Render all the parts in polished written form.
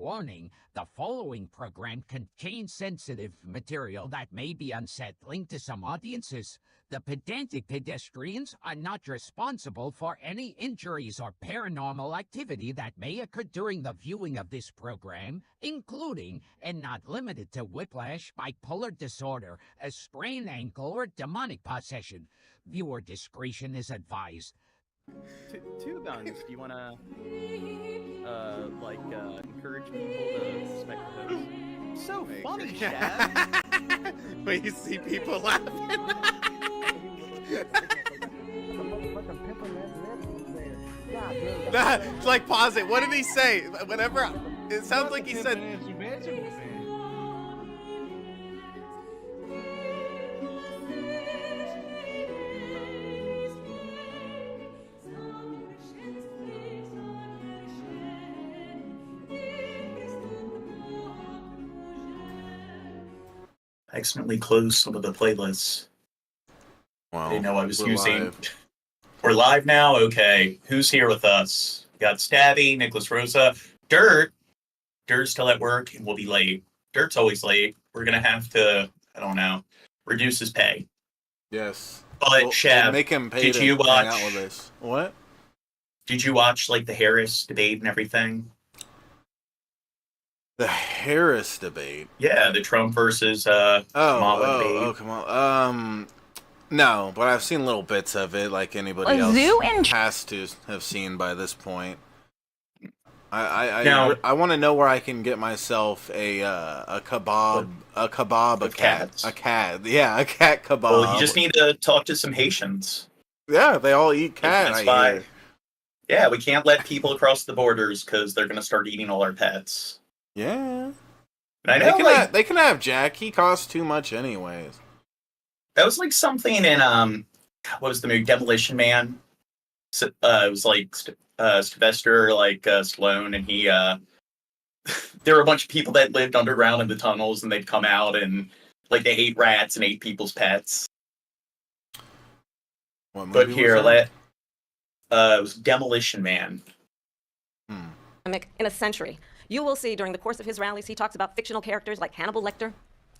Warning, the following program contains sensitive material that may be unsettling to some audiences. The Pedantic Pedestrians are not responsible for any injuries or paranormal activity that may occur during the viewing of this program, including, and not limited to, whiplash, bipolar disorder, a sprained ankle, or demonic possession. Viewer discretion is advised. Two guns. Do you want to, encourage people to suspect the host? So funny, Chad. When you see people laughing. Nah, like, pause it. What did he say? Whenever it sounds like he said. I accidentally closed some of the playlists. Wow. I didn't know I was using. Live. We're live now? Okay. Who's here with us? We got Stabby, Nicholas Rosa, Dirt. Dirt's still at work and will be late. Dirt's always late. We're going to have to, I don't know, reduce his pay. Yes. But, Shab, make him pay did to you watch, hang out with us. What? Did you watch, like, the Harris debate and everything? The Harris debate? Yeah, the Trump versus Kamala debate. Oh, come on. No, but I've seen little bits of it, like anybody else has to have seen by this point. I want to know where I can get myself a cat kebab. Well, you just need to talk to some Haitians. Yeah, they all eat cat. Yeah, we can't let people across the borders because they're gonna start eating all our pets. Yeah, and I know they can have Jack. He costs too much anyways. That was like something in what was the movie Demolition Man? So, it was like Sylvester Stallone, and he there were a bunch of people that lived underground in the tunnels, and they'd come out and like they ate rats and ate people's pets. What movie but here, was it was Demolition Man. In a century. You will see during the course of his rallies, he talks about fictional characters like Hannibal Lecter.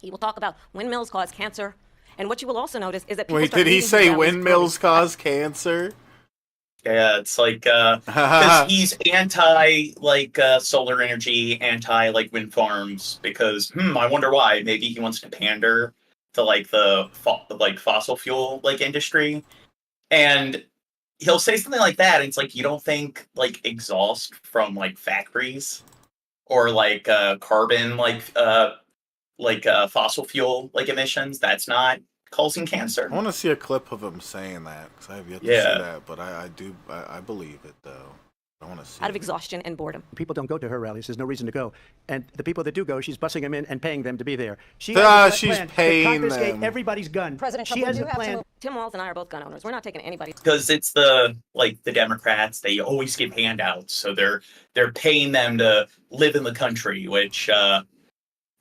He will talk about windmills cause cancer. And what you will also notice is that people did he say windmills cause cancer? Yeah, it's like because he's anti solar energy, anti wind farms. Because I wonder why. Maybe he wants to pander to the fossil fuel industry, and he'll say something like that. And it's like, you don't think exhaust from factories or carbon fossil fuel emissions, that's not causing cancer. I want to see a clip of him saying that because I have yet to see that, but I believe it though. I want to see out of exhaustion and boredom. People don't go to her rallies. There's no reason to go. And the people that do go, she's bussing them in and paying them to be there. She's paying them. Everybody's gun. President Trump, she has a plan. Tim Walz and I are both gun owners. We're not taking anybody. Because it's the Democrats, they always give handouts, so they're paying them to live in the country, which I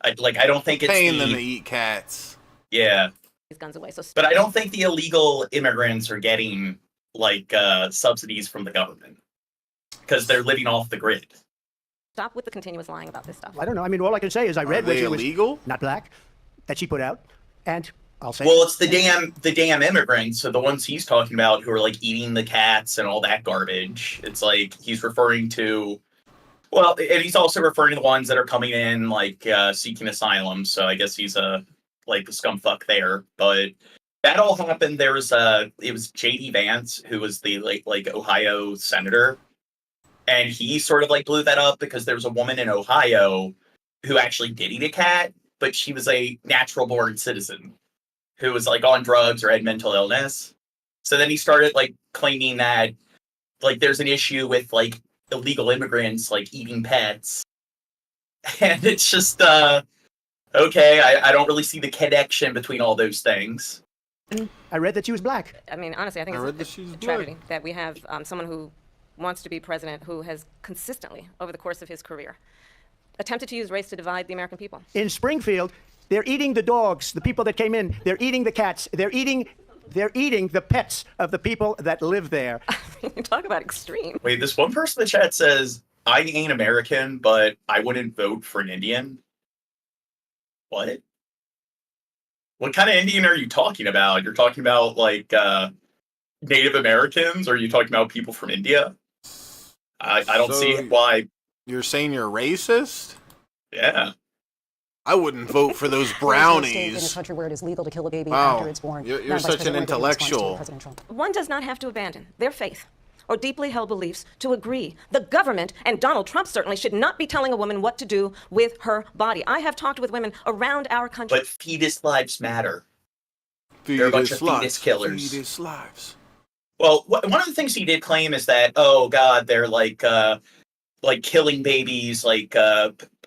don't think it's paying them to eat cats. Yeah. These guns away. But I don't think the illegal immigrants are getting subsidies from the government because they're living off the grid. Stop with the continuous lying about this stuff. I don't know. I mean, all I can say is I read what it was illegal, not black, that she put out, and I'll say. Well, it's the damn immigrants, so the ones he's talking about who are eating the cats and all that garbage. It's he's referring to. Well, and he's also referring to the ones that are coming in seeking asylum. So I guess he's a scumfuck there. But that all happened. There was it was J.D. Vance, who was the Ohio senator, and he sort of blew that up because there was a woman in Ohio who actually did eat a cat, but she was a natural born citizen who was on drugs or had mental illness. So then he started claiming that there's an issue with illegal immigrants eating pets, and it's just okay. I don't really see the connection between all those things. I read that she was black. I mean, honestly, I think it's a tragedy that we have someone who wants to be president who has consistently, over the course of his career, attempted to use race to divide the American people. In Springfield, they're eating the dogs, the people that came in. They're eating the cats. They're eating the pets of the people that live there. Talk about extreme. Wait, this one person in the chat says I ain't American, but I wouldn't vote for an Indian. What? What kind of Indian are you talking about? You're talking about like Native Americans, or are you talking about people from India? I don't see why. You're saying you're racist? Yeah. I wouldn't vote for those brownies. In a country where it is legal to kill a baby Wow. after it's born. You're such an intellectual. One does not have to abandon their faith or deeply held beliefs to agree. The government, and Donald Trump certainly, should not be telling a woman what to do with her body. I have talked with women around our country. But fetus lives matter. They're a bunch of fetus killers. Fetus lives. Well, one of the things he did claim is that, oh God, they're like killing babies, like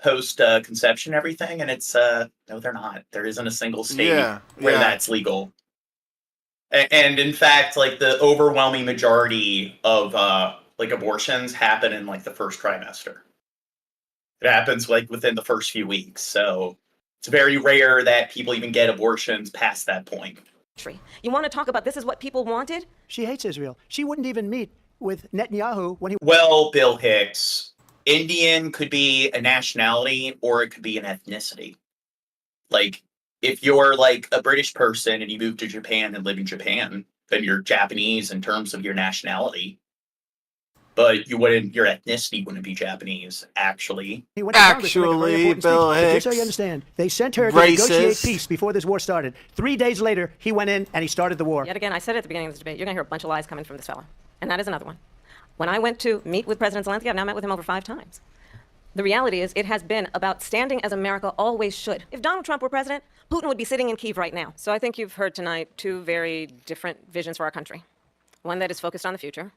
post conception and everything, and it's no, they're not. There isn't a single state where that's legal. And in fact, like the overwhelming majority of like abortions happen in like the first trimester. It happens like within the first few weeks, so it's very rare that people even get abortions past that point. You want to talk about this is what people wanted? She hates Israel. She wouldn't even meet with Netanyahu when he... Well, Bill Hicks, Indian could be a nationality or it could be an ethnicity. Like, if you're like a British person and you move to Japan and live in Japan, then you're Japanese in terms of your nationality. But your ethnicity wouldn't be Japanese, actually. He went to Congress to make a very important Bill speech. Hicks. Just so you understand, they sent her to Racist. negotiate peace before this war started. 3 days later, he went in and he started the war. Yet again, I said at the beginning of this debate, you're going to hear a bunch of lies coming from this fellow. And that is another one. When I went to meet with President Zelensky, I've now met with him over 5 times. The reality is it has been about standing as America always should. If Donald Trump were president, Putin would be sitting in Kyiv right now. So I think you've heard tonight 2 very different visions for our country. One that is focused on the future,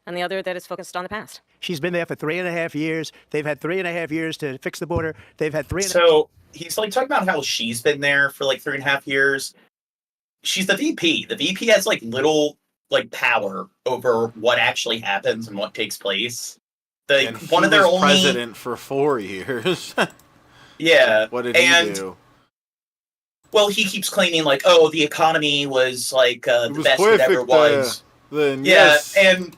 and the other that is focused on the past. She's been there for 3.5 years. They've had 3.5 years to fix the border. They've had 3.5... So he's like talking about how she's been there for like 3.5 years. She's the VP. The VP has like little like power over what actually happens and what takes place. And one of their only president for 4 years. Yeah. What did he do? Well, he keeps claiming like, oh, the economy was like the best it ever was. Then yeah, yes. And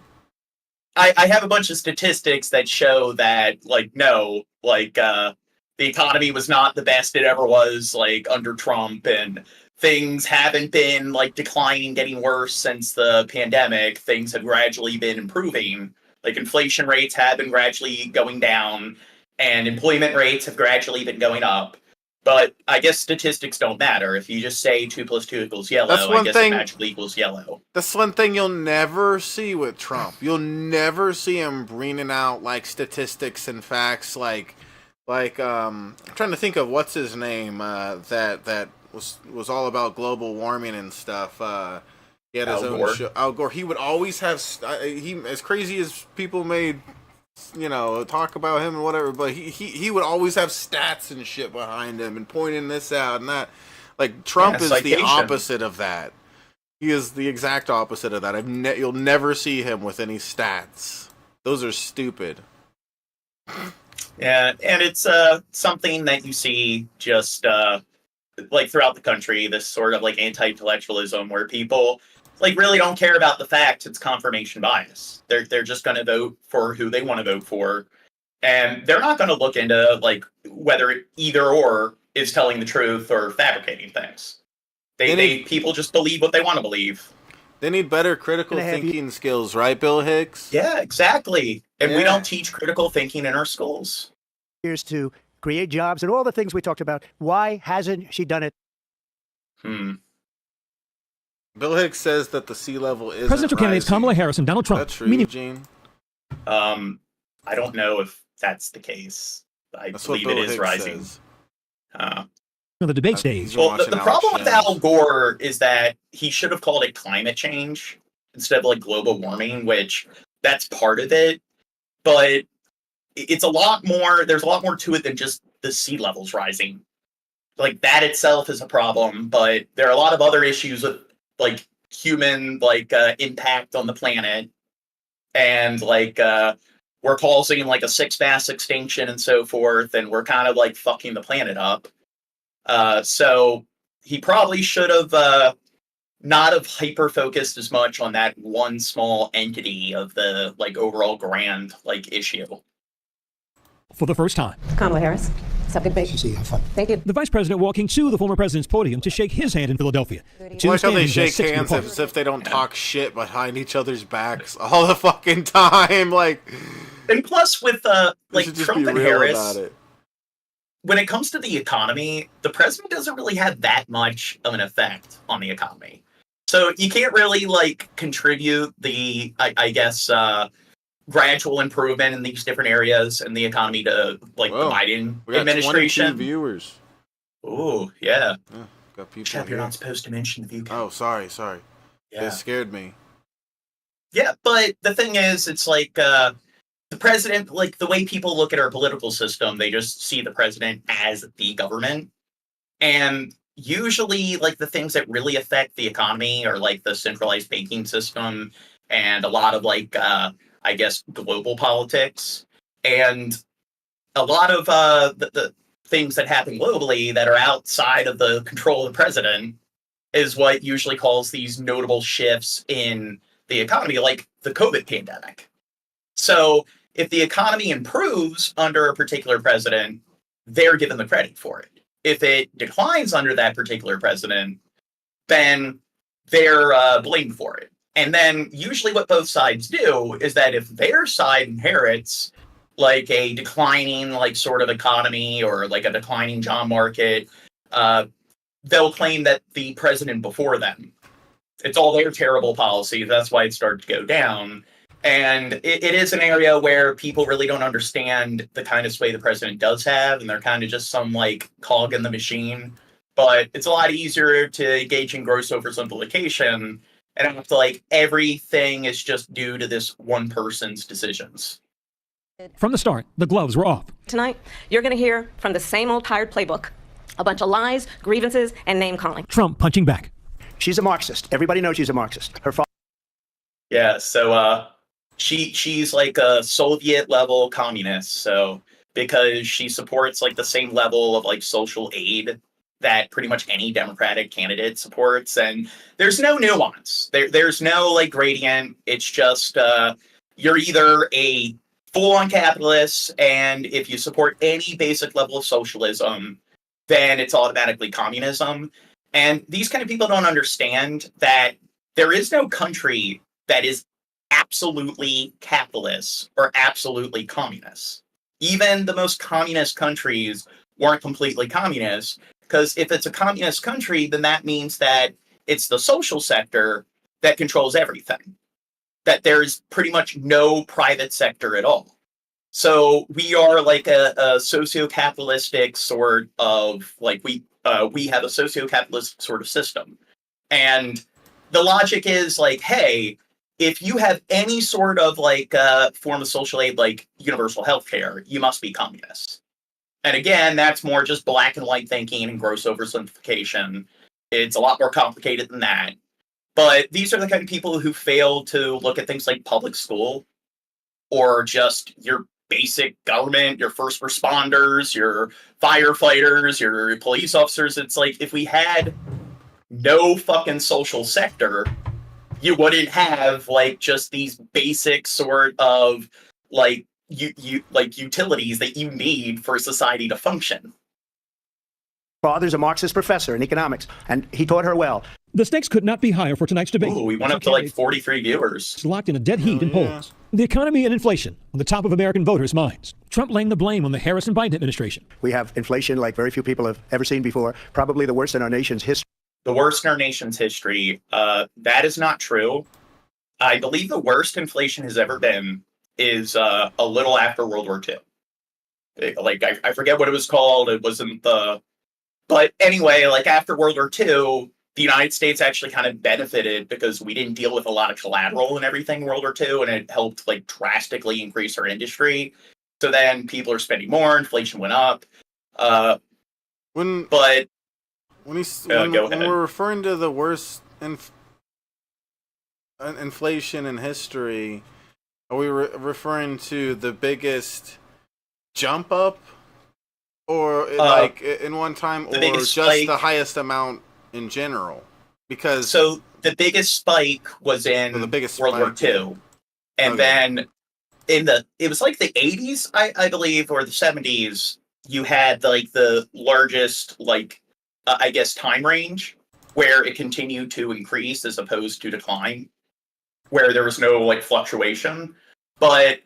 I have a bunch of statistics that show that like no, like the economy was not the best it ever was like under Trump, and things haven't been like declining, getting worse since the pandemic. Things have gradually been improving. Like inflation rates have been gradually going down, and employment rates have gradually been going up. But I guess statistics don't matter. If you just say 2 + 2 = yellow, I guess it magically equals yellow. That's one thing you'll never see with Trump. You'll never see him bringing out like statistics and facts like I'm trying to think of what's his name that was all about global warming and stuff. He had his own show. Al Gore. He would always have as crazy as people made, talk about him and whatever, but he would always have stats and shit behind him and pointing this out and that. Like Trump is the opposite of that. He is the exact opposite of that. You'll never see him with any stats. Those are stupid. Yeah, and it's something that you see just like throughout the country. This sort of like anti-intellectualism where people like really don't care about the facts. It's confirmation bias. They're just going to vote for who they want to vote for, and they're not going to look into like whether either or is telling the truth or fabricating things. People just believe what they want to believe. They need better critical thinking skills, right, Bill Hicks? Yeah, exactly. And we don't teach critical thinking in our schools. Years to create jobs and all the things we talked about. Why hasn't she done it? Bill Hicks says that the sea level is presidential candidates Kamala Harris and Donald Trump. That's true, Eugene. I don't know if that's the case. That's believe what Bill it is Hicks rising. Says. The debate stage. Well, the problem with Al Gore is that he should have called it climate change instead of like global warming, which that's part of it. But it's a lot more. There's a lot more to it than just the sea levels rising. Like that itself is a problem, but there are a lot of other issues with like human impact on the planet, and we're causing like a 6 mass extinction and so forth, and we're kind of like fucking the planet up. So he probably should have not have hyper focused as much on that one small entity of the like overall grand like issue. for the first time. Kamala Harris. Have a good day. Thank you. The vice president walking to the former president's podium to shake his hand in Philadelphia. I like how they standing shake just 6 feet hands apart. as if they don't talk shit behind each other's backs all the fucking time. Like, And plus, with we should just Trump be and real Harris, about it. when it comes to the economy, the president doesn't really have that much of an effect on the economy. So you can't really contribute the, I guess, gradual improvement in these different areas in the economy to the Biden We got administration. 22 viewers. Oh, yeah. Got people Chef, you're here. not supposed to mention the view count. Oh, sorry. Yeah. It scared me. Yeah, but the thing is, it's the president, the way people look at our political system, they just see the president as the government. And usually, the things that really affect the economy are, the centralized banking system and a lot of, I guess, global politics. And a lot of the things that happen globally that are outside of the control of the president is what usually causes these notable shifts in the economy, like the COVID pandemic. So if the economy improves under a particular president, they're given the credit for it. If it declines under that particular president, then they're blamed for it. And then usually what both sides do is that if their side inherits a declining sort of economy or a declining job market, they'll claim that the president before them, it's all their terrible policy. That's why it started to go down. And it is an area where people really don't understand the kind of sway the president does have, and they're kind of just some cog in the machine. But it's a lot easier to engage in gross oversimplification and act everything is just due to this one person's decisions. From the start, the gloves were off. Tonight, you're going to hear from the same old tired playbook. A bunch of lies, grievances, and name-calling. Trump punching back. She's a Marxist. Everybody knows she's a Marxist. Her father. Yeah, so she's a Soviet-level communist, so because she supports the same level of social aid that pretty much any Democratic candidate supports, and there's no nuance. There's no gradient. It's just you're either a full-on capitalist, and if you support any basic level of socialism, then it's automatically communism. And these kind of people don't understand that there is no country that is absolutely capitalist or absolutely communist. Even the most communist countries weren't completely communist, because if it's a communist country, then that means that it's the social sector that controls everything. That there's pretty much no private sector at all. So we are a socio-capitalistic sort of we have a socio-capitalist sort of system. And the logic is hey, if you have any sort of form of social aid like universal health care, you must be communist. And again, that's more just black and white thinking and gross oversimplification. It's a lot more complicated than that. But these are the kind of people who fail to look at things like public school or just your basic government, your first responders, your firefighters, your police officers. It's if we had no fucking social sector, you wouldn't have just these basic sort of utilities that you need for society to function. Father's a Marxist professor in economics, and he taught her well. The stakes could not be higher for tonight's debate. Ooh, we went up to 43 viewers. Locked in a dead heat in polls. The economy and inflation on the top of American voters' minds. Trump laying the blame on the Harris and Biden administration. We have inflation like very few people have ever seen before, probably the worst in our nation's history. The worst in our nation's history. That is not true. I believe the worst inflation has ever been is a little after World War II. I forget what it was called. It wasn't the... But anyway, after World War II, the United States actually kind of benefited because we didn't deal with a lot of collateral and everything in World War II, and it helped drastically increase our industry. So then people are spending more, inflation went up. When we're referring to the worst inflation in history, are we referring to the biggest jump up, or in one time, or just the highest amount in general? Because so the biggest spike was in World War II, and then it was like the 80s, I believe, or the 70s, you had like the largest, like, I guess, time range where it continued to increase as opposed to decline, where there was no like fluctuation. But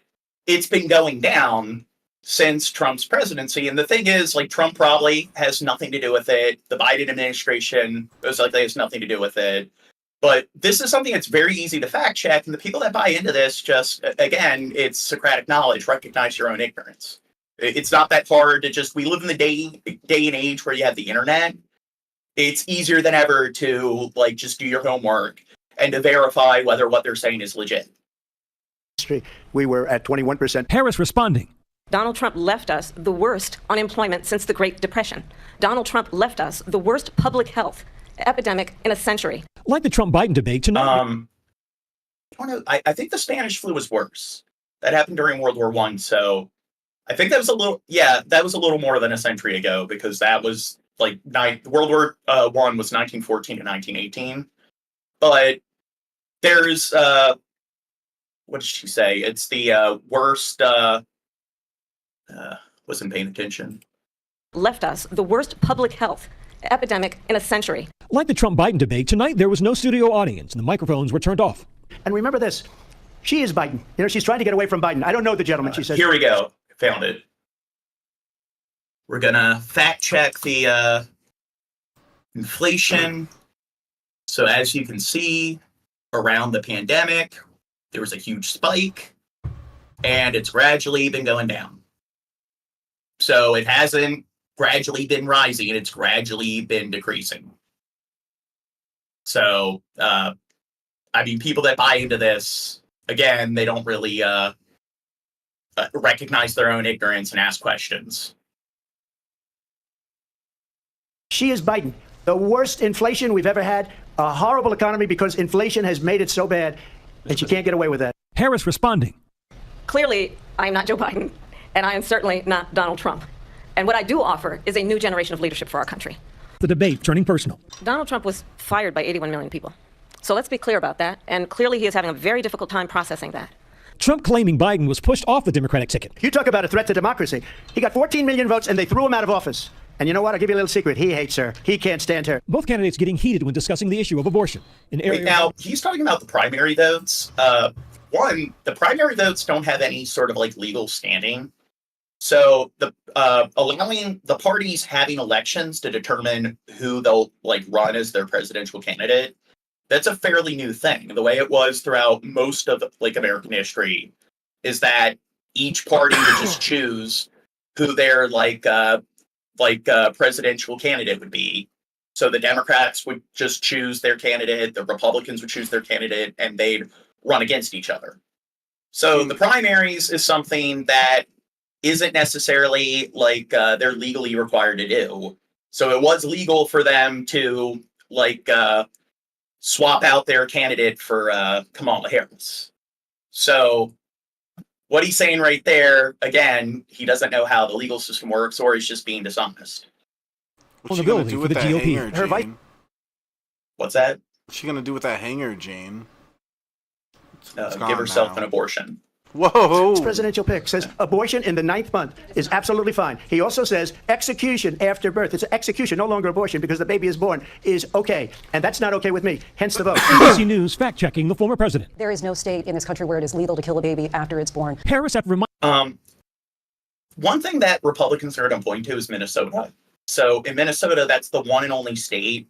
it's been going down since Trump's presidency. And the thing is, like, Trump probably has nothing to do with it. The Biden administration most likely has nothing to do with it. But this is something that's very easy to fact check. And the people that buy into this just, again, it's Socratic knowledge. Recognize your own ignorance. It's not that hard to just, we live in the day and age where you have the internet. It's easier than ever to like just do your homework and to verify whether what they're saying is legit. We were at 21%. Harris responding. Donald Trump left us the worst unemployment since the Great Depression. Donald Trump left us the worst public health epidemic in a century. Like the Trump-Biden debate tonight. I don't know. I think the Spanish flu was worse. That happened during World War I. So I think that was that was a little more than a century ago, because that was like World War I was 1914 to 1918. But there's what did she say? It's the worst. Wasn't paying attention. Left us the worst public health epidemic in a century. Like the Trump-Biden debate tonight, there was no studio audience and the microphones were turned off. And remember this, she is Biden. You know, she's trying to get away from Biden. I don't know the gentleman, she said. Here we go. Found it. We're gonna fact check the inflation. So as you can see, around the pandemic, there was a huge spike, and it's gradually been going down. So it hasn't gradually been rising, and it's gradually been decreasing. So, I mean, people that buy into this, again, they don't really recognize their own ignorance and ask questions. She is Biden. The worst inflation we've ever had, a horrible economy because inflation has made it so bad that you can't get away with that. Harris responding. Clearly, I am not Joe Biden, and I am certainly not Donald Trump. And what I do offer is a new generation of leadership for our country. The debate turning personal. Donald Trump was fired by 81 million people. So let's be clear about that. And clearly he is having a very difficult time processing that. Trump claiming Biden was pushed off the Democratic ticket. You talk about a threat to democracy. He got 14 million votes and they threw him out of office. And you know what? I'll give you a little secret. He hates her. He can't stand her. Both candidates getting heated when discussing the issue of abortion. Wait, now, he's talking about the primary votes. One, the primary votes don't have any sort of like legal standing. So the allowing the parties having elections to determine who they'll like run as their presidential candidate, that's a fairly new thing. The way it was throughout most of like American history is that each party would just choose who their presidential candidate would be. So the Democrats would just choose their candidate, the Republicans would choose their candidate, and they'd run against each other. So the primaries is something that isn't necessarily like they're legally required to do. So it was legal for them to like swap out their candidate for Kamala Harris. So what he's saying right there, again, he doesn't know how the legal system works, or he's just being dishonest. What's she gonna do with that hanger, Jane? What's that? What's she gonna do with that hanger, Jane? Give herself an abortion. Whoa! His presidential pick says abortion in the 9th month is absolutely fine. He also says execution after birth. It's execution, no longer abortion, because the baby is born, is okay. And that's not okay with me. Hence the vote. NBC News fact-checking the former president. There is no state in this country where it is legal to kill a baby after it's born. Harris at one thing that Republicans are going to point to is Minnesota. So in Minnesota, that's the one and only state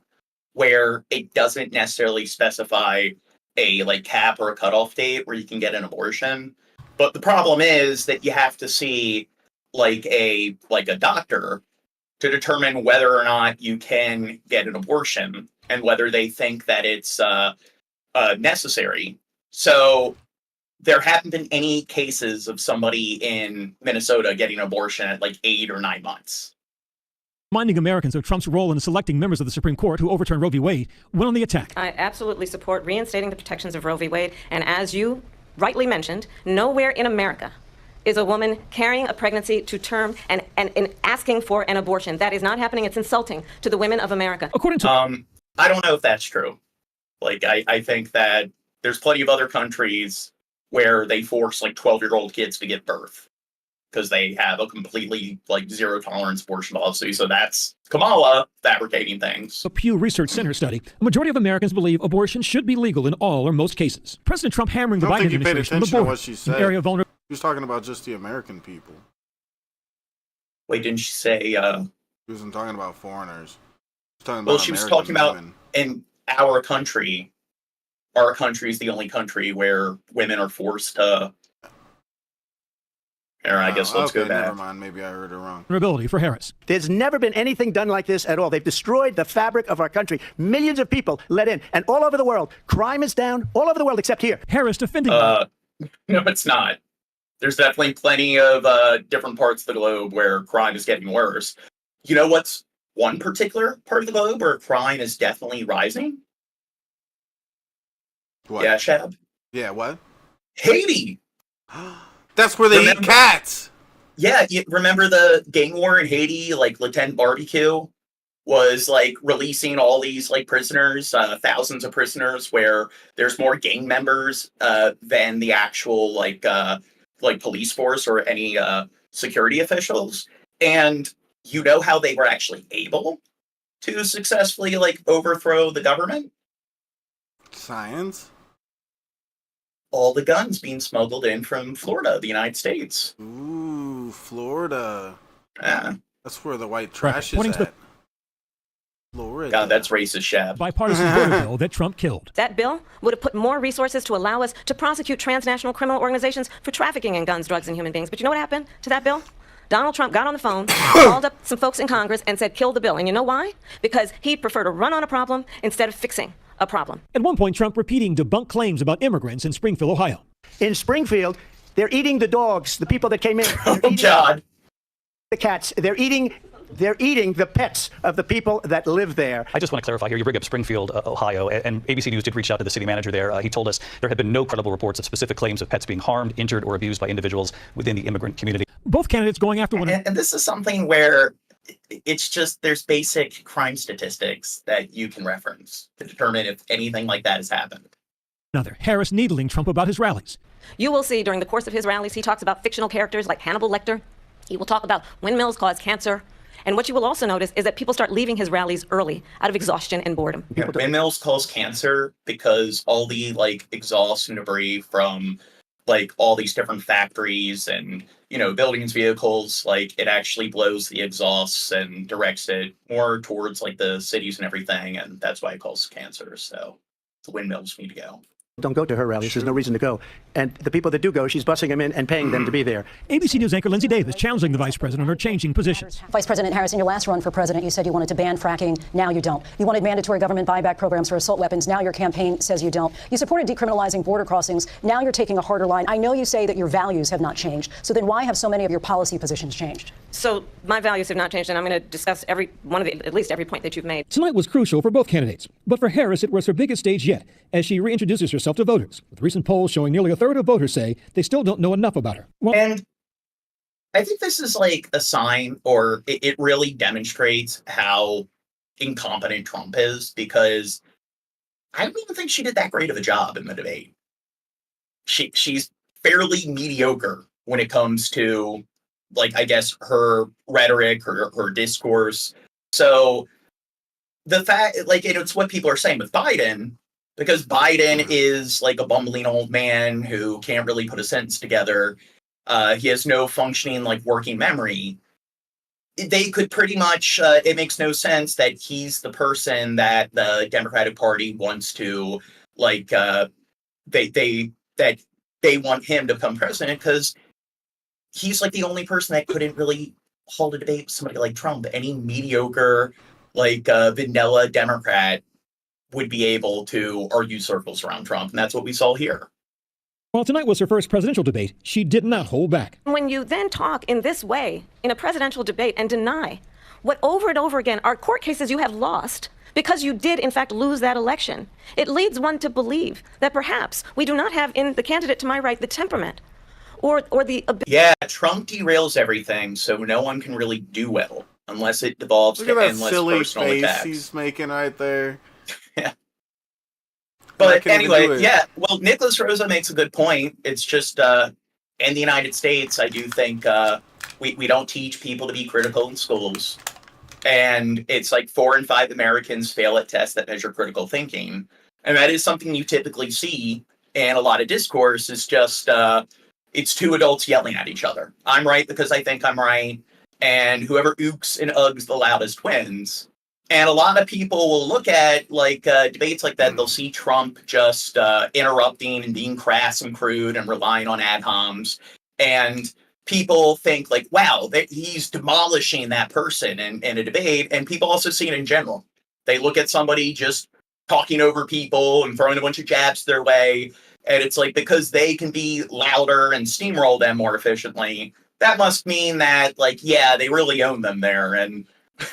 where it doesn't necessarily specify a like cap or a cutoff date where you can get an abortion. But the problem is that you have to see like a doctor to determine whether or not you can get an abortion and whether they think that it's necessary. So there haven't been any cases of somebody in Minnesota getting an abortion at like 8 or 9 months. Reminding Americans of Trump's role in selecting members of the Supreme Court who overturned Roe v. Wade went on the attack. I absolutely support reinstating the protections of Roe v. Wade. And as you rightly mentioned, nowhere in America is a woman carrying a pregnancy to term and asking for an abortion. That is not happening. It's insulting to the women of America. According to I don't know if that's true. Like I think that there's plenty of other countries where they force like 12-year-old kids to give birth because they have a completely like zero tolerance abortion policy. So that's Kamala fabricating things. A Pew Research Center study, a majority of Americans believe abortion should be legal in all or most cases. President Trump hammering the Biden administration on the border, she an area of vulnerability. He was talking about just the American people. Wait, didn't she say? He wasn't talking about foreigners. He was talking about she was American talking about women. in our country. Our country is the only country where women are forced to. Or I guess let's go back. Never mind. Maybe I heard it wrong. Vulnerability for Harris. There's never been anything done like this at all. They've destroyed the fabric of our country. Millions of people let in, and all over the world, crime is down all over the world except here. Harris defending. No, it's not. There's definitely plenty of different parts of the globe where crime is getting worse. You know what's one particular part of the globe where crime is definitely rising? What? Yeah, Shab. Yeah, what? Haiti. That's where they eat cats. Yeah, you remember the gang war in Haiti? Like Lieutenant Barbecue was like releasing all these like prisoners, thousands of prisoners, where there's more gang members than the actual like police force or any security officials. And you know how they were actually able to successfully like overthrow the government? Science. All the guns being smuggled in from Florida, the United States. Ooh, Florida. Yeah. That's where the white trash is at. Florida. God, that's racist, Shab. Bipartisan border bill that Trump killed. That bill would have put more resources to allow us to prosecute transnational criminal organizations for trafficking in guns, drugs, and human beings. But you know what happened to that bill? Donald Trump got on the phone, called up some folks in Congress, and said, kill the bill. And you know why? Because he'd prefer to run on a problem instead of fixing a problem. At one point, Trump repeating debunked claims about immigrants in Springfield, Ohio. In Springfield, they're eating the dogs, the people that came in. Oh, God. The cats. They're eating the pets of the people that live there. I just want to clarify here. You bring up Springfield, Ohio, and ABC News did reach out to the city manager there. He told us there had been no credible reports of specific claims of pets being harmed, injured, or abused by individuals within the immigrant community. Both candidates going after one another. And this is something where it's just there's basic crime statistics that you can reference to determine if anything like that has happened. Harris needling Trump about his rallies. You will see during the course of his rallies, he talks about fictional characters like Hannibal Lecter. He will talk about windmills cause cancer. And what you will also notice is that people start leaving his rallies early out of exhaustion and boredom. Yeah, windmills cause cancer because all the like exhaust and debris from like all these different factories and, you know, buildings, vehicles, like it actually blows the exhausts and directs it more towards like the cities and everything. And that's why it causes cancer. So the windmills need to go. Don't go to her rallies. There's no reason to go. And the people that do go, she's busing them in and paying them to be there. ABC News anchor Lindsay Davis challenging the vice president on her changing positions. Vice President Harris, in your last run for president, you said you wanted to ban fracking. Now you don't. You wanted mandatory government buyback programs for assault weapons. Now your campaign says you don't. You supported decriminalizing border crossings. Now you're taking a harder line. I know you say that your values have not changed. So then why have so many of your policy positions changed? So my values have not changed, and I'm going to discuss at least every point that you've made. Tonight was crucial for both candidates, but for Harris, it was her biggest stage yet as she reintroduces herself to voters, with recent polls showing nearly a third of voters say they still don't know enough about her. And I think this is like a sign, or it really demonstrates how incompetent Trump is, because I don't even think she did that great of a job in the debate. She's fairly mediocre when it comes to, like, I guess, her rhetoric or her discourse. So the fact, like, and it's what people are saying with Biden, because Biden is like a bumbling old man who can't really put a sentence together. He has no functioning, like, working memory. They could pretty much, it makes no sense that he's the person that the Democratic Party wants to, like, they want him to become president, because he's like the only person that couldn't really hold a debate with somebody like Trump. Any mediocre, like, vanilla Democrat would be able to argue circles around Trump, and that's what we saw here. While tonight was her first presidential debate, she did not hold back. When you then talk in this way in a presidential debate and deny what over and over again are court cases you have lost because you did in fact lose that election, it leads one to believe that perhaps we do not have in the candidate to my right the temperament or the ability. Yeah, Trump derails everything, so no one can really do well unless it devolves Look to at that endless silly personal face attacks. he's making right there. Yeah. But anyway, yeah. Well, Nicholas Rosa makes a good point. It's just in the United States, I do think we don't teach people to be critical in schools, and it's like 4 in 5 Americans fail at tests that measure critical thinking, and that is something you typically see in a lot of discourse. Is just it's two adults yelling at each other. I'm right because I think I'm right, and whoever ooks and uggs the loudest wins. And a lot of people will look at like debates like that. They'll see Trump just interrupting and being crass and crude and relying on ad homs. And people think like, wow, that he's demolishing that person in a debate. And people also see it in general. They look at somebody just talking over people and throwing a bunch of jabs their way. And it's like, because they can be louder and steamroll them more efficiently, that must mean that, like, yeah, they really own them there. And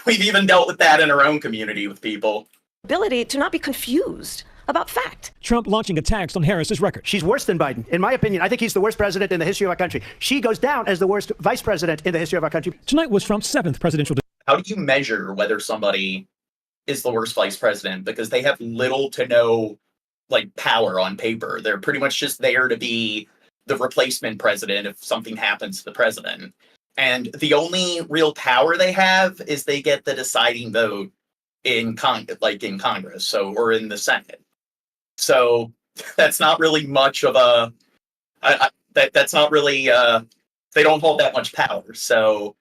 we've even dealt with that in our own community with people. Ability to not be confused about fact. Trump launching attacks on Harris's record. She's worse than Biden. In my opinion, I think he's the worst president in the history of our country. She goes down as the worst vice president in the history of our country. Tonight was Trump's 7th presidential debate. How do you measure whether somebody is the worst vice president? Because they have little to no like power on paper. They're pretty much just there to be the replacement president if something happens to the president. And the only real power they have is they get the deciding vote in Congress, so, or in the Senate. So that's not really much of a. That's not really. They don't hold that much power. So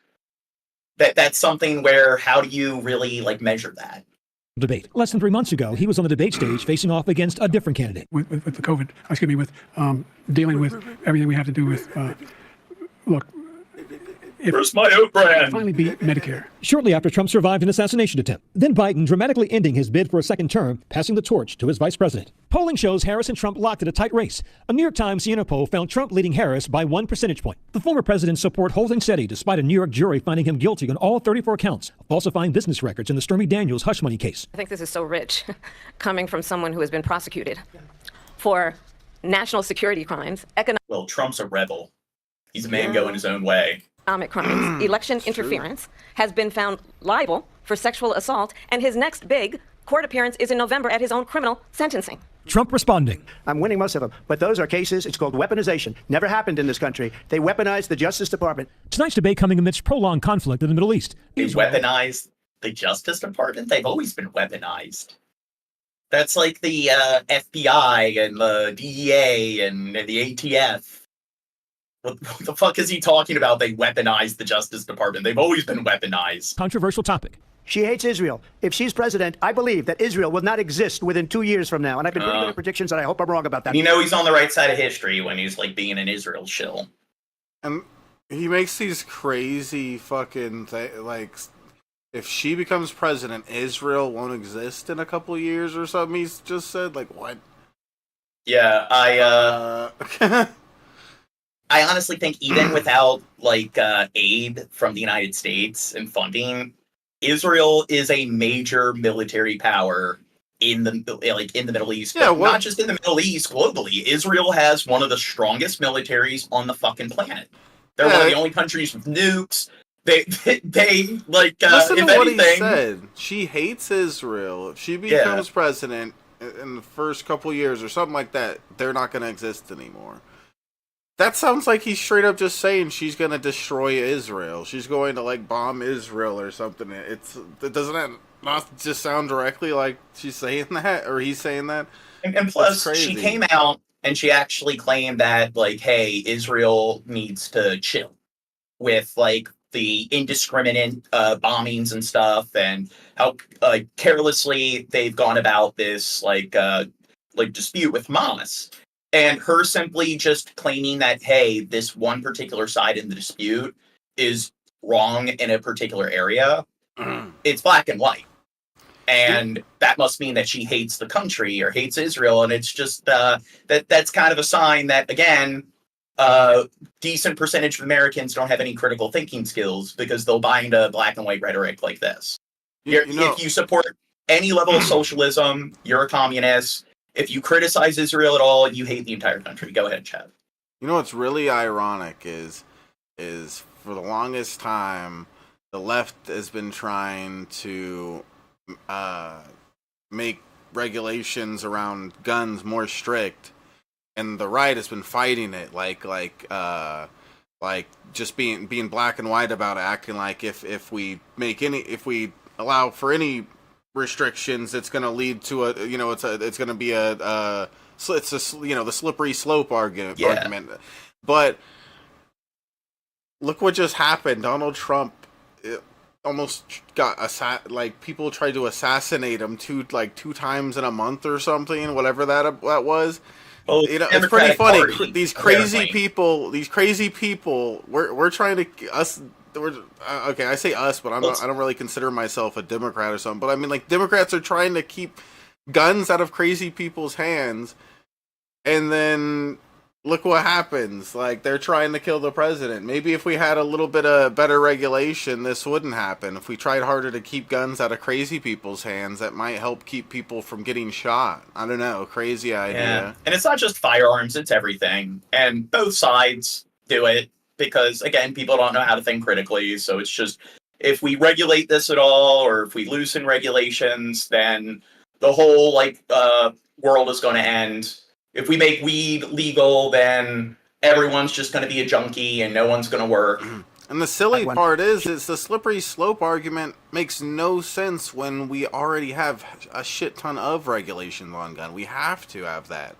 that's something where how do you really like measure that? Debate. Less than 3 months ago, he was on the debate stage facing off against a different candidate. With the COVID, with dealing with everything we have to do with, look, where's my oat brand? Finally beat Medicare. Shortly after Trump survived an assassination attempt. Then Biden dramatically ending his bid for a second term, passing the torch to his vice president. Polling shows Harris and Trump locked in a tight race. A New York Times Siena poll found Trump leading Harris by 1 percentage point. The former president's support holding steady despite a New York jury finding him guilty on all 34 counts of falsifying business records in the Stormy Daniels hush money case. I think this is so rich, coming from someone who has been prosecuted for national security crimes, Well, Trump's a rebel. He's a man going his own way. economic crimes, election interference, has been found liable for sexual assault, and his next big court appearance is in November at his own criminal sentencing. Trump responding. I'm winning most of them, but those are cases, it's called weaponization. Never happened in this country. They weaponized the Justice Department. Tonight's debate coming amidst prolonged conflict in the Middle East. They weaponized the Justice Department? They've always been weaponized. That's like the FBI and the DEA and the ATF. What the fuck is he talking about? They weaponized the Justice Department. They've always been weaponized. Controversial topic. She hates Israel. If she's president, I believe that Israel will not exist within 2 years from now. And I've been pretty good at predictions, and I hope I'm wrong about that. You know he's on the right side of history when he's like being an Israel shill. And he makes these crazy fucking like, if she becomes president, Israel won't exist in a couple of years or something. He's just said, like, what? Yeah, I honestly think even without like aid from the United States and funding, Israel is a major military power in the Middle East. Yeah, not just in the Middle East, globally. Israel has one of the strongest militaries on the fucking planet. They're one of the only countries with nukes. They like listen if to what anything, he said. She hates Israel. If she becomes president in the first couple years or something like that, they're not going to exist anymore. That sounds like he's straight up just saying she's going to destroy Israel. She's going to like bomb Israel or something. Doesn't that not just sound directly like she's saying that or he's saying that? And plus, she came out and she actually claimed that like, hey, Israel needs to chill with like the indiscriminate bombings and stuff, and how carelessly they've gone about this like dispute with Hamas. And her simply just claiming that, hey, this one particular side in the dispute is wrong in a particular area, it's black and white. And that must mean that she hates the country or hates Israel. And it's just that's kind of a sign that, again, decent percentage of Americans don't have any critical thinking skills because they'll buy into black and white rhetoric like this. If you support any level of socialism, you're a communist. If you criticize Israel at all, you hate the entire country. Go ahead, Chad. You know what's really ironic is for the longest time, the left has been trying to make regulations around guns more strict, and the right has been fighting it, like just being black and white about it, acting like if we allow for any restrictions, it's going to lead to it's going to be the slippery slope argument. But look what just happened. Donald Trump almost got people tried to assassinate him two times in a month or something, whatever that was. Well, it's pretty funny. These crazy people. We're trying to okay, I say us, but I don't really consider myself a Democrat or something. But I mean, like, Democrats are trying to keep guns out of crazy people's hands, and then look what happens. Like, they're trying to kill the president. Maybe if we had a little bit of better regulation, this wouldn't happen. If we tried harder to keep guns out of crazy people's hands, that might help keep people from getting shot. I don't know. Crazy idea. Yeah. And it's not just firearms, it's everything. And both sides do it because, again, people don't know how to think critically. So it's just, if we regulate this at all, or if we loosen regulations, then the whole world is going to end. If we make weed legal, then everyone's just going to be a junkie and no one's going to work. And the silly part is the slippery slope argument makes no sense when we already have a shit ton of regulations on gun. We have to have that.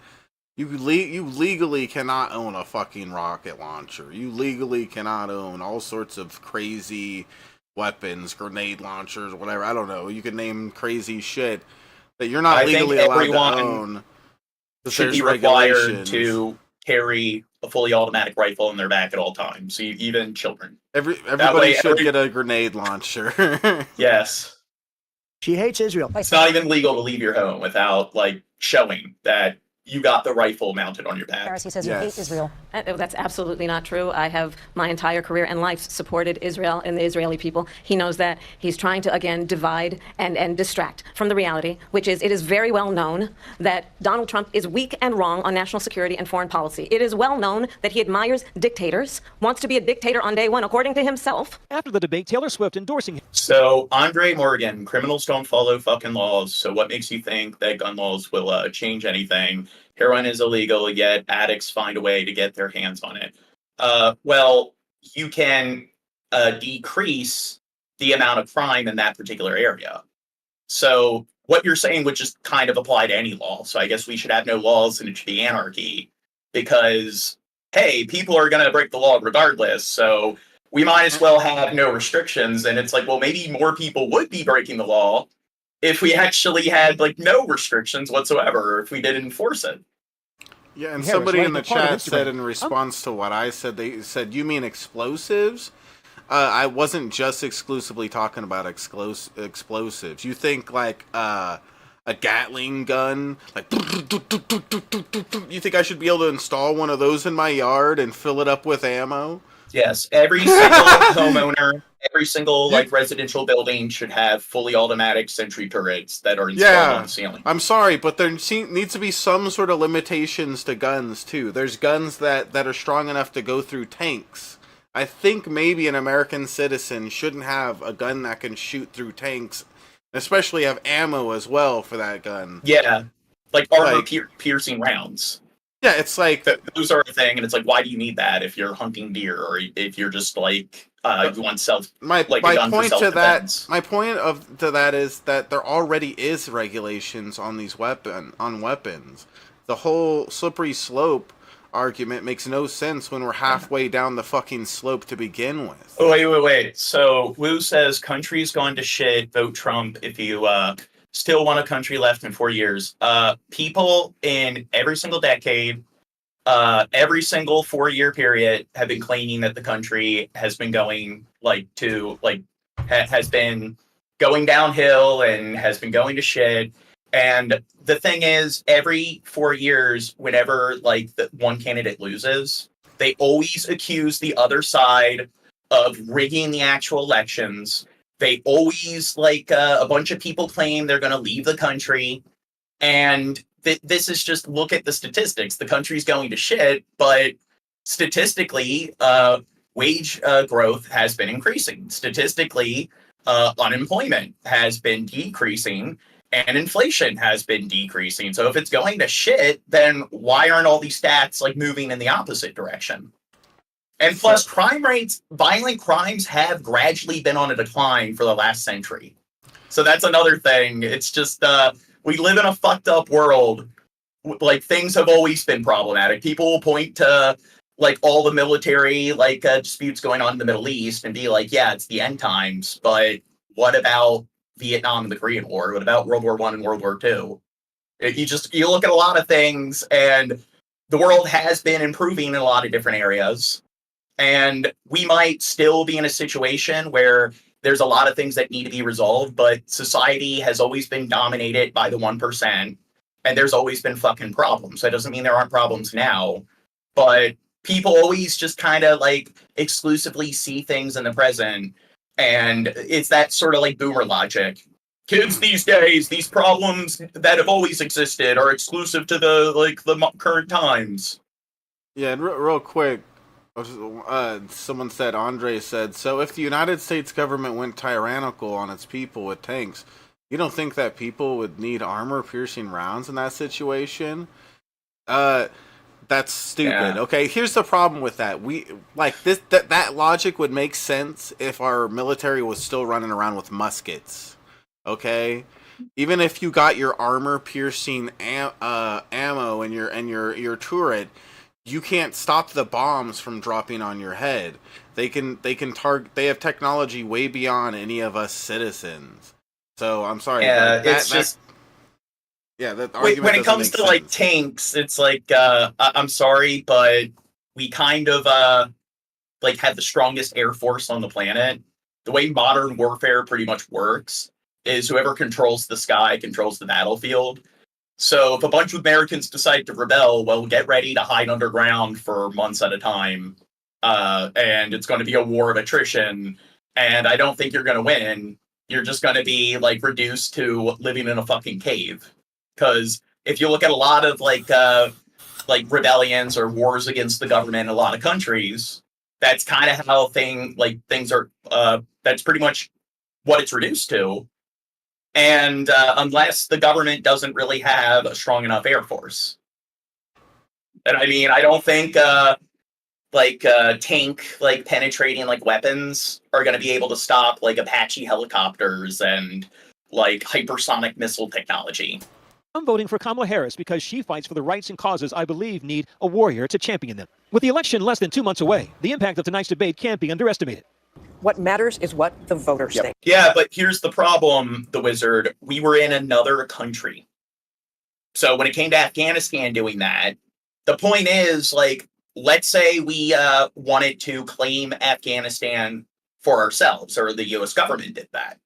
You legally cannot own a fucking rocket launcher. You legally cannot own all sorts of crazy weapons, grenade launchers, whatever. I don't know. You can name crazy shit that you're not legally allowed to own. Should be required to carry a fully automatic rifle in their back at all times. So even children. Everybody should get a grenade launcher. Yes. She hates Israel. It's not even legal to leave your home without showing that you got the rifle mounted on your back. He says you hate Israel. That's absolutely not true. I have my entire career and life supported Israel and the Israeli people. He knows that. He's trying to, again, divide and distract from the reality, which is, it is very well known that Donald Trump is weak and wrong on national security and foreign policy. It is well known that he admires dictators, wants to be a dictator on day one, according to himself. After the debate, Taylor Swift endorsing him. So, Andre Morgan, criminals don't follow fucking laws. So what makes you think that gun laws will change anything? Heroin is illegal, yet addicts find a way to get their hands on it. Well, you can decrease the amount of crime in that particular area. So what you're saying would just kind of apply to any law. So I guess we should have no laws and it should be anarchy because, hey, people are going to break the law regardless. So we might as well have no restrictions. And it's like, well, maybe more people would be breaking the law if we actually had no restrictions whatsoever, if we didn't enforce it. Yeah, and somebody in the chat said in response to what I said, they said, you mean explosives? I wasn't just exclusively talking about explosives. You think a Gatling gun, you think I should be able to install one of those in my yard and fill it up with ammo? Yes, every single homeowner, every single residential building should have fully automatic sentry turrets that are installed on the ceiling. I'm sorry, but there needs to be some sort of limitations to guns too. There's guns that are strong enough to go through tanks. I think maybe an American citizen shouldn't have a gun that can shoot through tanks, especially have ammo as well for that gun. Yeah, armor piercing rounds. Yeah, it's those are a thing, and it's why do you need that if you're hunting deer or if you're just you want self? My point to that is that there already is regulations on these weapons. The whole slippery slope argument makes no sense when we're halfway down the fucking slope to begin with. Oh, wait. So Wu says country's gone to shit. Vote Trump if you still want a country left in 4 years. People in every single decade, every single 4-year period have been claiming that the country has been going has been going downhill and has been going to shit. And the thing is, every 4 years, whenever the one candidate loses, they always accuse the other side of rigging the actual elections. They always, a bunch of people claim they're going to leave the country. And this is just, look at the statistics. The country's going to shit, but statistically, wage growth has been increasing. Statistically, unemployment has been decreasing. and inflation has been decreasing. So if it's going to shit, then why aren't all these stats like moving in the opposite direction? And plus, crime rates, violent crimes have gradually been on a decline for the last century. So that's another thing. It's just, we live in a fucked up world. Like, things have always been problematic. People will point to, like, all the military, like, disputes going on in the Middle East and be like, yeah, it's the end times. But what about Vietnam and the Korean War? What about World War I and World War II? You look at a lot of things, and the world has been improving in a lot of different areas. And we might still be in a situation where there's a lot of things that need to be resolved, but society has always been dominated by the 1%, and there's always been fucking problems. That doesn't mean there aren't problems now, but people always just kind of like exclusively see things in the present, and it's that sort of like boomer logic. Kids these days, these problems that have always existed are exclusive to the current times. Yeah, and real quick, someone said, Andre said, so if the United States government went tyrannical on its people with tanks, you don't think that people would need armor-piercing rounds in that situation? That's stupid. Yeah. Okay, here's the problem with that. That logic would make sense if our military was still running around with muskets. Okay? Even if you got your armor-piercing ammo and your turret, you can't stop the bombs from dropping on your head. They target. They have technology way beyond any of us citizens. So I'm sorry. Yeah, that when it comes to like tanks, it's like I'm sorry, but we kind of like have the strongest air force on the planet. The way modern warfare pretty much works is whoever controls the sky controls the battlefield. So if a bunch of Americans decide to rebel, well, get ready to hide underground for months at a time. And it's going to be a war of attrition. And I don't think you're going to win. You're just going to be like reduced to living in a fucking cave. Because if you look at a lot of like rebellions or wars against the government in a lot of countries, that's kind of how things are. That's pretty much what it's reduced to. And unless the government doesn't really have a strong enough air force. And I mean, I don't think tank penetrating weapons are going to be able to stop like Apache helicopters and like hypersonic missile technology. I'm voting for Kamala Harris because she fights for the rights and causes I believe need a warrior to champion them. With the election less than 2 months away, the impact of tonight's debate can't be underestimated. What matters is what the voters think. Yeah, but here's the problem, the Wizard. We were in another country. So when it came to Afghanistan doing that, the point is, like, let's say we wanted to claim Afghanistan for ourselves, or the U.S. government did that.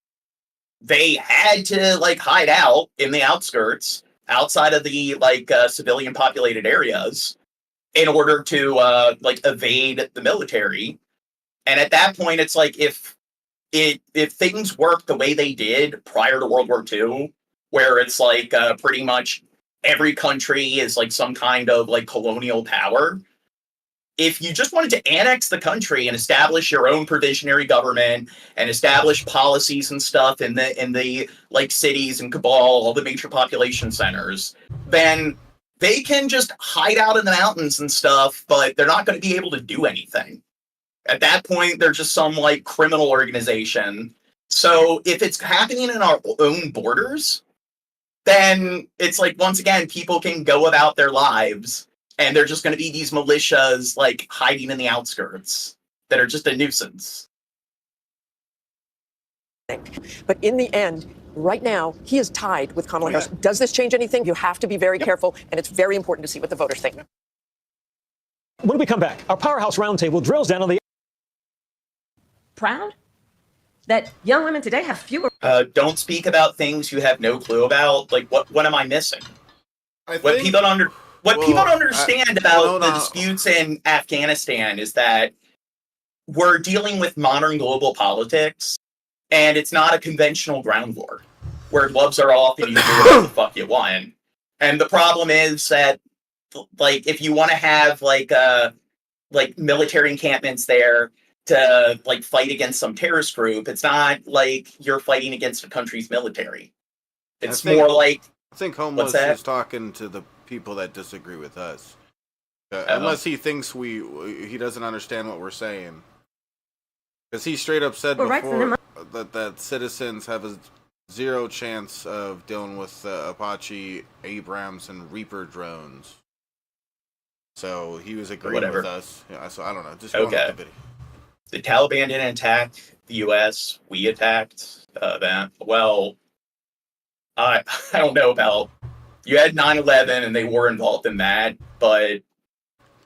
They had to, like, hide out in the outskirts, outside of the, civilian populated areas, in order to, evade the military. And at that point, it's like if things work the way they did prior to World War II, where it's like pretty much every country is like some kind of like colonial power. If you just wanted to annex the country and establish your own provisionary government and establish policies and stuff in the like cities and Kabul, all the major population centers, then they can just hide out in the mountains and stuff, but they're not going to be able to do anything. At that point, they're just some like criminal organization. So if it's happening in our own borders, then it's like, once again, people can go about their lives and they're just going to be these militias like hiding in the outskirts that are just a nuisance. But in the end, right now, he is tied with Kamala Harris. Does this change anything? You have to be very careful, and it's very important to see what the voters think. When we come back, our Powerhouse Roundtable drills down on the Proud that young women today have fewer. Don't speak about things you have no clue about. Like, what am I missing? What people don't understand about the disputes in Afghanistan is that we're dealing with modern global politics, and it's not a conventional ground war where gloves are off and you do whatever the fuck you want. And the problem is that, like, if you want to have like military encampments there to like fight against some terrorist group, it's not like you're fighting against a country's military. It's more like... I think Homeless is talking to the people that disagree with us. Unless he thinks he doesn't understand what we're saying. Because he straight up said before that citizens have a zero chance of dealing with Apache, Abrams, and Reaper drones. So he was agreeing with us. Yeah, so I don't know. Just going with the video. The Taliban didn't attack the U.S. We attacked them. Well, I don't know about... You had 9/11 and they were involved in that, but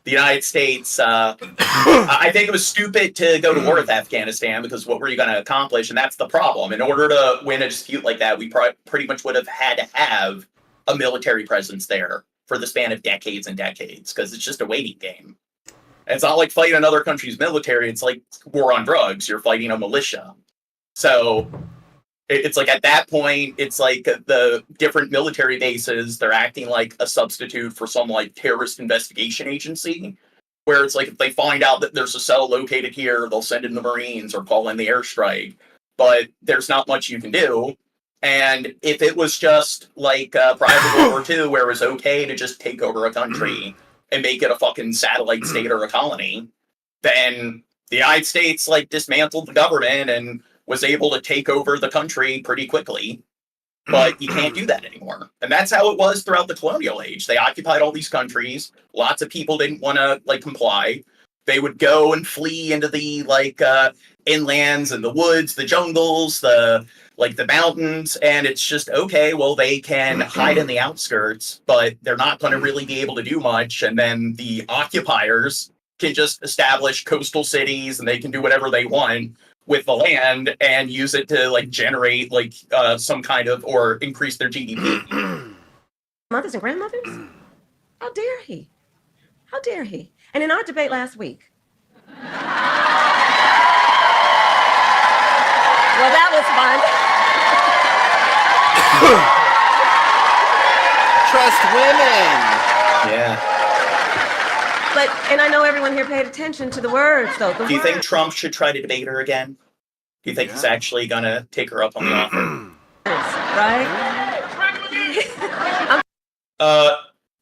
the United States, I think it was stupid to go to war with Afghanistan, because what were you going to accomplish? And that's the problem. In order to win a dispute like that, we pretty much would have had to have a military presence there for the span of decades and decades, because it's just a waiting game. And it's not like fighting another country's military. It's like war on drugs. You're fighting a militia. So it's like at that point, it's like the different military bases, they're acting like a substitute for some like terrorist investigation agency, where it's like if they find out that there's a cell located here, they'll send in the Marines or call in the airstrike. But there's not much you can do. And if it was just like prior to World War II, where it was okay to just take over a country and make it a fucking satellite state or a colony, then the United States like dismantled the government and was able to take over the country pretty quickly. But you can't do that anymore. And that's how it was throughout the colonial age. They occupied all these countries. Lots of people didn't want to like comply. They would go and flee into the like inlands and the woods, the jungles, the mountains, and it's just okay, well, they can hide in the outskirts, but they're not going to really be able to do much. And then the occupiers can just establish coastal cities, and they can do whatever they want with the land and use it to like generate like some kind of, or increase their GDP. Mothers and grandmothers? How dare he? How dare he? And in our debate last week. Well, that was fun. Trust women. Yeah. But, and I know everyone here paid attention to the words, though. Do you think Trump should try to debate her again? Do you think he's actually going to take her up on the offer? Right?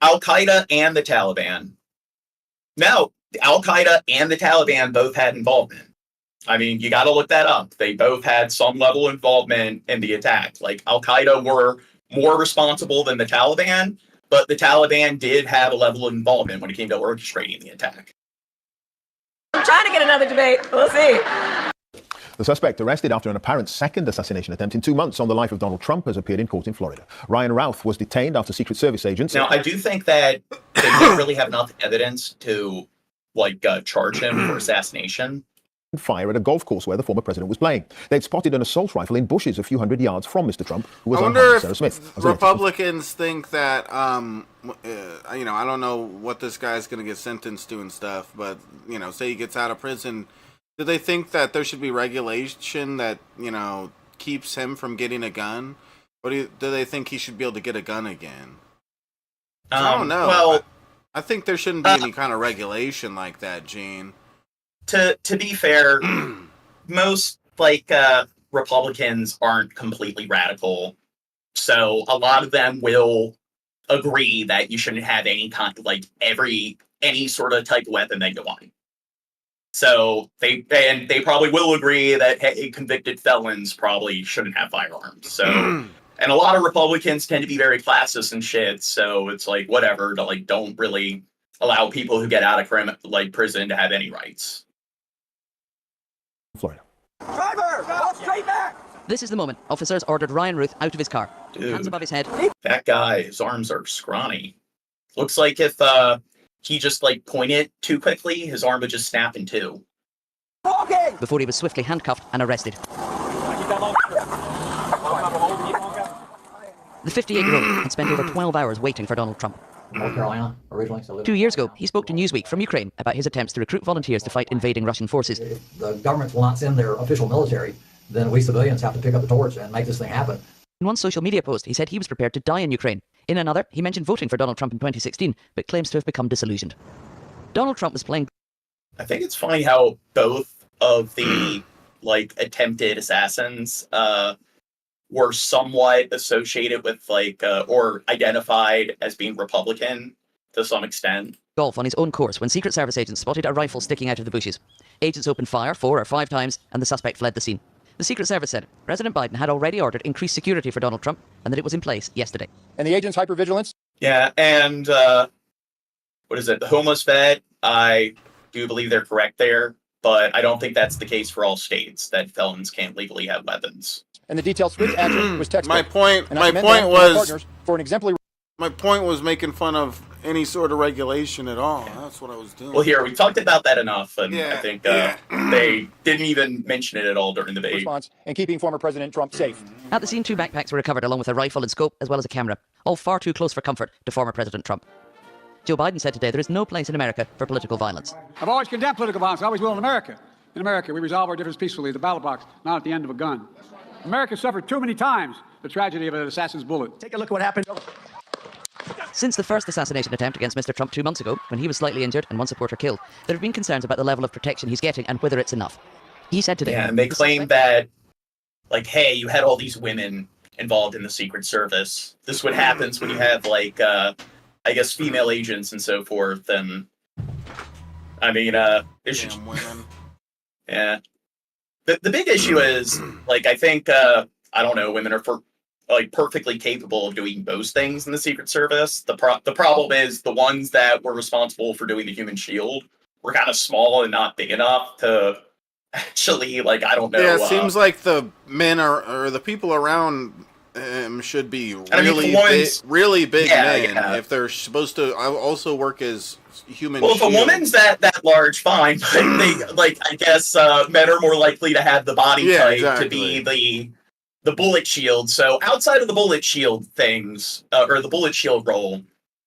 Al-Qaeda and the Taliban. No, Al-Qaeda and the Taliban both had involvement. I mean, you got to look that up. They both had some level of involvement in the attack. Like, Al-Qaeda were more responsible than the Taliban, but the Taliban did have a level of involvement when it came to orchestrating the attack. I'm trying to get another debate. We'll see. The suspect, arrested after an apparent second assassination attempt in 2 months on the life of Donald Trump, has appeared in court in Florida. Ryan Routh was detained after Secret Service agents... Now, I do think that they don't really have enough evidence to, like, charge him for assassination. ...fire at a golf course where the former president was playing. They'd spotted an assault rifle in bushes a few hundred yards from Mr. Trump, who was I wonder if Sarah Smith. Republicans think that, you know, I don't know what this guy's going to get sentenced to and stuff, but, you know, say he gets out of prison... Do they think that there should be regulation that, you know, keeps him from getting a gun? Or do they think he should be able to get a gun again? I don't know. Well, I think there shouldn't be any kind of regulation like that, Gene. To be fair, most, like, Republicans aren't completely radical. So a lot of them will agree that you shouldn't have any kind of, like, any sort of type of weapon that you want. So they probably will agree that, hey, convicted felons probably shouldn't have firearms. So, and a lot of Republicans tend to be very classist and shit. So it's like, whatever, to like, don't really allow people who get out of prison to have any rights. Florida. Driver, go straight back. This is the moment. Officers ordered Ryan Ruth out of his car. Dude, hands above his head. That guy, his arms are scrawny. Looks like if, he just like pointed too quickly, his arm would just snap in two. Okay. Before he was swiftly handcuffed and arrested. The 58-year-old had spent over 12 hours waiting for Donald Trump. North Carolina, originally. So 2 years ago, he spoke to Newsweek from Ukraine about his attempts to recruit volunteers to fight invading Russian forces. If the governments will not send their official military, then we civilians have to pick up the torch and make this thing happen. In one social media post, he said he was prepared to die in Ukraine. In another, he mentioned voting for Donald Trump in 2016, but claims to have become disillusioned. Donald Trump was playing... I think it's funny how both of the, like, attempted assassins were somewhat associated with like or identified as being Republican to some extent. Golf on his own course when Secret Service agents spotted a rifle sticking out of the bushes. Agents opened fire 4 or 5 times and the suspect fled the scene. The Secret Service said President Biden had already ordered increased security for Donald Trump and that it was in place yesterday. And the agent's hypervigilance? Yeah, and what is it? The homeless vet, I do believe they're correct there, but I don't think that's the case for all states, that felons can't legally have weapons. And the detailed swift action was text. My point was making fun of any sort of regulation at all. That's what I was doing. Well, here, we talked about that enough, and I think they didn't even mention it at all during the debate. Response and keeping former President Trump safe. At the scene, 2 backpacks were recovered along with a rifle and scope, as well as a camera, all far too close for comfort to former President Trump. Joe Biden said today there is no place in America for political violence. I've always condemned political violence. I always will in America. In America, we resolve our differences peacefully at the ballot box, not at the end of a gun. America suffered too many times the tragedy of an assassin's bullet. Take a look at what happened. Since the first assassination attempt against Mr. Trump 2 months ago, when he was slightly injured and one supporter killed, there have been concerns about the level of protection he's getting and whether it's enough. He said today... Yeah, and they claim that, like, hey, you had all these women involved in the Secret Service. This is what happens when you have, like, I guess, female agents and so forth. And, I mean, Damn women. Yeah. The big issue is, like, I think, I don't know, women are perfectly capable of doing most things in the Secret Service. The problem is the ones that were responsible for doing the human shield were kind of small and not big enough to actually, like, I don't know. Yeah, it seems like the men or the people around him should be really big men if they're supposed to also work as human Well, if a woman's that large, fine, but they, like, I guess men are more likely to have the body type to be the bullet shield. So outside of the bullet shield things, or the bullet shield role,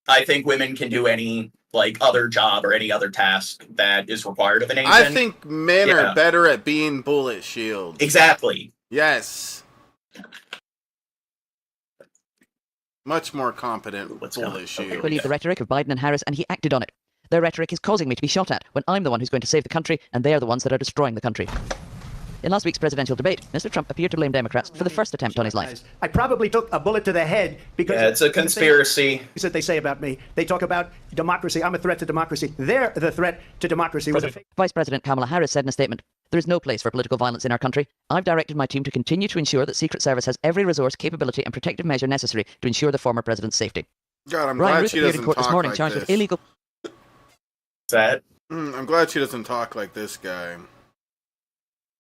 I think women can do any, like, other job or any other task that is required of an agent. I think men are better at being bullet shield. Exactly. Yes. Much more competent bullet shield. I believe the rhetoric of Biden and Harris, and he acted on it. Their rhetoric is causing me to be shot at when I'm the one who's going to save the country, and they're the ones that are destroying the country. In last week's presidential debate, Mr. Trump appeared to blame Democrats for the first attempt on his life. I probably took a bullet to the head because... Yeah, it's a conspiracy. Things that they say about me. They talk about democracy. I'm a threat to democracy. They're the threat to democracy. Vice President Kamala Harris said in a statement, "There is no place for political violence in our country. I've directed my team to continue to ensure that Secret Service has every resource, capability, and protective measure necessary to ensure the former president's safety." God, I'm Ryan glad Ruth she appeared doesn't in court talk this morning like charged this. with illegal... I'm glad she doesn't talk like this guy.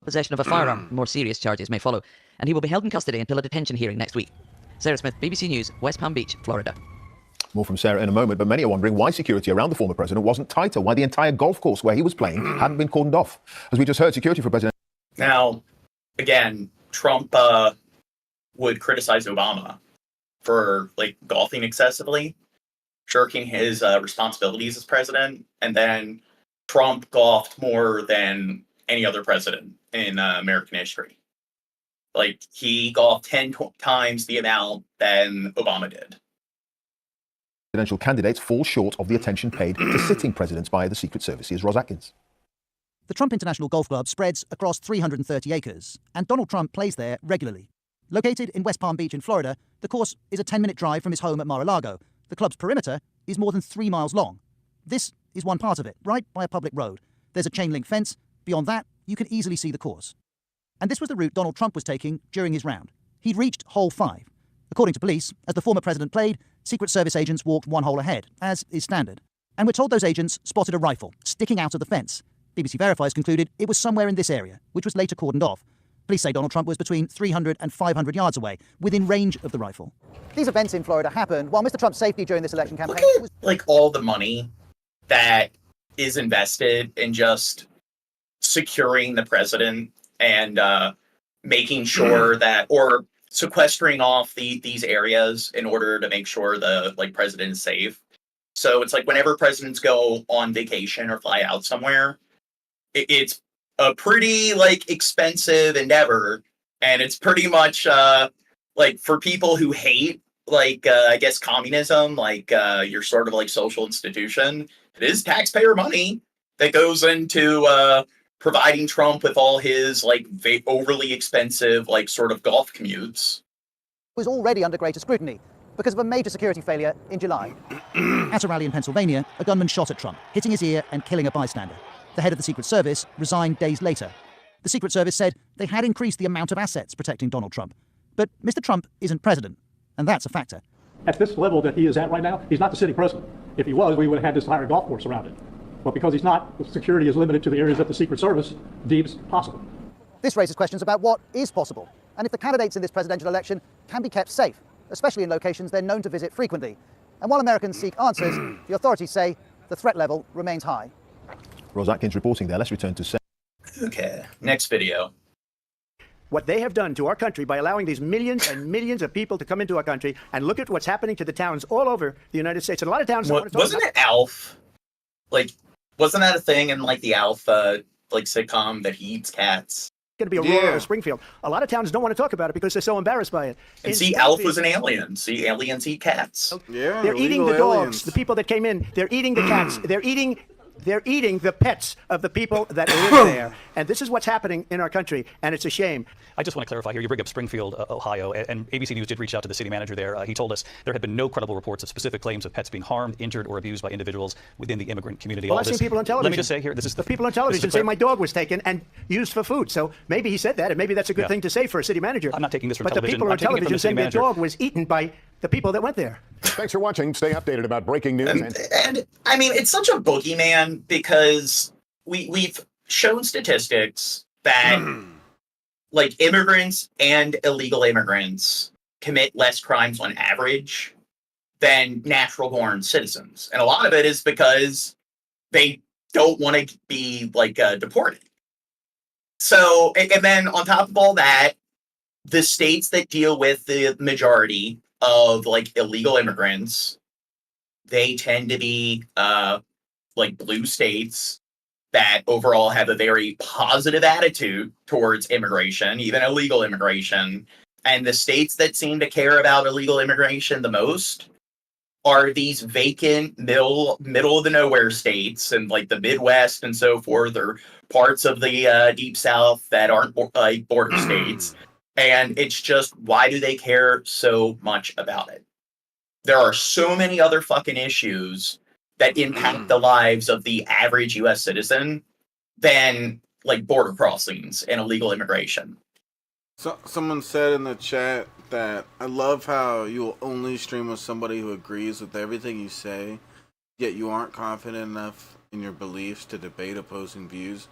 possession of a firearm. More serious charges may follow, and he will be held in custody until a detention hearing next week. Sarah Smith, BBC News, West Palm Beach, Florida. More from Sarah in a moment, but many are wondering why security around the former president wasn't tighter, why the entire golf course where he was playing hadn't been cordoned off. As we just heard, security for President... Now, again, Trump would criticize Obama for, like, golfing excessively, shirking his responsibilities as president, and then Trump golfed more than any other president in American history. Like, he golfed 10 times the amount than Obama did. Presidential candidates fall short of the attention paid to sitting presidents by the Secret Service. Here's Roz Atkins. The Trump International Golf Club spreads across 330 acres, and Donald Trump plays there regularly. Located in West Palm Beach in Florida, the course is a 10-minute drive from his home at Mar-a-Lago. The club's perimeter is more than 3 miles long. This is one part of it, right by a public road. There's a chain-link fence. Beyond that, you can easily see the course. And this was the route Donald Trump was taking during his round. He'd reached hole 5. According to police, as the former president played, Secret Service agents walked 1 hole ahead, as is standard. And we're told those agents spotted a rifle sticking out of the fence. BBC Verifies concluded it was somewhere in this area, which was later cordoned off. Police say Donald Trump was between 300 and 500 yards away, within range of the rifle. These events in Florida happened while Mr. Trump's safety during this election campaign Look at, like, all the money that is invested in just securing the president and making sure that, or sequestering off these areas in order to make sure the, like, president is safe. So it's like whenever presidents go on vacation or fly out somewhere, it's a pretty, like, expensive endeavor, and it's pretty much like, for people who hate, like, I guess communism, like, your sort of, like, social institution, it is taxpayer money that goes into providing Trump with all his, like, overly expensive, like, sort of golf commutes. was already under greater scrutiny because of a major security failure in July. At a rally in Pennsylvania, a gunman shot at Trump, hitting his ear and killing a bystander. The head of the Secret Service resigned days later. The Secret Service said they had increased the amount of assets protecting Donald Trump. But Mr. Trump isn't president, and that's a factor. At this level that he is at right now, he's not the sitting president. If he was, we would have had this entire golf course around it. But because he's not, the security is limited to the areas that the Secret Service deems possible. This raises questions about what is possible, and if the candidates in this presidential election can be kept safe, especially in locations they're known to visit frequently. And while Americans seek answers, the authorities say the threat level remains high. Rose Atkins reporting there. Let's return to... Okay, next video. What they have done to our country by allowing these millions and millions of people to come into our country, and look at what's happening to the towns all over the United States. And a lot of towns don't want to talk Wasn't it Alf? Like, wasn't that a thing in like the Alf like sitcom that he eats cats? Going to be Aurora or Springfield. A lot of towns don't want to talk about it because they're so embarrassed by it. And see, Alf was an alien. See, aliens eat cats. Yeah, they're eating the illegal dogs. aliens. The people that came in, they're eating the cats. They're eating the pets of the people that live there. And this is what's happening in our country, and it's a shame. I just want to clarify here. You bring up Springfield, Ohio, and ABC News did reach out to the city manager there. He told us there had been no credible reports of specific claims of pets being harmed, injured, or abused by individuals within the immigrant community. Well, I've seen people on television. Let me just say here, this is the people on television say my dog was taken and used for food. So maybe he said that, and maybe that's a good thing to say for a city manager. I'm not taking this from but television. But the people I'm on taking it from television the city saying their manager. dog was eaten by the people that went there. Thanks for watching. Stay updated about breaking news. And I mean, it's such a boogeyman because we've shown statistics that like immigrants and illegal immigrants commit less crimes on average than natural-born citizens. And a lot of it is because they don't want to be like deported. So, and then on top of all that, the states that deal with the majority of like illegal immigrants, they tend to be like blue states that overall have a very positive attitude towards immigration, even illegal immigration. And the states that seem to care about illegal immigration the most are these vacant middle of the nowhere states and like the Midwest and so forth, or parts of the Deep South that aren't like border states. And it's just, why do they care so much about it? There are so many other fucking issues that impact the lives of the average U.S. citizen than like border crossings and illegal immigration. So, someone said in the chat that I love how you will only stream with somebody who agrees with everything you say, yet you aren't confident enough in your beliefs to debate opposing views.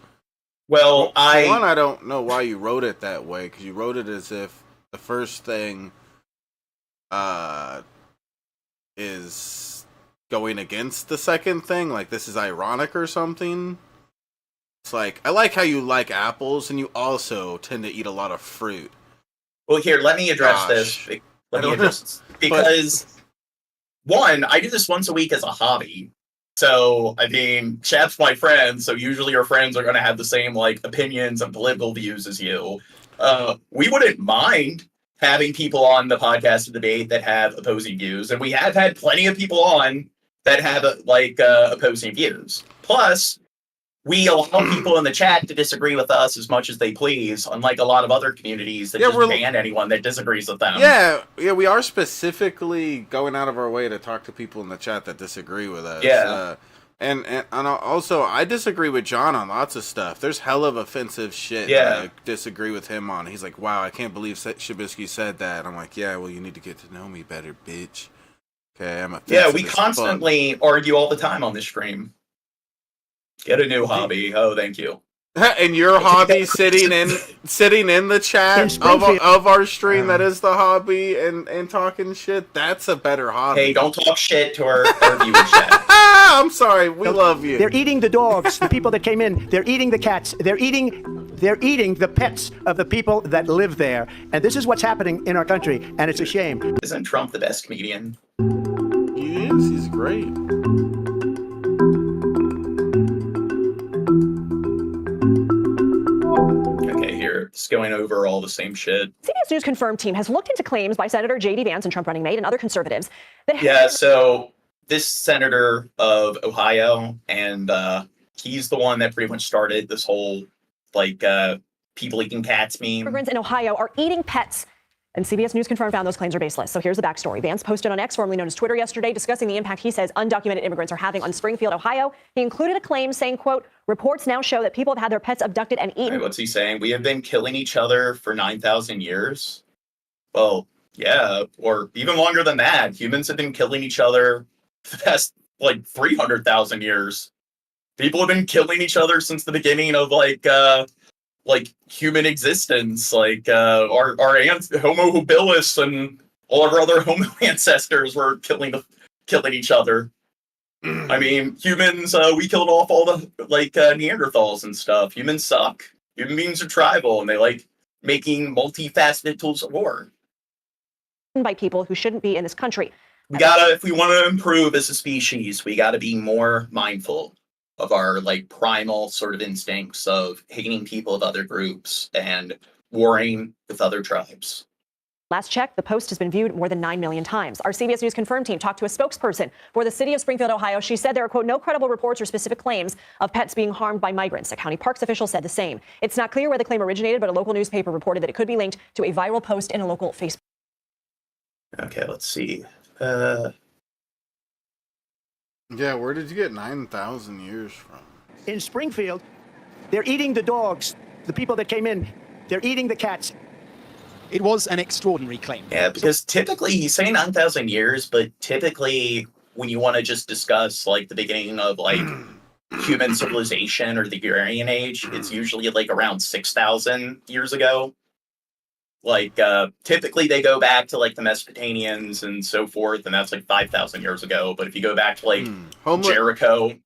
Well, I don't know why you wrote it that way, because you wrote it as if the first thing is going against the second thing, like this is ironic or something. It's like, I like how you like apples and you also tend to eat a lot of fruit. Well, here, let me address this. Let me address this. Because, one, I do this once a week as a hobby. So, I mean, Chap's my friend, so usually your friends are going to have the same, like, opinions and political views as you. We wouldn't mind having people on the podcast to debate that have opposing views, and we have had plenty of people on that have, opposing views. Plus, we allow people in the chat to disagree with us as much as they please, unlike a lot of other communities that just ban anyone that disagrees with them. Yeah, we are specifically going out of our way to talk to people in the chat that disagree with us. Yeah. And also, I disagree with John on lots of stuff. There's hell of offensive shit Yeah. that I disagree with him on. He's like, wow, I can't believe Shabisky said that. I'm like, yeah, well, you need to get to know me better, bitch. Okay, I'm offensive. Yeah, we as constantly argue all the time on this stream. Get a new hobby. Oh, thank you. And your hobby sitting in the chat of our stream, that is the hobby, and talking shit, that's a better hobby. Hey, don't talk shit to our viewers chat. I'm sorry, we love you. They're eating the dogs, the people that came in. They're eating the cats. They're eating the pets of the people that live there. And this is what's happening in our country, and it's a shame. Isn't Trump the best comedian? He is. He's great. Okay, here, just going over all the same shit. CBS News confirmed team has looked into claims by Senator J.D. Vance and Trump running mate and other conservatives that Yeah, so this senator of Ohio, and he's the one that pretty much started this whole, people eating cats meme. immigrants in Ohio are eating pets And CBS News confirmed found those claims are baseless. So here's the backstory. Vance posted on X, formerly known as Twitter, yesterday discussing the impact he says undocumented immigrants are having on Springfield, Ohio. He included a claim saying, quote, reports now show that people have had their pets abducted and eaten. Wait, what's he saying? We have been killing each other for 9,000 years? Well, yeah, or even longer than that. Humans have been killing each other for the past, 300,000 years. People have been killing each other since the beginning of, human existence, our Homo habilis and all of our other Homo ancestors were killing each other. I mean, humans, we killed off all the Neanderthals and stuff. Humans suck. Human beings are tribal, and they like making multifaceted tools of war. By people who shouldn't be in this country. If we want to improve as a species, we gotta be more mindful of our primal sort of instincts of hating people of other groups and warring with other tribes. Last check, the post has been viewed more than 9 million times. Our CBS News Confirmed team talked to a spokesperson for the city of Springfield, Ohio. She said there are, quote, no credible reports or specific claims of pets being harmed by migrants. A county parks official said the same. It's not clear where the claim originated, but a local newspaper reported that it could be linked to a viral post in a local Facebook. Okay, let's see. Yeah, where did you get 9,000 years from? In Springfield, they're eating the dogs. The people that came in, they're eating the cats. It was an extraordinary claim. Yeah, because typically he's saying 9,000 years, but typically when you want to just discuss the beginning of human civilization or the Agrarian Age, it's usually around 6,000 years ago. Typically they go back to the Mesopotamians and so forth, and that's 5,000 years ago. But if you go back to Jericho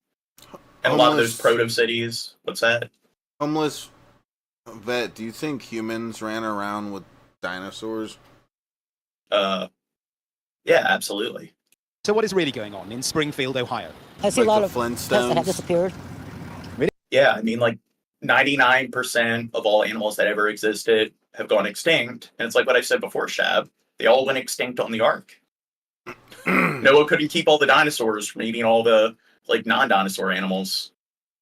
and a lot of those proto-cities, what's that? Homeless vet, do you think humans ran around with dinosaurs? Yeah, absolutely. So what is really going on in Springfield, Ohio? I see a lot of pets that have disappeared. Really? Yeah, I mean 99% of all animals that ever existed have gone extinct. And it's like what I said before, Shab. They all went extinct on the Ark. Noah couldn't keep all the dinosaurs from eating all the non-dinosaur animals.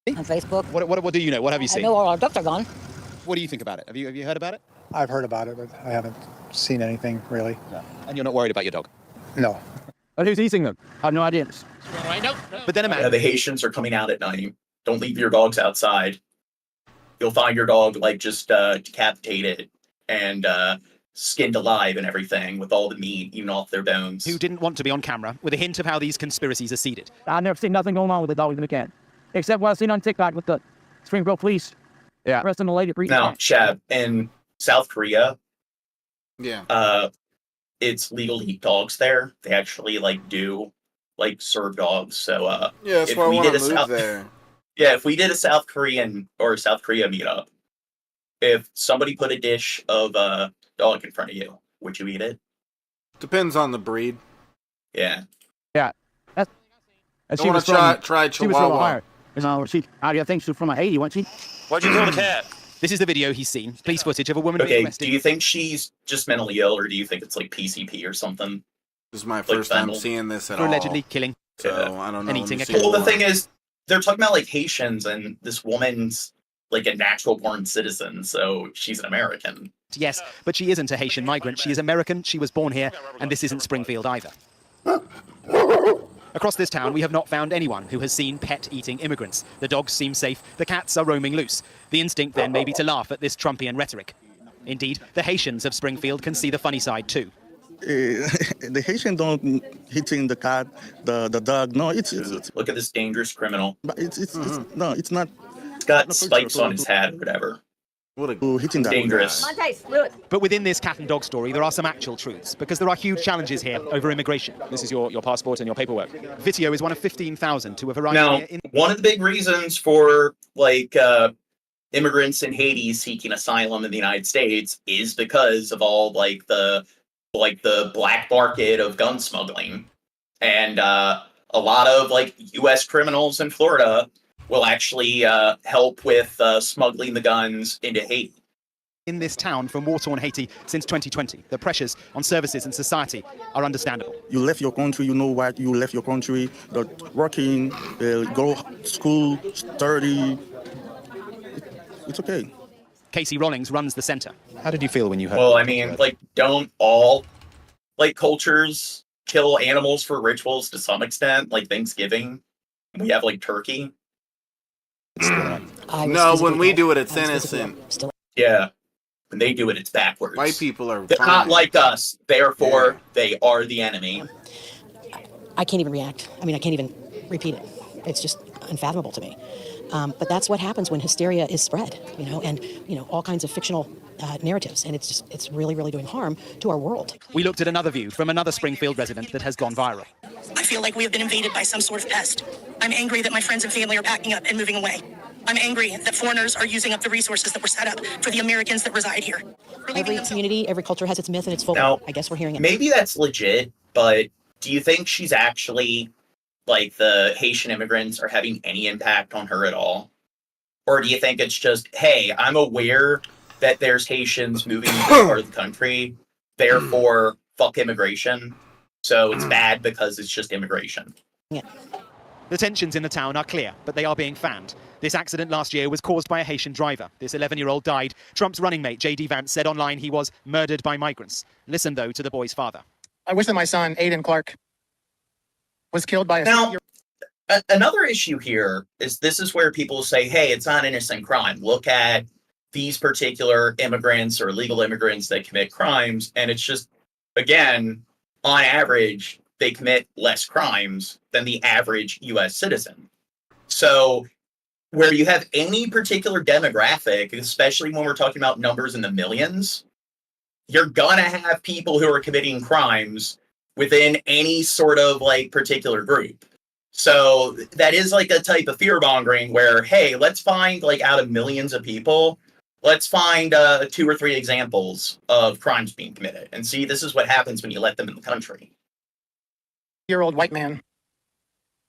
On Facebook. What do you know? What have you seen? I know all our ducks are gone. What do you think about it? Have you heard about it? I've heard about it, but I haven't seen anything really. No. And you're not worried about your dog? No. But who's eating them? I have no idea. But then the Haitians are coming out at night. Don't leave your dogs outside. You'll find your dog just decapitated and skinned alive and everything, with all the meat eaten off their bones. Who didn't want to be on camera with a hint of how these conspiracies are seeded. I've never seen nothing going on with the dogs in the can, except what I've seen on TikTok with the Springfield police. Yeah. Arresting the lady. Now, Shab, in South Korea, yeah, it's legal to eat dogs there. They actually do serve dogs. So yeah, that's why I want to move there. Yeah, if we did a South Korea meetup, if somebody put a dish of dog in front of you, would you eat it? Depends on the breed. Yeah. Yeah. I want to try Chihuahua. I think she's from Haiti, wasn't she? Why'd you kill the cat? This is the video he's seen. Police footage of a woman being arrested. Do you think she's just mentally ill, or do you think it's PCP or something? This is my first time seeing this at all. Allegedly killing. So I don't know. And eating a cat. Well, the thing is, they're talking about Haitians, and this woman's a natural born citizen, so she's an American. Yes, but she isn't a Haitian migrant. She is American. She was born here, and this isn't Springfield either. Across this town, we have not found anyone who has seen pet-eating immigrants. The dogs seem safe. The cats are roaming loose. The instinct then may be to laugh at this Trumpian rhetoric. Indeed, the Haitians of Springfield can see the funny side too. The Haitian don't hitting the cat, the dog. No, it's look at this dangerous criminal. But it's no, it's not. It's got spikes on his head or whatever. What a hitting that dangerous. But within this cat and dog story, there are some actual truths, because there are huge challenges here over immigration. This is your passport and your paperwork. Vitio is one of 15,000 to have arrived here. Now, one of the big reasons for immigrants in Haiti seeking asylum in the United States is because of all the black market of gun smuggling, and a lot of U.S. criminals in Florida will actually help with smuggling the guns into Haiti. In this town from war-torn Haiti since 2020, the pressures on services and society are understandable. You left your country, you know why you left your country, working, go school, study. It's okay. Casey Rollings runs the centre. How did you feel when you heard? Well, I mean, like, don't all like cultures kill animals for rituals to some extent? Like Thanksgiving, we have like turkey. No, when we do it, it's innocent. Yeah, when they do it, it's backwards. White people are They're not fine. like us. Therefore, they are the enemy. I can't even react. I mean, I can't even repeat it. It's just unfathomable to me. But that's what happens when hysteria is spread, and all kinds of fictional narratives, and it's really, really doing harm to our world. We looked at another view from another Springfield resident that has gone viral. I feel like we have been invaded by some sort of pest. I'm angry that my friends and family are packing up and moving away. I'm angry that foreigners are using up the resources that were set up for the Americans that reside here. Every community, every culture has its myth and its folklore. Now, I guess we're hearing it. Maybe that's legit, but do you think she's actually, like, the Haitian immigrants are having any impact on her at all? Or do you think it's just, hey, I'm aware that there's Haitians moving to this part of the country, therefore, fuck immigration. So it's bad because it's just immigration. Yeah. The tensions in the town are clear, but they are being fanned. This accident last year was caused by a Haitian driver. This 11-year-old died. Trump's running mate, J.D. Vance, said online he was murdered by migrants. Listen, though, to the boy's father. I wish that my son, Aiden Clark, was killed by a... Now, another issue here is this is where people say, hey, it's not innocent crime. Look at these particular immigrants or illegal immigrants that commit crimes. And it's just, again, on average, they commit less crimes than the average U.S. citizen. So where you have any particular demographic, especially when we're talking about numbers in the millions, you're going to have people who are committing crimes within any sort of like particular group. So that is like a type of fear mongering where, hey, let's find like out of millions of people, let's find 2 or 3 examples of crimes being committed and see this is what happens when you let them in the country. Year-old white man.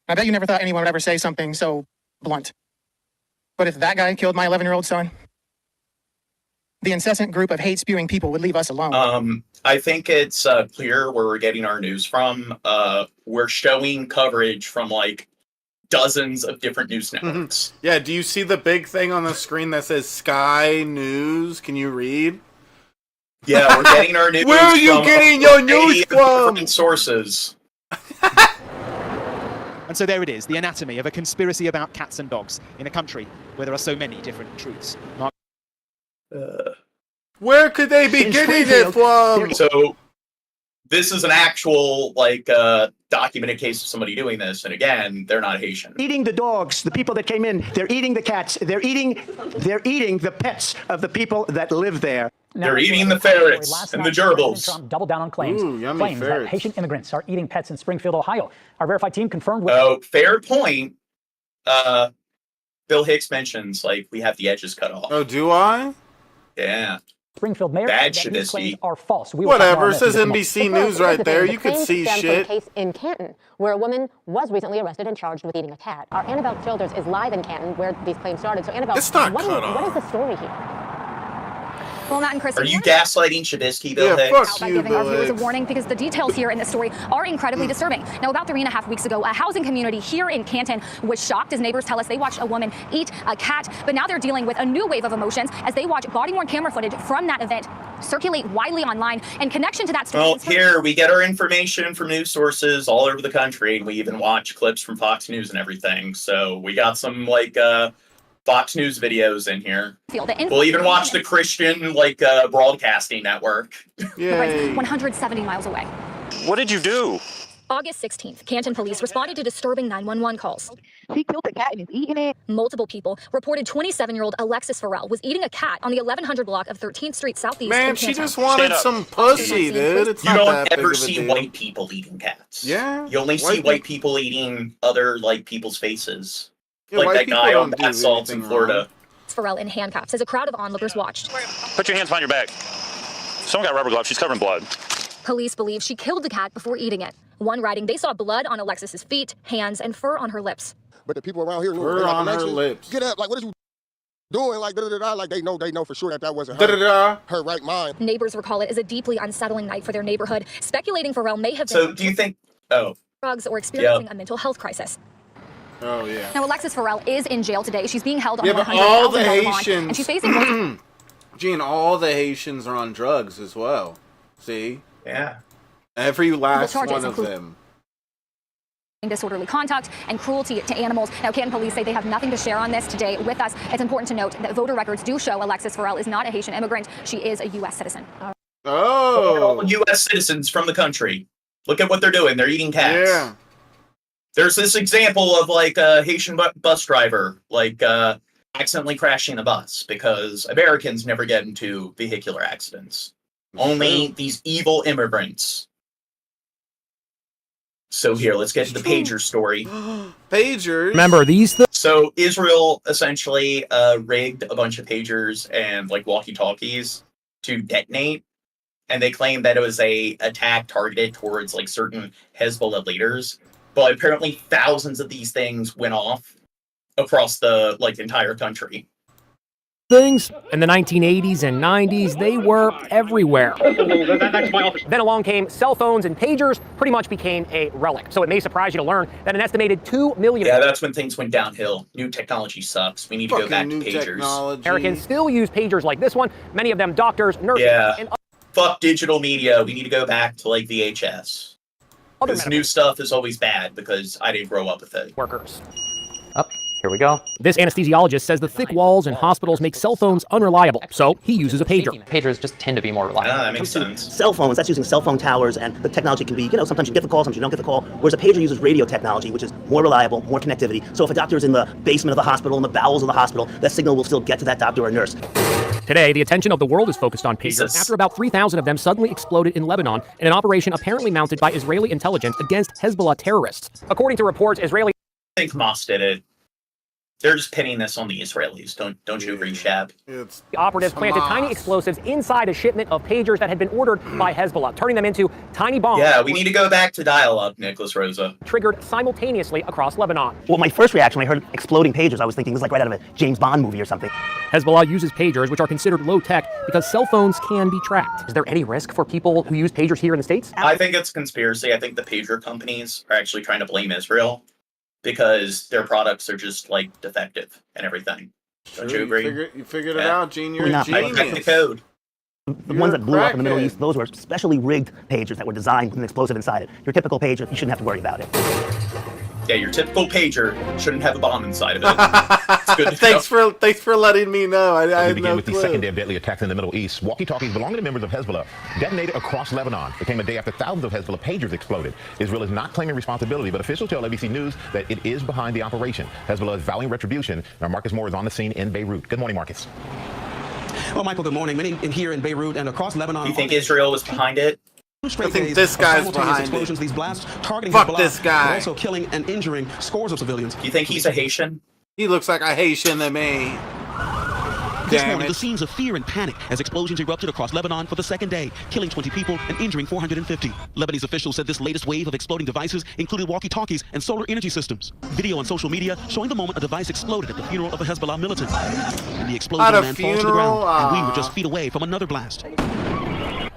I bet you never thought anyone would ever say something so blunt. But if that guy killed my 11-year-old son, the incessant group of hate-spewing people would leave us alone. I think it's clear where we're getting our news from. We're showing coverage from like dozens of different news networks. Yeah, do you see the big thing on the screen that says Sky News? Can you read? Yeah, we're getting our news. Where are you getting your news from? Different sources. And so there it is, the anatomy of a conspiracy about cats and dogs in a country where there are so many different truths. Where could they be getting it from? So this is an actual like documented case of somebody doing this, and again, they're not Haitian. Eating the dogs, the people that came in, they're eating the cats, they're eating the pets of the people that live there. They're eating the ferrets and the gerbils. Trump doubled down on claims ferrets. that Haitian immigrants are eating pets in Springfield, Ohio. Our verified team confirmed with... Oh, fair point. Bill Hicks mentions, like, we have the edges cut off. Oh, do I? Yeah. Springfield mayor Bad said that these claims Shabisky. are false. Whatever, it says NBC News right there. You could see stem shit. From a case in Canton, where a woman was recently arrested and charged with eating a cat. Our Annabelle Childers is live in Canton, where these claims started. So, Annabelle, It's not what cut off. is the story here? Well, Matt and Chris, Are you gaslighting Shabisky, Bill Hicks? out by giving our viewers a warning because the details here in this story are incredibly disturbing. Now, about 3.5 weeks ago, a housing community here in Canton was shocked as neighbors tell us they watched a woman eat a cat, but now they're dealing with a new wave of emotions as they watch body-worn camera footage from that event circulate widely online. And connection to that story. Well, here we get our information from news sources all over the country, and we even watch clips from Fox News and everything. So we got some like Fox News videos in here. We'll even watch the Christian broadcasting network. Yay. 170 miles away. What did you do? August 16th, Canton police responded to disturbing 911 calls. He killed the cat and is eating it. Multiple people reported 27-year-old Alexis Farrell was eating a cat on the 1100 block of 13th Street Southeast. Man, in she Canton. just wanted some pussy, dude. It's You not don't that big ever of a see deal. white people eating cats. Yeah. You only see White white people eating other people's faces. Yeah, like white that people guy on don't do bath salts in anything Florida. wrong. Farrell in handcuffs as a crowd of onlookers watched. Put your hands behind your back. Someone got rubber gloves. She's covered in blood. Police believe she killed the cat before eating it. One writing they saw blood on Alexis's feet, hands, and fur on her lips. But the people around here know Fur on her lips. Get up, like what are you doing? Like like they know for sure that wasn't her right mind. Neighbors recall it as a deeply unsettling night for their neighborhood, speculating Farrell may have been So do you think? Oh, drugs or experiencing a mental health crisis. Oh yeah. Now Alexis Farrell is in jail today. She's being held on Yeah, but all the $100,000 bond, Haitians. and she's facing Gene, all the Haitians are on drugs as well. See? Yeah. Every last charges one of them. Disorderly conduct and cruelty to animals. Now, Canton police say they have nothing to share on this today with us. It's important to note that voter records do show Alexis Farrell is not a Haitian immigrant. She is a U.S. citizen. Oh. U.S. citizens from the country. Look at what they're doing. They're eating cats. Yeah. There's this example of like a Haitian bus driver, like accidentally crashing a bus because Americans never get into vehicular accidents. Only these evil immigrants. So here, let's get to the pager story. Pagers. Remember these So Israel essentially rigged a bunch of pagers and like walkie-talkies to detonate, and they claimed that it was a attack targeted towards like certain Hezbollah leaders. But apparently, thousands of these things went off across the like entire country. things in the 1980s and 90s, they were everywhere. Then along came cell phones, and pagers pretty much became a relic. So it may surprise you to learn that an estimated 2 million... Yeah, that's when things went downhill. New technology sucks. We need to go back to pagers. Americans still use pagers like this one. Many of them doctors, nurses, and fuck digital media. We need to go back to like VHS. Because new stuff is always bad because I didn't grow up with it. Workers. Here we go. This anesthesiologist says the thick walls in hospitals make cell phones unreliable, so he uses a pager. Pagers just tend to be more reliable. That makes sense. Cell phones, that's using cell phone towers, and the technology can be, sometimes you get the call, sometimes you don't get the call, whereas a pager uses radio technology, which is more reliable, more connectivity. So if a doctor is in the basement of the hospital, in the bowels of the hospital, that signal will still get to that doctor or nurse. Today, the attention of the world is focused on pagers after about 3,000 of them suddenly exploded in Lebanon in an operation apparently mounted by Israeli intelligence against Hezbollah terrorists. According to reports, Israeli... I think Hamas did it. They're just pinning this on the Israelis. Don't you agree, Shab? The operatives planted tiny explosives inside a shipment of pagers that had been ordered by Hezbollah, turning them into tiny bombs. Yeah, we need to go back to dialogue, Nicholas Rosa. Triggered simultaneously across Lebanon. Well, my first reaction when I heard exploding pagers, I was thinking it was like right out of a James Bond movie or something. Hezbollah uses pagers, which are considered low-tech, because cell phones can be tracked. Is there any risk for people who use pagers here in the States? I think it's a conspiracy. I think the pager companies are actually trying to blame Israel because their products are just like defective and everything. Don't you agree? You figured it out, Gene. You're a I genius. cracked the code. The ones that blew up in the Middle East, those were specially rigged pagers that were designed with an explosive inside it. Your typical pager, you shouldn't have to worry about it. Yeah, your typical pager shouldn't have a bomb inside of it. It's good to Thanks for letting me know. I We had begin no with the clue. second day of deadly attacks in the Middle East. Walkie-talkies belonging to members of Hezbollah detonated across Lebanon. It came a day after thousands of Hezbollah pagers exploded. Israel is not claiming responsibility, but officials tell ABC News that it is behind the operation. Hezbollah is vowing retribution. Now, Marcus Moore is on the scene in Beirut. Good morning, Marcus. Well, Michael, good morning. Many here in Beirut and across Lebanon. You think Israel was behind it? I think this guy's behind explosions, it. These blasts targeting Fuck Hezbollah, this guy. but also killing and injuring scores of civilians. You think he's a Haitian? He looks like a Haitian to me. This Damn morning, it. the scenes of fear and panic as explosions erupted across Lebanon for the second day, killing 20 people and injuring 450. Lebanese officials said this latest wave of exploding devices included walkie-talkies and solar energy systems. Video on social media showing the moment a device exploded at the funeral of a Hezbollah militant. And the explosion At a man falls to the ground, funeral? and we were just feet away from another blast.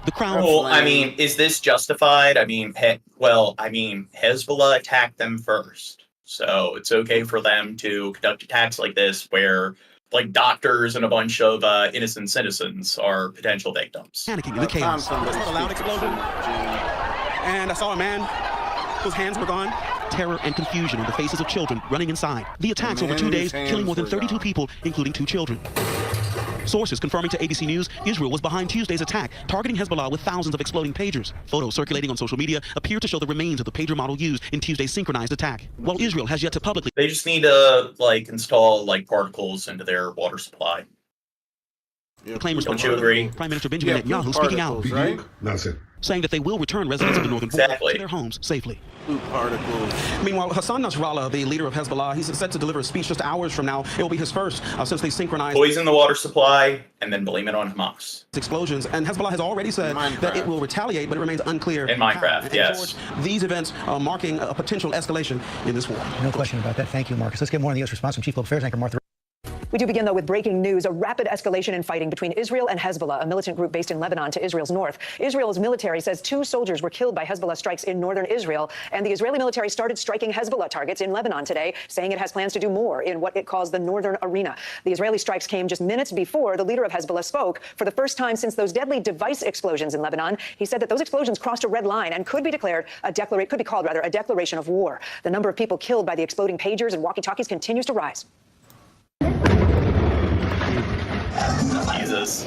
The crowd. Well, I mean, is this justified? I mean, Hezbollah attacked them first. So it's okay for them to conduct attacks like this where like doctors and a bunch of innocent citizens are potential victims. Panicking in the chaos. I heard a loud explosion, and I saw a man whose hands were gone. Terror and confusion on the faces of children running inside. The attacks over 2 days, killing more than 32 people, including 2 children. Sources confirming to ABC News Israel was behind Tuesday's attack, targeting Hezbollah with thousands of exploding pagers. Photos circulating on social media appear to show the remains of the pager model used in Tuesday's synchronized attack. While Israel has yet to publicly... They just need to like install like particles into their water supply. claim Don't you agree? Prime Minister Benjamin Netanyahu speaking out, right? saying that they will return residents of the northern border Exactly. to their homes safely. Particles. Meanwhile, Hassan Nasrallah, the leader of Hezbollah, he's set to deliver a speech just hours from now. It will be his first since they synchronized Poison the water supply and then blame it on Hamas. explosions. And Hezbollah has already said that it will retaliate, but it remains unclear. In how. Minecraft, And yes. George, these events are marking a potential escalation in this war. No question about that. Thank you, Marcus. Let's get more on the U.S. response from Chief Global Affairs anchor Martha. We do begin, though, with breaking news, a rapid escalation in fighting between Israel and Hezbollah, a militant group based in Lebanon to Israel's north. Israel's military says 2 soldiers were killed by Hezbollah strikes in northern Israel, and the Israeli military started striking Hezbollah targets in Lebanon today, saying it has plans to do more in what it calls the northern arena. The Israeli strikes came just minutes before the leader of Hezbollah spoke for the first time since those deadly device explosions in Lebanon. He said that those explosions crossed a red line and could be called a declaration of war. The number of people killed by the exploding pagers and walkie-talkies continues to rise. Jesus.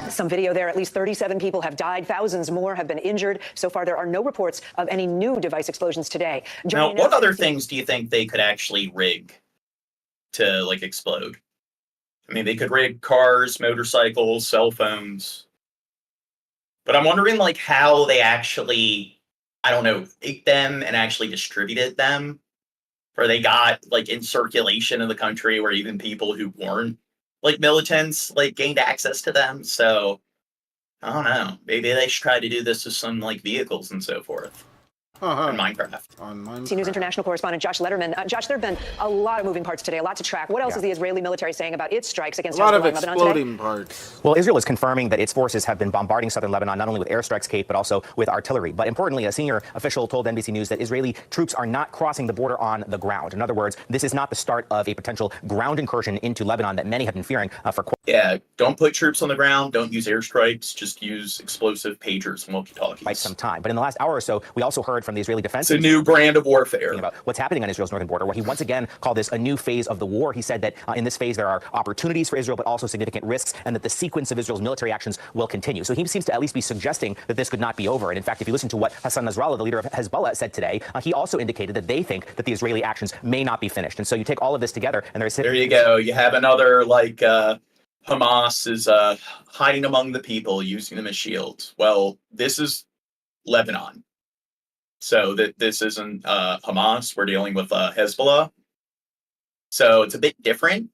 Some video there. At least 37 people have died. Thousands more have been injured. So far, there are no reports of any new device explosions today. Now, what other things do you think they could actually rig to, like, explode? I mean, they could rig cars, motorcycles, cell phones. But I'm wondering, like, how they actually, I don't know, take them and actually distributed them. Or they got, like, in circulation in the country where even people who weren't, like, militants, like, gained access to them. So, I don't know. Maybe they should try to do this with some, like, vehicles and so forth. On Minecraft. ABC News International correspondent Josh Letterman. Josh, there have been a lot of moving parts today, a lot to track. What else is the Israeli military saying about its strikes against Hezbollah in Lebanon today? A lot of exploding parts. Well, Israel is confirming that its forces have been bombarding southern Lebanon, not only with airstrikes, Kate, but also with artillery. But importantly, a senior official told NBC News that Israeli troops are not crossing the border on the ground. In other words, this is not the start of a potential ground incursion into Lebanon that many have been fearing for Yeah, don't put troops on the ground, don't use airstrikes, just use explosive pagers and walkie-talkies. Quite some time. But in the last hour or so, we also heard from the Israeli defense. It's a new brand of warfare. About what's happening on Israel's northern border, where he once again called this a new phase of the war. He said that in this phase there are opportunities for Israel, but also significant risks, and that the sequence of Israel's military actions will continue. So he seems to at least be suggesting that this could not be over. And in fact, if you listen to what Hassan Nasrallah, the leader of Hezbollah, said today, he also indicated that they think that the Israeli actions may not be finished. And so you take all of this together, and there you go. You have another, like, Hamas is hiding among the people, using them as shields. Well, this is Lebanon. So this isn't Hamas. We're dealing with Hezbollah. So it's a bit different.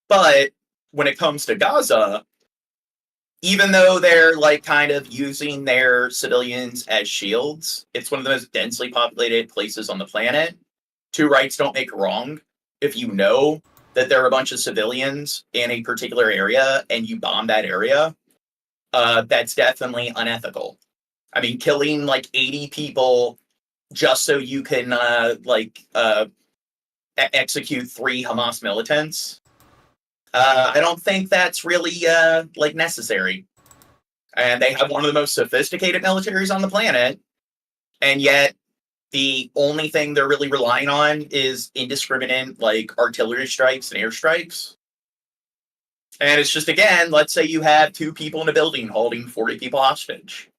But when it comes to Gaza, even though they're, like, kind of using their civilians as shields, it's one of the most densely populated places on the planet. Two rights don't make a wrong. If you know that there are a bunch of civilians in a particular area and you bomb that area, that's definitely unethical. I mean, killing, like, 80 people just so you can, execute 3 Hamas militants, I don't think that's really, necessary. And they have one of the most sophisticated militaries on the planet, and yet the only thing they're really relying on is indiscriminate, like, artillery strikes and airstrikes. And it's just, again, let's say you have 2 people in a building holding 40 people hostage.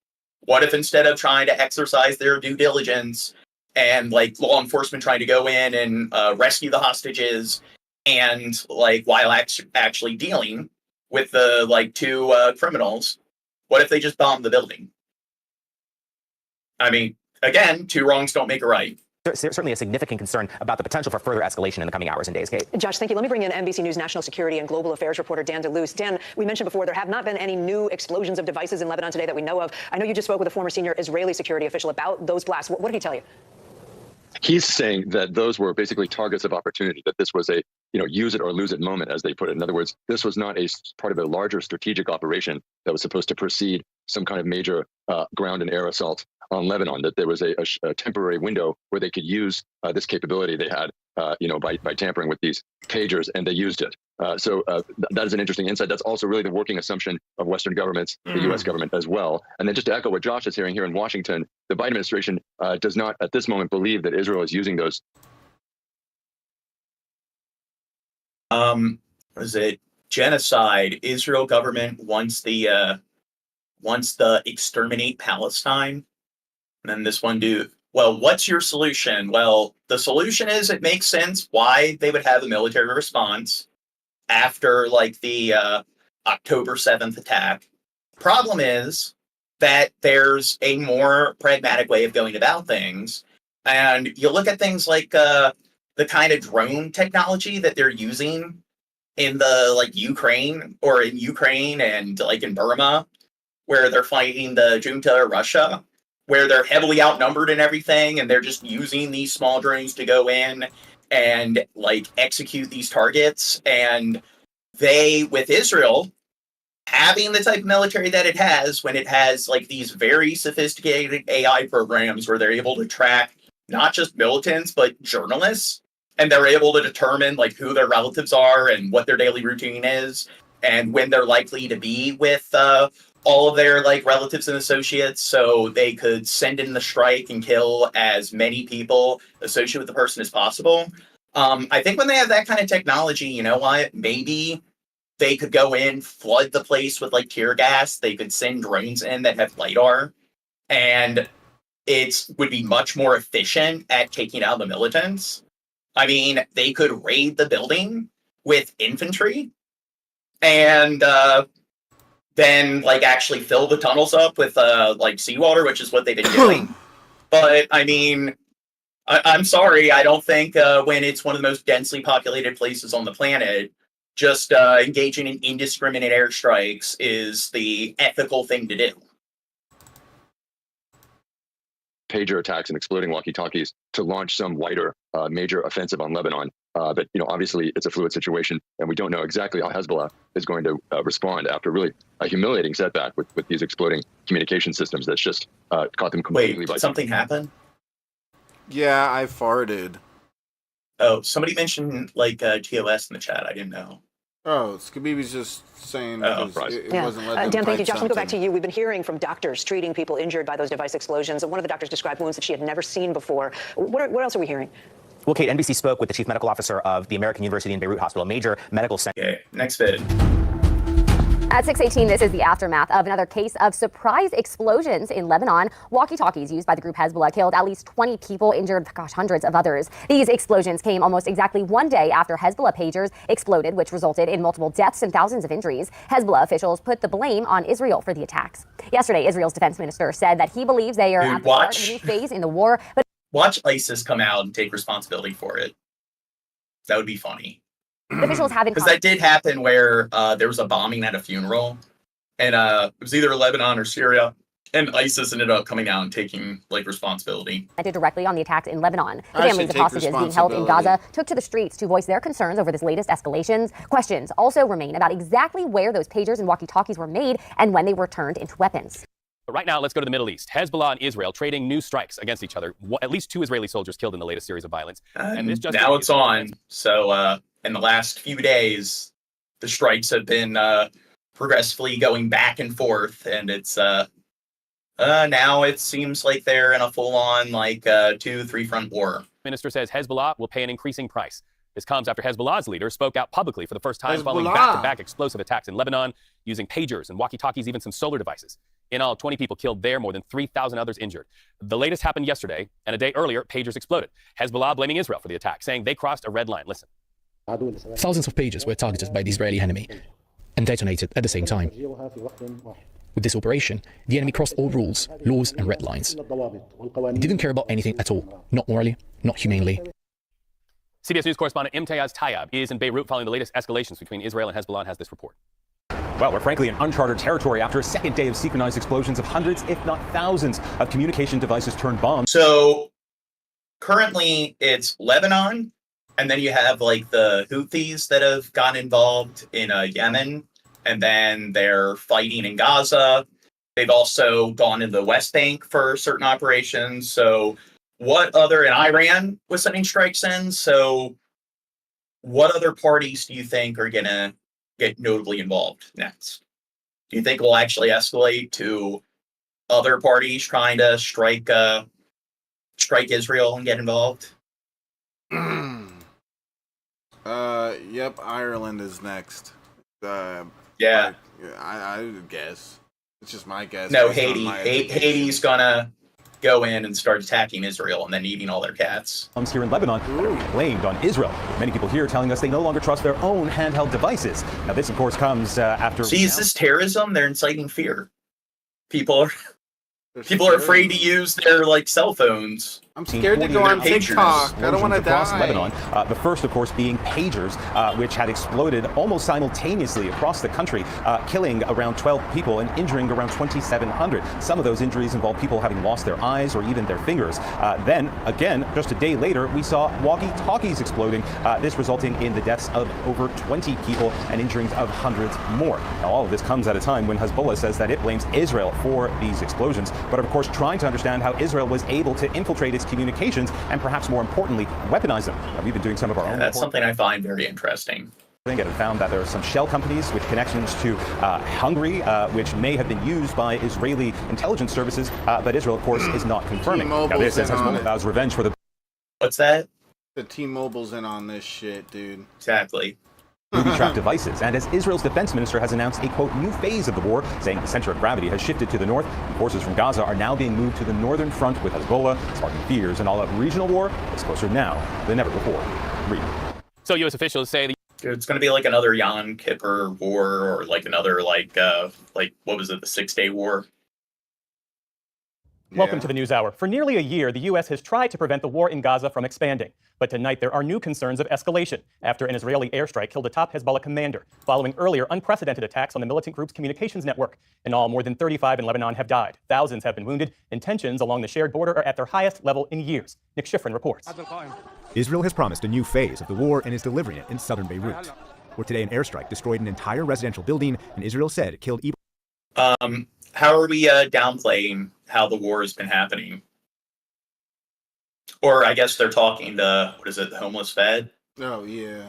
What if instead of trying to exercise their due diligence and, like, law enforcement trying to go in and rescue the hostages and, like, while actually dealing with the, like, 2 criminals, what if they just bombed the building? I mean, again, 2 wrongs don't make a right. Certainly a significant concern about the potential for further escalation in the coming hours and days, Kate. Josh, thank you. Let me bring in NBC News national security and global affairs reporter Dan DeLuce. Dan, we mentioned before there have not been any new explosions of devices in Lebanon today that we know of. I know you just spoke with a former senior Israeli security official about those blasts. What did he tell you? He's saying that those were basically targets of opportunity, that this was a, use it or lose it moment, as they put it. In other words, this was not a part of a larger strategic operation that was supposed to precede some kind of major ground and air assault on Lebanon, that there was a temporary window where they could use this capability they had, by tampering with these pagers, and they used it. So that is an interesting insight. That's also really the working assumption of Western governments, the U.S. government as well. And then just to echo what Josh is hearing here in Washington, the Biden administration does not at this moment believe that Israel is using those. What is it? Genocide. Israel government wants the exterminate Palestine. And then this one dude, well, what's your solution? Well, the solution is it makes sense why they would have a military response after, like, the October 7th attack. Problem is that there's a more pragmatic way of going about things. And you look at things like the kind of drone technology that they're using in the, like, Ukraine and, like, in Burma, where they're fighting the junta or Russia, where they're heavily outnumbered and everything, and they're just using these small drones to go in and like execute these targets. And they, with Israel having the type of military that it has, when it has like these very sophisticated AI programs where they're able to track not just militants, but journalists, and they're able to determine like who their relatives are and what their daily routine is and when they're likely to be with all of their like relatives and associates, so they could send in the strike and kill as many people associated with the person as possible. I think when they have that kind of technology, you know what, maybe they could go in, flood the place with like tear gas. They could send drones in that have LiDAR, and it would be much more efficient at taking out the militants. I mean, they could raid the building with infantry and then like actually fill the tunnels up with like seawater, which is what they've been doing. But I mean, I'm sorry, I don't think when it's one of the most densely populated places on the planet, just engaging in indiscriminate airstrikes is the ethical thing to do. Pager attacks and exploding walkie-talkies to launch some wider major offensive on Lebanon. But obviously it's a fluid situation, and we don't know exactly how Hezbollah is going to respond after really a humiliating setback with these exploding communication systems that's just caught them completely by something happen. Yeah, I farted. Oh, somebody mentioned like TOS in the chat. I didn't know. Oh, Skabibi's just saying that it wasn't letting Dan, thank you. type Josh, let me go back something. to you. We've been hearing from doctors treating people injured by those device explosions. One of the doctors described wounds that she had never seen before. What else are we hearing? Well, Kate, NBC spoke with the chief medical officer of the American University in Beirut Hospital, a major medical center. Okay, next vid. At 6:18, this is the aftermath of another case of surprise explosions in Lebanon. Walkie-talkies used by the group Hezbollah killed at least 20 people, injured, hundreds of others. These explosions came almost exactly one day after Hezbollah pagers exploded, which resulted in multiple deaths and thousands of injuries. Hezbollah officials put the blame on Israel for the attacks. Yesterday, Israel's defense minister said that he believes they are at the start of a new phase in the war. But watch ISIS come out and take responsibility for it. That would be funny. Officials haven't, because that did happen where there was a bombing at a funeral, and it was either Lebanon or Syria, and ISIS ended up coming out and taking like responsibility. Commented directly on the attacks in Lebanon. The families of hostages being held in Gaza took to the streets to voice their concerns over this latest escalations. Questions also remain about exactly where those pagers and walkie-talkies were made and when they were turned into weapons. But right now, let's go to the Middle East. Hezbollah and Israel trading new strikes against each other. At least 2 Israeli soldiers killed in the latest series of violence. And this now it's on. So in the last few days, the strikes have been progressively going back and forth, and it's now it seems like they're in a full-on like 2-3 front war. Minister says Hezbollah will pay an increasing price. This comes after Hezbollah's leader spoke out publicly for the first time following back-to-back explosive attacks in Lebanon, using pagers and walkie-talkies, even some solar devices. In all, 20 people killed there, more than 3,000 others injured. The latest happened yesterday, and a day earlier, pagers exploded. Hezbollah blaming Israel for the attack, saying they crossed a red line. Listen. Thousands of pagers were targeted by the Israeli enemy and detonated at the same time. With this operation, the enemy crossed all rules, laws, and red lines. He didn't care about anything at all, not morally, not humanely. CBS News correspondent Imtiaz Tayyab is in Beirut following the latest escalations between Israel and Hezbollah and has this report. Well, we're frankly in uncharted territory after a second day of synchronized explosions of hundreds, if not thousands, of communication devices turned bombs. So currently it's Lebanon, and then you have like the Houthis that have gotten involved in Yemen, and then they're fighting in Gaza. They've also gone into the West Bank for certain operations. So what other, and Iran was sending strikes in. So what other parties do you think are going to get notably involved next? Do you think we'll actually escalate to other parties trying to strike Israel and get involved? Yep, Ireland is next. Yeah. I guess. It's just my guess. No, Haiti's gonna go in and start attacking Israel and then eating all their cats. Here in Lebanon blamed on Israel. Many people here telling us they no longer trust their own handheld devices. Now, this, of course, comes after... See, is this terrorism? They're inciting fear. People are afraid to use their like cell phones I'm scared to go on TikTok. I don't want to die. Lebanon. The first, of course, being pagers, which had exploded almost simultaneously across the country, killing around 12 people and injuring around 2,700. Some of those injuries involved people having lost their eyes or even their fingers. Then, again, just a day later, we saw walkie-talkies exploding, this resulting in the deaths of over 20 people and injuring of hundreds more. Now, all of this comes at a time when Hezbollah says that it blames Israel for these explosions, but of course trying to understand how Israel was able to infiltrate its communications and perhaps more importantly, weaponize them. We've been doing some of our own. That's something I find very interesting. And found that there are some shell companies with connections to Hungary, which may have been used by Israeli intelligence services, but Israel, of course, is not confirming. Now, this is Hezbollah vows revenge for the... What's that? The T-Mobile's in on this shit, dude. Exactly. Booby-trapped devices. And as Israel's defense minister has announced a, quote, new phase of the war, saying the center of gravity has shifted to the north, forces from Gaza are now being moved to the northern front with Hezbollah, sparking fears an all-out regional war is closer now than ever before. Read. So U.S. officials say it's going to be like another Yom Kippur war, or like another like what was it, the 6-Day War? Welcome to the News Hour. For nearly a year, the U.S. has tried to prevent the war in Gaza from expanding. But tonight, there are new concerns of escalation after an Israeli airstrike killed a top Hezbollah commander, following earlier unprecedented attacks on the militant group's communications network. In all, more than 35 in Lebanon have died. Thousands have been wounded, and tensions along the shared border are at their highest level in years. Nick Schifrin reports. Israel has promised a new phase of the war and is delivering it in southern Beirut, where today an airstrike destroyed an entire residential building, and Israel said it killed How are we downplaying how the war has been happening? Or I guess they're talking to, what is it, the homeless Fed? Oh, yeah.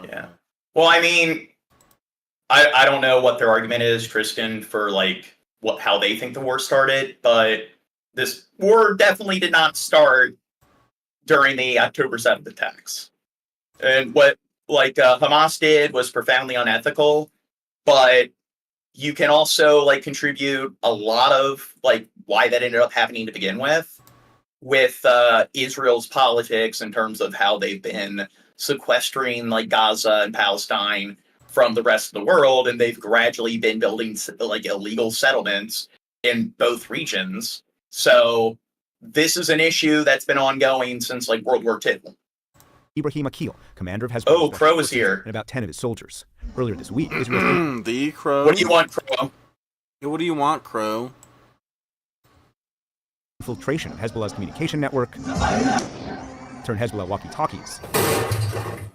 Yeah. Well, I mean, I don't know what their argument is, Tristan, for like how they think the war started, but this war definitely did not start during the October 7th attacks. And what Hamas did was profoundly unethical, but you can also contribute a lot of why that ended up happening to begin with Israel's politics in terms of how they've been sequestering Gaza and Palestine from the rest of the world, and they've gradually been building illegal settlements in both regions. So this is an issue that's been ongoing since World War II. Ibrahim Akil, commander of Hezbollah. Oh, Crow is here. And about 10 of his soldiers. Earlier this week, Israel... The Crow. What do you want, Crow? What do you want, Crow? Infiltration of Hezbollah's communication network, turned Hezbollah walkie-talkies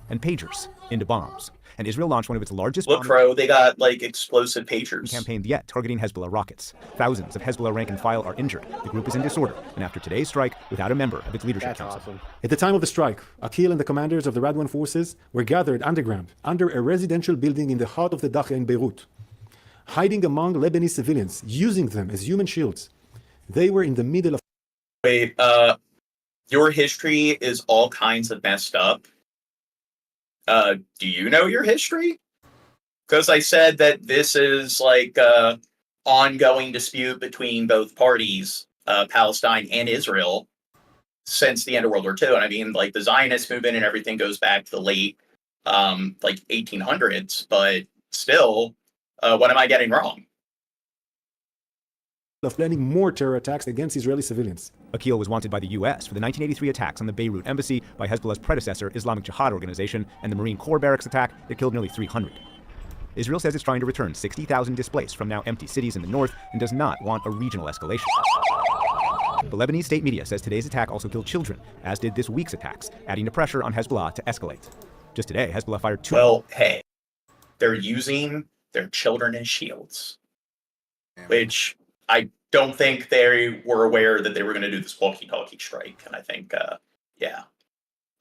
and pagers into bombs. And Israel launched one of its largest... Look, Crow, they got explosive pagers. ...campaigned yet, targeting Hezbollah rockets. Thousands of Hezbollah rank and file are injured. The group is in disorder, and after today's strike, without a member of its leadership council. Awesome. At the time of the strike, Akil and the commanders of the Radwan forces were gathered underground, under a residential building in the heart of the Dakhla in Beirut, hiding among Lebanese civilians, using them as human shields. They were in the middle of... Wait, your history is all kinds of messed up. Do you know your history? Because I said that this is ongoing dispute between both parties, Palestine and Israel, since the end of World War II. And I mean, the Zionist movement and everything goes back to the late 1800s, but still, what am I getting wrong? Of planning more terror attacks against Israeli civilians. Akil was wanted by the U.S. for the 1983 attacks on the Beirut embassy by Hezbollah's predecessor, Islamic Jihad Organization, and the Marine Corps barracks attack that killed nearly 300. Israel says it's trying to return 60,000 displaced from now empty cities in the north and does not want a regional escalation. The Lebanese state media says today's attack also killed children, as did this week's attacks, adding to pressure on Hezbollah to escalate. Just today, Hezbollah fired 2... Well, hey, they're using their children as shields, which... I don't think they were aware that they were going to do this walkie-talkie strike. And I think,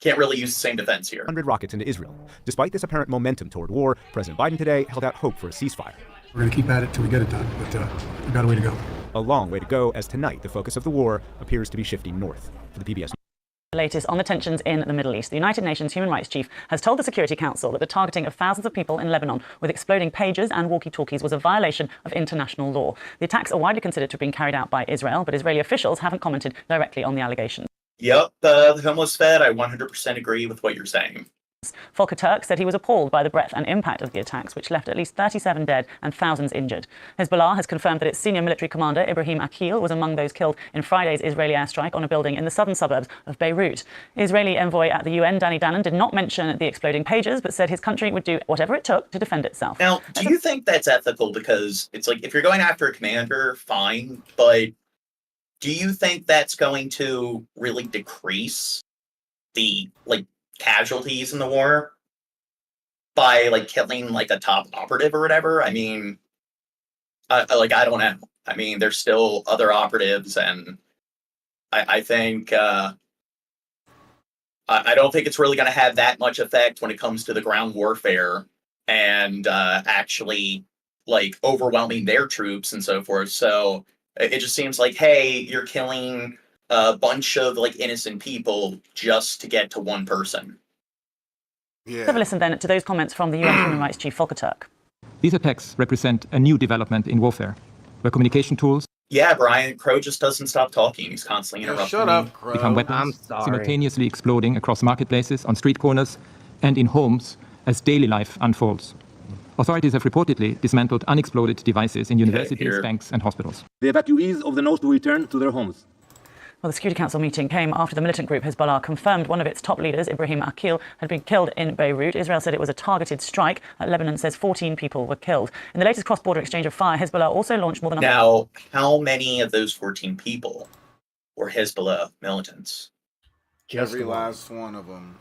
can't really use the same defense here. 100 rockets into Israel. Despite this apparent momentum toward war, President Biden today held out hope for a ceasefire. We're going to keep at it till we get it done, but we've got a way to go. A long way to go, as tonight the focus of the war appears to be shifting north. For the PBS. The latest on the tensions in the Middle East. The United Nations Human Rights Chief has told the Security Council that the targeting of thousands of people in Lebanon with exploding pagers and walkie-talkies was a violation of international law. The attacks are widely considered to have been carried out by Israel, but Israeli officials haven't commented directly on the allegations. Yep, the homeless Fed, I 100% agree with what you're saying. Volker Turk said he was appalled by the breadth and impact of the attacks, which left at least 37 dead and thousands injured. Hezbollah has confirmed that its senior military commander, Ibrahim Akil, was among those killed in Friday's Israeli airstrike on a building in the southern suburbs of Beirut. Israeli envoy at the UN, Danny Danon, did not mention the exploding pagers, but said his country would do whatever it took to defend itself. Now, do you think that's ethical? Because it's like, if you're going after a commander, fine, but do you think that's going to really decrease the, casualties in the war by killing a top operative or whatever? I mean, I don't know. I mean, there's still other operatives, and I think I don't think it's really going to have that much effect when it comes to the ground warfare and actually overwhelming their troops and so forth. So it just seems like, hey, you're killing a bunch of innocent people just to get to one person. Let's have a listen then to those comments from the UN Human Rights Chief Volker Turk. These attacks represent a new development in warfare, where communication tools Yeah, Brian, Crow just doesn't stop talking. He's constantly interrupting shut up, me. Crow. become weapons, simultaneously exploding across marketplaces, on street corners, and in homes as daily life unfolds. Authorities have reportedly dismantled unexploded devices in universities, banks, and hospitals. The evacuees of the north will return to their homes. Well, the Security Council meeting came after the militant group Hezbollah confirmed one of its top leaders, Ibrahim Akil, had been killed in Beirut. Israel said it was a targeted strike. Lebanon says 14 people were killed. In the latest cross-border exchange of fire, Hezbollah also launched more than... Now, how many of those 14 people were Hezbollah militants? Every last one of them.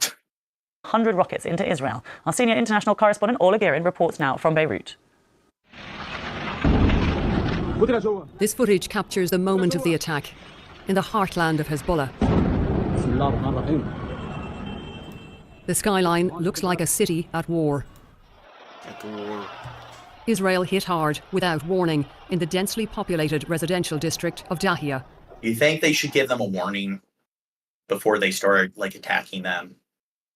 100 rockets into Israel. Our senior international correspondent, Ola Girin, reports now from Beirut. This footage captures the moment of the attack in the heartland of Hezbollah. The skyline looks like a city at war. Israel hit hard without warning in the densely populated residential district of Dahia. You think they should give them a warning before they start attacking them?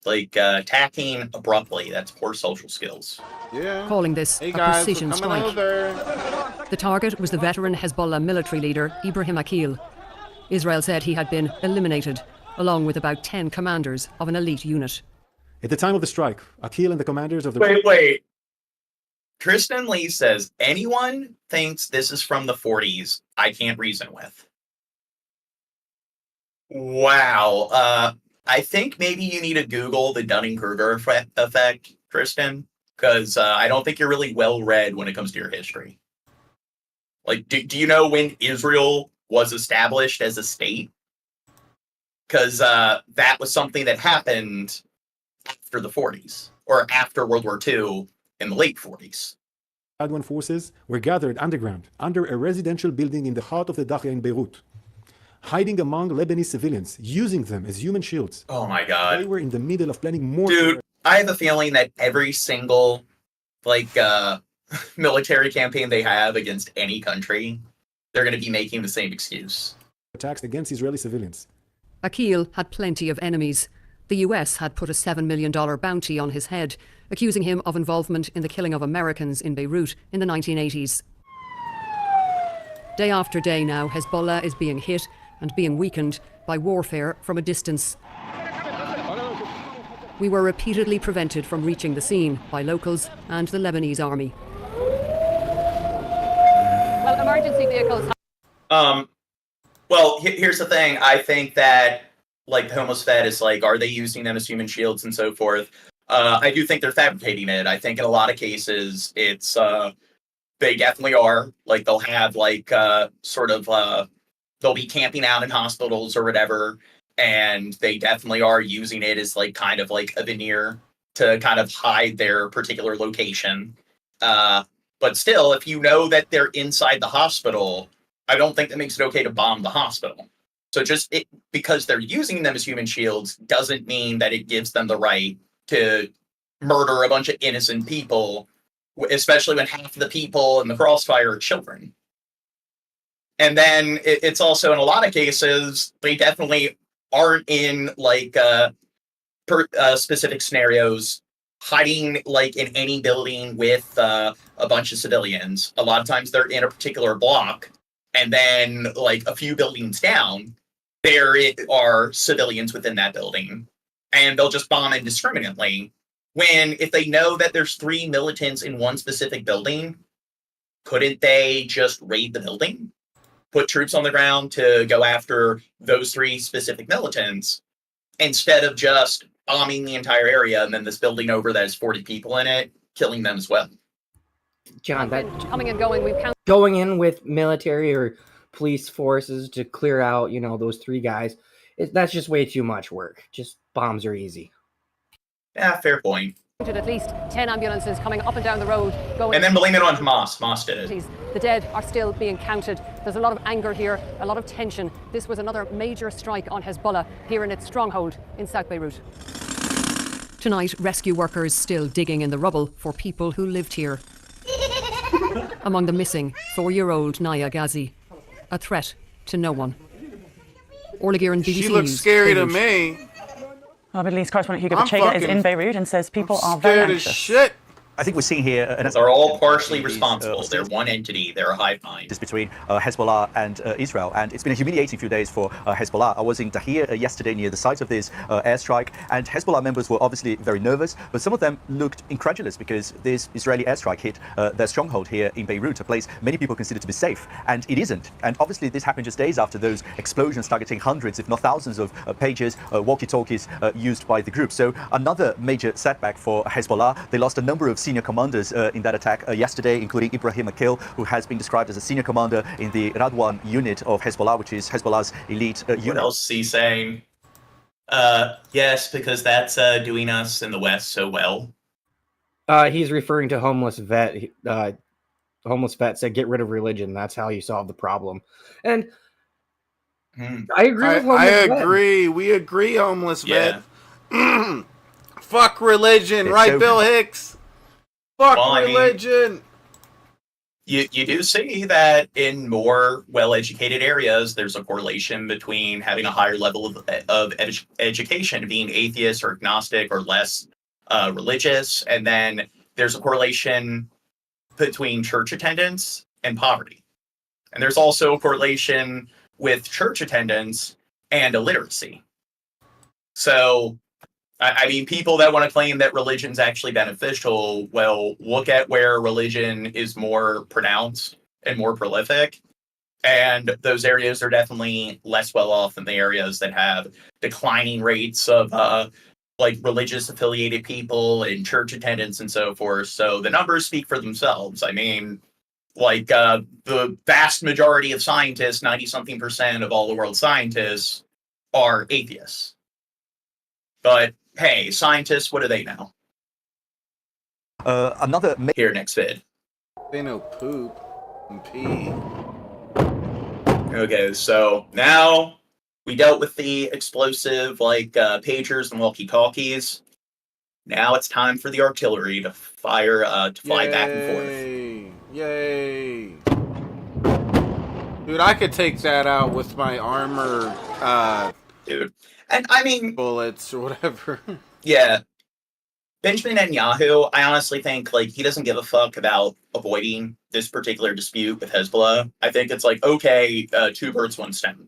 Attacking abruptly, that's poor social skills. Yeah. Calling this a precision strike. The target was the veteran Hezbollah military leader, Ibrahim Akil. Israel said he had been eliminated, along with about 10 commanders of an elite unit. At the time of the strike, Akil and the commanders of the... Wait. Kristen Lee says, anyone thinks this is from the 40s, I can't reason with. Wow. I think maybe you need to Google the Dunning-Kruger effect, Kristen, because I don't think you're really well-read when it comes to your history. Do you know when Israel was established as a state? Because that was something that happened after the 40s, or after World War II in the late 40s. Radwan forces were gathered underground, under a residential building in the heart of the Dahia in Beirut, hiding among Lebanese civilians, using them as human shields. Oh my God. They were in the middle of planning more... Dude, I have a feeling that every single, military campaign they have against any country, they're going to be making the same excuse. Attacks against Israeli civilians. Akil had plenty of enemies. The US had put a $7 million bounty on his head, accusing him of involvement in the killing of Americans in Beirut in the 1980s. Day after day now, Hezbollah is being hit and being weakened by warfare from a distance. We were repeatedly prevented from reaching the scene by locals and the Lebanese army. Well, emergency vehicles... Well, here's the thing. I think that, Homos Fed is are they using them as human shields and so forth? I do think they're fabricating it. I think in a lot of cases, it's, they definitely are. They'll have, they'll be camping out in hospitals or whatever, and they definitely are using it as, kind of a veneer to kind of hide their particular location. But still, if you know that they're inside the hospital, I don't think that makes it okay to bomb the hospital. So because they're using them as human shields doesn't mean that it gives them the right to murder a bunch of innocent people, especially when half of the people in the crossfire are children. And then it's also, in a lot of cases, they definitely aren't in specific scenarios hiding in any building with a bunch of civilians. A lot of times they're in a particular block, and then a few buildings down, there are civilians within that building. and they'll just bomb indiscriminately. When, if they know that there's 3 militants in one specific building, couldn't they just raid the building? Put troops on the ground to go after those 3 specific militants, instead of just bombing the entire area and then this building over that has 40 people in it, killing them as well. John, that coming and going, we've counted. Going in with military or police forces to clear out, those 3 guys, that's just way too much work. Just bombs are easy. Yeah, fair point. At least 10 ambulances coming up and down the road. Going And then blame it on Hamas. Hamas did it. The dead are still being counted. There's a lot of anger here, a lot of tension. This was another major strike on Hezbollah here in its stronghold in South Beirut. Tonight, rescue workers still digging in the rubble for people who lived here. Among the missing, 4-year-old Naya Ghazi, a threat to no one. Orla Gearan, BBC She looks News, scary Beirut. to me. Our Middle East correspondent Hugo Bachega is in Beirut and says people are very anxious. Shit. I think we're seeing here... They're all partially responsible. They're one entity. They're a hive mind. It's between Hezbollah and Israel, and it's been a humiliating few days for Hezbollah. I was in Tahrir yesterday near the site of this airstrike, and Hezbollah members were obviously very nervous, but some of them looked incredulous because this Israeli airstrike hit their stronghold here in Beirut, a place many people consider to be safe, and it isn't. And obviously this happened just days after those explosions targeting hundreds, if not thousands of pages, walkie-talkies used by the group. So another major setback for Hezbollah. They lost a number of senior commanders in that attack yesterday, including Ibrahim Akil, who has been described as a senior commander in the Radwan unit of Hezbollah, which is Hezbollah's elite unit. What else is he saying? Yes, because that's doing us in the West so well. He's referring to homeless vet. Homeless vet said, "Get rid of religion. That's how you solve the problem." And I agree with homeless vet. I agree. We agree, homeless vet. Fuck religion, It's right, so- Bill Hicks? Fuck Well, I mean, religion. You do see that in more well-educated areas, there's a correlation between having a higher level of education, being atheist or agnostic or less religious, and then there's a correlation between church attendance and poverty. And there's also a correlation with church attendance and illiteracy. So, I mean, people that want to claim that religion's actually beneficial, well, look at where religion is more pronounced and more prolific. And those areas are definitely less well off than the areas that have declining rates of like religious affiliated people and church attendance and so forth. So the numbers speak for themselves. I mean, like the vast majority of scientists, 90-something% of all the world's scientists, are atheists. But hey, scientists, what do they know? Here, next vid. They know poop and pee. Okay, so now we dealt with the explosive, pagers and walkie-talkies. Now it's time for the artillery to fire, to fly back and forth. Yay! Dude, I could take that out with my armor, dude. And I mean, bullets or whatever. Yeah. Benjamin Netanyahu, I honestly think, he doesn't give a fuck about avoiding this particular dispute with Hezbollah. I think it's okay, 2 birds, 1 stone.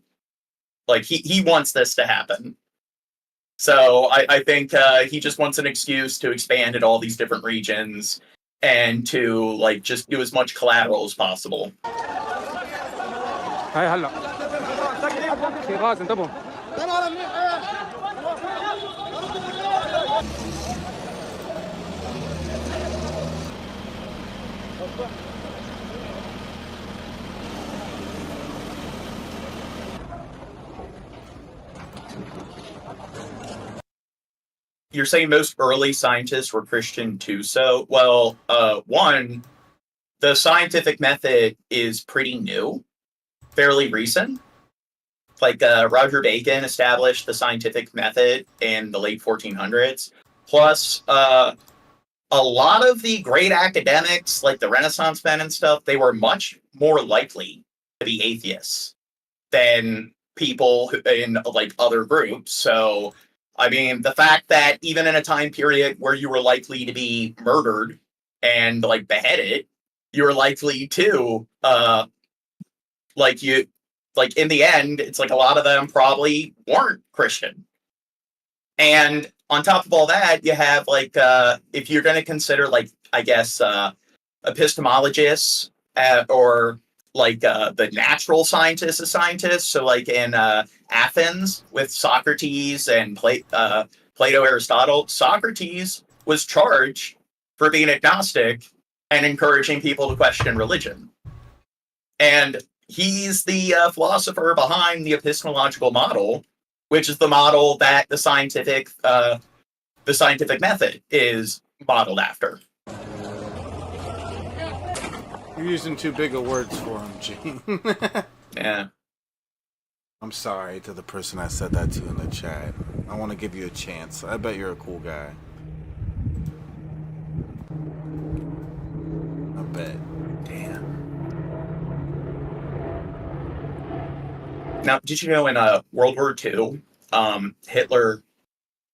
He wants this to happen. So I think he just wants an excuse to expand in all these different regions and to, just do as much collateral as possible. You're saying most early scientists were Christian too, so, well, one, the scientific method is pretty new, fairly recent. Roger Bacon established the scientific method in the late 1400s. Plus, a lot of the great academics, like the Renaissance men and stuff, they were much more likely to be atheists than people in, other groups. So, I mean, the fact that even in a time period where you were likely to be murdered and, beheaded, you're likely to, in the end, it's a lot of them probably weren't Christian. And on top of all that, you have like if you're going to consider like I guess epistemologists or like the natural scientists as scientists. So like in Athens with Socrates and Plato, Aristotle, Socrates was charged for being agnostic and encouraging people to question religion. And he's the philosopher behind the epistemological model, which is the model that the scientific method is modeled after. You're using too big of words for him, Gene. Yeah. I'm sorry to the person I said that to in the chat. I want to give you a chance. I bet you're a cool guy. I bet. Damn. Now, did you know in World War II, Hitler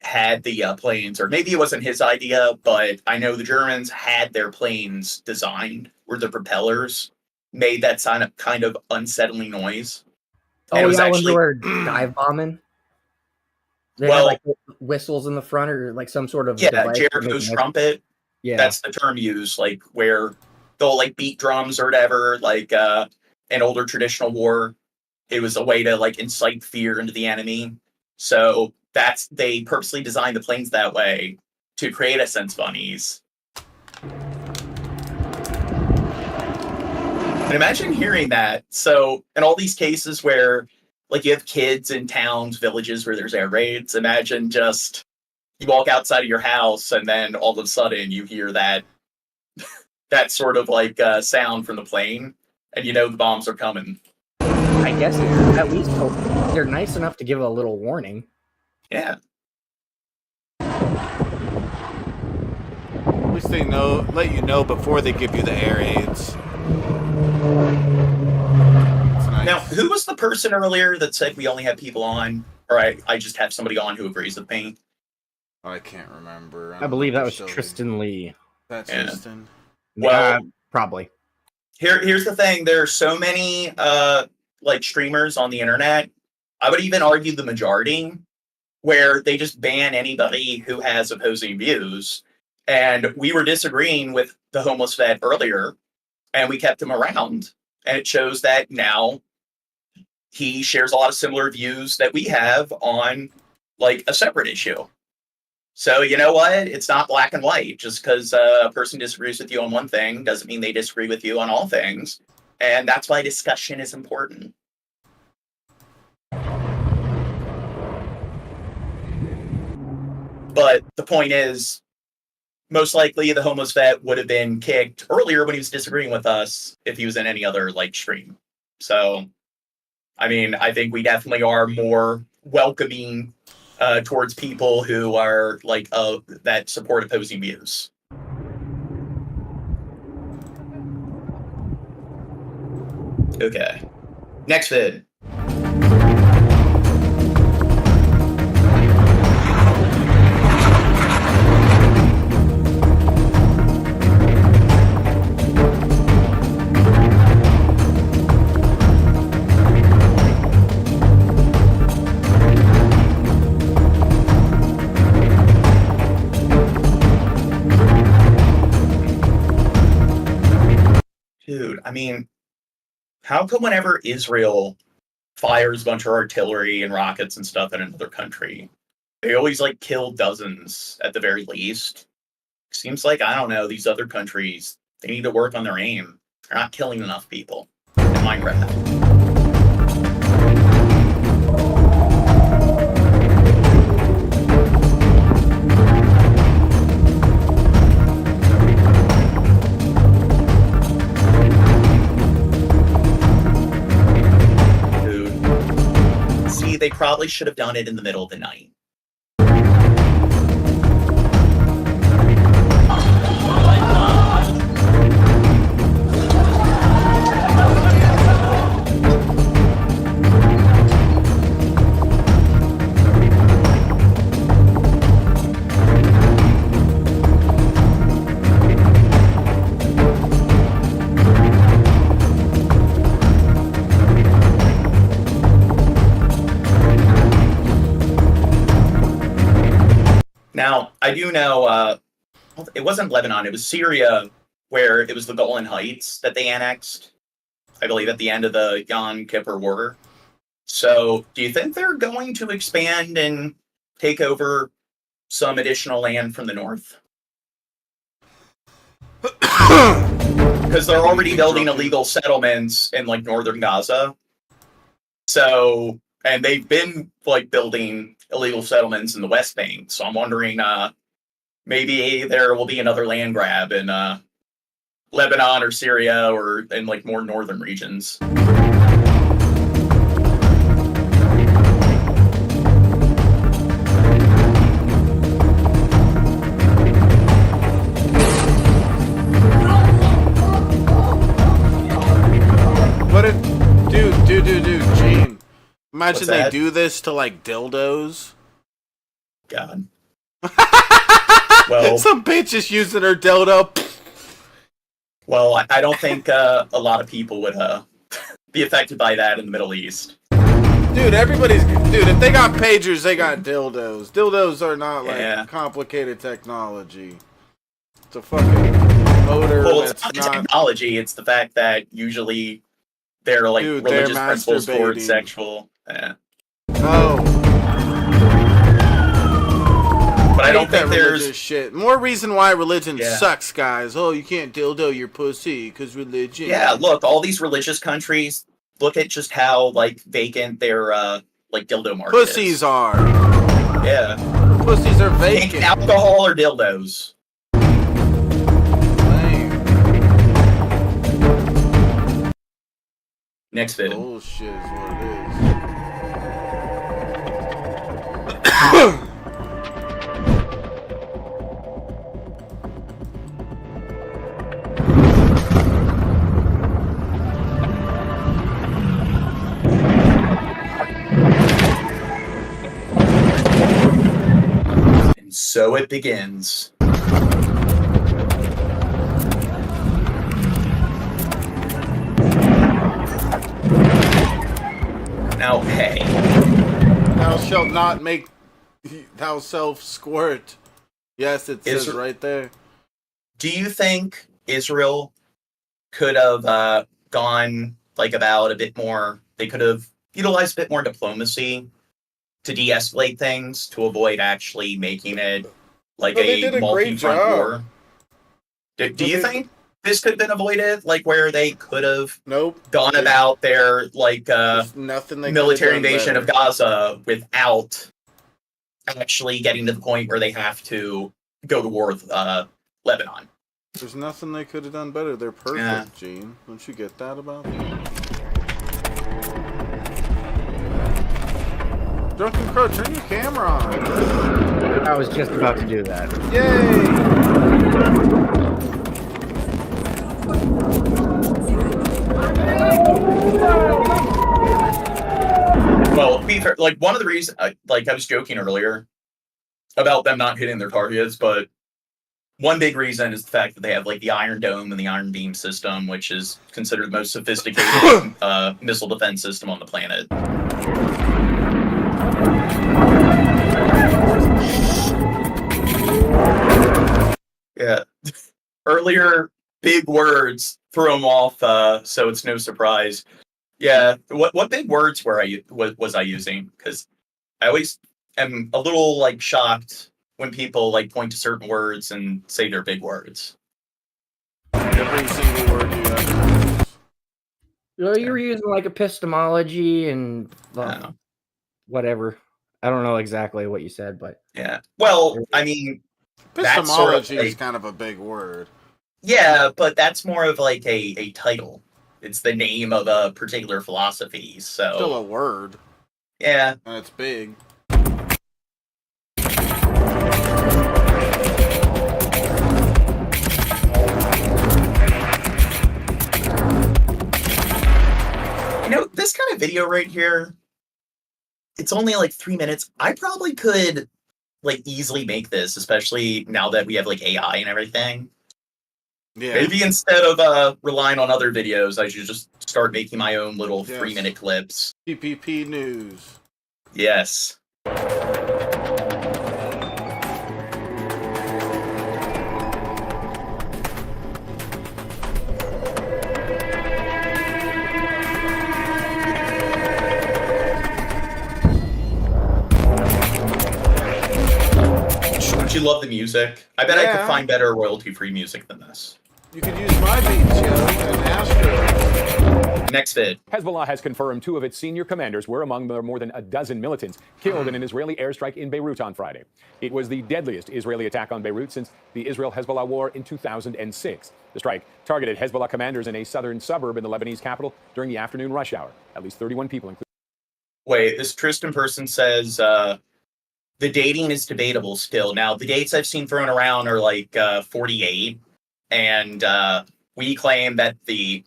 had the planes, or maybe it wasn't his idea, but I know the Germans had their planes designed where the propellers made that kind of unsettling noise. Oh, and it was yeah, actually, when they were dive bombing? They had like whistles in the front or like some sort of device Jericho's trumpet. Yeah. That's the term used, like where they'll like beat drums or whatever, like an older traditional war. It was a way to like incite fear into the enemy. So they purposely designed the planes that way to create a sense of unease. And imagine hearing that. So in all these cases where like you have kids in towns, villages where there's air raids, imagine just you walk outside of your house and then all of a sudden you hear that that sort of like sound from the plane and you know the bombs are coming. I guess at least they're nice enough to give a little warning. Yeah. At least they let you know before they give you the air aids. Nice. Now, who was the person earlier that said we only have people on, or I just have somebody on who agrees with me? I can't remember. I believe that was Tristan Lee. That's Tristan. Well, probably. Here's the thing. There are so many like streamers on the internet. I would even argue the majority, where they just ban anybody who has opposing views. And we were disagreeing with the homeless vet earlier, and we kept him around. And it shows that now he shares a lot of similar views that we have on like a separate issue. So you know what? It's not black and white. Just because a person disagrees with you on one thing doesn't mean they disagree with you on all things. And that's why discussion is important. But the point is, most likely the homeless vet would have been kicked earlier when he was disagreeing with us if he was in any other like stream. So, I mean, I think we definitely are more welcoming towards people who are like that support opposing views. Okay. Next vid. Dude, I mean, how come whenever Israel fires a bunch of artillery and rockets and stuff at another country, they always like kill dozens at the very least? Seems like, I don't know, these other countries, they need to work on their aim. They're not killing enough people in Minecraft. They probably should have done it in the middle of the night. Now, I do know it wasn't Lebanon, it was Syria, where it was the Golan Heights that they annexed, I believe, at the end of the Yom Kippur War. So, do you think they're going to expand and take over some additional land from the north? Because they're already building illegal settlements in, like, northern Gaza. So, and they've been, like, building illegal settlements in the West Bank. So I'm wondering, maybe there will be another land grab in Lebanon or Syria or in, like, more northern regions. What if, dude, Gene, imagine they do this to, like, dildos. God. Well, some bitch just using her dildo. Well, I don't think a lot of people would be affected by that in the Middle East. Dude, if they got pagers, they got dildos. Dildos are not, like, complicated technology. It's a fucking motor. Well, it's not the technology, it's the fact that usually they're, like, religious principles towards sexual. Oh. But I don't think there's shit. More reason why religion sucks, guys. Oh, you can't dildo your pussy because religion. Yeah, look, all these religious countries, look at just how, like, vacant their like dildo market pussies are. Yeah, pussies are vacant. Alcohol or dildos. Next video. Bullshit is what it is. And so it begins. Now, hey. Thou shalt not make thyself squirt. Yes, it says right there. Do you think Israel could have gone, like, about a bit more, they could have utilized a bit more diplomacy to de-escalate things, to avoid actually making it, like, a multi-front war? Do you think this could have been avoided, like, where they could have gone about their, like, military invasion of Gaza without actually getting to the point where they have to go to war with Lebanon? There's nothing they could have done better. They're perfect, Gene. Don't you get that about them? Drunken Crow, turn your camera on. I was just about to do that. Yay! Well, to be fair, like, one of the reasons, like, I was joking earlier about them not hitting their targets, but one big reason is the fact that they have, like, the Iron Dome and the Iron Beam system, which is considered the most sophisticated missile defense system on the planet. Yeah. Earlier, big words threw them off, so it's no surprise. Yeah, what big words was I using? Because I always am a little, like, shocked when people, like, point to certain words and say they're big words. Every single word you ever use. Well, you were using, like, epistemology and whatever. I don't know exactly what you said, but yeah. Well, I mean, epistemology is kind of a big word. Yeah, but that's more of, like, a title. It's the name of a particular philosophy, so... Still a word. Yeah. And it's big. You know, this kind of video right here, it's only, like, 3 minutes. I probably could, like, easily make this, especially now that we have, like, AI and everything. Yeah. Maybe instead of relying on other videos, I should just start making my own little 3-minute clips. PPP news. Yes. Don't you love the music? I bet I could find better royalty-free music than this. You could use my beats, yo, and Astro. Next vid. Hezbollah has confirmed 2 of its senior commanders were among the more than a dozen militants killed in an Israeli airstrike in Beirut on Friday. It was the deadliest Israeli attack on Beirut since the Israel-Hezbollah war in 2006. The strike targeted Hezbollah commanders in a southern suburb in the Lebanese capital during the afternoon rush hour. At least 31 people, including... Wait, this Tristan person says the dating is debatable still. Now, the dates I've seen thrown around are like 48, and we claim that the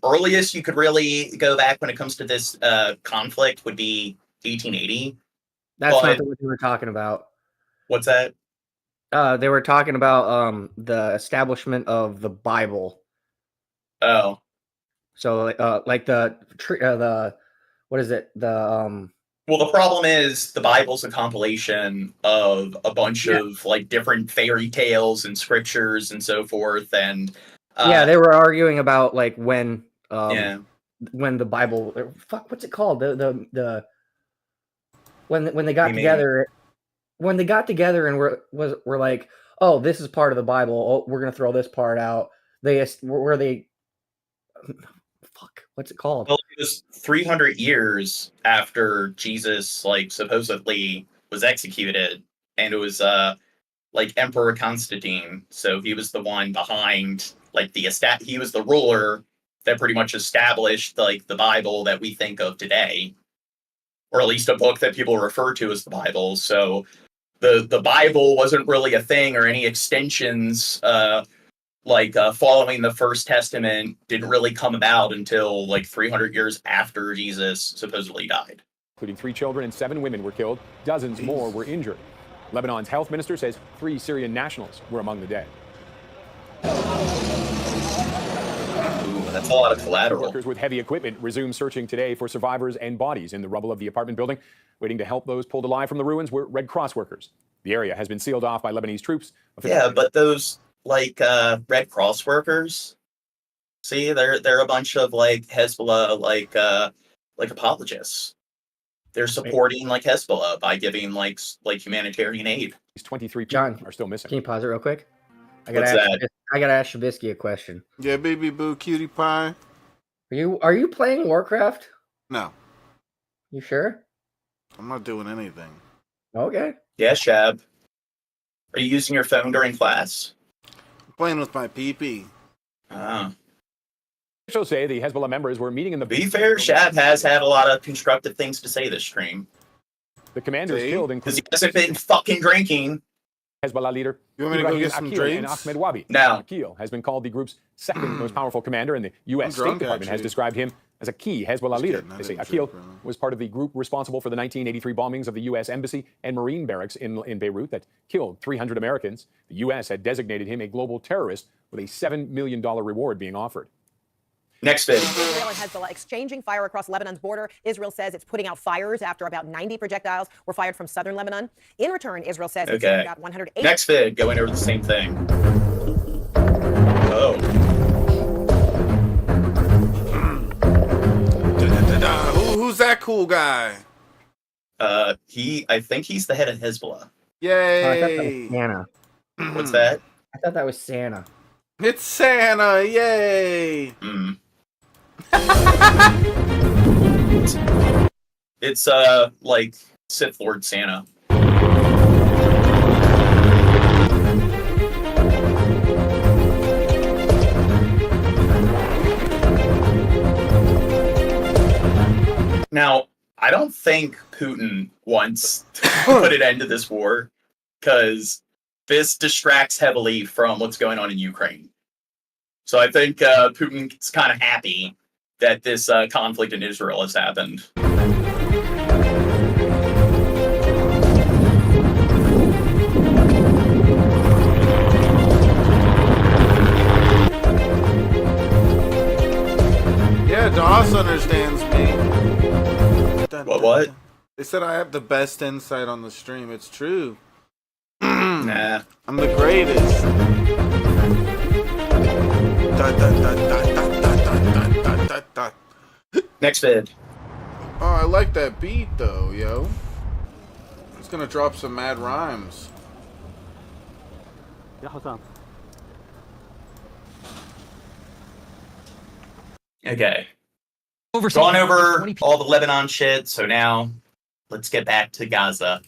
earliest you could really go back when it comes to this conflict would be 1880. That's not what they were talking about. What's that? They were talking about the establishment of the Bible. Oh. So like the what is it? The Well, the problem is the Bible's a compilation of a bunch of different fairy tales and scriptures and so forth, and they were arguing about like when the Bible, what's it called? The when they got together, when they got together and were like, oh, this is part of the Bible. Oh, we're gonna throw this part out. What's it called? Well, it was 300 years after Jesus supposedly was executed, and it was Emperor Constantine. So he was the one behind he was the ruler that pretty much established the Bible that we think of today, or at least a book that people refer to as the Bible. So the Bible wasn't really a thing, or any extensions following the First Testament didn't really come about until 300 years after Jesus supposedly died. Including 3 children and 7 women were killed. Dozens more were injured. Lebanon's health minister says 3 Syrian nationals were among the dead. That's a lot of collateral. Workers with heavy equipment resumed searching today for survivors and bodies in the rubble of the apartment building. Waiting to help those pulled alive from the ruins were Red Cross workers. The area has been sealed off by Lebanese troops. Yeah, but those Red Cross workers, see, they're a bunch of Hezbollah apologists. They're supporting Hezbollah by giving humanitarian aid. These 23 people John, are still missing. Can you pause it real quick? I What's that? I gotta ask Shabisky a question. Yeah, baby boo, cutie pie. Are you playing Warcraft? No. You sure? I'm not doing anything. Okay. Yeah, Shab. Are you using your phone during class? I'm playing with my PP. Officials say the Hezbollah members were meeting in the... To be fair, Shab has had a lot of constructive things to say this stream. The commanders killed because he hasn't been fucking drinking. Hezbollah leader you want me to go get some drinks? And Ahmed Wabi. No. Akil has been called the group's second most powerful commander, and the U.S. State Department has described him as a key Hezbollah leader. They say Akil was part of the group responsible for the 1983 bombings of the U.S. Embassy and Marine barracks in Beirut that killed 300 Americans. The U.S. had designated him a global terrorist with a $7 million reward being offered. Next bit. Israel and Hezbollah exchanging fire across Lebanon's border. Israel says it's putting out fires after about 90 projectiles were fired from southern Lebanon. In return, Israel says it's got 108. Next vid, going over the same thing. Oh. Who's that cool guy? I think he's the head of Hezbollah. Yay! I thought that was Santa. What's that? I thought that was Santa. It's Santa! Yay! It's Sith Lord Santa. Now, I don't think Putin wants to put an end to this war, because this distracts heavily from what's going on in Ukraine. So I think Putin's kind of happy that this conflict in Israel has happened. Yeah, Doss understands me. What? They said I have the best insight on the stream. It's true. Nah. I'm the greatest. Next vid. Oh, I like that beat though, yo. It's gonna drop some mad rhymes. Okay. Gone over all the Lebanon shit, so now let's get back to Gaza.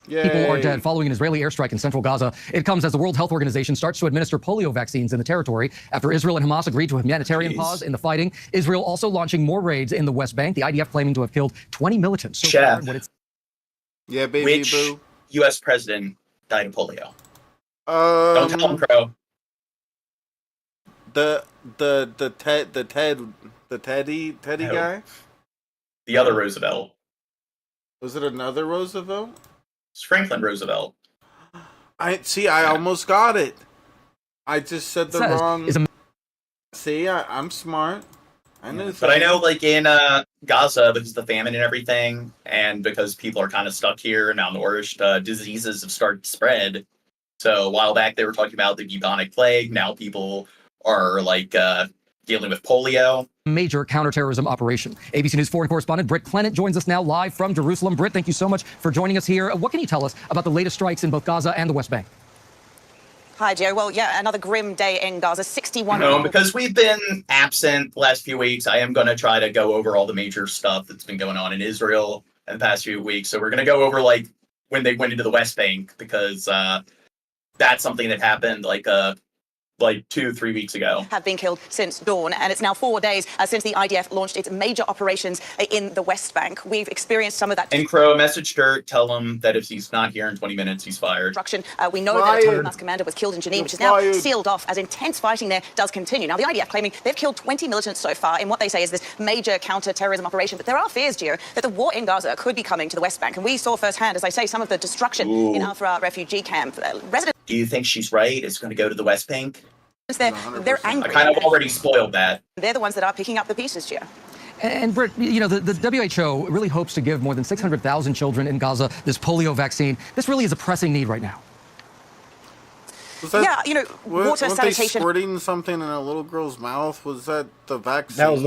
People are dead following an Israeli airstrike in central Gaza. It comes as the World Health Organization starts to administer polio vaccines in the territory after Israel and Hamas agreed to a humanitarian pause in the fighting. Israel also launching more raids in the West Bank, the IDF claiming to have killed 20 militants. So far, what it's Yeah, baby Which boo. U.S. president died of polio? Don't tell him, Crow. The Teddy No. guy. The other Roosevelt. Was it another Roosevelt? It's Franklin Roosevelt. I almost got it. I just said the wrong. See, I'm smart. I knew. But I know, like, in Gaza, because of the famine and everything, and because people are kind of stuck here and malnourished, diseases have started to spread. So a while back, they were talking about the bubonic plague. Now people are, like, dealing with polio. major counterterrorism operation. ABC News foreign correspondent Britt Clement joins us now live from Jerusalem. Britt, thank you so much for joining us here. What can you tell us about the latest strikes in both Gaza and the West Bank? Hi, Joe. Well, yeah, another grim day in Gaza. 61 No, people. because we've been absent the last few weeks, I am going to try to go over all the major stuff that's been going on in Israel in the past few weeks. So we're going to go over, like, when they went into the West Bank, because that's something that happened, like 2-3 weeks ago. Have been killed since dawn, and it's now 4 days since the IDF launched its major operations in the West Bank. We've experienced some of that. And Crow messaged Dirt, tell him that if he's not here in 20 minutes, he's fired. Destruction. We know that a Hamas commander was killed in Jenin, which is now sealed off as intense fighting there does continue. Now, the IDF claiming they've killed 20 militants so far in what they say is this major counter-terrorism operation. But there are fears, Gio, that the war in Gaza could be coming to the West Bank. And we saw firsthand, as I say, some of the destruction in Afra refugee camp. Residents. Do you think she's right? It's going to go to the West Bank? They're angry. I kind of already spoiled that. They're the ones that are picking up the pieces, Gio. And Britt, you know, the WHO really hopes to give more than 600,000 children in Gaza this polio vaccine. This really is a pressing need right now. Yeah, you know, water weren't they sanitation. squirting something in a little girl's mouth? Was that the vaccine? That was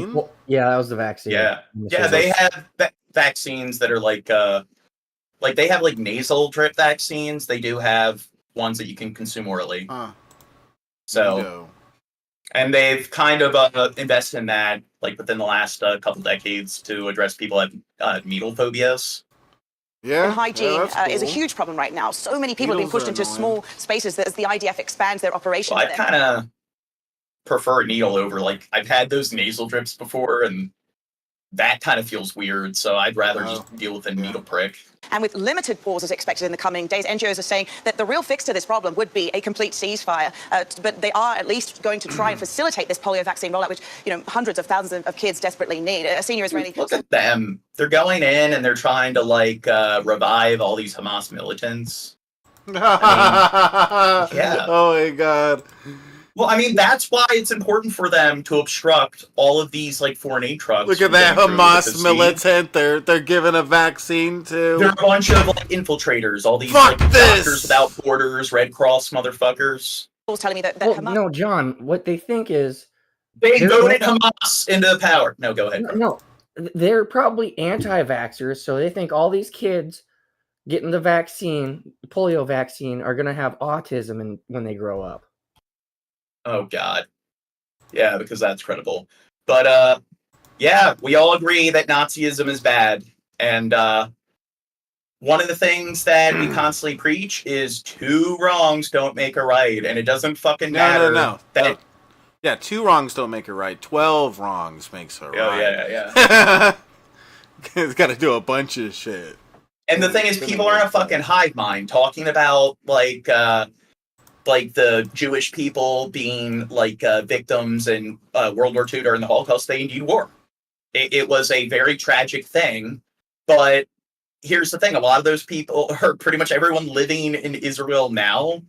that was the vaccine. Yeah, they have vaccines that are like they have like nasal drip vaccines. They do have ones that you can consume orally. So, and they've kind of invested in that, like within the last couple decades, to address people that have needle phobias. And hygiene is a huge problem right now. So many people have been pushed into small spaces as the IDF expands their operations. Well, I kind of prefer a needle over, like, I've had those nasal drips before, and that kind of feels weird, so I'd rather just deal with a needle prick. And with limited pauses expected in the coming days, NGOs are saying that the real fix to this problem would be a complete ceasefire. But they are at least going to try and facilitate this polio vaccine rollout, which, you know, hundreds of thousands of kids desperately need. A senior Israeli... Look at them. They're going in and they're trying to, like, revive all these Hamas militants. I mean, yeah. Oh, my God. Well, I mean, that's why it's important for them to obstruct all of these, like, foreign aid trucks. Look at that Hamas militant. They're giving a vaccine to. They're a bunch of, like, infiltrators. All these, Fuck like, this! Doctors Without Borders, Red Cross motherfuckers. Telling me that Hamas... No, John, what they think is... They voted Hamas into power. No, go ahead. No, they're probably anti-vaxxers, so they think all these kids getting the vaccine, the polio vaccine, are going to have autism when they grow up. Oh, God. Yeah, because that's credible. But, yeah, we all agree that Nazism is bad. And one of the things that we constantly preach is 2 wrongs don't make a right. And it doesn't fucking matter. No. Yeah, 2 wrongs don't make a right. 12 wrongs makes a right. Oh, yeah. It's got to do a bunch of shit. And the thing is, people are in a fucking hive mind talking about, like the Jewish people being, like, victims in World War II during the Holocaust. They indeed were. It was a very tragic thing. But here's the thing. A lot of those people, or pretty much everyone living in Israel now,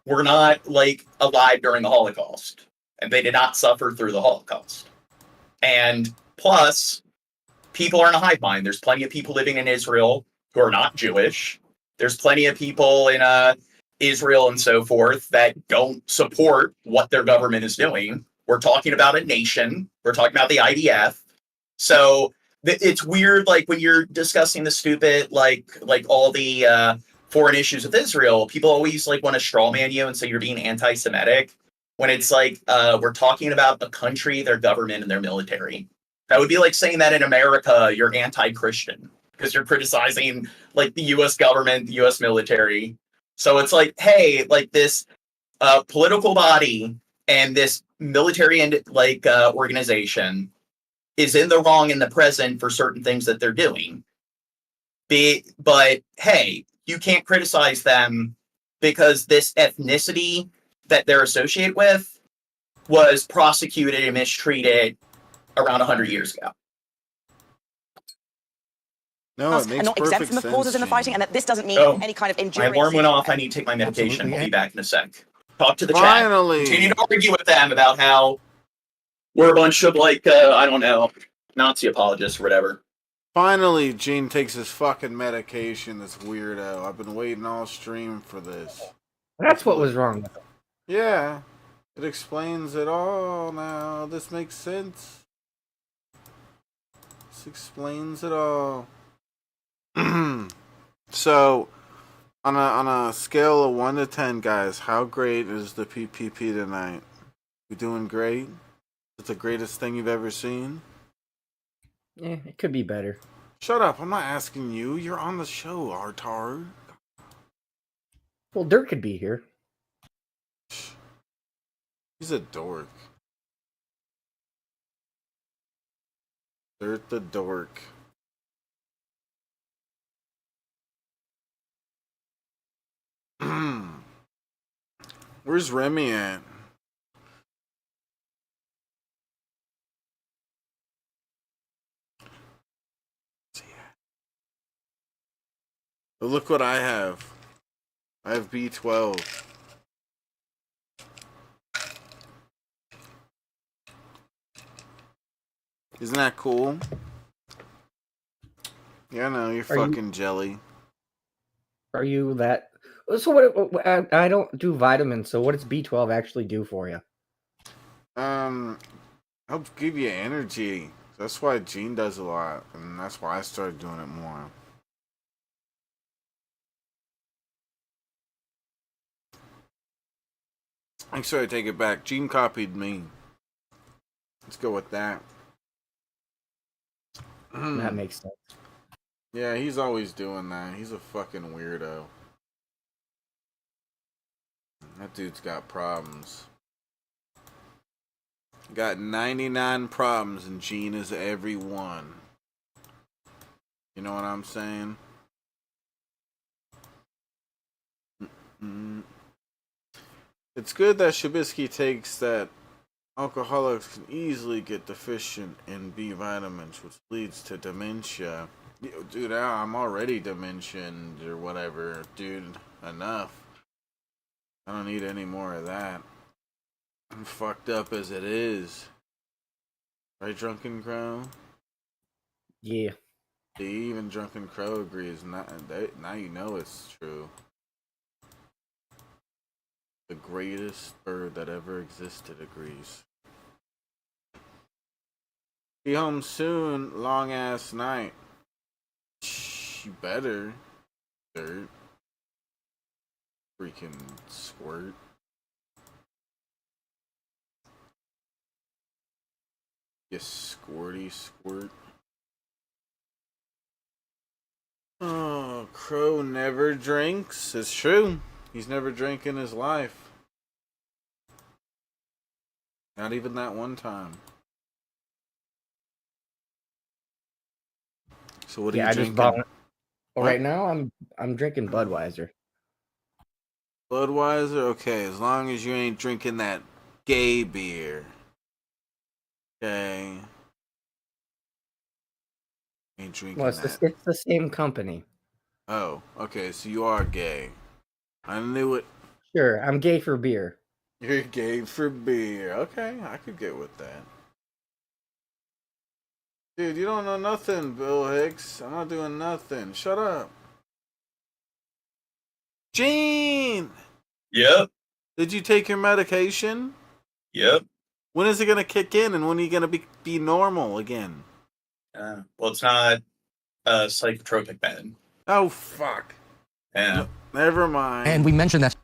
were not, like, alive during the Holocaust. And they did not suffer through the Holocaust. And plus, people are in a hive mind. There's plenty of people living in Israel who are not Jewish. There's plenty of people in Israel and so forth that don't support what their government is doing. We're talking about a nation. We're talking about the IDF. So it's weird, like, when you're discussing the stupid, like all the foreign issues with Israel, people always like want to straw man you and say you're being anti-Semitic when it's like we're talking about a country, their government, and their military. That would be like saying that in America you're anti-Christian because you're criticizing like the U.S. government, the U.S. military. So it's like, hey, like this political body and this military and like organization is in the wrong in the present for certain things that they're doing. But hey, you can't criticize them because this ethnicity that they're associated with was prosecuted and mistreated around 100 years ago. No, it makes are not perfect exempt from the sense, pauses in the Gene. fighting, and that this doesn't mean any kind of My enduring. alarm went off. I need to take my medication. I'll be back in a sec. Talk to the Finally. chat. Continue to argue with them about how we're a bunch of like, I don't know, Nazi apologists or whatever. Finally, Gene takes his fucking medication, this weirdo. I've been waiting all stream for this. That's what was wrong with him. Yeah. It explains it all now. This makes sense. This explains it all. So, on a scale of 1 to 10, guys, how great is the PPP tonight? You doing great? It's the greatest thing you've ever seen? Yeah, it could be better. Shut up, I'm not asking you. You're on the show, Artard. Well, Dirk could be here. He's a dork. Dirt the dork. Where's Remy at? But look what I have. I have B12. Isn't that cool? Yeah, no, you're fucking jelly. Are you that? So what? I don't do vitamins. So what does B12 actually do for you? Helps give you energy. That's why Gene does a lot, and that's why I started doing it more. Actually, I take it back. Gene copied me. Let's go with that. That makes sense. Yeah, he's always doing that. He's a fucking weirdo. That dude's got problems. Got 99 problems, and Gene is every one. You know what I'm saying? It's good that Shabisky takes that alcoholics can easily get deficient in B vitamins, which leads to dementia. Dude, I'm already dementia-ed or whatever. Dude, enough. I don't need any more of that. I'm fucked up as it is. Right, Drunken Crow? Yeah. Even Drunken Crow agrees. Now you know it's true. The greatest bird that ever existed agrees. Be home soon, long ass night. You better. Dirt. Freaking squirt. You squirty squirt. Oh, Crow never drinks. It's true. He's never drank in his life. Not even that one time. So what are you drinking? Well, right now I'm drinking Budweiser. Budweiser? Okay, as long as you ain't drinking that gay beer. Okay. Ain't drinking Well, it's the same company. Oh, okay, so you are gay. I knew it. Sure, I'm gay for beer. You're gay for beer. Okay, I could get with that. Dude, you don't know nothing, Bill Hicks. I'm not doing nothing. Shut up. Gene! Yep. Did you take your medication? Yep. When is it going to kick in, and when are you going to be normal again? Well, it's not a psychotropic med. Oh, fuck. Yeah. Never mind. And we mentioned that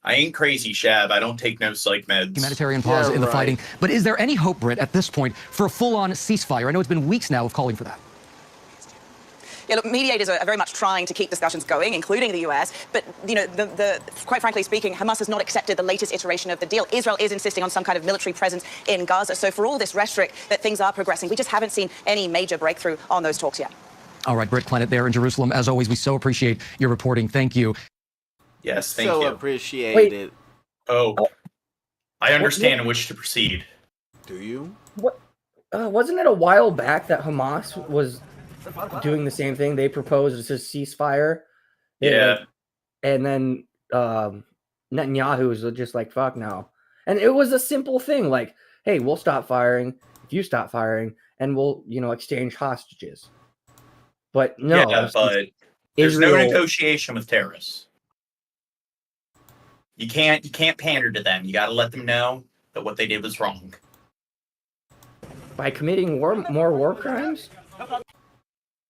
I ain't crazy, Shab. I don't take no psych meds. humanitarian pause in the fighting. But is there any hope, Britt, at this point, for a full-on ceasefire? I know it's been weeks now of calling for that. Yeah, look, mediators are very much trying to keep discussions going, including the US. But, you know, quite frankly speaking, Hamas has not accepted the latest iteration of the deal. Israel is insisting on some kind of military presence in Gaza. So for all this rhetoric that things are progressing, we just haven't seen any major breakthrough on those talks yet. All right, Britt Planet there in Jerusalem. As always, we so appreciate your reporting. Thank you. Yes, thank you. So appreciate it. Oh, I understand in which to proceed. Do you? What? Wasn't it a while back that Hamas was doing the same thing? They proposed a ceasefire. Yeah. And then Netanyahu was just like, fuck no. And it was a simple thing like, hey, we'll stop firing if you stop firing, and we'll, exchange hostages. But no. Yeah, but there's no negotiation with terrorists. You can't pander to them. You got to let them know that what they did was wrong. By committing more war crimes?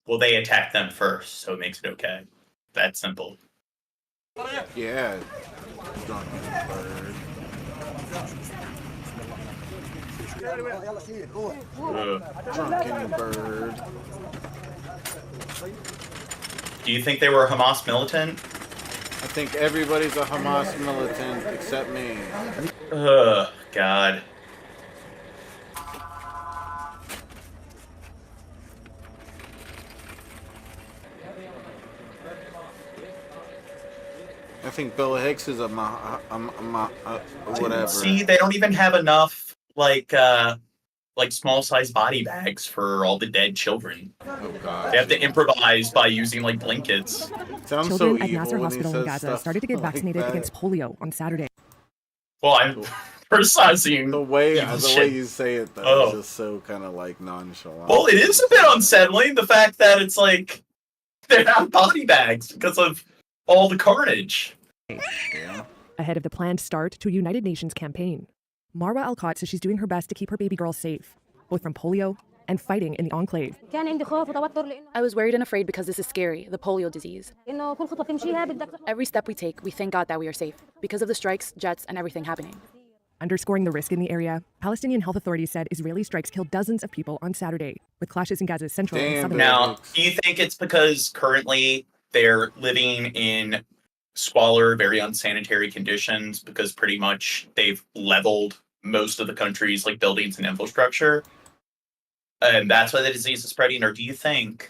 Well, they attacked them first, so it makes it okay. That simple. Yeah. Drunken bird. Drunken bird. Do you think they were a Hamas militant? I think everybody's a Hamas militant except me. Ugh, God. I think Bill Hicks is a whatever. See, they don't even have enough like small-sized body bags for all the dead children. Oh God! They have to improvise by using like blankets. Children at Nasser Hospital in Gaza started to get vaccinated against polio on Saturday. Well, I'm criticizing the way you say it though is just so kind of like nonchalant. Well, it is a bit unsettling, the fact that it's like they have body bags because of all the carnage. Yeah. Ahead of the planned start to a United Nations campaign, Marwa Al-Qat says she's doing her best to keep her baby girl safe, both from polio and fighting in the enclave. I was worried and afraid because this is scary, the polio disease. Every step we take, we thank God that we are safe because of the strikes, jets, and everything happening. Underscoring the risk in the area, Palestinian health authorities said Israeli strikes killed dozens of people on Saturday, with clashes in Gaza's central and southern Now, do you think it's because currently they're living in squalor, very unsanitary conditions because pretty much they've leveled most of the country's like buildings and infrastructure, and that's why the disease is spreading? Or do you think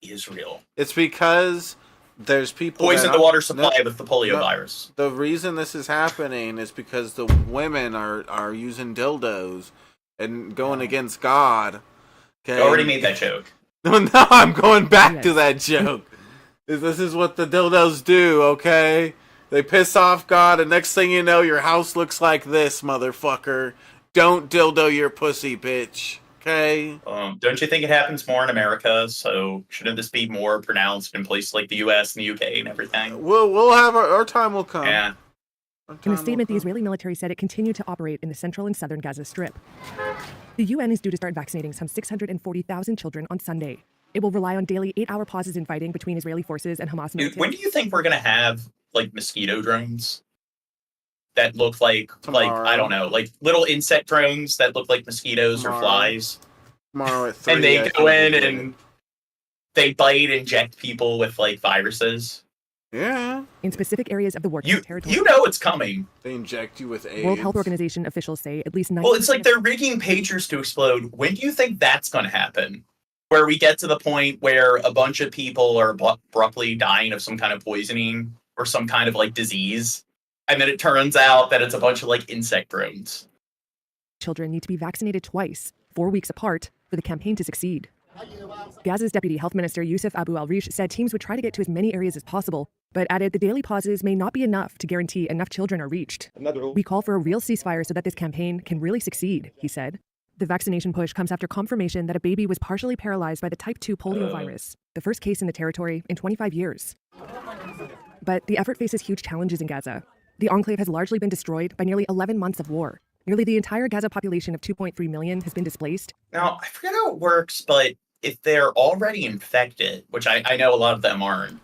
Israel? It's because there's people poison the water supply with the polio virus. The reason this is happening is because the women are using dildos and going against God. Okay? You already made that joke. No, I'm going back to that joke. This is what the dildos do, okay? They piss off God, and next thing you know, your house looks like this, motherfucker. Don't dildo your pussy, bitch. Okay? Don't you think it happens more in America? So shouldn't this be more pronounced in places like the U.S. and the U.K. and everything? We'll have our time will come. Yeah. In a statement, the Israeli military said it continued to operate in the central and southern Gaza Strip. The UN is due to start vaccinating some 640,000 children on Sunday. It will rely on daily 8-hour pauses in fighting between Israeli forces and Hamas militants. When do you think we're going to have, like, mosquito drones that look like I don't know, like little insect drones that look like mosquitoes or flies? Tomorrow at 3, and they go in and they bite, inject people with, like, viruses. Yeah. In specific areas of the war territory. You know it's coming. They inject you with AIDS. World Health Organization officials say at least 90%. Well, it's like they're rigging pagers to explode. When do you think that's going to happen? Where we get to the point where a bunch of people are abruptly dying of some kind of poisoning or some kind of like disease, and then it turns out that it's a bunch of like insect drones. Children need to be vaccinated twice, 4 weeks apart, for the campaign to succeed. Gaza's Deputy Health Minister Youssef Abu al-Rish said teams would try to get to as many areas as possible, but added the daily pauses may not be enough to guarantee enough children are reached. We call for a real ceasefire so that this campaign can really succeed, he said. The vaccination push comes after confirmation that a baby was partially paralyzed by the type 2 polio virus, the first case in the territory in 25 years. But the effort faces huge challenges in Gaza. The enclave has largely been destroyed by nearly 11 months of war. Nearly the entire Gaza population of 2.3 million has been displaced. Now, I forget how it works, but if they're already infected, which I know a lot of them aren't,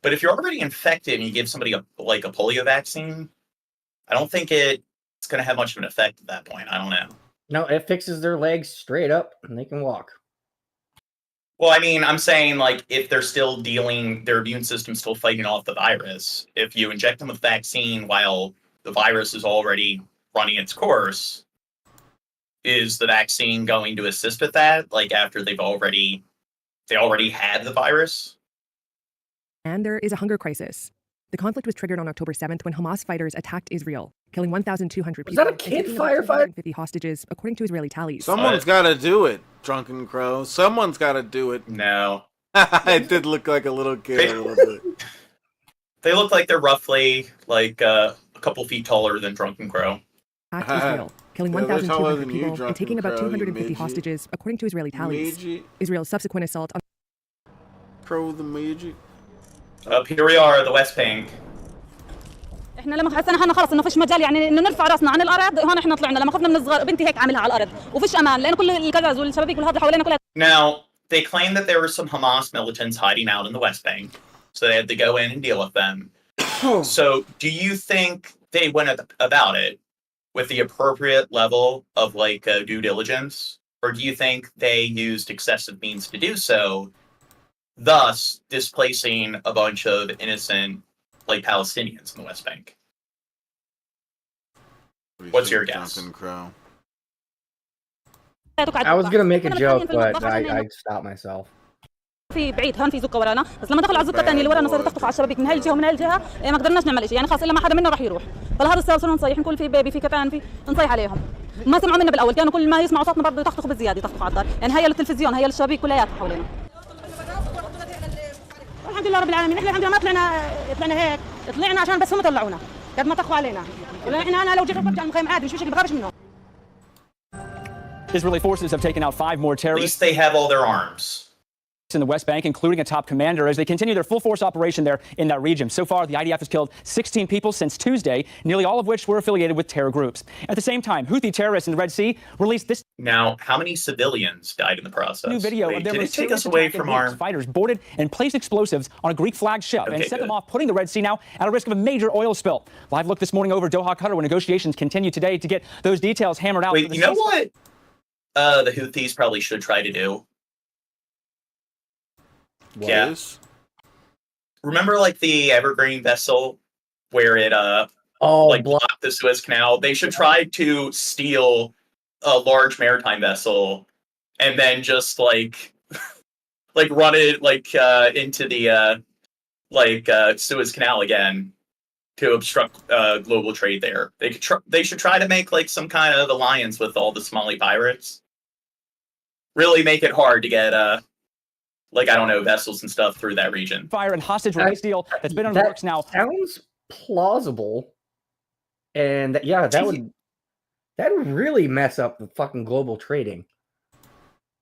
But if you're already infected and you give somebody a polio vaccine, I don't think it's going to have much of an effect at that point. I don't know. No, it fixes their legs straight up and they can walk. Well, I mean, I'm saying, like, if they're still dealing, their immune system's still fighting off the virus, if you inject them with vaccine while the virus is already running its course, is the vaccine going to assist with that? Like, after they already had the virus? And there is a hunger crisis. The conflict was triggered on October 7th when Hamas fighters attacked Israel, killing 1,200 people. Was that a kid firefighter? 50 hostages, according to Israeli tallies. Someone's got to do it, Drunken Crow. Someone's got to do it. No. It did look like a little kid a little bit. They look like they're roughly, like, a couple feet taller than Drunken Crow. Attacked Israel, killing 1,200 people and taking about 250 hostages, according to Israeli tallies. Israel's subsequent assault on Crow the Magic. Up here we are, the West Bank. احنا لما حسينا خلص انه فيش مجال يعني انه نرفع راسنا عن الارض هون احنا طلعنا لما خفنا من الصغار بنتي هيك عاملها على الارض وفيش امان لان كل الكرز والشبابيك والهذا اللي حوالينا كلها. Now, they claim that there were some Hamas militants hiding out in the West Bank, so they had to go in and deal with them. So, do you think they went about it with the appropriate level of, like, due diligence? Or do you think they used excessive means to do so, thus displacing a bunch of innocent, like, Palestinians in the West Bank? What's your guess? I was gonna make a joke, but I stopped myself. في بعيد هون في زقه ورانا بس لما دخلوا على الزقه الثانيه اللي ورانا صاروا تخطف على الشبابيك من هاي الجهه ومن هاي الجهه ما قدرناش نعمل شيء يعني خلاص الا ما حدا منا راح يروح فلهذا السبب صرنا نصيح نقول في بيبي في كتان في نصيح عليهم ما سمعوا منا بالاول كانوا كل ما يسمعوا صوتنا برضه يطخطخوا بالزياده يطخطخوا على الدار يعني هي للتلفزيون هي للشبابيك كلياتها حوالينا الحمد لله رب العالمين احنا الحمد لله ما طلعنا هيك طلعنا عشان بس هم طلعونا قد ما طخوا علينا احنا انا لو جيت برجع المخيم عادي مش مشكله بخافش منهم. Israeli forces have taken out 5 more terrorists. At least they have all their arms. In the West Bank, including a top commander, as they continue their full-force operation there in that region. So far, the IDF has killed 16 people since Tuesday, nearly all of which were affiliated with terror groups. At the same time, Houthi terrorists in the Red Sea released this. Now, how many civilians died in the process? New video of them. Did it take us away from our fighters boarded and placed explosives on a Greek-flagged ship and set them off, putting the Red Sea now at a risk of a major oil spill. Live look this morning over Doha, Qatar, where negotiations continue today to get those details hammered out. Wait, you know what? The Houthis probably should try to do. Yes. Remember, like, the Evergreen vessel where it blocked the Suez Canal? They should try to steal a large maritime vessel and then just like run it into the Suez Canal again to obstruct global trade there. They should try to make like some kind of alliance with all the Somali pirates. Really make it hard to get I don't know, vessels and stuff through that region. Fire and hostage release deal that's been on the works now. Sounds plausible, and that would really mess up the fucking global trading.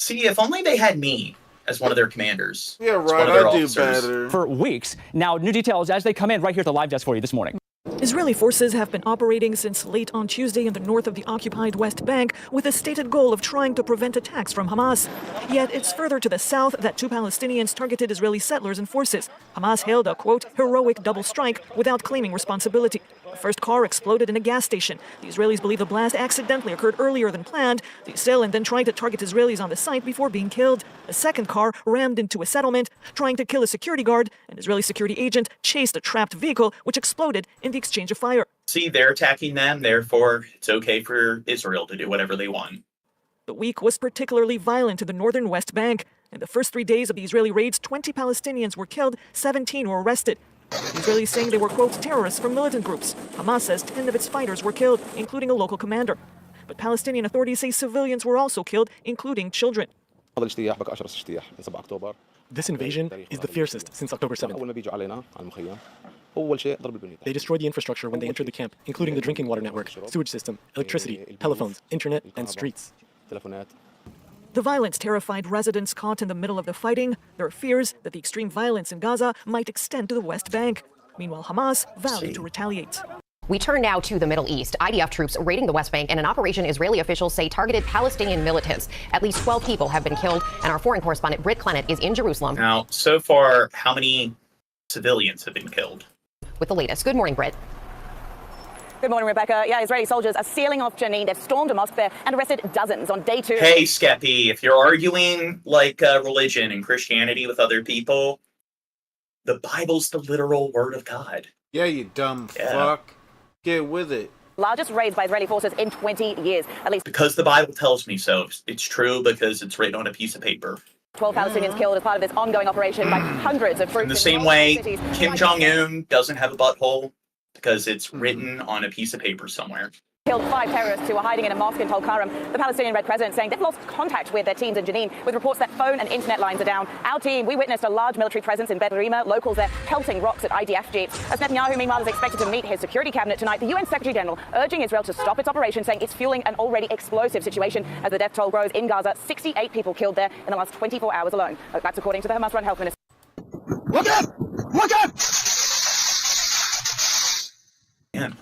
See, if only they had me as one of their commanders. Yeah, right. I do better. For weeks. Now, new details as they come in right here at the live desk for you this morning. Israeli forces have been operating since late on Tuesday in the north of the occupied West Bank with a stated goal of trying to prevent attacks from Hamas. Yet it's further to the south that 2 Palestinians targeted Israeli settlers and forces. Hamas hailed a, quote, heroic double strike without claiming responsibility. The first car exploded in a gas station. The Israelis believe the blast accidentally occurred earlier than planned. The assailant then tried to target Israelis on the site before being killed. A second car rammed into a settlement, trying to kill a security guard. An Israeli security agent chased a trapped vehicle, which exploded in the exchange of fire. See, they're attacking them, therefore it's okay for Israel to do whatever they want. The week was particularly violent in the northern West Bank. In the first 3 days of the Israeli raids, 20 Palestinians were killed, 17 were arrested. The Israelis saying they were, quote, terrorists from militant groups. Hamas says 10 of its fighters were killed, including a local commander. But Palestinian authorities say civilians were also killed, including children. This invasion is the fiercest since October 7th. They destroyed the infrastructure when they entered the camp, including the drinking water network, sewage system, electricity, telephones, internet, and streets. The violence terrified residents caught in the middle of the fighting. There are fears that the extreme violence in Gaza might extend to the West Bank. Meanwhile, Hamas vowed to retaliate. We turn now to the Middle East. IDF troops raiding the West Bank in an operation Israeli officials say targeted Palestinian militants. At least 12 people have been killed, and our foreign correspondent Britt Clennett is in Jerusalem. Now, so far, how many civilians have been killed. With the latest. Good morning, Britt. Good morning, Rebecca. Yeah, Israeli soldiers are sealing off Jenin. They've stormed a mosque there and arrested dozens on day 2. Hey, Skeppy, if you're arguing like religion and Christianity with other people, the Bible's the literal word of God. Yeah, you dumb fuck. Get with it. Largest raids by Israeli forces in 20 years. At least Because the Bible tells me so. It's true because it's written on a piece of paper. 12 Palestinians killed as part of this ongoing operation by hundreds of troops. In the same way, Kim Jong-un doesn't have a butthole because it's written on a piece of paper somewhere. Killed 5 terrorists who were hiding in a mosque in Tulkarem. The Palestinian Red Crescent saying they've lost contact with their teams in Jenin, with reports that phone and internet lines are down. Our team, we witnessed a large military presence in Bet Rima. Locals there pelting rocks at IDF jeeps. As Netanyahu, meanwhile, is expected to meet his security cabinet tonight, the UN Secretary General urging Israel to stop its operation, saying it's fueling an already explosive situation as the death toll grows in Gaza. 68 people killed there in the last 24 hours alone. That's according to the Hamas-run health minister. Look up! Look up! Man.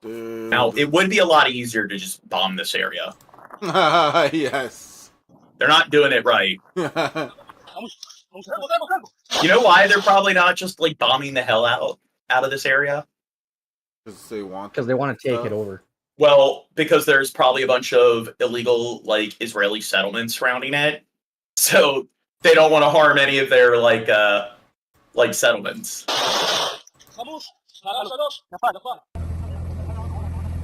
Now, it would be a lot easier to just bomb this area. Yes. They're not doing it right. You know why they're probably not just like bombing the hell out of this area? Because they want to take it over. Well, because there's probably a bunch of illegal like Israeli settlements surrounding it. So they don't want to harm any of their like settlements.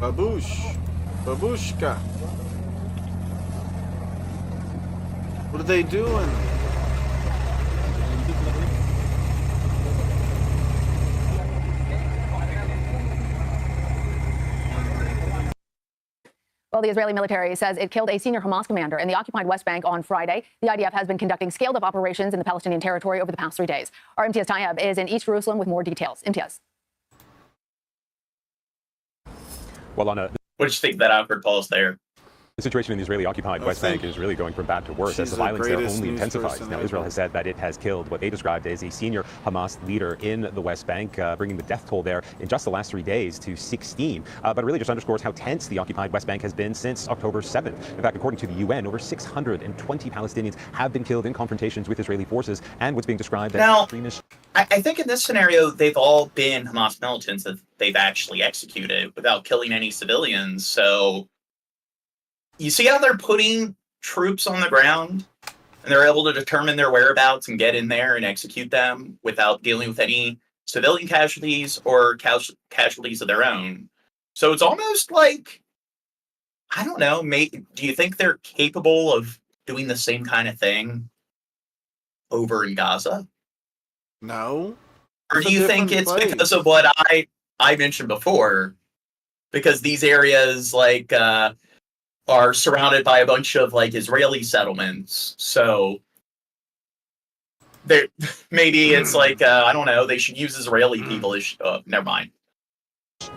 Babush. Babushka. What are they doing? Well, the Israeli military says it killed a senior Hamas commander in the occupied West Bank on Friday. The IDF has been conducting scaled-up operations in the Palestinian territory over the past 3 days. Our Imtiaz Tayyab is in East Jerusalem with more details. Imtiaz. Well, what did you think of that awkward pause there? The situation in the Israeli-occupied West Bank is really going from bad to worse as the violence there only intensifies. Now, Israel has said that it has killed what they described as a senior Hamas leader in the West Bank, bringing the death toll there in just the last 3 days to 16. But it really just underscores how tense the occupied West Bank has been since October 7th. In fact, according to the UN, over 620 Palestinians have been killed in confrontations with Israeli forces and what's being described as extremist. I think in this scenario, they've all been Hamas militants that they've actually executed without killing any civilians. So you see how they're putting troops on the ground and they're able to determine their whereabouts and get in there and execute them without dealing with any civilian casualties or casualties of their own. So it's almost like, I don't know, do you think they're capable of doing the same kind of thing over in Gaza? No. Or do you think it's because of what I mentioned before? Because these areas like are surrounded by a bunch of like Israeli settlements, so maybe it's like I don't know. They should use Israeli people. Never mind.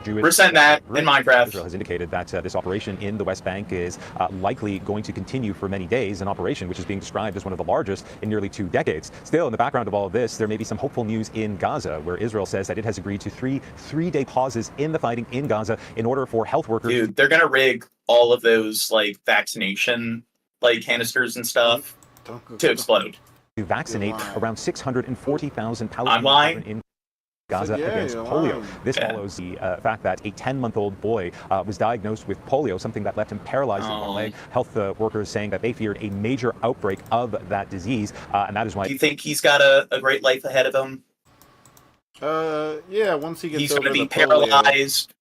Resend that in Minecraft. Israel has indicated that this operation in the West Bank is likely going to continue for many days, an operation which is being described as one of the largest in nearly 2 decades. Still, in the background of all of this, there may be some hopeful news in Gaza, where Israel says that it has agreed to three-day pauses in the fighting in Gaza in order for health workers. Dude, they're gonna rig all of those like vaccination like canisters and stuff to explode. To vaccinate around 640,000 Palestinians in Gaza against polio. This follows the fact that a 10-month-old boy was diagnosed with polio, something that left him paralyzed in one leg. Health workers saying that they feared a major outbreak of that disease, and that is why. Do you think he's got a great life ahead of him? Yeah, once he's going to be paralyzed.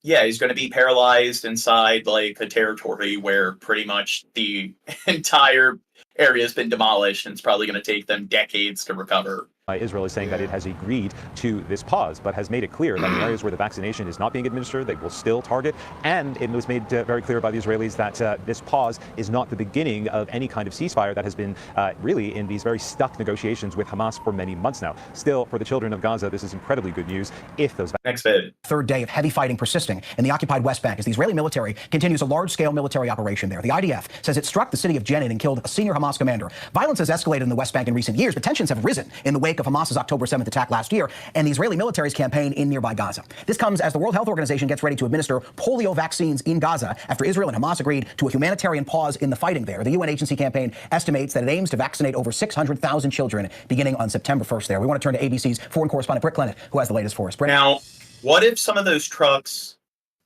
Yeah, he's going to be paralyzed inside like a territory where pretty much the entire area has been demolished, and it's probably going to take them decades to recover. Israel is saying that it has agreed to this pause, but has made it clear that in areas where the vaccination is not being administered, they will still target. And it was made very clear by the Israelis that this pause is not the beginning of any kind of ceasefire that has been really in these very stuck negotiations with Hamas for many months now. Still, for the children of Gaza, this is incredibly good news. If those next vid. Third day of heavy fighting persisting in the occupied West Bank as the Israeli military continues a large-scale military operation there. The IDF says it struck the city of Jenin and killed a senior Hamas commander. Violence has escalated in the West Bank in recent years, but tensions have risen in the wake of Hamas's October 7th attack last year and the Israeli military's campaign in nearby Gaza. This comes as the World Health Organization gets ready to administer polio vaccines in Gaza after Israel and Hamas agreed to a humanitarian pause in the fighting there. The UN agency campaign estimates that it aims to vaccinate over 600,000 children beginning on September 1st there. We want to turn to ABC's foreign correspondent Britt Clennett, who has the latest for us. Britt. Now, what if some of those trucks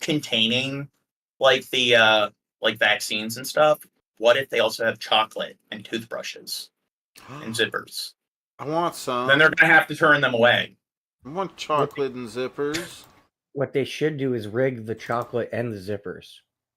containing like the like vaccines and stuff, what if they also have chocolate and toothbrushes and zippers? I want some. Then they're going to have to turn them away. I want chocolate and zippers. What they should do is rig the chocolate and the zippers.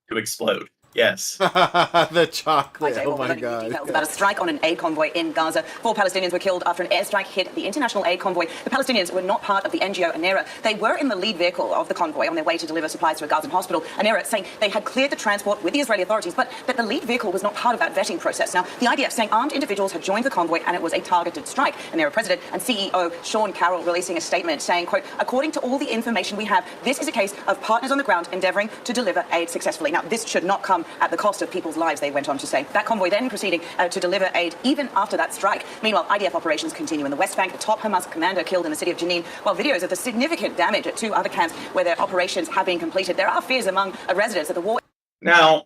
To explode. Yes. The chocolate. Oh my God. Details about a strike on an aid convoy in Gaza. 4 Palestinians were killed after an airstrike hit the international aid convoy. The Palestinians were not part of the NGO ANERA. They were in the lead vehicle of the convoy on their way to deliver supplies to a Gazan hospital. ANERA saying they had cleared the transport with the Israeli authorities, but that the lead vehicle was not part of that vetting process. Now, the IDF saying armed individuals had joined the convoy and it was a targeted strike. ANERA president and CEO Sean Carroll releasing a statement saying, quote, according to all the information we have, this is a case of partners on the ground endeavoring to deliver aid successfully. Now, this should not come at the cost of people's lives, they went on to say. That convoy then proceeding to deliver aid even after that strike. Meanwhile, IDF operations continue in the West Bank. A top Hamas commander killed in the city of Jenin, while videos of the significant damage at 2 other camps where their operations have been completed. There are fears among residents that the war... Now,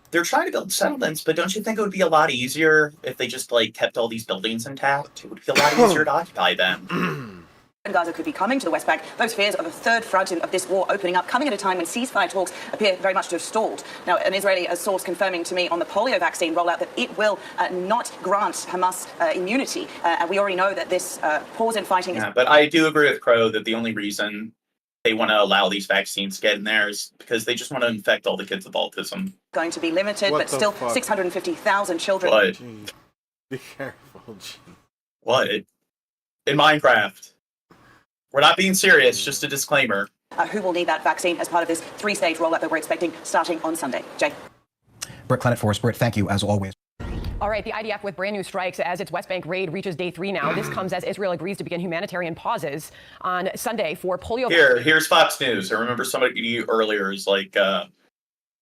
they're trying to build settlements, but don't you think it would be a lot easier if they just like kept all these buildings intact? It would be a lot easier to occupy them. Gaza could be coming to the West Bank. Those fears of a third front of this war opening up, coming at a time when ceasefire talks appear very much to have stalled. Now, an Israeli source confirming to me on the polio vaccine rollout that it will not grant Hamas immunity. And we already know that this pause in fighting is... Yeah, but I do agree with Crow that the only reason they want to allow these vaccines to get in there is because they just want to infect all the kids with autism. Going to be limited, but still 650,000 children. What? Be careful. What? In Minecraft. We're not being serious, just a disclaimer. Who will need that vaccine as part of this 3-stage rollout that we're expecting starting on Sunday? Jay. Britt Clennett for us. Britt, thank you as always. All right, the IDF with brand new strikes as its West Bank raid reaches day 3 now. This comes as Israel agrees to begin humanitarian pauses on Sunday for polio. Here's Fox News. I remember somebody earlier is like,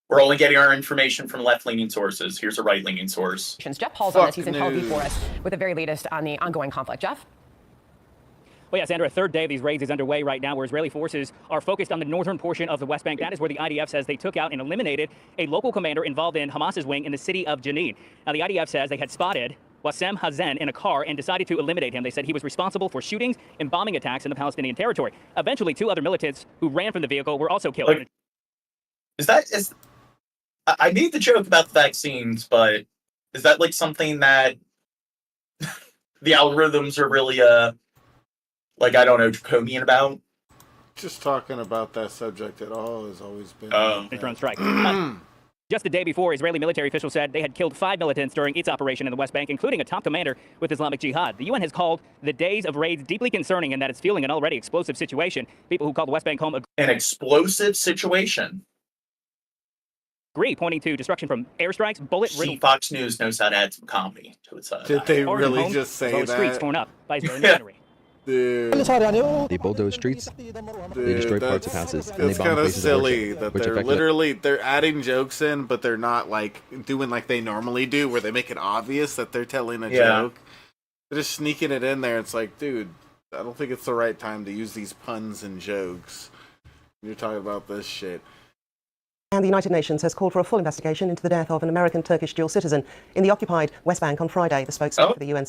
we're only getting our information from left-leaning sources. Here's a right-leaning source. Jeff Paul's on this. He's in Tel Aviv for us with the very latest on the ongoing conflict. Jeff? Well, yes, Andrew, a third day of these raids is underway right now where Israeli forces are focused on the northern portion of the West Bank. That is where the IDF says they took out and eliminated a local commander involved in Hamas's wing in the city of Jenin. Now, the IDF says they had spotted Wassem Hazen in a car and decided to eliminate him. They said he was responsible for shootings and bombing attacks in the Palestinian territory. Eventually, 2 other militants who ran from the vehicle were also killed. I made the joke about the vaccines, but is that like something that the algorithms are really, like, I don't know, draconian about? Just talking about that subject at all has always been... drone strike. Just the day before, Israeli military officials said they had killed 5 militants during its operation in the West Bank, including a top commander with Islamic Jihad. The UN has called the days of raids deeply concerning and that it's fueling an already explosive situation. People who call the West Bank home an explosive situation. Agree, pointing to destruction from airstrikes, bullet-riddled... Fox News knows how to add some comedy to its... Did they really just say that? Streets torn up by Israeli military. They bulldoze streets, they destroy parts of houses, and they bomb kind of places silly of worship, that they're literally they're adding jokes in, but they're not like doing like they normally do, where they make it obvious that they're telling a joke. They're just sneaking it in there. It's like, dude, I don't think it's the right time to use these puns and jokes. You're talking about this shit. And the United Nations has called for a full investigation into the death of an American-Turkish dual citizen in the occupied West Bank on Friday. The spokesman for the UN.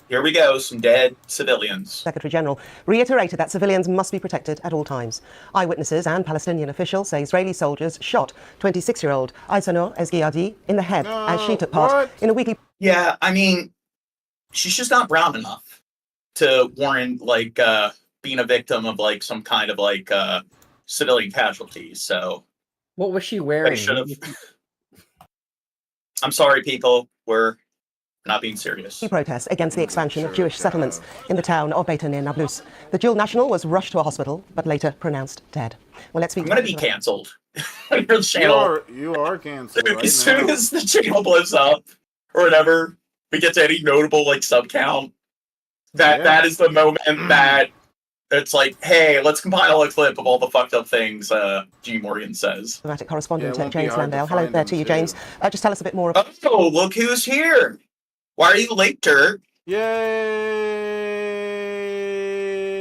Here we go, some dead civilians. Secretary General reiterated that civilians must be protected at all times. Eyewitnesses and Palestinian officials say Israeli soldiers shot 26-year-old Aysanur Ezgiadi in the head as she took part in a weekly... Yeah, I mean, she's just not brown enough to warrant, like, being a victim of, like, some kind of, like, civilian casualty, so... What was she wearing? I'm sorry, people. We're not being serious. Protests against the expansion of Jewish settlements in the town of Beitar near Nablus. The dual national was rushed to a hospital, but later pronounced dead. Well, let's be. I'm going to be cancelled. You are cancelled. Right as soon as the channel blows up or whatever, we get to any notable like sub count. That is the moment that it's like, hey, let's compile a clip of all the fucked up things G. Morgan says. Diplomatic correspondent James Landale. Hello there to you, James. Just tell us a bit more. Oh, look who's here! Why are you late, Dirt? Yay!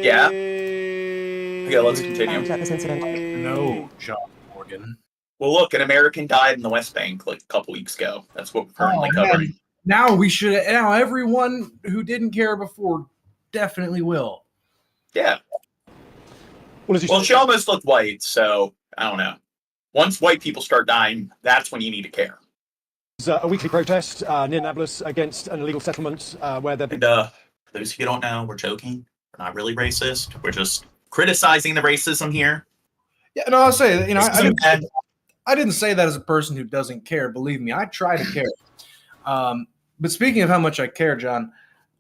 Yeah. Okay, let's continue. This incident. No, John Morgan. Well, look, an American died in the West Bank like a couple weeks ago. That's what we're currently covering. Now now everyone who didn't care before definitely will. Yeah. Well, she almost looked white, so I don't know. Once white people start dying, that's when you need to care. It's a weekly protest near Nablus against an illegal settlement where they've been... And those of you who don't know, we're joking. We're not really racist. We're just criticizing the racism here. Yeah, no, I'll say, I didn't say that as a person who doesn't care. Believe me, I try to care. But speaking of how much I care, John,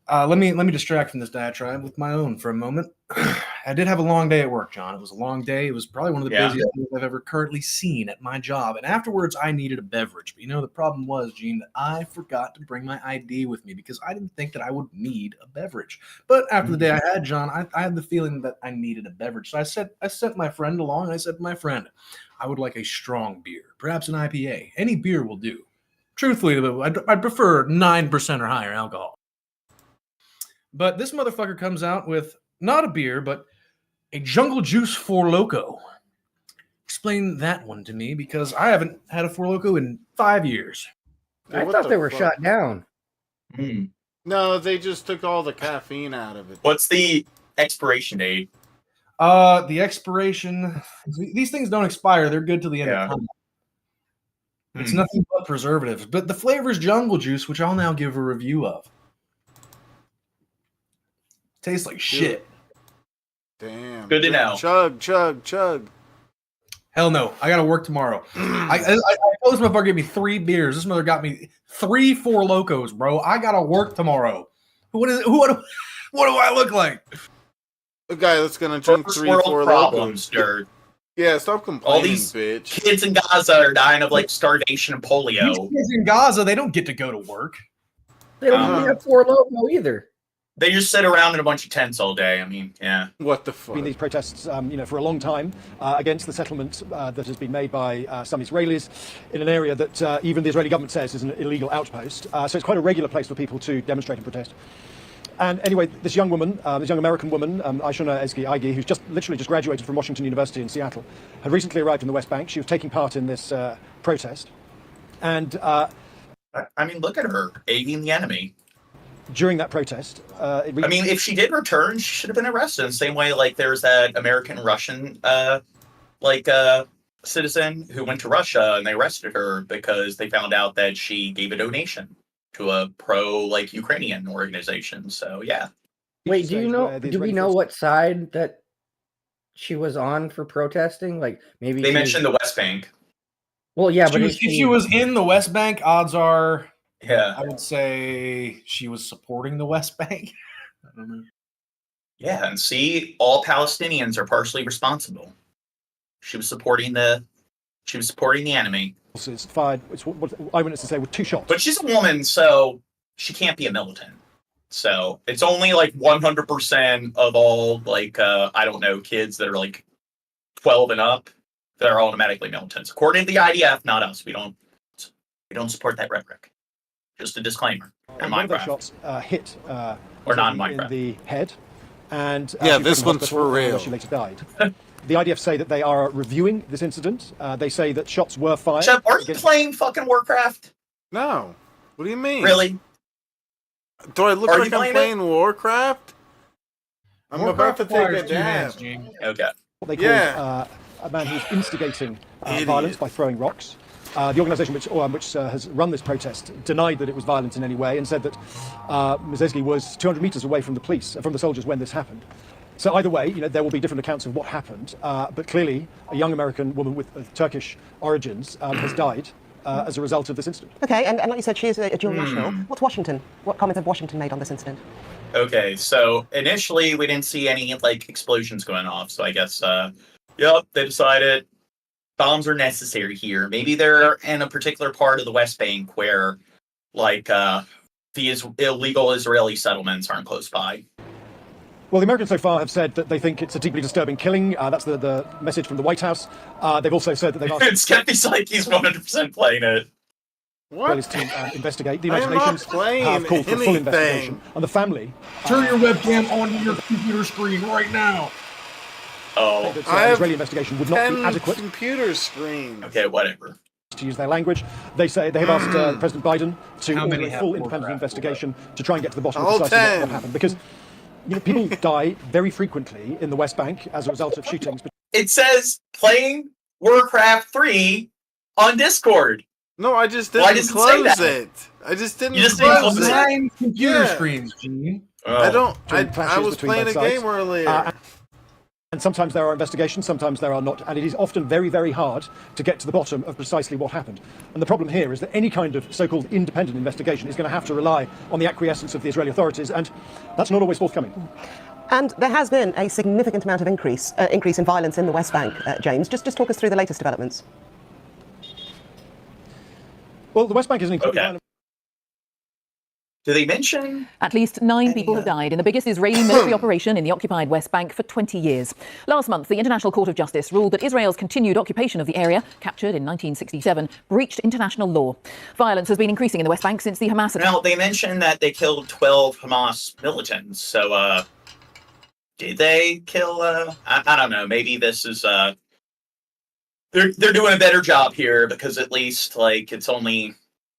let me distract from this diatribe with my own for a moment. I did have a long day at work, John. It was a long day. It was probably one of the busiest days I've ever currently seen at my job. And afterwards, I needed a beverage. But the problem was, Gene, that I forgot to bring my ID with me because I didn't think that I would need a beverage. But after the day I had, John, I had the feeling that I needed a beverage. So I sent my friend along. And I said to my friend, I would like a strong beer, perhaps an IPA. Any beer will do. Truthfully, I'd prefer 9% or higher alcohol. But this motherfucker comes out with not a beer, but a Jungle Juice Four Loko. Explain that one to me, because I haven't had a Four Loko in 5 years. I thought they were shut down. No, they just took all the caffeine out of it. What's the expiration date? The expiration... These things don't expire. They're good till the end of time. It's nothing but preservatives. But the flavor is Jungle Juice, which I'll now give a review of. Tastes like shit. Damn. Good to know. Chug, chug, chug. Hell no. I got to work tomorrow. I told this motherfucker gave me 3 beers. This mother got me 3 Four Locos, bro. I got to work tomorrow. What do I look like? A guy that's going to drink 3 Four Locos. Dirt. Yeah, stop complaining, all these bitch. Kids in Gaza are dying of starvation and polio. These kids in Gaza, they don't get to go to work. They don't have Four Loko either. They just sit around in a bunch of tents all day. I mean, yeah. What the fuck? Been these protests, for a long time against the settlement that has been made by some Israelis in an area that even the Israeli government says is an illegal outpost. So it's quite a regular place for people to demonstrate and protest. And anyway, this young woman, this young American woman, Aishana Ezgi, who's literally just graduated from Washington University in Seattle, had recently arrived in the West Bank. She was taking part in this protest. And look at her aiding the enemy. During that protest, if she did return, she should have been arrested in the same way there's that American-Russian citizen who went to Russia and they arrested her because they found out that she gave a donation to a pro-Ukrainian organization. So yeah. Wait, do we know what side that she was on for protesting? Maybe they mentioned the West Bank. Well, yeah, but if she was in the West Bank, odds are, I would say she was supporting the West Bank. I don't know. Yeah, and see, all Palestinians are partially responsible. She was supporting the enemy. It's fired. It's what eyewitnesses say with 2 shots. But she's a woman, so she can't be a militant. So it's only 100% of all kids that are 12 and up that are automatically militants. According to the IDF, not us. We don't support that rhetoric. Just a disclaimer. And one of those shots hit or non-Minecraft in the head, and this one's for real. She later died. The IDF say that they are reviewing this incident. They say that shots were fired. Shep, are you playing fucking Warcraft? No. What do you mean? Really? Do I look like I'm playing Warcraft? I'm about to take a dab. Okay. What they call a man who's instigating violence by throwing rocks. The organisation which has run this protest denied that it was violent in any way and said that Ms. Ezgi was 200 meters away from the soldiers when this happened. So either way, there will be different accounts of what happened. But clearly, a young American woman with Turkish origins has died as a result of this incident. Okay, and like you said, she is a dual national. What comments have Washington made on this incident? Okay, so initially we didn't see any explosions going off. So I guess, they decided bombs are necessary here. Maybe they're in a particular part of the West Bank where the illegal Israeli settlements aren't close by. Well, the Americans so far have said that they think it's a deeply disturbing killing. That's the message from the White House. They've also said that they've asked... Skeptic's he's 100% playing it. What? Israelis to investigate. The I am not imaginations playing have called for full anything. investigation. And the family... Turn your webcam onto your computer screen right now. Oh, that, I have Israeli investigation would not be 10 adequate. computer screens. Okay, whatever. To use their language, they say they have asked President Biden to How order many a have full more independent crap? investigation to try and get to the bottom All of precisely 10. what happened. Because people die very frequently in the West Bank as a result of shootings. It says playing Warcraft 3 on Discord. No, I just Why didn't does it say close that? it. I just didn't You just didn't close close it. it? 9 computer Yeah. screens, Gene. I don't. During I clashes was between playing a both sides. game earlier. And sometimes there are investigations, sometimes there are not, and it is often very, very hard to get to the bottom of precisely what happened. And the problem here is that any kind of so-called independent investigation is going to have to rely on the acquiescence of the Israeli authorities, and that's not always forthcoming. And there has been a significant amount of increase in violence in the West Bank, James. Just talk us through the latest developments. Well, the West Bank is an incredibly Okay. violent... Do they mention? At least 9 people have died in the biggest Israeli military operation in the occupied West Bank for 20 years. Last month, the International Court of Justice ruled that Israel's continued occupation of the area, captured in 1967, breached international law. Violence has been increasing in the West Bank since the Hamas attack. Now, they mentioned that they killed 12 Hamas militants. So, did they kill, I don't know, maybe this is, they're doing a better job here because at least, like, it's only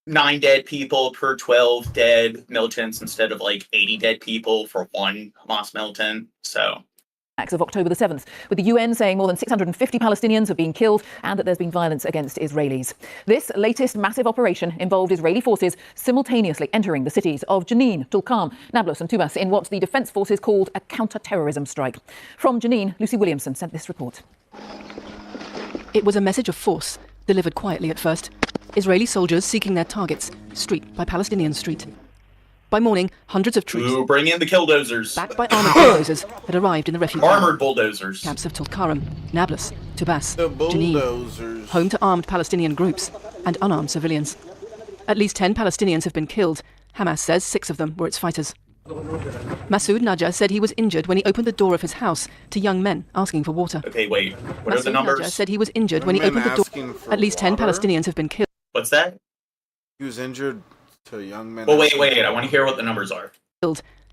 9 dead people per 12 dead militants instead of like 80 dead people for 1 Hamas militant. So Attacks of October the 7th, with the UN saying more than 650 Palestinians have been killed and that there's been violence against Israelis. This latest massive operation involved Israeli forces simultaneously entering the cities of Jenin, Tulkarm, Nablus and Tubas in what the defense forces called a counter-terrorism strike. From Jenin, Lucy Williamson sent this report. It was a message of force, delivered quietly at first. Israeli soldiers seeking their targets, street by Palestinian street. By morning, hundreds of troops, ooh, bring in the killdozers. backed by armored bulldozers, had arrived in the refugee Armored bulldozers. camps of Tulkarm, Nablus, Tubas, The Jenin, bulldozers. home to armed Palestinian groups and unarmed civilians. At least 10 Palestinians have been killed. Hamas says 6 of them were its fighters. Masoud Najjar said he was injured when he opened the door of his house to young men asking for water. Okay, wait. What are the Masoud numbers? Najjar said he was injured when he Young men opened the asking door. for At least 10 water? Palestinians have been killed. What's that? He was injured to young men. Well, wait. I want to hear what the numbers are.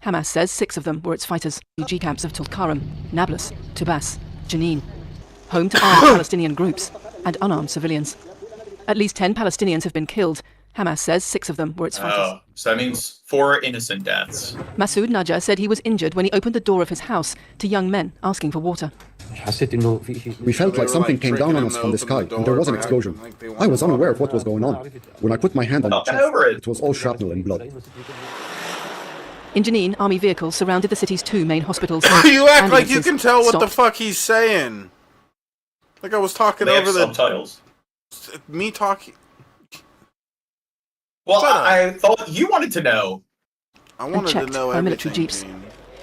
Hamas says 6 of them were its fighters. Refugee camps of Tulkarm, Nablus, Tubas, Jenin, home to armed Palestinian groups and unarmed civilians. At least 10 Palestinians have been killed. Hamas says 6 of them were its fighters. Oh, so that means 4 innocent deaths. Masoud Najjar said he was injured when he opened the door of his house to young men asking for water. We felt like something came down on us from the sky, and there was an explosion. I was unaware of what was going on. When I put my hand on the chest, it was all shrapnel and blood. In Jenin, army vehicles surrounded the city's 2 main hospitals. You act like you Ambulances can tell what the stopped. fuck he's saying. Like I was talking They over have the subtitles. me talking. Well, I thought you wanted to know. I and wanted to checked know by military everything. jeeps.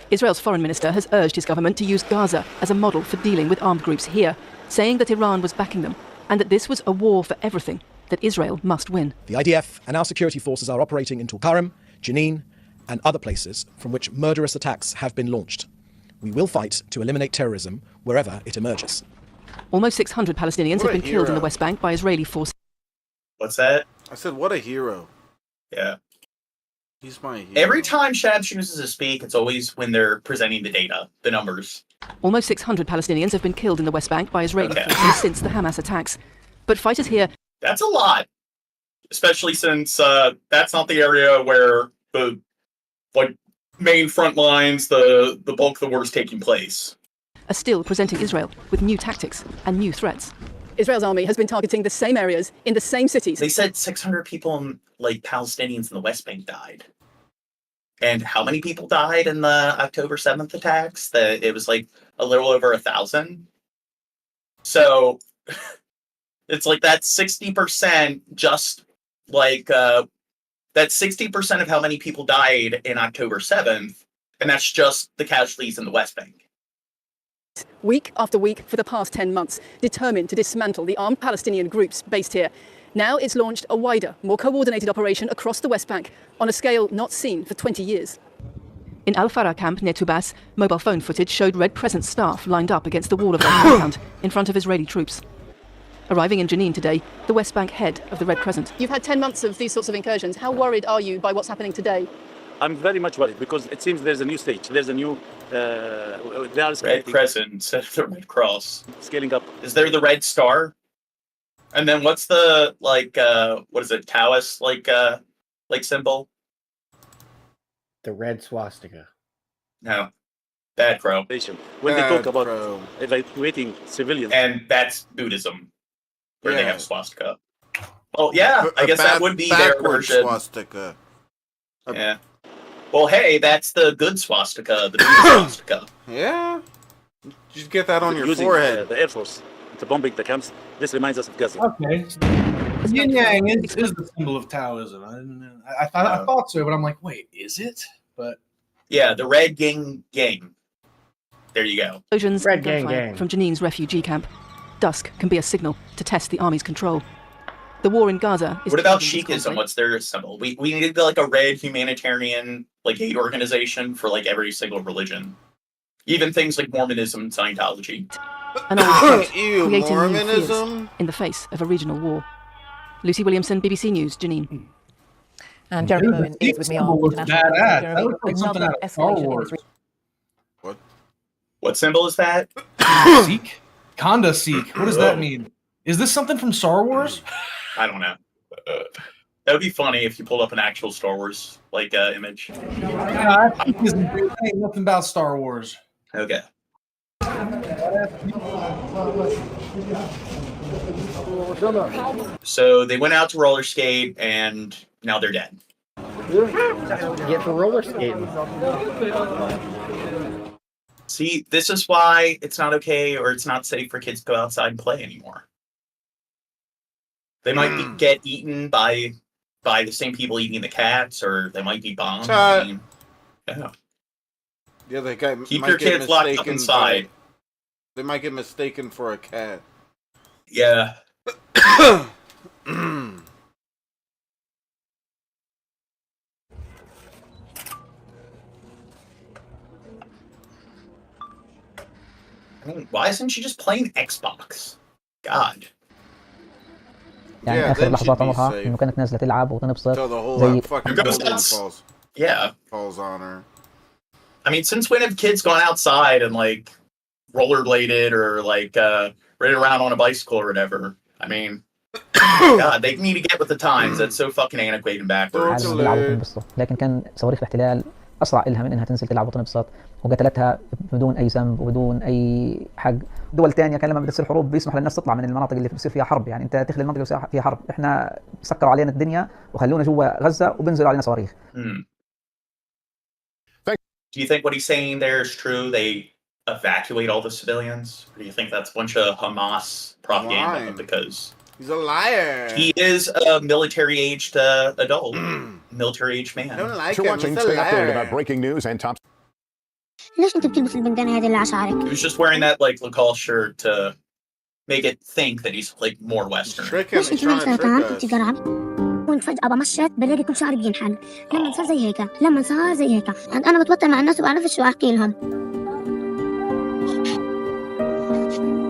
Israel's foreign minister has urged his government to use Gaza as a model for dealing with armed groups here, saying that Iran was backing them and that this was a war for everything, that Israel must win. The IDF and our security forces are operating in Tulkarm, Jenin, and other places from which murderous attacks have been launched. We will fight to eliminate terrorism wherever it emerges. Almost 600 Palestinians What have a been killed in the hero. West Bank by Israeli forces. What's that? I said, what a hero. Yeah. He's my hero. Every time Shab chooses to speak, it's always when they're presenting the data, the numbers. Almost 600 Palestinians have been killed in the West Bank by Israeli Okay. forces since the Hamas attacks. But fighters here That's a lot. Especially since that's not the area where the main front lines, the bulk of the war is taking place. are still presenting Israel with new tactics and new threats. Israel's army has been targeting the same areas in the same cities. They said 600 people, Palestinians in the West Bank died. And how many people died in the October 7th attacks? It was a little over 1,000. So it's that's 60% just that's 60% of how many people died in October 7th. And that's just the casualties in the West Bank. Week after week for the past 10 months, determined to dismantle the armed Palestinian groups based here. Now it's launched a wider, more coordinated operation across the West Bank on a scale not seen for 20 years. In Al-Farah camp near Tubas, mobile phone footage showed Red Crescent staff lined up against the wall of their compound in front of Israeli troops. Arriving in Jenin today, the West Bank head of the Red Crescent. You've had 10 months of these sorts of incursions. How worried are you by what's happening today? I'm very much worried because it seems there's a new stage. There's a new... Red Crescent instead of the Red Cross. Scaling up. Is there the Red Star? And then what's the, like, what is it, Taoist, like symbol? The red swastika. No. Bad Crow. When they talk about evacuating civilians. And that's Buddhism, where they have swastika. Well, yeah, I guess that would be their version. Swastika. Yeah. Well, hey, that's the good swastika, the Buddhist swastika. Yeah. Just get that on your using, forehead. The Air Force to bombing the camps. This reminds us of Gaza. Okay. Yin Yang is the symbol of Taoism. I didn't know. I thought so, but I'm like, wait, is it? But yeah, the Red Gang. There you go. Explosions Red Gang. from Jenin's refugee camp. Dusk can be a signal to test the army's control. The war in Gaza is... What about Sheikhism? What's their symbol? We need like a red humanitarian aid organization for like every single religion. Even things like Mormonism and Scientology. An old threat, Ew, creating new fears Mormonism? in the face of a regional war. Lucy Williamson, BBC News, Jenin. And Jeremy Bowen is with me on international. That looks like something out of Star Wars. What symbol is that? Sikh? Kanda Sikh. What does that mean? Is this something from Star Wars? I don't know. That would be funny if you pulled up an actual Star Wars image. Yeah, I think ain't nothing about Star Wars. Okay. So they went out to roller skate and now they're dead. Get for roller skating. See, this is why it's not okay or it's not safe for kids to go outside and play anymore. They might get eaten by the same people eating the cats, or they might be bombed. Yeah, they got. Keep your kids locked up inside. They might get mistaken for a cat. Yeah. I mean, why isn't she just playing Xbox? God. يعني اخر لحظات عمرها انه كانت نازله تلعب وتنبسط زي falls on her. I mean, since when have kids gone outside and like rollerbladed or like ridden around on a bicycle or whatever? I mean, God, they need to get with the times. That's so fucking antiquated and backwards. لكن كان صواريخ الاحتلال اسرع لها من انها تنزل تلعب وتنبسط وقتلتها بدون اي ذنب وبدون اي حق. دول ثانيه كان لما بتصير حروب بيسمح للناس تطلع من المناطق اللي بتصير فيها حرب، يعني انت تخلي المنطقه اللي فيها حرب. احنا سكروا علينا الدنيا وخلونا جوا غزه وبنزلوا علينا صواريخ. Do you think what he's saying there is true? They evacuate all the civilians? Or do you think that's a bunch of Hamas propaganda? Because he's a liar. He is a military-aged adult, military-aged man. You're watching. Stay updated about breaking news and top. He was just wearing that like Lacoste shirt to make it think that he's like more Western. He's trying to trick us. فجأة بمشط بلاقي كل شعري بينحل لما صار زي هيك لما صار زي هيك أنا بتوتر مع الناس وبعرفش شو أحكي لهم.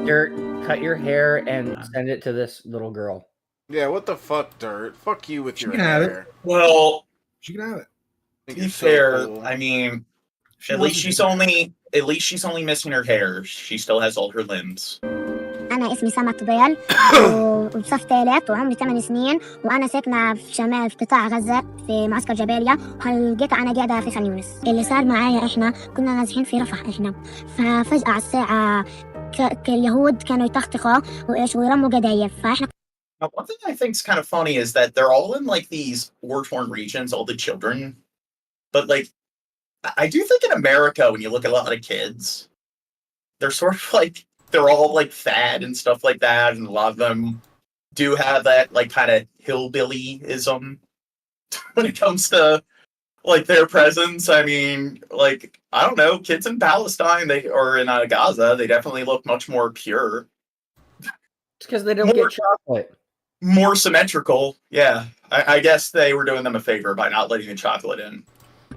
Dirt, cut your hair and send it to this little girl. Yeah, what the fuck, Dirt? Fuck you with your hair. Well, she can have it. To be fair, I mean, at least she's only missing her hair. She still has all her limbs. أنا اسمي سما طبيل وصف ثالث وعمري 8 سنين وأنا ساكنة في شمال في قطاع غزة في معسكر جباليا وهلقيت أنا قاعدة في خان يونس. اللي صار معايا إحنا كنا نازحين في رفح إحنا ففجأة على الساعة اليهود كانوا يطخطخوا وإيش ويرموا قدايف فإحنا. Now, one thing I think is kind of funny is that they're all in like these war-torn regions, all the children. But like, I do think in America, when you look at a lot of kids, they're sort of like, they're all like fat and stuff like that, and a lot of them do have that like kind of hillbillyism when it comes to like their presence. I mean, like I don't know, kids in Palestine or in Gaza, they definitely look much more pure. It's because they don't get chocolate. More symmetrical, yeah. I guess they were doing them a favor by not letting the chocolate in.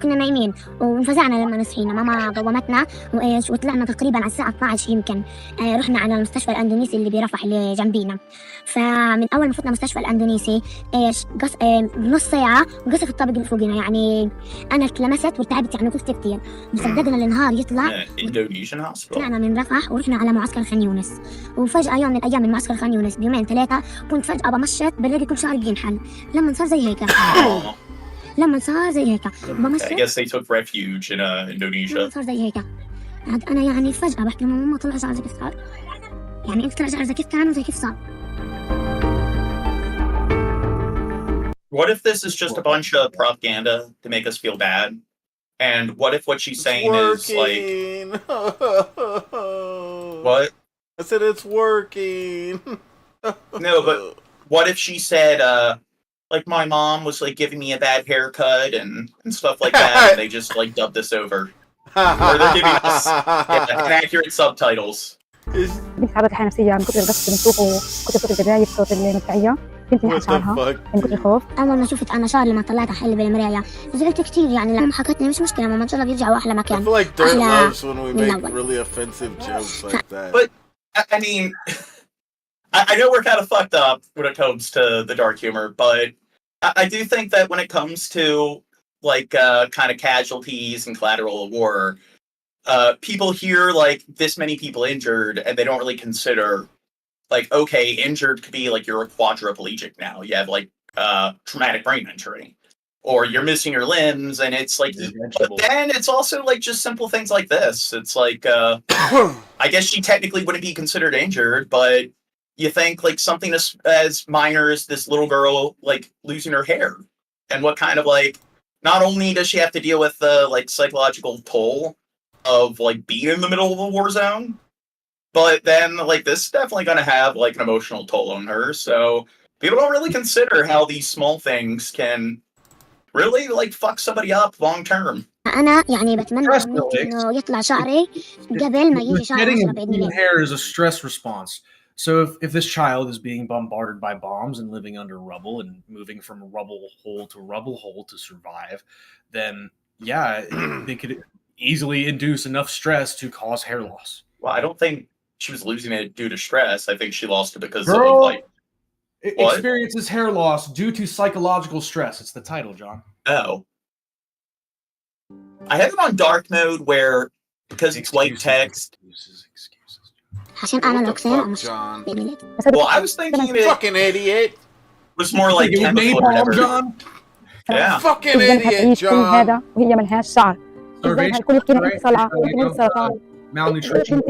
كنا نايمين وانفزعنا لما نصحينا، ماما قومتنا وايش وطلعنا تقريبا على الساعه 12 يمكن. رحنا على المستشفى الاندونيسي اللي برفح اللي جنبينا. فمن اول ما فتنا المستشفى الاندونيسي ايش نص ساعه وقصف الطابق اللي فوقنا، يعني انا اتلمست وارتعبت يعني وقفت كثير. مصدقنا النهار يطلع. طلعنا من رفح ورحنا على معسكر خان يونس، وفجاه يوم من الايام من معسكر خان يونس بيومين ثلاثه كنت فجاه بمشط بلاقي كل شعري بينحل. لما صار زي هيك I guess they took refuge in Indonesia. صار زي هيك انا يعني فجأة بحكي لماما طلع شعر زي كيف صار، يعني انت طلع شعر زي كيف كان وزي كيف صار. What if this is just a bunch of propaganda to make us feel bad? And what if what she's saying is like what? I said it's working. No, but what if she said like my mom was like giving me a bad haircut and stuff like that, and they just like dubbed this over. Or they're giving us inaccurate subtitles. بنتي تعرضت لحالة نفسية من كتر القصف اللي بنشوفه وكتر الجدايف صوت المدفعية. بنتي نحت شعرها من كتر الخوف. أول ما شفت أنا شعري لما طلعت أحل بالمراية زعلت كتير، يعني لما حكتني مش مشكلة ماما إن شاء الله بيرجعوا أحلى مكان. I feel like Dirt loves when we make really offensive jokes like that. But I mean, I know we're kind of fucked up when it comes to the dark humor, but I do think that when it comes to like kind of casualties and collateral war, people hear like this many people injured and they don't really consider like, okay, injured could be like you're a quadriplegic now. You have like traumatic brain injury, or you're missing your limbs, and it's like, but then it's also like just simple things like this. It's like, I guess she technically wouldn't be considered injured, but you think like something as minor as this little girl like losing her hair, and what kind of like, not only does she have to deal with the like psychological toll of like being in the middle of a war zone, but then like this is definitely going to have like an emotional toll on her. So people don't really consider how these small things can really like fuck somebody up long term. أنا يعني بتمنى إنه يطلع شعري قبل ما يجي شعري. Getting hair is a stress response. So if this child is being bombarded by bombs and living under rubble and moving from rubble hole to rubble hole to survive, then yeah, they could easily induce enough stress to cause hair loss. Well, I don't think she was losing it due to stress. I think she lost it because Girl, of like experiences hair loss due to psychological stress. It's the title, John. Oh. I have it on dark mode where because it's white text. عشان أنا لوكسين مش Well, I was thinking it fucking idiot was more like chemical or whatever. John. Yeah. Fucking idiot, John. هذا وهي ملهاش شعر. إزاي هالكل يحكي لنا صلعة ويحكي السرطان. Malnutrition.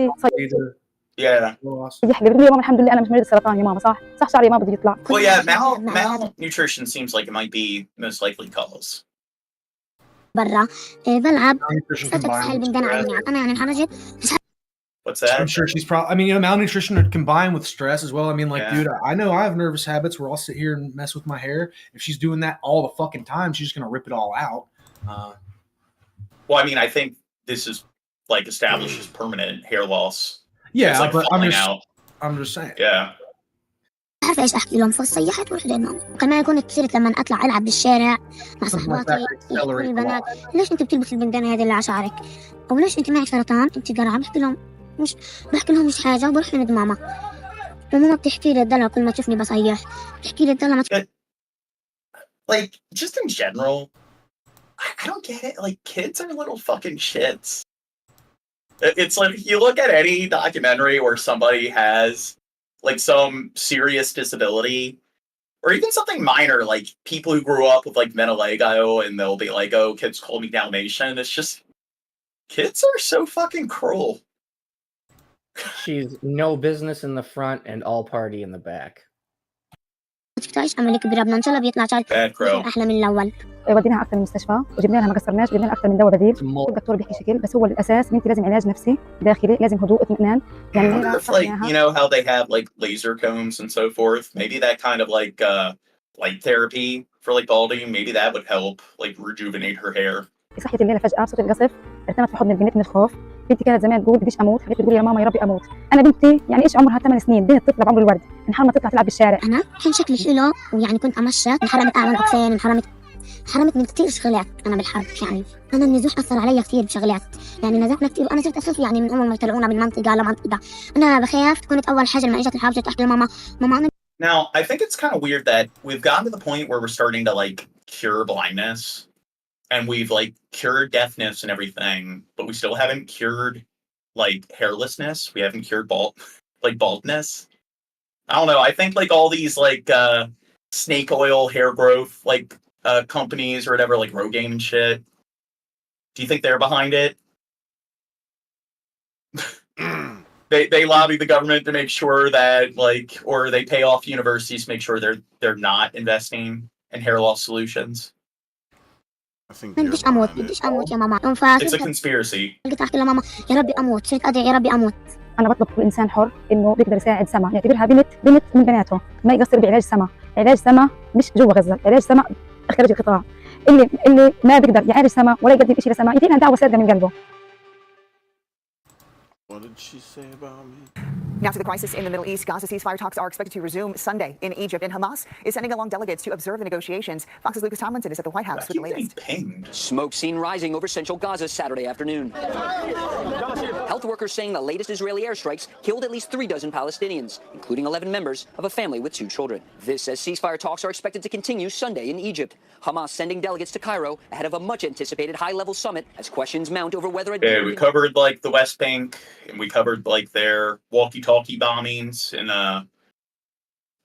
Yeah. يحكي بيقول لي ماما الحمد لله أنا مش مريض السرطان يا ماما صح شعري ما بده يطلع. Well, yeah, malnutrition seems like it might be most likely cause. برا بلعب فترة سحل بندن على أنا يعني انحرجت. What's that? I'm sure she's probably, I mean, you know, malnutrition would combine with stress as well. I mean, like, dude, I know I have nervous habits where I'll sit here and mess with my hair. If she's doing that all the fucking time, she's just going to rip it all out. Well, I mean, I think this is like establishes permanent hair loss. Yeah, it's like but I'm just saying. Yeah. عارفة إيش أحكي لهم فصيحت ورحت لهم. وكمان كنت كثير لما أطلع ألعب بالشارع مع صحباتي يحكوا لي البنات ليش أنت بتلبس البندانة هذه اللي على شعرك؟ أو ليش أنت معك سرطان؟ أنت قرعة. بحكي لهم مش حاجة وبروح لند ماما. وماما بتحكي لي الدلع كل ما تشوفني بصيح. بتحكي لي الدلع ما Like, just in general, I don't get it. Like, kids are little fucking shits. It's like, you look at any documentary where somebody has like some serious disability, or even something minor, like people who grew up with like vitiligo, and they'll be like, "Oh, kids call me Dalmatian." It's just, kids are so fucking cruel. She's no business in the front and all party in the back. تفتحش عملية كبيرة بدنا إن شاء الله بيطلع شعرك أحلى من الأول. وديناها أكثر من المستشفى وجبنا لها ما قصرناش جبنا لها أكثر من دواء بديل. الدكتور بيحكي شكل بس هو الأساس بنتي لازم علاج نفسي داخلي لازم هدوء اطمئنان. يعني if, like, you know how they have like laser combs and so forth, maybe that kind of like light therapy for like balding, maybe that would help like rejuvenate her hair. صحيت الليلة فجأة بصوت القصف ارتمت في حضن البنت من الخوف. بنتي كانت زمان تقول بديش اموت، حبيت تقول يا ماما يا ربي اموت. انا بنتي يعني ايش عمرها 8 سنين، بنت طفله بعمر الورد، انحرمت تطلع تلعب بالشارع. انا كان شكلي حلو ويعني كنت امشى، انحرمت اعمل عكسين، انحرمت حرمت من كتير شغلات أنا بالحرب. يعني أنا النزوح أثر علي كتير بشغلات، يعني نزحنا كتير وأنا صرت أخاف يعني من أول ما يطلعونا من منطقة لمنطقة. أنا بخاف. كنت أول حاجة لما إجت الحرب جيت أحكي لماما أنا. Now, I think it's kind of weird that we've gotten to the point where we're starting to like cure blindness and we've like cured deafness and everything, but we still haven't cured like hairlessness. We haven't cured baldness. I don't know. I think like all these like snake oil hair growth like companies or whatever, like Rogaine and shit. Do you think they're behind it? They lobby the government to make sure that like, or they pay off universities to make sure they're not investing in hair loss solutions. I think بديش أموت يا ماما. It's a conspiracy. قلت أحكي لماما يا ربي أموت. صرت أدعي يا ربي أموت. أنا بطلب كل إنسان حر إنه بيقدر يساعد سما، يعتبرها بنت من بناته، ما يقصر بعلاج سما. علاج سما مش جوا غزة، علاج سما خارج القطاع. اللي ما بيقدر يعالج سما ولا يقدم شيء لسما يدينا دعوة صادقة من قلبه. What did she say about me? Now to the crisis in the Middle East. Gaza ceasefire talks are expected to resume Sunday in Egypt, and Hamas is sending along delegates to observe the negotiations. Fox's Lucas Tomlinson is at the White House with the latest. Smoke seen rising over central Gaza Saturday afternoon. Health workers saying the latest Israeli airstrikes killed at least 36 Palestinians, including 11 members of a family with 2 children. This as ceasefire talks are expected to continue Sunday in Egypt. Hamas sending delegates to Cairo ahead of a much-anticipated high-level summit as questions mount over whether... Yeah, we covered like the West Bank, and we covered like their walkie-talkie bombings in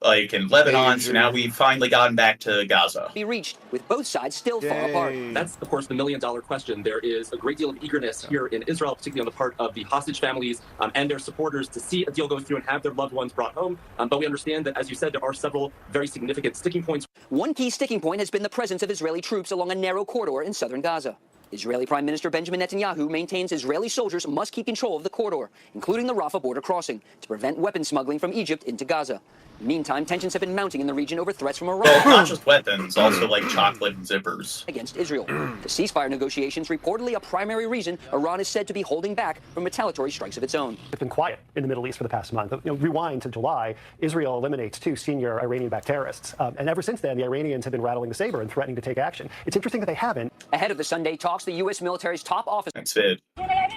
like in Lebanon. So now we've finally gotten back to Gaza. ...be reached, with both sides still far apart. That's, of course, the million-dollar question. There is a great deal of eagerness here in Israel, particularly on the part of the hostage families and their supporters to see a deal go through and have their loved ones brought home. But we understand that, as you said, there are several very significant sticking points. One key sticking point has been the presence of Israeli troops along a narrow corridor in southern Gaza. Israeli Prime Minister Benjamin Netanyahu maintains Israeli soldiers must keep control of the corridor, including the Rafah border crossing, to prevent weapon smuggling from Egypt into Gaza. Meantime, tensions have been mounting in the region over threats from Iran. Well, not just weapons, also like chocolate and zippers. Against Israel. The ceasefire negotiations reportedly a primary reason Iran is said to be holding back from retaliatory strikes of its own. It's been quiet in the Middle East for the past month. Rewind to July, Israel eliminates 2 senior Iranian-backed terrorists. And ever since then, the Iranians have been rattling the saber and threatening to take action. It's interesting that they haven't. Ahead of the Sunday talks, the U.S. military's top officer... That's it.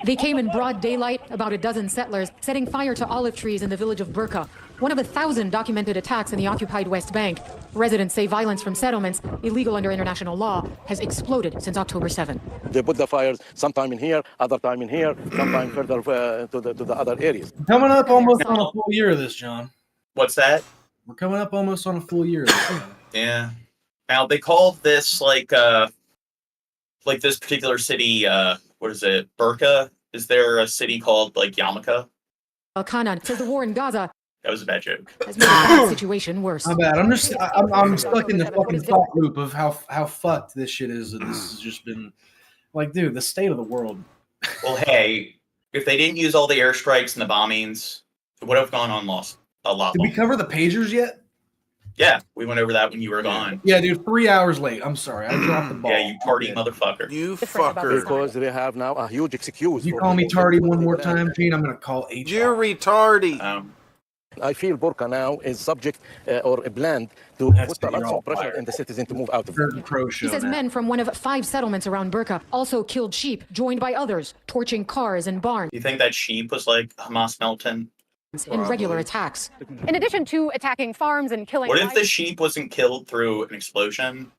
They came in broad daylight, about a dozen settlers, setting fire to olive trees in the village of Burqa, one of 1,000 documented attacks in the occupied West Bank. Residents say violence from settlements, illegal under international law, has exploded since October 7. They put the fires sometime in here, other time in here, sometime further to the other areas. Coming up almost on a full year of this, John. What's that? We're coming up almost on a full year of this. Yeah. Now they call this like this particular city, what is it, Burqa? Is there a city called like Yarmulke? Al-Qanan says the war in Gaza That was a bad joke. has made the situation worse. I'm bad. I'm stuck in the fucking thought loop of how fucked this shit is. And this has just been like, dude, the state of the world. Well, hey, if they didn't use all the airstrikes and the bombings, it would have gone on lost a lot. Did we cover the pagers yet? Yeah, we went over that when you were gone. Yeah, dude, 3 hours late. I'm sorry, I dropped the ball. Yeah, you tardy motherfucker. You fucker. Because they have now a huge excuse. You call me tardy one more time, Gene, I'm gonna call HR. You're retardy. I feel Burqa now is subject or planned to put a lot of pressure on the citizens to move out of it. He says men from one of 5 settlements around Burqa also killed sheep, joined by others, torching cars and barns. You think that sheep was like Hamas militant? In regular attacks. In addition to attacking farms and killing... What if the sheep wasn't killed through an explosion?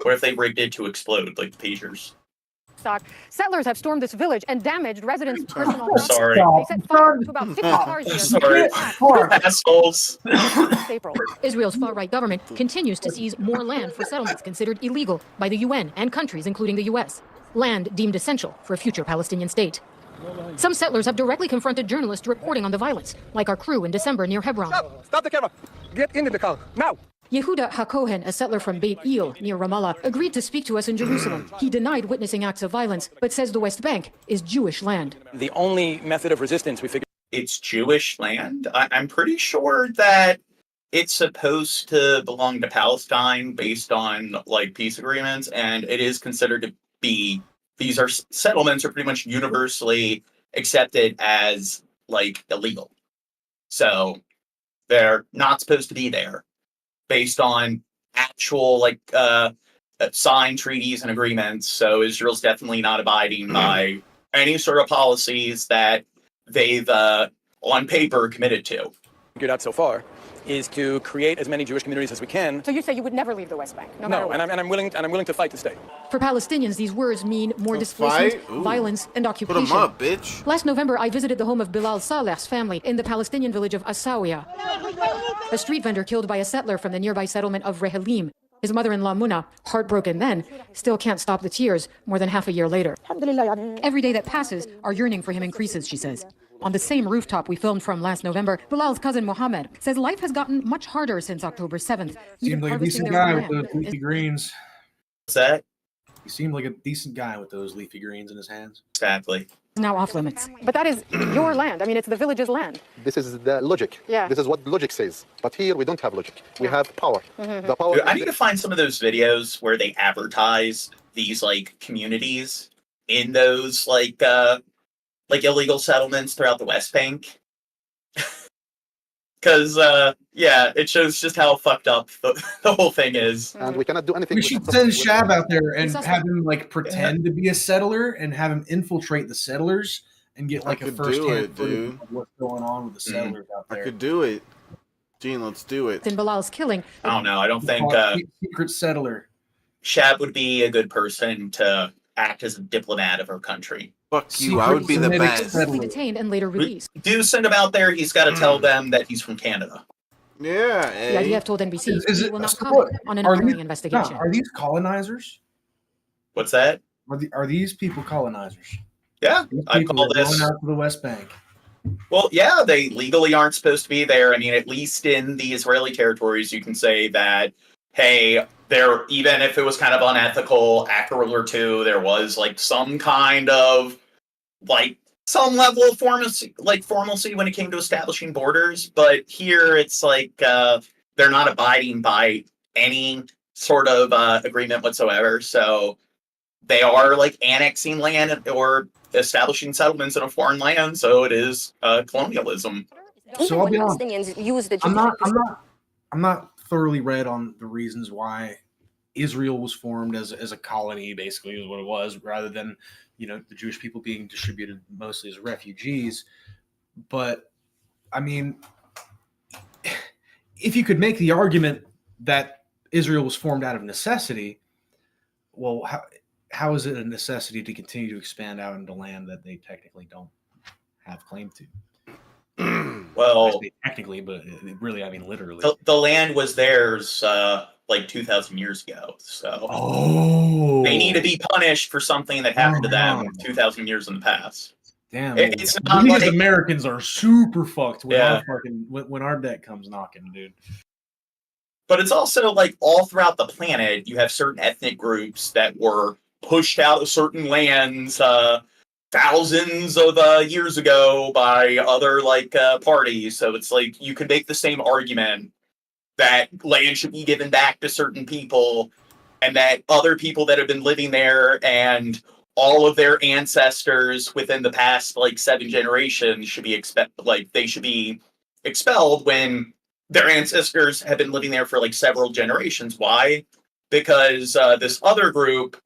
What if they rigged it to explode, like the pagers? Stock. Settlers have stormed this village and damaged residents' personal property. Sorry. They set fire to about 50 cars here. Sorry. Assholes. April. Israel's far-right government continues to seize more land for settlements considered illegal by the UN and countries including the US. Land deemed essential for a future Palestinian state. Some settlers have directly confronted journalists reporting on the violence, like our crew in December near Hebron. Stop the camera. Get into the car, now. Yehuda HaKohen, a settler from Beit El near Ramallah, agreed to speak to us in Jerusalem. He denied witnessing acts of violence, but says the West Bank is Jewish land. The only method of resistance we figured... It's Jewish land? I'm pretty sure that it's supposed to belong to Palestine based on like peace agreements, and it is considered to be... These are settlements are pretty much universally accepted as like illegal. So they're not supposed to be there based on actual like signed treaties and agreements. So Israel's definitely not abiding by any sort of policies that they've, on paper, committed to. Figured out so far is to create as many Jewish communities as we can. So you say you would never leave the West Bank, no matter what? And I'm willing to fight to stay. For Palestinians, these words mean more displacement, violence, and occupation. Put 'em up, bitch. Last November, I visited the home of Bilal Saleh's family in the Palestinian village of Asawiya. A street vendor killed by a settler from the nearby settlement of Rehalim. His mother-in-law, Muna, heartbroken then, still can't stop the tears more than half a year later. Every day that passes, our yearning for him increases, she says. On the same rooftop we filmed from last November, Bilal's cousin Mohammed says life has gotten much harder since October 7th. Seemed like a decent guy with those leafy greens. What's that? He seemed like a decent guy with those leafy greens in his hands. Exactly. Now off limits. But that is your land. I mean, it's the village's land. This is the logic. Yeah. This is what logic says. But here we don't have logic. We have power. Mm-hmm. The power. Dude, I need to find some of those videos where they advertise these like communities in those like illegal settlements throughout the West Bank. Because yeah, it shows just how fucked up the whole thing is. And we cannot do anything. We should send Shab out there and have him like pretend to be a settler and have him infiltrate the settlers and get like a first-hand footage of what's going on with the settlers out there. I could do it. Gene, let's do it. In Bilal's killing. I don't know. I don't think secret settler. Shab would be a good person to act as a diplomat of her country. Fuck you, I would be the best. Detained and later released. Do send him out there. He's got to tell them that he's from Canada. Yeah. The IDF told NBC he will not so comment on an ongoing investigation. Are these colonizers? What's that? Are these people colonizers? Yeah, I call this going out to the West Bank. Well, yeah, they legally aren't supposed to be there. I mean, at least in the Israeli territories, you can say that, hey, there, even if it was kind of unethical, after World War II, there was like some kind of like some level of formalcy when it came to establishing borders. But here, it's like they're not abiding by any sort of agreement whatsoever. So they are like annexing land or establishing settlements in a foreign land. So it is colonialism. So I'll be honest. I'm not thoroughly read on the reasons why Israel was formed as a colony, basically, is what it was, rather than, you know, the Jewish people being distributed mostly as refugees. But I mean, if you could make the argument that Israel was formed out of necessity, well, how is it a necessity to continue to expand out into land that they technically don't have claim to? Well, technically, but really, I mean, literally. The land was theirs like 2,000 years ago. So they need to be punished for something that happened to them 2,000 years in the past. Damn, it's not these like Americans are super fucked when Yeah. when our debt comes knocking, dude. But it's also like all throughout the planet, you have certain ethnic groups that were pushed out of certain lands thousands of years ago by other parties. So it's like you could make the same argument that land should be given back to certain people, and that other people that have been living there and all of their ancestors within the past 7 generations should be expelled when their ancestors have been living there for several generations. Why? Because this other group,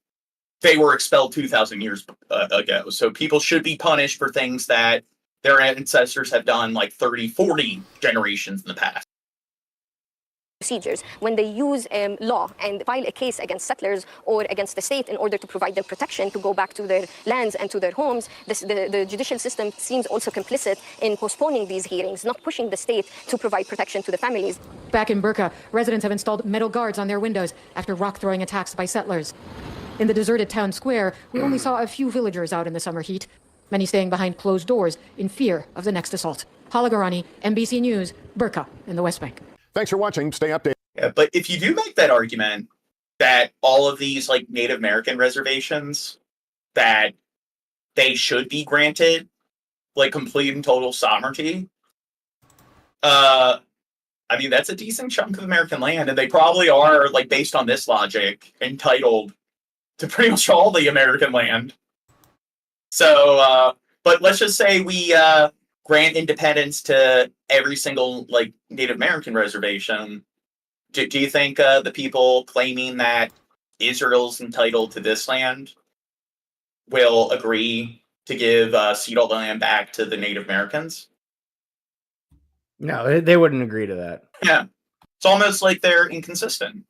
they were expelled 2,000 years ago. So people should be punished for things that their ancestors have done 30, 40 generations in the past. Procedures when they use law and file a case against settlers or against the state in order to provide them protection to go back to their lands and to their homes. The judicial system seems also complicit in postponing these hearings, not pushing the state to provide protection to the families. Back in Burqa, residents have installed metal guards on their windows after rock-throwing attacks by settlers. In the deserted town square, we only saw a few villagers out in the summer heat, many staying behind closed doors in fear of the next assault. Hala Garani, NBC News, Burqa in the West Bank. Thanks for watching. Stay updated. Yeah, but if you do make that argument that all of these Native American reservations, that they should be granted complete and total sovereignty, I mean, that's a decent chunk of American land, and they probably are, based on this logic, entitled to pretty much all the American land. So, but let's just say we grant independence to every single Native American reservation. Do you think the people claiming that Israel's entitled to this land will agree to give cede all the land back to the Native Americans. No, they wouldn't agree to that. Yeah. It's almost like they're inconsistent.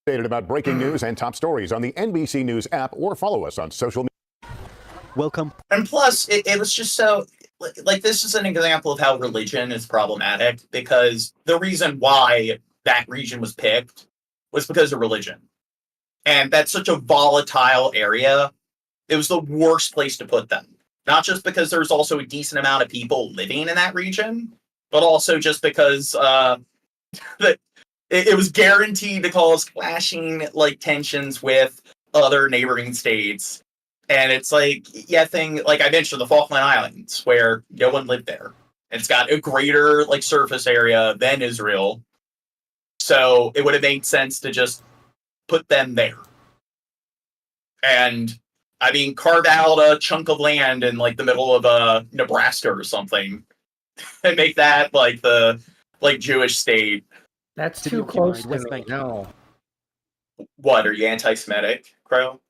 Updated about breaking news and top stories on the NBC News app or follow us on social media. Welcome. And plus, it was just so, like, this is an example of how religion is problematic, because the reason why that region was picked was because of religion. And that's such a volatile area. It was the worst place to put them. Not just because there's also a decent amount of people living in that region, but also just because it was guaranteed to cause clashing like tensions with other neighboring states. And it's like, yeah, like I mentioned, the Falkland Islands, where no one lived there. And it's got a greater like surface area than Israel. So it would have made sense to just put them there. And I mean, carve out a chunk of land in like the middle of Nebraska or something and make that like the Jewish state. That's too close to me. No. What, are you anti-Semitic, Crow?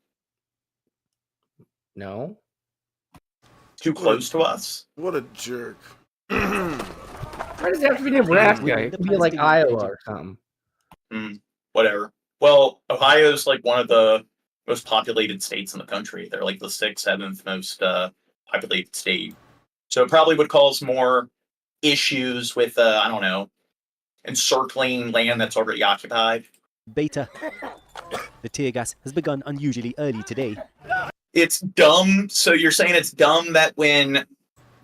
No. Too close to us? What a jerk. Why does it have to be Nebraska? It could be like Iowa or something. Whatever. Well, Ohio's like one of the most populated states in the country. They're like the 6th, 7th most populated state. So it probably would cause more issues with, I don't know, encircling land that's already occupied. Beta. The tear gas has begun unusually early today. It's dumb. So you're saying it's dumb that when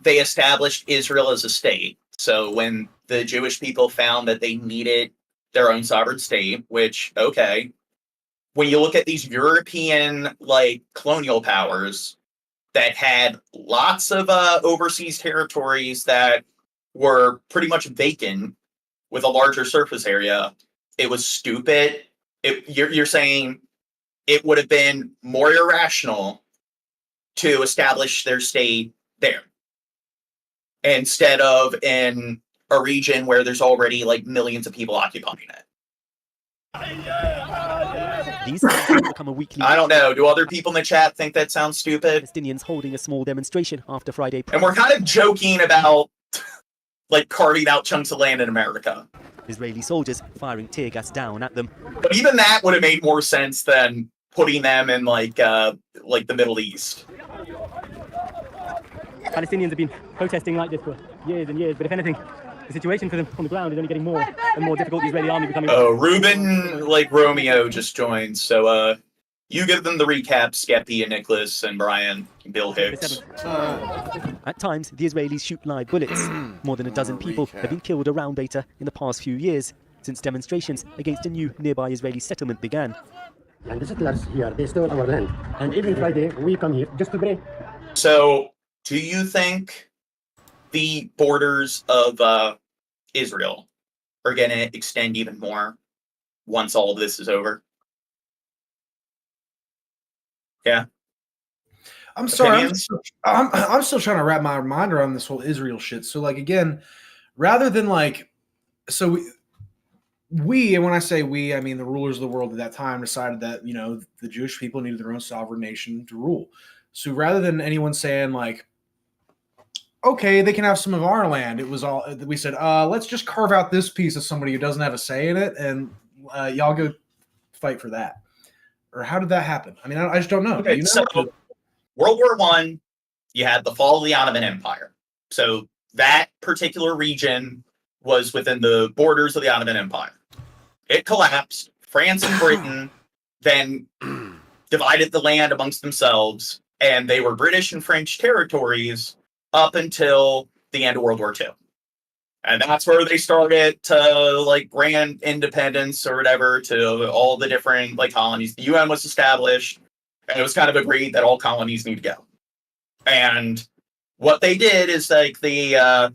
they established Israel as a state, so when the Jewish people found that they needed their own sovereign state, which, okay, when you look at these European like colonial powers that had lots of overseas territories that were pretty much vacant with a larger surface area, it was stupid. You're saying it would have been more irrational to establish their state there instead of in a region where there's already like millions of people occupying it. These have become a weekly. I don't know. Do other people in the chat think that sounds stupid? Palestinians holding a small demonstration after Friday. And we're kind of joking about like carving out chunks of land in America. Israeli soldiers firing tear gas down at them. But even that would have made more sense than putting them in like the Middle East. Palestinians have been protesting like this for years and years, but if anything, the situation for them on the ground is only getting more and more difficult. The Israeli army becoming... Oh, Ruben, like Romeo, just joined. So you give them the recap, Skeppy and Nicholas and Brian, Bill Hicks. At times, the Israelis shoot live bullets. More than a dozen people have been killed around Beta in the past few years, since demonstrations against a new nearby Israeli settlement began. And the settlers here, they stole our land. And every Friday, we come here just to pray. So, do you think the borders of Israel are going to extend even more once all of this is over? Yeah. I'm sorry. I'm still trying to wrap my mind around this whole Israel shit. So, like, again, rather than like, so we, and when I say we, I mean the rulers of the world at that time decided that, you know, the Jewish people needed their own sovereign nation to rule. So rather than anyone saying like, okay, they can have some of our land, it was all, we said, let's just carve out this piece of somebody who doesn't have a say in it, and y'all go fight for that. Or how did that happen? I mean, I just don't know. Okay, you know? So World War I, you had the fall of the Ottoman Empire. So that particular region was within the borders of the Ottoman Empire. It collapsed. France and Britain then divided the land amongst themselves, and they were British and French territories up until the end of World War II. And that's where they started to like grant independence or whatever to all the different like colonies. The UN was established, and it was kind of agreed that all colonies need to go. And what they did is like their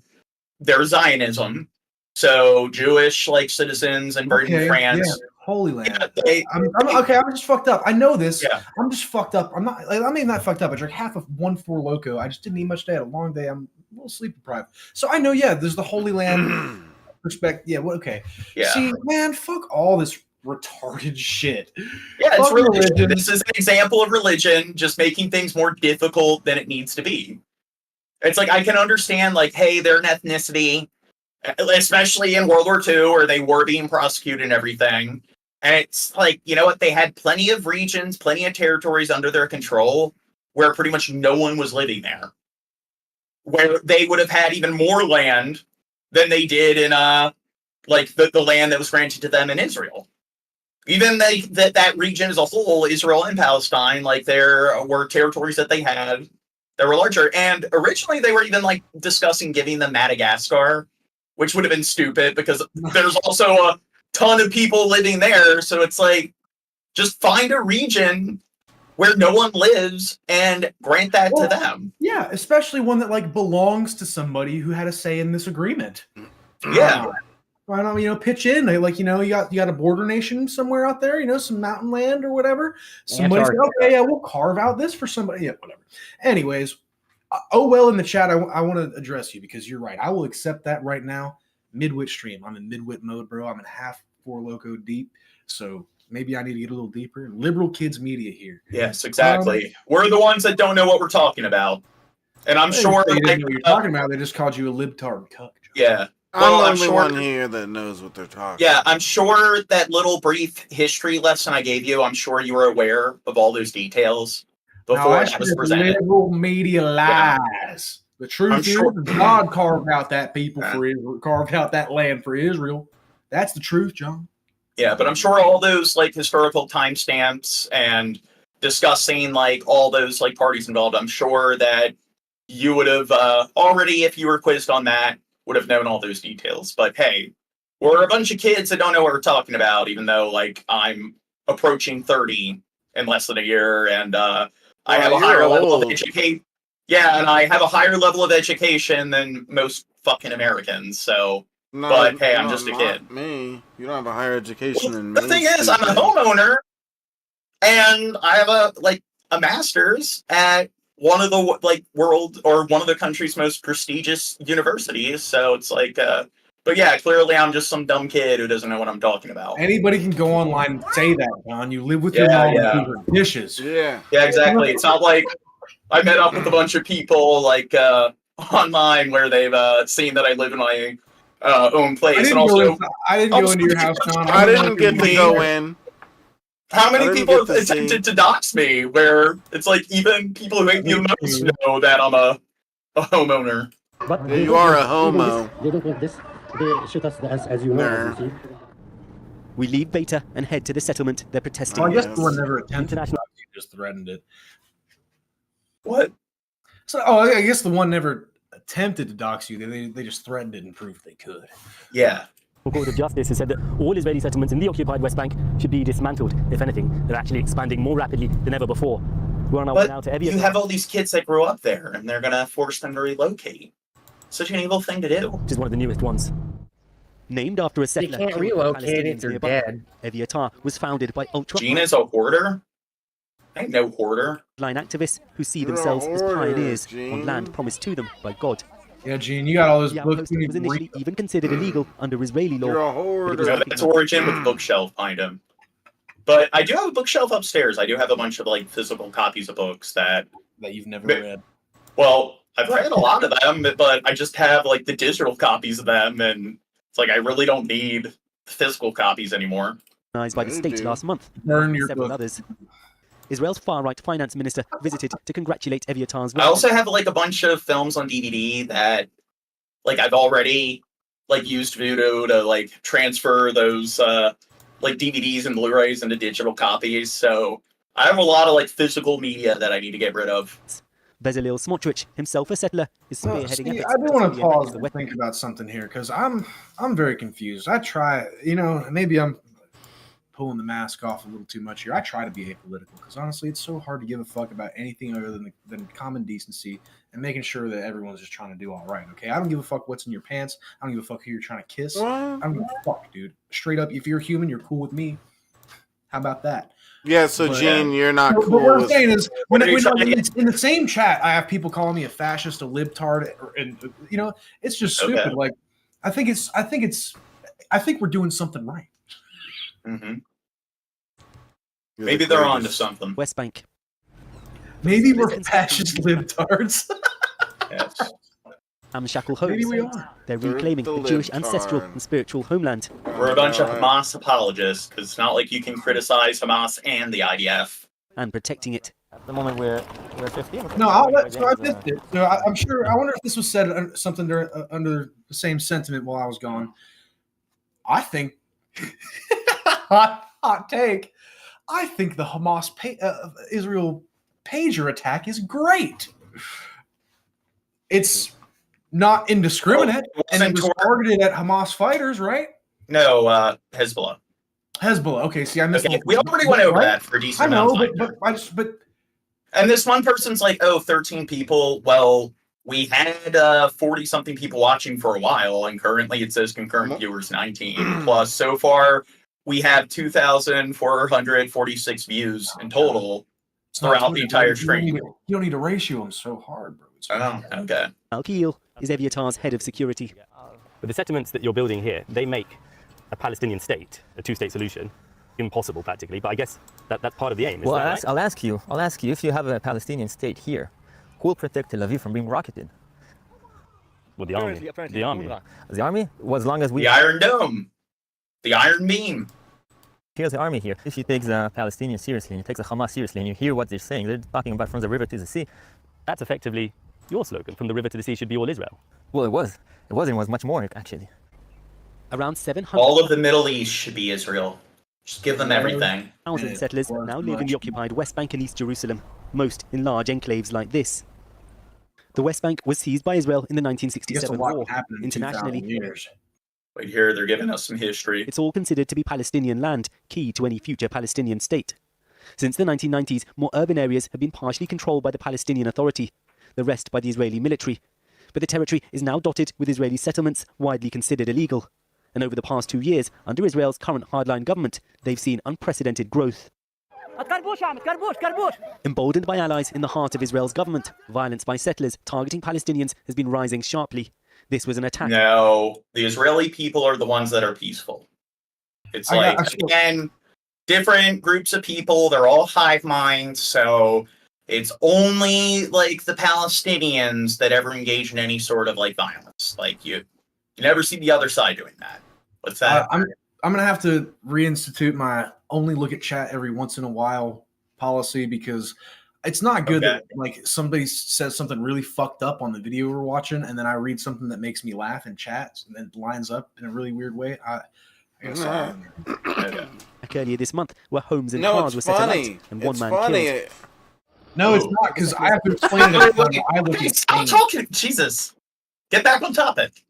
Zionism. So Jewish like citizens in Britain, France. Yeah. Holy land. Yeah, I'm just fucked up. I know this. Yeah. I'm just fucked up. I'm not. I mean, not fucked up. I drank half of 1-4 Loco. I just didn't eat much today. I had a long day. I'm a little sleep deprived. So I know. Yeah, there's the Holy Land respect. Yeah. Well, okay. Yeah. See, man, fuck all this. retarded shit. Yeah, it's Fuck religion. This is an example of religion just making things more difficult than it needs to be. It's like, I can understand, like, hey, they're an ethnicity, especially in World War II, where they were being prosecuted and everything. And it's like, you know what? They had plenty of regions, plenty of territories under their control where pretty much no one was living there. Where they would have had even more land than they did in, like, the land that was granted to them in Israel. Even that region as a whole, Israel and Palestine, like, there were territories that they had that were larger. And originally they were even, like, discussing giving them Madagascar, which would have been stupid because there's also a ton of people living there. So it's like, just find a region where no one lives and grant that to them. Yeah, especially one that, like, belongs to somebody who had a say in this agreement. Yeah. Why don't, you know, pitch in? Like, you know, you got a border nation somewhere out there, you know, some mountain land or whatever. Somebody said, okay, yeah, we'll carve out this for somebody. Yeah, whatever. Anyways, in the chat, I want to address you because you're right. I will accept that right now. Midwit stream. I'm in midwit mode, bro. I'm in half Four Loco deep. So maybe I need to get a little deeper. Liberal kids media here. Yes, exactly. We're the ones that don't know what we're talking about. And I'm sure they didn't know what you're talking about. They just called you a libtard cuck. Yeah. Well, I'm the only one here that knows what they're talking about. Yeah, I'm sure that little brief history lesson I gave you, I'm sure you were aware of all those details before that was presented. Liberal media lies. Yeah. The truth is God carved out that people for Israel, carved out that land for Israel. That's the truth, John. Yeah, but I'm sure all those, like, historical timestamps and discussing, like, all those, like, parties involved, I'm sure that you would have already, if you were quizzed on that, would have known all those details. But hey, we're a bunch of kids that don't know what we're talking about, even though, like, I'm approaching 30 in less than a year, and I have a higher level of education. Yeah, and I have a higher level of education than most fucking Americans. So, but hey, I'm just a kid. Me, you don't have a higher education than me. The thing is, I'm a homeowner, and I have a master's at one of the, like, world or one of the country's most prestigious universities. So it's like, but yeah, clearly I'm just some dumb kid who doesn't know what I'm talking about. Anybody can go online and say that, John. You live with your mom and do her dishes. Yeah. Yeah, exactly. It's not like I met up with a bunch of people, like, online where they've seen that I live in my own place. I didn't go into your house, John. I didn't get to go in. How many people have attempted to dox me, where it's like even people who hate me the most know that I'm a homeowner. But you are a homo. They don't want this. They shoot us as you know. You see? We leave Beta and head to the settlement they're protesting. I guess the one never attempted to, you just threatened it. What? So, I guess the one never attempted to dox you. They just threatened it and proved they could. Yeah. The Court of Justice has said that all Israeli settlements in the occupied West Bank should be dismantled. If anything, they're actually expanding more rapidly than ever before. We're on our way now to Evian. You have all these kids that grew up there, and they're going to force them to relocate. Such an evil thing to do. Which is one of the newest ones. Named after a settler. You can't relocate if you're dead. Eviatar was founded by ultra. Gina's a hoarder? I ain't no hoarder. Line activists who see themselves as pioneers on land promised to them by God. Yeah, Gene, you got all those The books. outpost was initially even considered illegal under Israeli law. You're a hoarder. No, that's Origin with the bookshelf behind him. But I do have a bookshelf upstairs. I do have a bunch of, like, physical copies of books that you've never read. Well, I've read a lot of them, but I just have, like, the digital copies of them, and it's like I really don't need physical copies anymore. By the state last month. Burn your several others. Israel's far-right finance minister visited to congratulate Eviatar's. I also have, like, a bunch of films on DVD that, like, I've already, like, used Voodoo to, like, transfer those like DVDs and Blu-rays into digital copies. So I have a lot of, like, physical media that I need to get rid of. Bezalel Smotrich, himself a settler, is spearheading efforts. I do want to pause and think about something here because I'm very confused. I try, you know, maybe I'm pulling the mask off a little too much here. I try to be apolitical because honestly, it's so hard to give a fuck about anything other than common decency and making sure that everyone's just trying to do all right. Okay, I don't give a fuck what's in your pants. I don't give a fuck who you're trying to kiss. I don't give a fuck, dude. Straight up, if you're human, you're cool with me. How about that? Yeah, so Gene, you're not cool. But what I'm saying is, when it's in the same chat, I have people calling me a fascist, a libtard, and you know, it's just stupid. Okay. Like, I think we're doing something right. Mm-hmm. Maybe they're on to something. West Bank. Maybe we're fascist libtards. Yes. Amshakal homes. Maybe we are. They're reclaiming the Jewish ancestral and spiritual homeland. We're a bunch of Hamas apologists, because it's not like you can criticize Hamas and the IDF. And protecting it. At the moment, we're 15. No, I missed it. No, I'm sure. I wonder if this was said something under the same sentiment while I was gone. I think hot take. I think the Hamas Israel pager attack is great. It's not indiscriminate, and it was targeted at Hamas fighters, right? No, Hezbollah. Hezbollah. Okay, see, I missed. Okay, we already went over that for a decent amount of time. but and this one person's like, oh, 13 people. Well, we had 40-something people watching for a while, and currently it says concurrent viewers 19. Plus, so far, we have 2,446 views in total throughout the entire stream. You don't need to ratio them so hard, bro. Oh, okay. Al-Keel is Eviatar's head of security. But the settlements that you're building here, they make a Palestinian state, a two-state solution, impossible practically. But I guess that's part of the aim. Well, I'll ask you if you have a Palestinian state here, who will protect Tel Aviv from being rocketed? Well, the army. The army. The army? Well, as long as we... The Iron Dome. The Iron Beam. Here's the army here. If you take the Palestinians seriously, and you take the Hamas seriously, and you hear what they're saying, they're talking about from the river to the sea. That's effectively your slogan, from the river to the sea should be all Israel. Well, it was much more, actually. Around 700... All of the Middle East should be Israel. Just give them everything. 1,000 settlers now live in the occupied West Bank and East Jerusalem, most in large enclaves like this. The West Bank was seized by Israel in the 1967 war. Internationally, Right here, they're giving us some history. It's all considered to be Palestinian land, key to any future Palestinian state. Since the 1990s, more urban areas have been partially controlled by the Palestinian Authority, the rest by the Israeli military. But the territory is now dotted with Israeli settlements widely considered illegal. And over the past 2 years, under Israel's current hardline government, they've seen unprecedented growth. Emboldened by allies in the heart of Israel's government, violence by settlers targeting Palestinians has been rising sharply. This was an attack. No, the Israeli people are the ones that are peaceful. It's like, again, different groups of people, they're all hive minds, so it's only like the Palestinians that ever engage in any sort of like violence. Like you never see the other side doing that. What's that? I'm gonna have to reinstitute my only look at chat every once in a while policy, because it's not good that like somebody says something really fucked up on the video we're watching, and then I read something that makes me laugh in chat, and then it lines up in a really weird way. I guess earlier this month, where homes and cars were set alight and one man killed. No, it's not, because I have to explain it. Stop talking, Jesus! Get back on topic.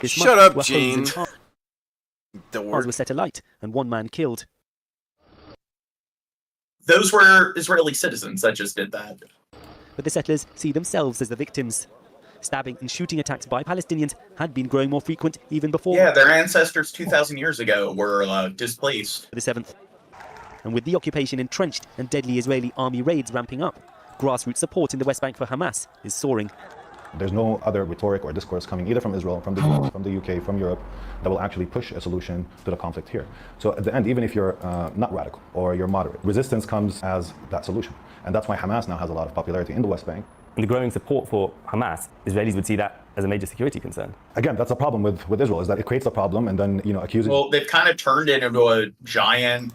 Shut up, Gene. Cars were set alight and one man killed. Those were Israeli citizens that just did that. But the settlers see themselves as the victims. Stabbing and shooting attacks by Palestinians had been growing more frequent even before. Yeah, their ancestors 2,000 years ago were displaced. The 7th. And with the occupation entrenched and deadly Israeli army raids ramping up, grassroots support in the West Bank for Hamas is soaring. There's no other rhetoric or discourse coming either from Israel, from the US, from the UK, from Europe, that will actually push a solution to the conflict here. So at the end, even if you're not radical or you're moderate, resistance comes as that solution. And that's why Hamas now has a lot of popularity in the West Bank. And the growing support for Hamas, Israelis would see that as a major security concern. Again, that's a problem with Israel, is that it creates a problem and then, accusing... Well, they've kind of turned it into a giant,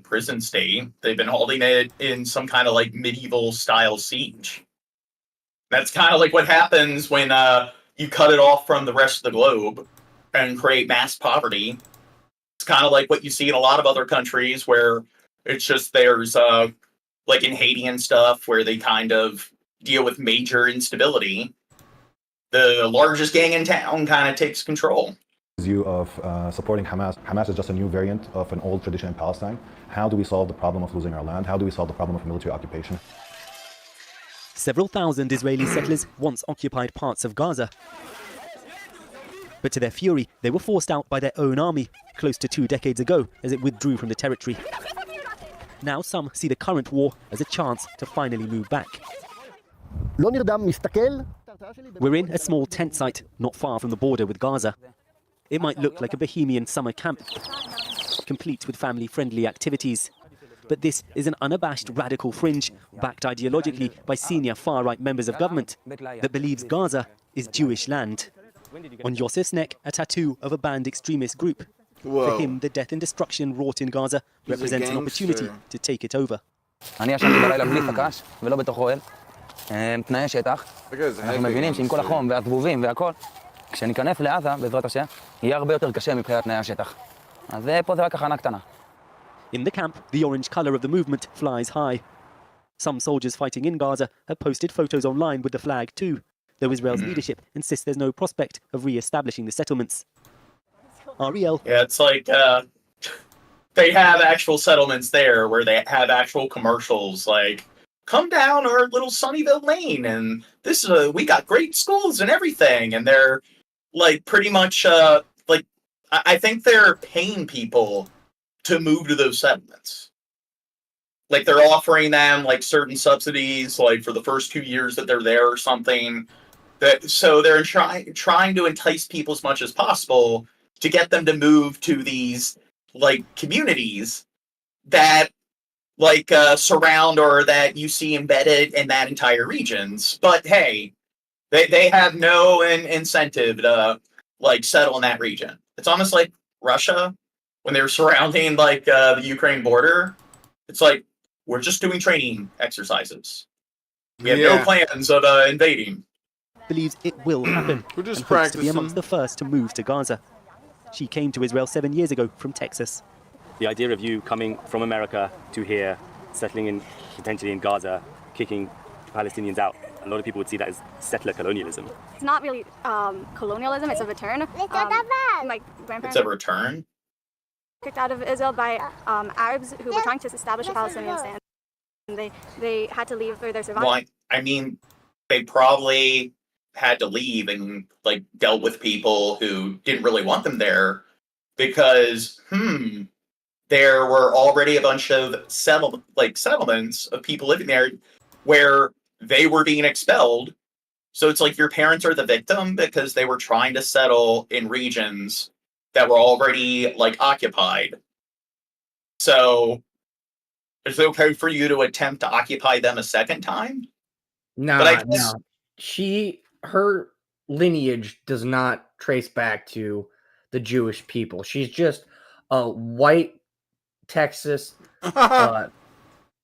prison state. They've been holding it in some kind of, medieval-style siege. That's kind of like what happens when you cut it off from the rest of the globe and create mass poverty. It's kind of like what you see in a lot of other countries where it's just there's, like in Haiti and stuff, where they kind of deal with major instability. The largest gang in town kind of takes control. View of supporting Hamas. Hamas is just a new variant of an old tradition in Palestine. How do we solve the problem of losing our land? How do we solve the problem of military occupation? Several thousand Israeli settlers once occupied parts of Gaza. But to their fury, they were forced out by their own army close to 2 decades ago as it withdrew from the territory. Now some see the current war as a chance to finally move back. We're in a small tent site not far from the border with Gaza. It might look like a bohemian summer camp, complete with family-friendly activities. But this is an unabashed radical fringe, backed ideologically by senior far-right members of government, that believes Gaza is Jewish land. On Yosef's neck, a tattoo of a banned extremist group. Whoa. For him, the death and destruction wrought in Gaza represents an opportunity to take it over. אני ישנתי בלילה בלי פקש ולא בתוך אוהל, תנאי שטח. אנחנו מבינים שעם כל החום והזבובים והכל, כשניכנס לעזה, בעזרת השם, יהיה הרבה יותר קשה מבחינת תנאי השטח. אז פה זה רק הכנה קטנה. In the camp, the orange colour of the movement flies high. Some soldiers fighting in Gaza have posted photos online with the flag too, though Israel's leadership insists there's no prospect of re-establishing the settlements. Ariel. Yeah, it's like they have actual settlements there where they have actual commercials like, come down our little Sunnyvale Lane and this we got great schools and everything. And they're like pretty much like I think they're paying people to move to those settlements. Like they're offering them like certain subsidies like for the first 2 years that they're there or something. So they're trying to entice people as much as possible to get them to move to these like communities that like surround or that you see embedded in that entire regions. But hey, they have no incentive to like settle in that region. It's almost like Russia when they were surrounding like the Ukraine border. It's like, we're just doing training exercises. We have no plans of invading. Believes it will happen. We're just and hopes to be practicing. amongst the first to move to Gaza. She came to Israel 7 years ago from Texas. The idea of you coming from America to here, settling in potentially in Gaza, kicking Palestinians out, a lot of people would see that as settler colonialism. It's not really colonialism, it's a return. My grandparents It's a return? kicked out of Israel by Arabs who were trying to establish a Palestinian state. And they had to leave for their survival. Well, I mean, they probably had to leave and like dealt with people who didn't really want them there because there were already a bunch of settlements of people living there where they were being expelled. So it's like your parents are the victim because they were trying to settle in regions that were already like occupied. So is it okay for you to attempt to occupy them a second time? No, But I guess- no. Her lineage does not trace back to the Jewish people. She's just a white Texas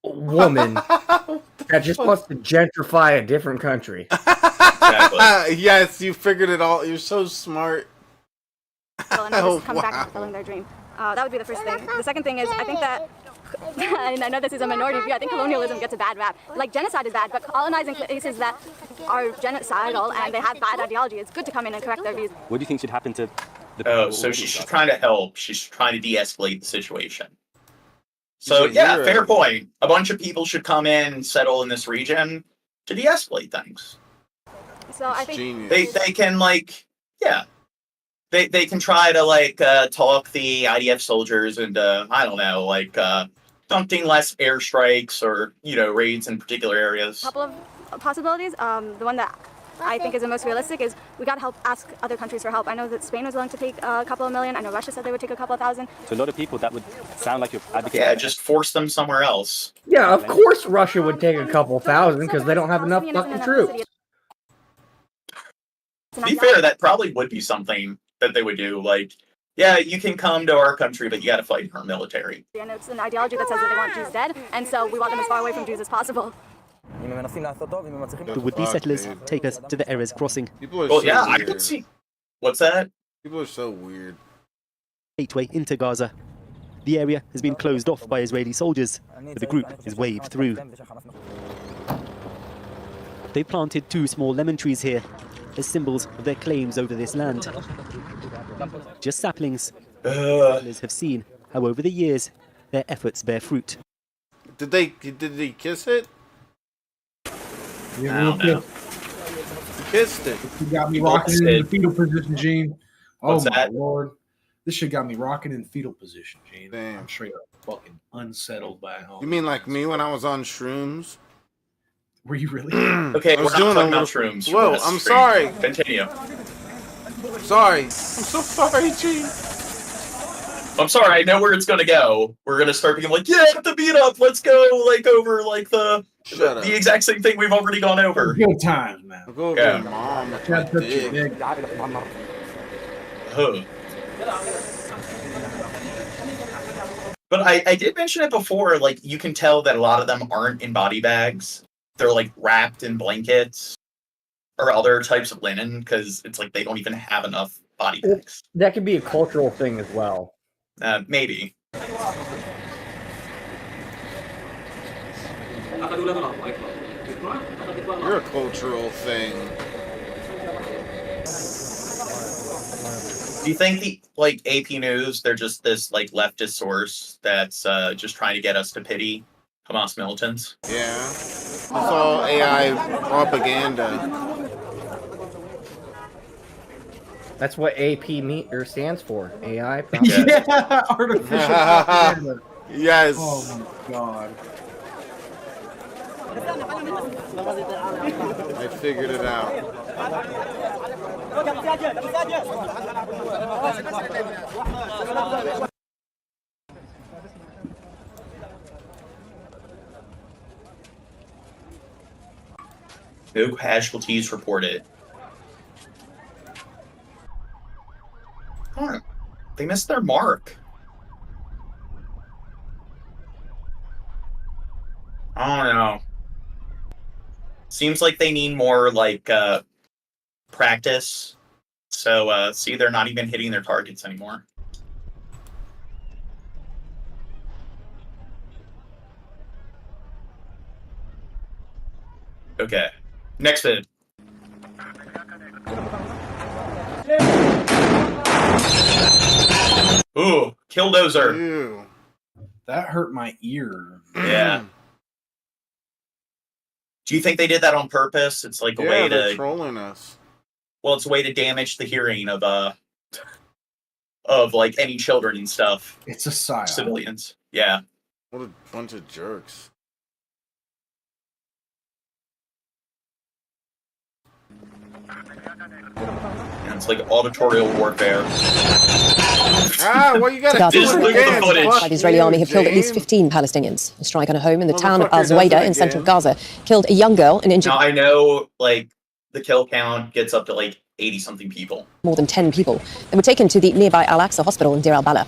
woman that just wants to gentrify a different country. Yes, you figured it all. You're so smart. And they just come back to fulfilling their dream. That would be the first thing. The second thing is, I think that, and I know this is a minority view, I think colonialism gets a bad rap. Like, genocide is bad, but colonizing places that are genocidal and they have bad ideology, it's good to come in and correct their views. What do you think should happen to the Oh, so she's trying to help. She's trying to de-escalate the situation. So yeah, fair point. A bunch of people should come in and settle in this region to de-escalate things. So I think They can like, yeah. They can try to like talk the IDF soldiers into, I don't know, like something less airstrikes or, you know, raids in particular areas. a couple of possibilities. The one that I think is the most realistic is we got to ask other countries for help. I know that Spain was willing to take a couple of million. I know Russia said they would take a couple of thousand. To a lot of people, that would sound like you're advocating. Yeah, just force them somewhere else. Yeah, of course Russia would take a couple thousand because they don't have enough fucking troops. To be fair, that probably would be something that they would do. Like, yeah, you can come to our country, but you got to fight in our military. And it's an ideology that says that they want Jews dead, and so we want them as far away from Jews as possible. The would-be settlers take us to the Erez crossing. People are Well, so yeah, I weird. could see. What's that? People are so weird. Gateway into Gaza. The area has been closed off by Israeli soldiers, but the group is waved through. They planted 2 small lemon trees here as symbols of their claims over this land. Just saplings. Settlers have seen how over the years their efforts bear fruit. Did they kiss it? Yeah, I don't know. Kissed it. You got me rocking in the fetal position, Gene. Oh What's my that? lord. This shit got me rocking in fetal position, Gene. Damn. I'm straight up fucking unsettled by all. You mean like me when I was on shrooms? Were you really? Okay, I was we're not doing talking a about little- shrooms. Whoa, That's I'm strange. sorry. Continue. Sorry. I'm so sorry, Gene. I'm sorry, I know where it's gonna go. We're gonna start being like, yeah, the beat up, let's go like over like the exact same thing we've already gone over. Good times, man. I'll go over your mom. Huh. But I did mention it before, like, you can tell that a lot of them aren't in body bags. They're, like, wrapped in blankets or other types of linen, because it's like they don't even have enough body bags. That could be a cultural thing as well. Maybe. You're a cultural thing. Do you think the AP News, they're just this like leftist source that's just trying to get us to pity Hamas militants? Yeah, it's all AI propaganda. That's what AP stands for. AI. Yeah, artificial propaganda. Yes. Oh my god. I figured it out. No casualties reported. Huh. They missed their mark. I don't know. Seems like they need more like practice. So see, they're not even hitting their targets anymore. Okay. Next vid. Ooh, Killdozer. Ew. That hurt my ear. Yeah. Do you think they did that on purpose? It's like a way they're to trolling us. Well, it's a way to damage the hearing of like any children and stuff. It's a psyop. Civilians. Yeah. What a bunch of jerks. And it's like auditorial warfare. What you got to do by the Israeli army have killed at least 15 Palestinians. A strike on a home in the town of Al-Zawayda in central Gaza killed a young girl and injured Now, I know, like, the kill count gets up to, like, 80-something people. more than 10 people. They were taken to the nearby Al-Aqsa hospital in Deir al-Balah.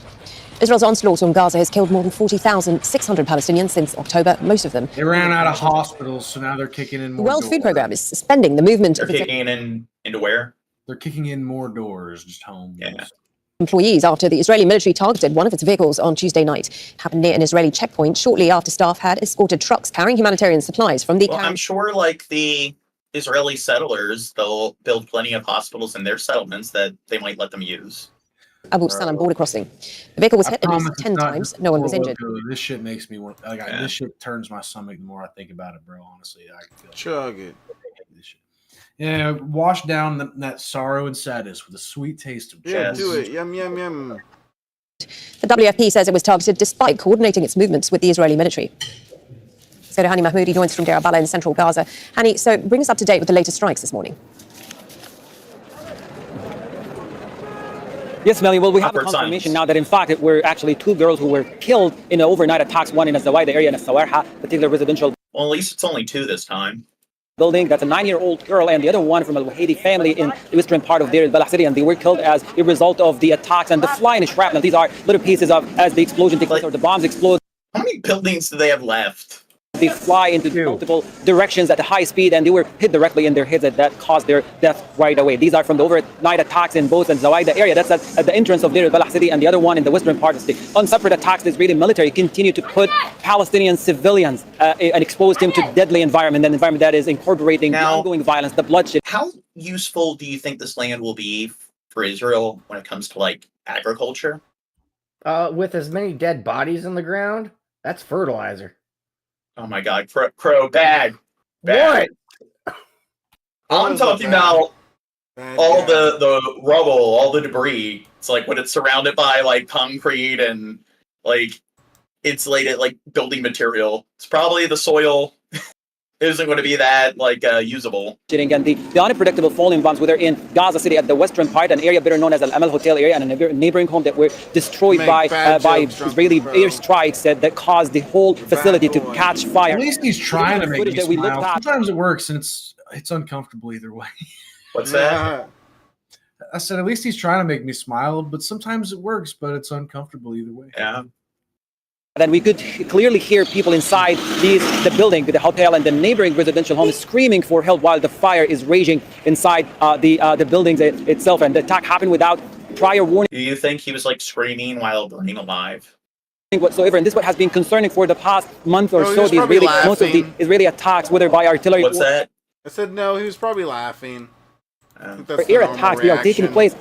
Israel's onslaught on Gaza has killed more than 40,600 Palestinians since October, most of them. They ran out of hospitals, so now they're kicking in The more World doors. Food Programme is suspending the movement They're of its kicking into where? They're kicking in more doors, just homes. Yeah. employees after the Israeli military targeted one of its vehicles on Tuesday night. It happened near an Israeli checkpoint shortly after staff had escorted trucks carrying humanitarian supplies from the Well, I'm sure, like, the Israeli settlers, they'll build plenty of hospitals in their settlements that they might let them use. Abu Salam border crossing. The vehicle was hit at least 10 times. No one was injured. This shit makes me want. Like, this shit turns my stomach the more I think about it, bro. Honestly, I can feel Chug it. This shit. Yeah, wash down that sorrow and sadness with a sweet taste of Yeah, juice. do it. Yum, yum, yum. The WFP says it was targeted despite coordinating its movements with the Israeli military. So Hani Mahmoudi joins from Deir al-Balah in central Gaza. Hani, so bring us up to date with the latest strikes this morning. Yes, Melly. Well, we have a confirmation now that, in fact, it were actually two girls who were killed in overnight attacks, one in the Zawayda area in a Sawarha, particular residential Well, at least it's only two this time. building. That's a 9-year-old girl, and the other one from a Wahidi family in the western part of Deir al-Balah city, and they were killed as a result of the attacks and the flying shrapnel. These are little pieces of, as the explosion takes place or the bombs explode. How many buildings do they have left? They fly into multiple directions at a high speed, and they were hit directly in their heads, and that caused their death right away. These are from the overnight attacks in both the Zawayda area. That's at the entrance of Deir al-Balah city, and the other one in the western part of the state. On separate attacks, the Israeli military continue to put Palestinian civilians and expose them to deadly environment, an environment that is incorporating the ongoing violence, the bloodshed. How useful do you think this land will be for Israel when it comes to, like, agriculture? With as many dead bodies in the ground, that's fertilizer. Oh my God, Crow, bad. What? I'm talking about all the rubble, all the debris. It's like when it's surrounded by like concrete and like insulated like building material. It's probably the soil isn't going to be that usable. And the unpredictable falling bombs, whether in Gaza City at the western part, an area better known as Al Amal Hotel area, and a neighboring home that were destroyed by Israeli airstrikes that caused the whole facility to catch fire. At least he's trying to make me smile. Sometimes it works, and it's uncomfortable either way. What's that? I said at least he's trying to make me smile, but sometimes it works, but it's uncomfortable either way. Yeah. Then we could clearly hear people inside the building, the hotel, and the neighboring residential homes screaming for help while the fire is raging inside the buildings itself. And the attack happened without prior warning. Do you think he was screaming while burning alive? Whatsoever, and this is what has been concerning for the past month or so. Most of the Israeli attacks, whether by artillery. What's that? I said no. He was probably laughing. Air attacks are taking place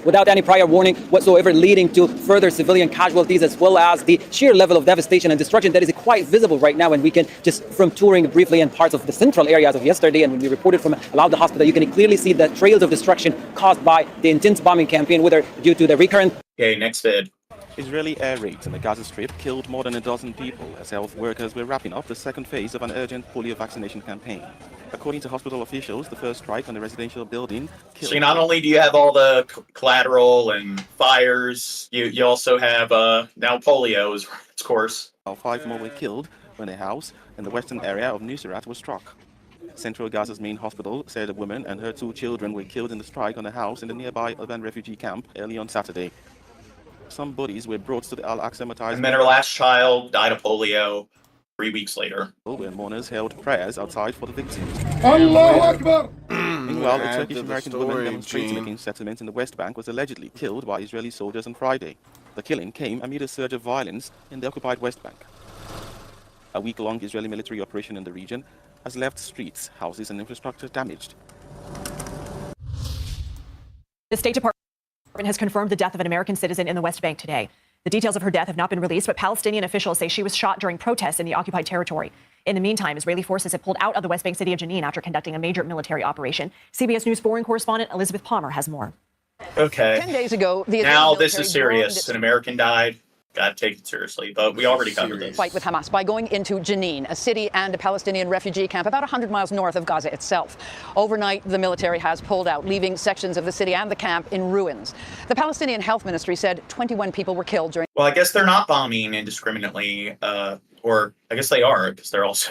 without any prior warning whatsoever, leading to further civilian casualties, as well as the sheer level of devastation and destruction that is quite visible right now. And we can just, from touring briefly in parts of the central areas of yesterday, and when we reported from Al-Awda hospital, you can clearly see the trails of destruction caused by the intense bombing campaign, whether due to the recurrent. Okay, next vid. Israeli air raids in the Gaza Strip killed more than a dozen people as health workers were wrapping up the second phase of an urgent polio vaccination campaign. According to hospital officials, the first strike on the residential building killed... So not only do you have all the collateral and fires, you also have now polio, of course. 5 more were killed when a house in the western area of Nusrat was struck. Central Gaza's main hospital said a woman and her 2 children were killed in the strike on a house in the nearby urban refugee camp early on Saturday. Some bodies were brought to the Al-Aqsa Martyrs. And then her last child died of polio 3 weeks later. Where mourners held prayers outside for the victims. Allahu Akbar! Meanwhile, a Turkish-American woman demonstrating against settlements in the West Bank was allegedly killed by Israeli soldiers on Friday. The killing came amid a surge of violence in the occupied West Bank. A week-long Israeli military operation in the region has left streets, houses, and infrastructure damaged. The State Department has confirmed the death of an American citizen in the West Bank today. The details of her death have not been released, but Palestinian officials say she was shot during protests in the occupied territory. In the meantime, Israeli forces have pulled out of the West Bank city of Jenin after conducting a major military operation. CBS News foreign correspondent Elizabeth Palmer has more. Okay. 10 days ago, the now this is serious. An American died. Got to take it seriously, but we already covered this. Fight with Hamas by going into Jenin, a city and a Palestinian refugee camp about 100 miles north of Gaza itself. Overnight, the military has pulled out, leaving sections of the city and the camp in ruins. The Palestinian Health Ministry said 21 people were killed during... Well, I guess they're not bombing indiscriminately, or I guess they are, because they're also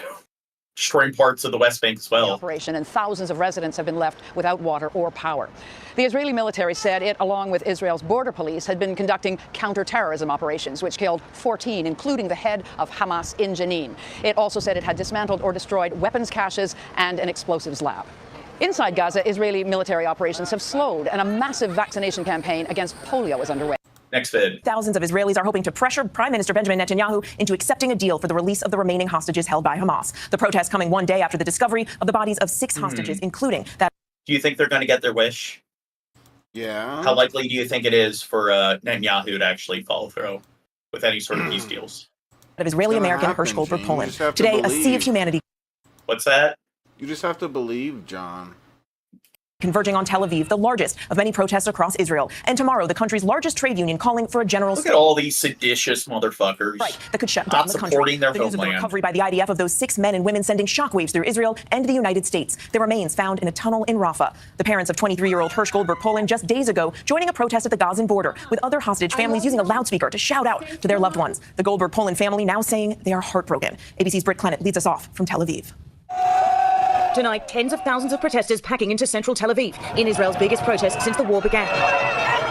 destroying parts of the West Bank as well. Operation, and thousands of residents have been left without water or power. The Israeli military said it, along with Israel's border police, had been conducting counterterrorism operations, which killed 14, including the head of Hamas in Jenin. It also said it had dismantled or destroyed weapons caches and an explosives lab. Inside Gaza, Israeli military operations have slowed, and a massive vaccination campaign against polio is underway. Next vid. Thousands of Israelis are hoping to pressure Prime Minister Benjamin Netanyahu into accepting a deal for the release of the remaining hostages held by Hamas. The protest coming one day after the discovery of the bodies of 6 hostages, including that. Do you think they're going to get their wish? Yeah. How likely do you think it is for Netanyahu to actually follow through with any sort of peace deals? Of Israeli-American Hirsch Goldberg Poland. Today, a sea of humanity. What's that? You just have to believe, John. Converging on Tel Aviv, the largest of many protests across Israel. And tomorrow, the country's largest trade union calling for a general... Look at all these seditious motherfuckers. Right, that could shut down the country. Supporting their the news of the homeland. recovery by the IDF of those 6 men and women sending shockwaves through Israel and the United States. Their remains found in a tunnel in Rafah. The parents of 23-year-old Hirsch Goldberg Poland just days ago joining a protest at the Gazan border with other hostage families using a loudspeaker to shout out to their loved ones. The Goldberg Poland family now saying they are heartbroken. ABC's Britt Clennett leads us off from Tel Aviv. Tonight, tens of thousands of protesters packing into central Tel Aviv in Israel's biggest protest since the war began,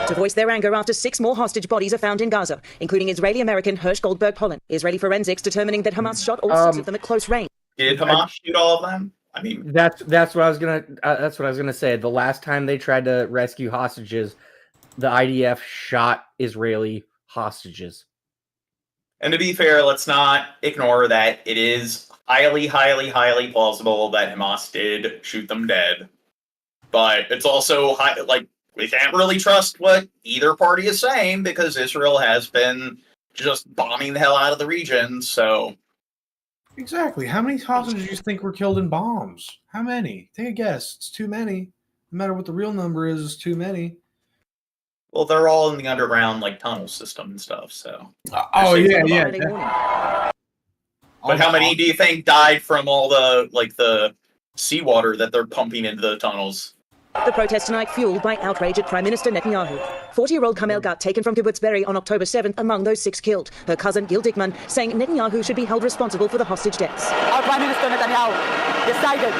to voice their anger after 6 more hostage bodies are found in Gaza, including Israeli-American Hirsch Goldberg Poland. Israeli forensics determining that Hamas shot all 6 of them at close range. Did Hamas shoot all of them? I mean, that's what I was gonna say. The last time they tried to rescue hostages, the IDF shot Israeli hostages. And to be fair, let's not ignore that it is highly, highly, highly plausible that Hamas did shoot them dead. But it's also we can't really trust what either party is saying because Israel has been just bombing the hell out of the region. So exactly, how many hostages do you think were killed in bombs? How many? Take a guess. It's too many. No matter what the real number is, it's too many. Well, they're all in the underground tunnel system and stuff. So yeah. But how many do you think died from all the seawater that they're pumping into the tunnels? The protest tonight fueled by outrage at Prime Minister Netanyahu. 40-year-old Kamel got taken from kibbutz Be'eri on October 7th among those 6 killed. Her cousin Gil Dickman saying Netanyahu should be held responsible for the hostage deaths. Our Prime Minister Netanyahu decided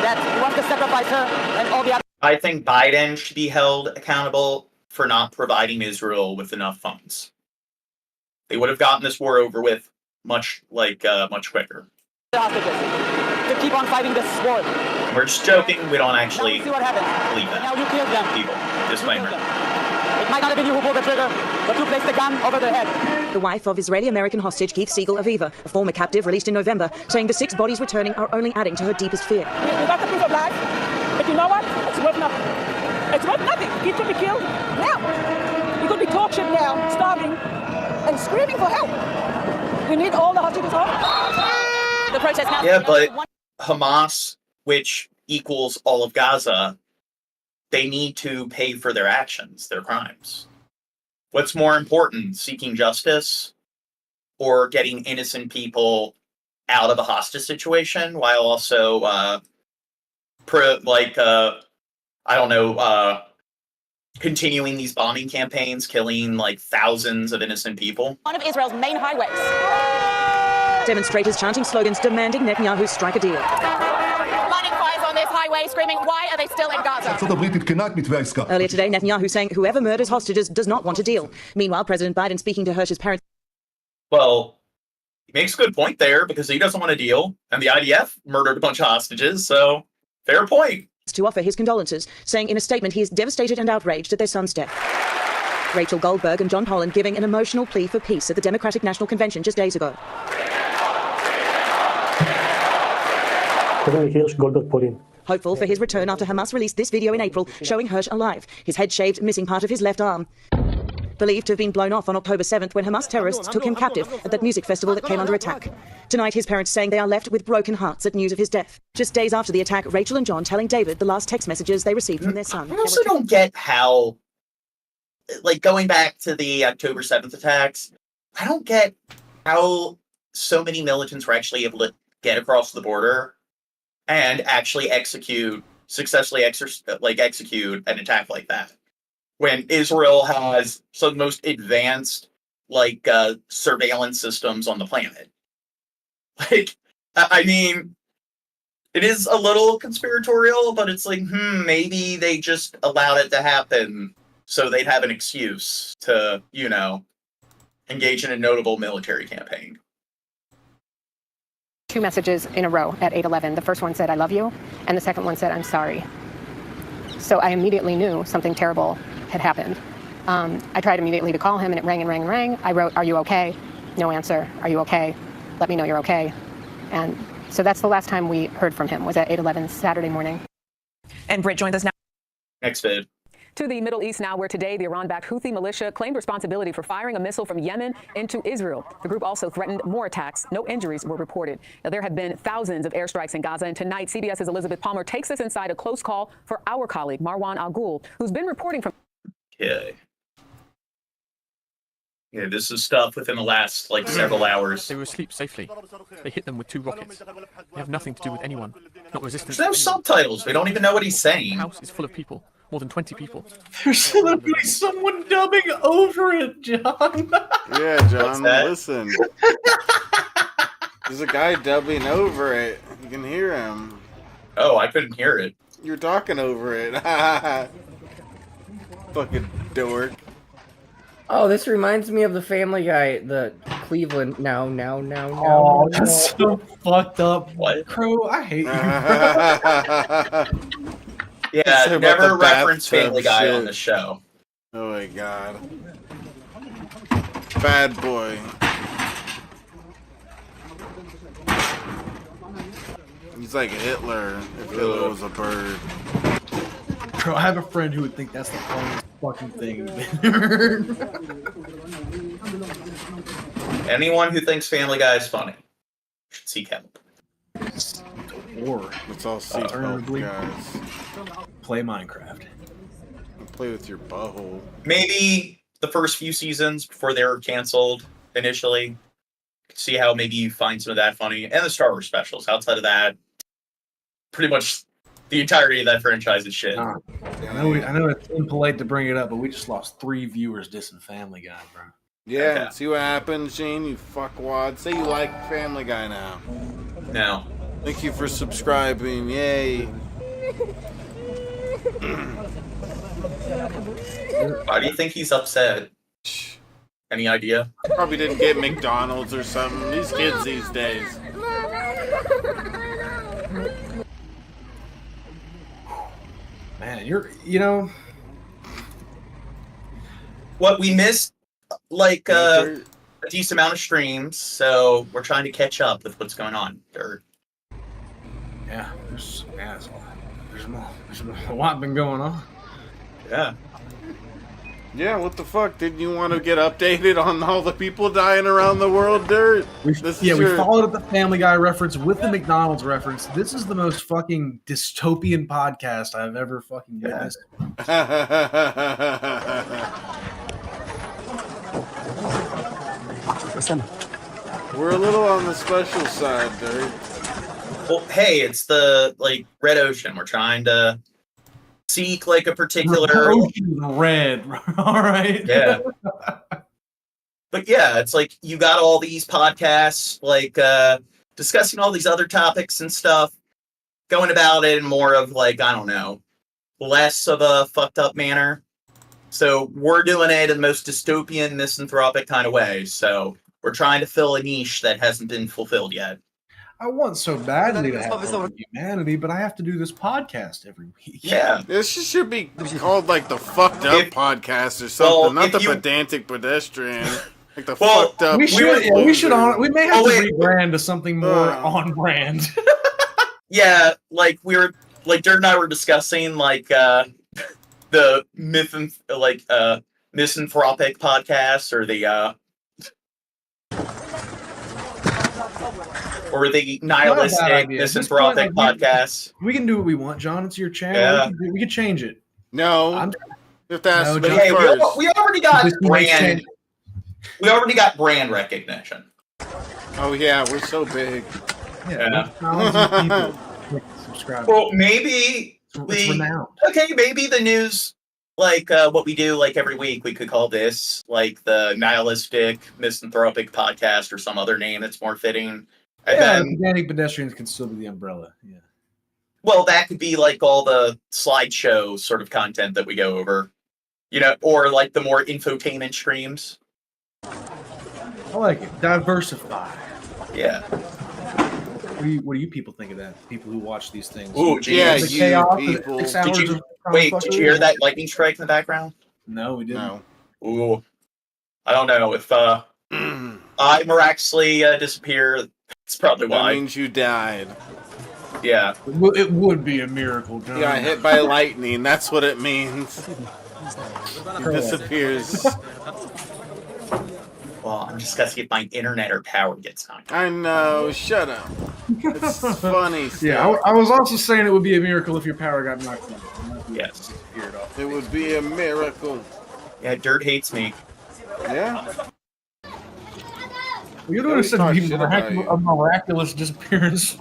that he wants to sacrifice her and all the other. I think Biden should be held accountable for not providing Israel with enough funds. They would have gotten this war over with much quicker. To keep on fighting this war. We're just joking. We don't actually see what happens. believe that. Now you killed them. People. Disclaimer. It might not have been you who pulled the trigger, but you placed the gun over their head. The wife of Israeli-American hostage Keith Siegel Aviva, a former captive released in November, saying the 6 bodies returning are only adding to her deepest fear. You got the proof of life, but you know what? It's worth nothing. It's worth nothing. Keith could be killed now. You could be tortured now, starving, and screaming for help. We need all the hostages home. The protest now. Yeah, but Hamas, which equals all of Gaza, they need to pay for their actions, their crimes. What's more important, seeking justice or getting innocent people out of a hostage situation while also, continuing these bombing campaigns, killing thousands of innocent people? One of Israel's main highways. Demonstrators chanting slogans demanding Netanyahu strike a deal. Lighting fires on this highway, screaming, why are they still in Gaza? Earlier today, Netanyahu saying whoever murders hostages does not want a deal. Meanwhile, President Biden speaking to Hirsch's parents. Well, he makes a good point there because he doesn't want a deal, and the IDF murdered a bunch of hostages, so fair point. To offer his condolences, saying in a statement he is devastated and outraged at their son's death. Rachel Goldberg and John Holland giving an emotional plea for peace at the Democratic National Convention just days ago. Hopeful for his return after Hamas released this video in April showing Hirsch alive, his head shaved, missing part of his left arm. Believed to have been blown off on October 7th when Hamas terrorists took him captive at that music festival that came under attack. Tonight, his parents saying they are left with broken hearts at news of his death. Just days after the attack, Rachel and John telling David the last text messages they received from their son. I also don't get how, going back to the October 7th attacks, I don't get how so many militants were actually able to get across the border and actually successfully execute an attack like that. When Israel has some of the most advanced surveillance systems on the planet. I mean, it is a little conspiratorial, but it's maybe they just allowed it to happen so they'd have an excuse to, engage in a notable military campaign. 2 messages in a row at 8:11. The first one said, "I love you," and the second one said, "I'm sorry." So I immediately knew something terrible had happened. I tried immediately to call him, and it rang and rang and rang. I wrote, "Are you okay?" No answer. "Are you okay? Let me know you're okay." And so that's the last time we heard from him, was at 8:11 Saturday morning. And Britt joins us now. Next vid. To the Middle East now, where today the Iran-backed Houthi militia claimed responsibility for firing a missile from Yemen into Israel. The group also threatened more attacks. No injuries were reported. Now, there have been thousands of airstrikes in Gaza, and tonight CBS's Elizabeth Palmer takes us inside a close call for our colleague Marwan Al-Ghul, who's been reporting from... Okay. Yeah, this is stuff within the last, several hours. They were asleep safely. They hit them with 2 rockets. They have nothing to do with anyone. Not resistance. There's no subtitles. We don't even know what he's saying. The house is full of people. More than 20 people. There's literally someone dubbing over it, John. Yeah, John, listen. There's a guy dubbing over it. You can hear him. Oh, I couldn't hear it. You're talking over it. Fucking dork. Oh, this reminds me of the Family Guy, the Cleveland. Now. Oh, that's so fucked up. What? Crow, I hate you. Yeah, never reference Family Guy on the show. Oh my god. Bad boy. He's like Hitler if Hitler was a bird. Bro, I have a friend who would think that's the funniest fucking thing you've heard. Anyone who thinks Family Guy is funny should seek help. Or let's all seek help, guys. Play Minecraft. Play with your butthole. Maybe the first few seasons before they were canceled initially. see how maybe you find some of that funny, and the Star Wars specials. Outside of that, pretty much the entirety of that franchise is shit. I know it's impolite to bring it up, but we just lost 3 viewers dissing Family Guy, bro. Yeah, see what happens, Gene, you fuckwad. Say you like Family Guy now. No. Thank you for subscribing, yay. Why do you think he's upset? Any idea? Probably didn't get McDonald's or something. These kids these days. Man, you know... What, we missed, like, a decent amount of streams, so we're trying to catch up with what's going on. Yeah, there's a lot been going on. Yeah. Yeah, what the fuck? Didn't you want to get updated on all the people dying around the world, Dirt? We followed up the Family Guy reference with the McDonald's reference. This is the most fucking dystopian podcast I've ever fucking witnessed. We're a little on the special side, Dirt. Well, hey, it's the, like, Red Ocean. We're trying to seek, like, a particular... Red, all right? Yeah. But yeah, it's like you got all these podcasts, like, discussing all these other topics and stuff, going about it in more of, like, I don't know, less of a fucked up manner. So we're doing it in the most dystopian, misanthropic kind of way. So we're trying to fill a niche that hasn't been fulfilled yet. I want so badly to have humanity, but I have to do this podcast every week. Yeah. This should be called like the Fucked Up Podcast or something, not the Pedantic Pedestrian. Like the Fucked Up. We may have to rebrand to something more on brand. Yeah, like we were, like Dirt and I were discussing, like the misanthropic podcast or the nihilistic misanthropic podcast. We can do what we want, John. It's your channel. Yeah. We can change it. No, if that's hey, we already got brand. We already got brand recognition. Oh yeah, we're so big. Yeah. Subscribe. Well, maybe maybe the news, like what we do, like every week, we could call this like the nihilistic misanthropic podcast or some other name that's more fitting. And then, Pedantic Pedestrians can still be the umbrella. Yeah. Well, that could be like all the slideshow sort of content that we go over, you know, or like the more infotainment streams. I like it. Diversify. Yeah. What do you people think of that? People who watch these things. Ooh, geez. Yeah, you people. Did you hear that lightning strike in the background? No, we didn't. No. Ooh. I don't know if I miraculously disappear. It's probably why. That means you died. Yeah. It would be a miracle, John. You got hit by lightning. That's what it means. He disappears. Well, I'm just gonna see if my internet or power gets knocked out. I know. Shut up. It's funny stuff. Yeah, I was also saying it would be a miracle if your power got knocked out. Yes. It would be a miracle. Yeah, Dirt hates me. Yeah. Well, you're doing a miraculous disappearance.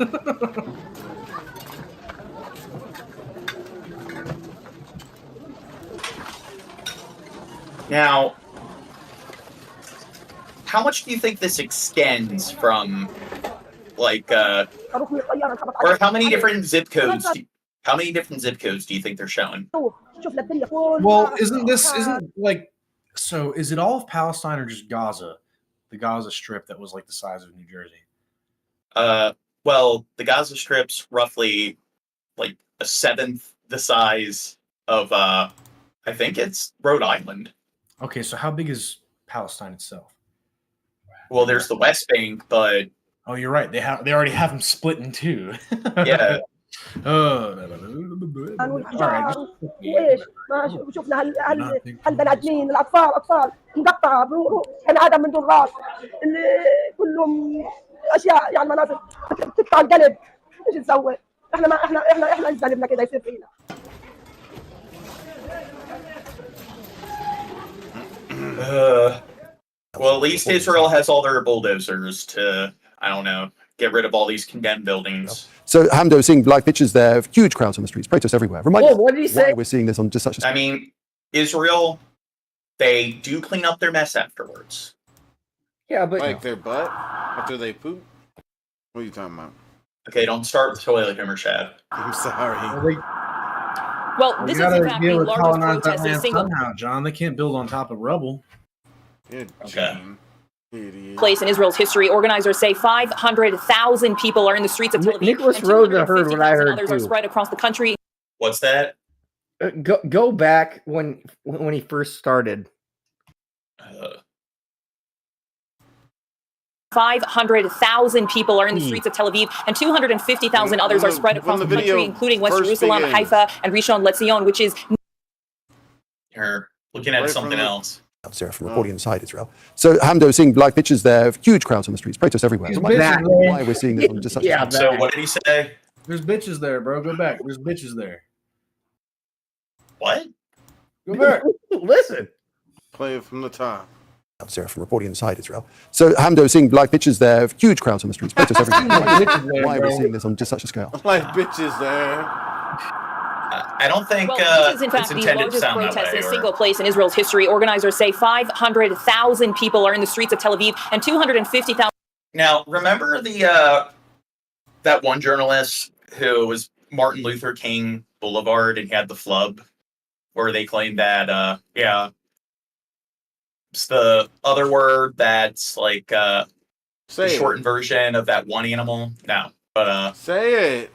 Now, how much do you think this extends from, like, or how many different zip codes? How many different zip codes do you think they're showing? Well, isn't like, so is it all of Palestine or just Gaza? The Gaza Strip that was like the size of New Jersey? Well, the Gaza Strip's roughly like a seventh the size of, I think it's Rhode Island. Okay, so how big is Palestine itself? Well, there's the West Bank, but oh, you're right. They already have them split in two. Yeah. All right. شفنا هالبني ادمين الاطفال مقطعه انعدم من دون راس كلهم اشياء يعني مناظر تقطع القلب. ايش نسوي؟ احنا نزلنا كده يصير فينا. Well, at least Israel has all their bulldozers to, I don't know, get rid of all these condemned buildings. So Hamdo seeing live pictures there of huge crowds on the streets, protests everywhere. Remind us what did he say? why we're seeing this on just such a... I mean, Israel, they do clean up their mess afterwards. Yeah, but like their butt after they poop. What are you talking about? Okay, don't start with toilet humor, Chad. I'm sorry. Well, this is in fact the largest protest in a single somehow, John. They can't build on top of rubble. Okay. place in Israel's history. Organizers say 500,000 people are in the streets of Tel Aviv. Nicholas Rosa heard what I heard others too. are spread across the country. What's that? Go back when he first started. 500,000 people are in the streets of Tel Aviv, and 250,000 others are spread across the country, including West Jerusalem, Haifa, and Rishon LeZion, which is... You're looking at something else. Sarah from reporting inside Israel. So Hamdo seeing live pictures there of huge crowds on the streets, protests everywhere. Remind us why we're seeing this on just such a... So what did he say? There's bitches there, bro. Go back. There's bitches there. What? Go back. Listen. Play it from the top. Sarah from reporting inside Israel. So Hamdo seeing live pictures there of huge crowds on the streets, protests everywhere. Why are we seeing this on just such a scale? Like bitches there. I don't think this is in fact it's the intended to largest sound that protest way. in a single place in Israel's history. Organizers say 500,000 people are in the streets of Tel Aviv, and 250,000... Now, remember the that one journalist who was Martin Luther King Boulevard and he had the flub, where they claimed that, it's the other word that's like the shortened version of that one animal. No, but say it.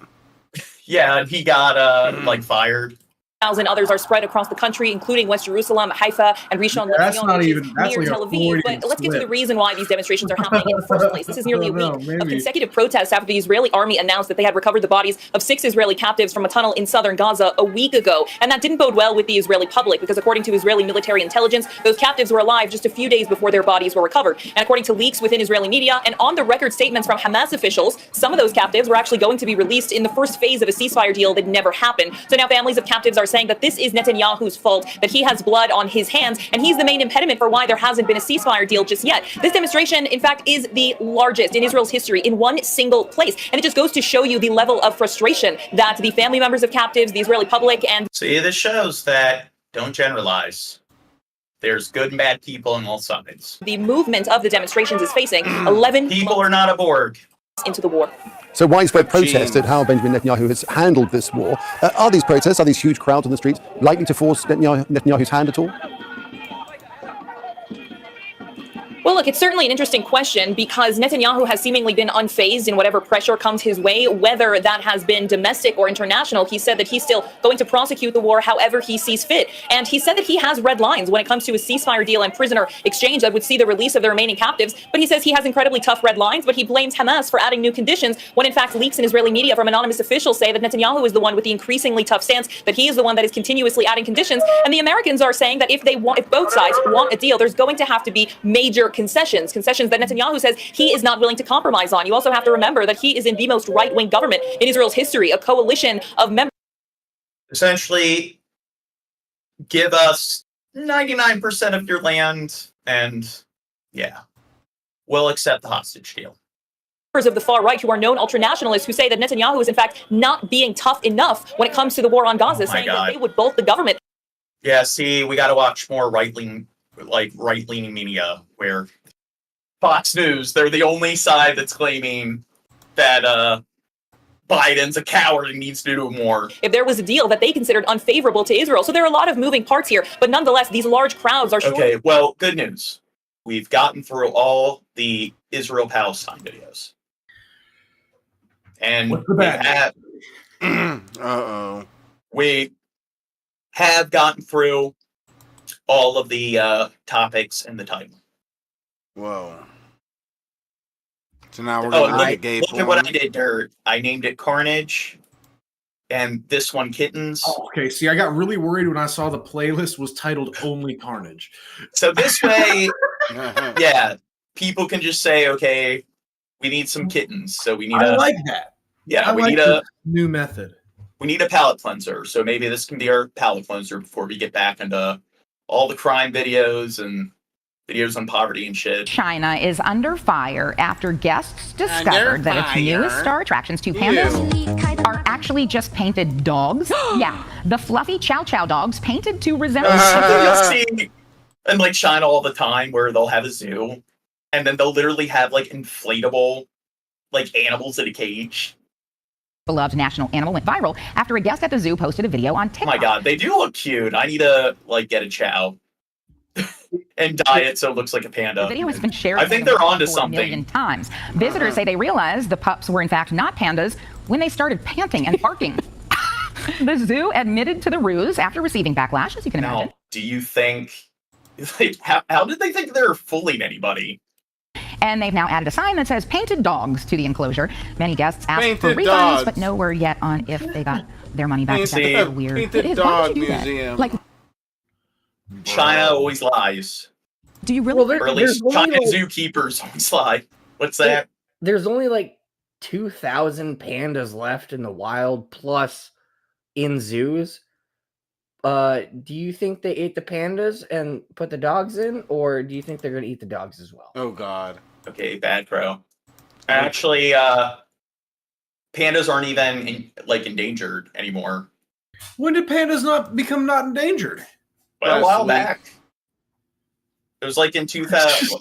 Yeah, he got like fired. Others are spread across the country, including West Jerusalem, Haifa, and Rishon LeZion, which is near Tel Aviv. But let's get to the reason why these demonstrations are happening in the first place. This is nearly a week of consecutive protests after the Israeli army announced that they had recovered the bodies of 6 Israeli captives from a tunnel in southern Gaza a week ago. And that didn't bode well with the Israeli public, because according to Israeli military intelligence, those captives were alive just a few days before their bodies were recovered. And according to leaks within Israeli media and on-the-record statements from Hamas officials, some of those captives were actually going to be released in the first phase of a ceasefire deal that never happened. So now families of captives are saying that this is Netanyahu's fault, that he has blood on his hands, and he's the main impediment for why there hasn't been a ceasefire deal just yet. This demonstration, in fact, is the largest in Israel's history in one single place. And it just goes to show you the level of frustration that the family members of captives, the Israeli public, and... See, this shows that don't generalize. There's good and bad people on all sides. the movement of the demonstrations is facing 11 people are not a Borg into the war. So widespread protest at how Benjamin Netanyahu has handled this war. Are these protests, are these huge crowds on the streets likely to force Netanyahu's hand at all? Well, look, it's certainly an interesting question, because Netanyahu has seemingly been unfazed in whatever pressure comes his way, whether that has been domestic or international. He said that he's still going to prosecute the war however he sees fit. And he said that he has red lines when it comes to a ceasefire deal and prisoner exchange that would see the release of the remaining captives. But he says he has incredibly tough red lines, but he blames Hamas for adding new conditions, when in fact leaks in Israeli media from anonymous officials say that Netanyahu is the one with the increasingly tough stance, that he is the one that is continuously adding conditions. And the Americans are saying that if both sides want a deal, there's going to have to be major concessions that Netanyahu says he is not willing to compromise on. You also have to remember that he is in the most right-wing government in Israel's history, a coalition of members. Essentially, give us 99% of your land, and we'll accept the hostage deal. Of the far right who are known ultranationalists who say that Netanyahu is in fact not being tough enough when it comes to the war on Gaza, saying that they would bolt the government. Yeah, see, we got to watch more right-leaning media, where Fox News, they're the only side that's claiming that Biden's a coward and needs to do more. If there was a deal that they considered unfavorable to Israel. So there are a lot of moving parts here, but nonetheless, these large crowds are... Okay, well, good news. We've gotten through all the Israel-Palestine videos. And we have gotten through all of the topics in the title. Whoa. So now we're going to look at what I did, Dirt. I named it Carnage, and this one Kittens. Oh, okay, see, I got really worried when I saw the playlist was titled Only Carnage. So this way, people can just say, okay, we need some kittens. So we need I like that. Yeah, we need a new method. We need a palate cleanser. So maybe this can be our palate cleanser before we get back into all the crime videos and videos on poverty and shit. China is under fire after guests discovered that its newest star attractions, two pandas, are actually just painted dogs. Yeah, the fluffy Chow Chow dogs painted to resemble. You'll see in like China all the time where they'll have a zoo, and then they'll literally have like inflatable like animals in a cage. Beloved national animal went viral after a guest at the zoo posted a video on Oh TikTok. my god, they do look cute. I need to like get a chow and dye it so it looks like a panda. The video has been shared. I think they're onto 4 million something. times. Visitors say they realized the pups were in fact not pandas when they started panting and barking. The zoo admitted to the ruse after receiving backlash, as you can imagine. Now, do you think like how did they think they're fooling anybody? And they've now added a sign that says painted dogs to the enclosure. Many guests asked for Painted refunds, dogs. but no word yet on if they got their money back. Painted- That's weird. Painted It is. Why would dog you do that? museum. Like, China always lies. do you really? Well, Or at least there's only China like- zookeepers always lie. What's that? There's only like 2,000 pandas left in the wild, plus in zoos. Do you think they ate the pandas and put the dogs in, or do you think they're gonna eat the dogs as well? Oh God. Okay, bad crow. Actually, pandas aren't even like endangered anymore. When did pandas not become not endangered? Well, a while Last back. It was like in 2000.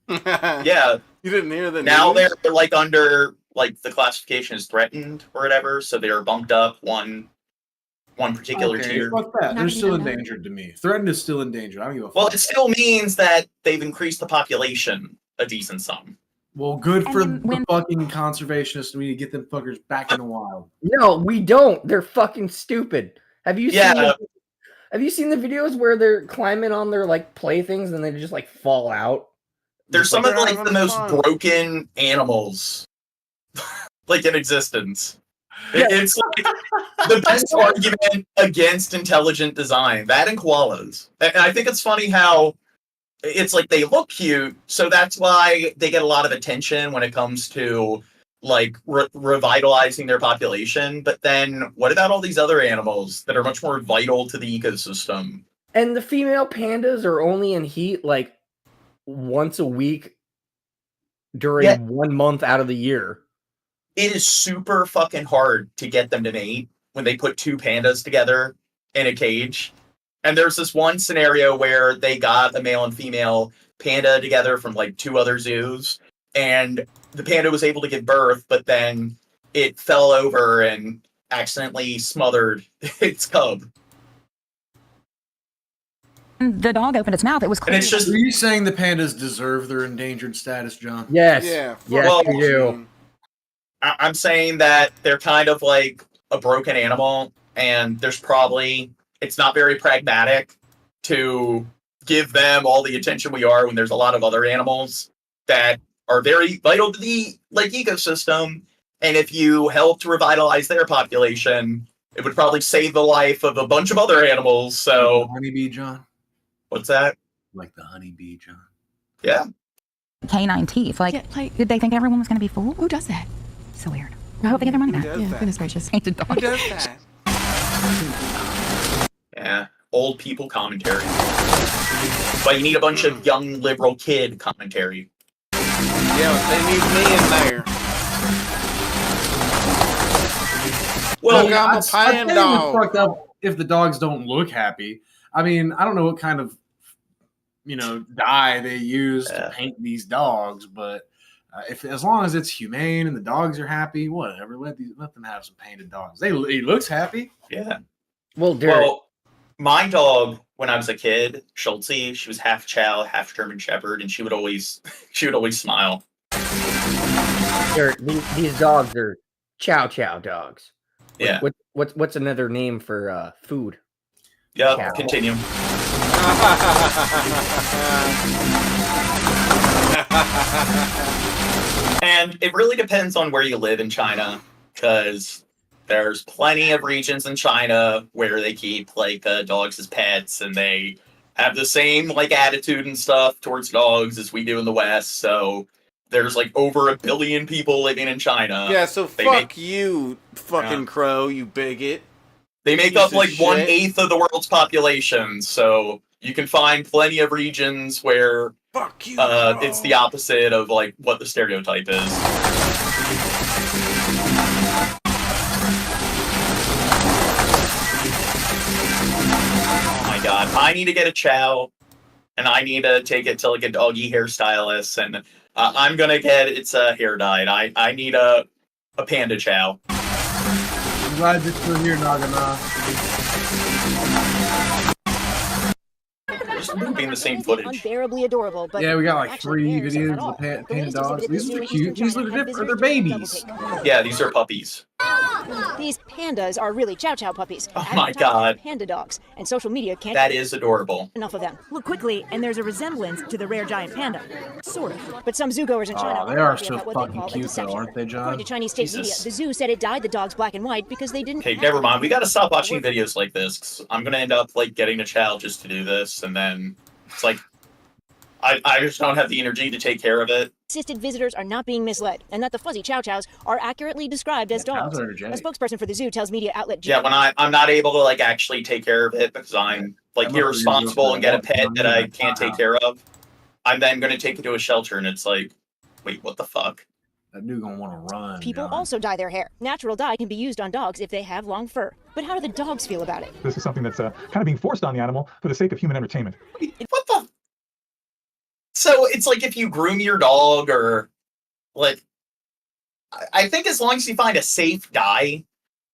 Yeah. You didn't hear the Now news? they're like under like the classification is threatened or whatever, so they are bumped up one particular Okay, tier. fuck that. Not They're still even that. endangered to me. Threatened is still endangered. I don't give a fuck. Well, it still means that they've increased the population a decent sum. Well, good for And the when- fucking conservationists. We need to get them fuckers back in the wild. No, we don't. They're fucking stupid. Have you Yeah. seen? Have you seen the videos where they're climbing on their like playthings and they just like fall out? They're Just some like, of like having the most fun. broken animals like in existence. It's like the best argument against intelligent design. That and koalas. And I think it's funny how it's like they look cute, so that's why they get a lot of attention when it comes to like revitalizing their population. But then what about all these other animals that are much more vital to the ecosystem? And the female pandas are only in heat like once a week during Yeah. 1 month out of the year. It is super fucking hard to get them to mate when they put two pandas together in a cage. And there's this one scenario where they got a male and female panda together from like two other zoos, and the panda was able to give birth, but then it fell over and accidentally smothered its cub. The dog opened its mouth. It was And clear. it's just Are you saying the pandas deserve their endangered status, John? Yes. Yeah. Yes, Well, you do. I'm saying that they're kind of like a broken animal, and there's probably it's not very pragmatic to give them all the attention we are when there's a lot of other animals that are very vital to the like ecosystem. And if you help to revitalize their population, it would probably save the life of a bunch of other animals. So Honeybee, John? what's that? Like the honeybee, John. Yeah. canine teeth. Like, did they think everyone was going to be fooled? Who does that? So weird. I hope they get their money back. does Yeah, that? goodness gracious. Painted dogs. Who does that? Yeah. Old people commentary. But you need a bunch of young liberal kid commentary. Yeah, they need me in there. Well, Look, I'm a I'd say pine it's dog. fucked up if the dogs don't look happy. I mean, I don't know what kind of dye they use to paint these dogs, but if as long as it's humane and the dogs are happy, whatever. Let them have some painted dogs. He looks happy. Yeah. Well, my dog when I was a kid, Schultze, she was half Chow, half German Shepherd, and she would always smile. These dogs are chow chow dogs. Yeah. What's another name for food? Yep. Cow. Continue. And it really depends on where you live in China, because there's plenty of regions in China where they keep like dogs as pets, and they have the same like attitude and stuff towards dogs as we do in the West. So there's like over 1 billion people living in China. Yeah, so They fuck make- you, fucking crow, you bigot. They make Piece up of like shit. 1/8 of the world's population, so You can find plenty of regions where it's the opposite of like what the stereotype is. Oh my god, I need to get a chow, and I need to take it to like a doggy hairstylist, and I'm gonna get its hair dyed. I need a panda chow. I'm glad you're still here, Nagana. Just looping the same footage. Unbearably adorable, but Yeah, we got like 3 videos of the panda dogs. These are cute. These are they're babies. Yeah, these are puppies. These pandas are really chow chow puppies. Oh my god. Panda dogs, and social media can't. That is adorable. Enough of them. Look quickly, and there's a resemblance to the rare giant panda. Sort of. But some zoogoers in China They are so fucking cute, though, aren't they, John? According to Chinese state media, the zoo said it dyed the dogs black and white because they didn't. Okay, never mind. We gotta stop watching videos like this, 'cause I'm gonna end up like getting a child just to do this, and then it's like I just don't have the energy to take care of it. Assisted visitors are not being misled, and that the fuzzy chow chows are accurately described as dogs. A spokesperson for the zoo tells media outlet Yeah, when I'm not able to like actually take care of it because I'm like irresponsible and get a pet that I can't take care of, I'm then gonna take it to a shelter, and it's like, wait, what the fuck? That dude gonna want to run. People also dye their hair. Natural dye can be used on dogs if they have long fur. But how do the dogs feel about it? This is something that's kind of being forced on the animal for the sake of human entertainment. What the? So it's like if you groom your dog, or like, I think as long as you find a safe dye,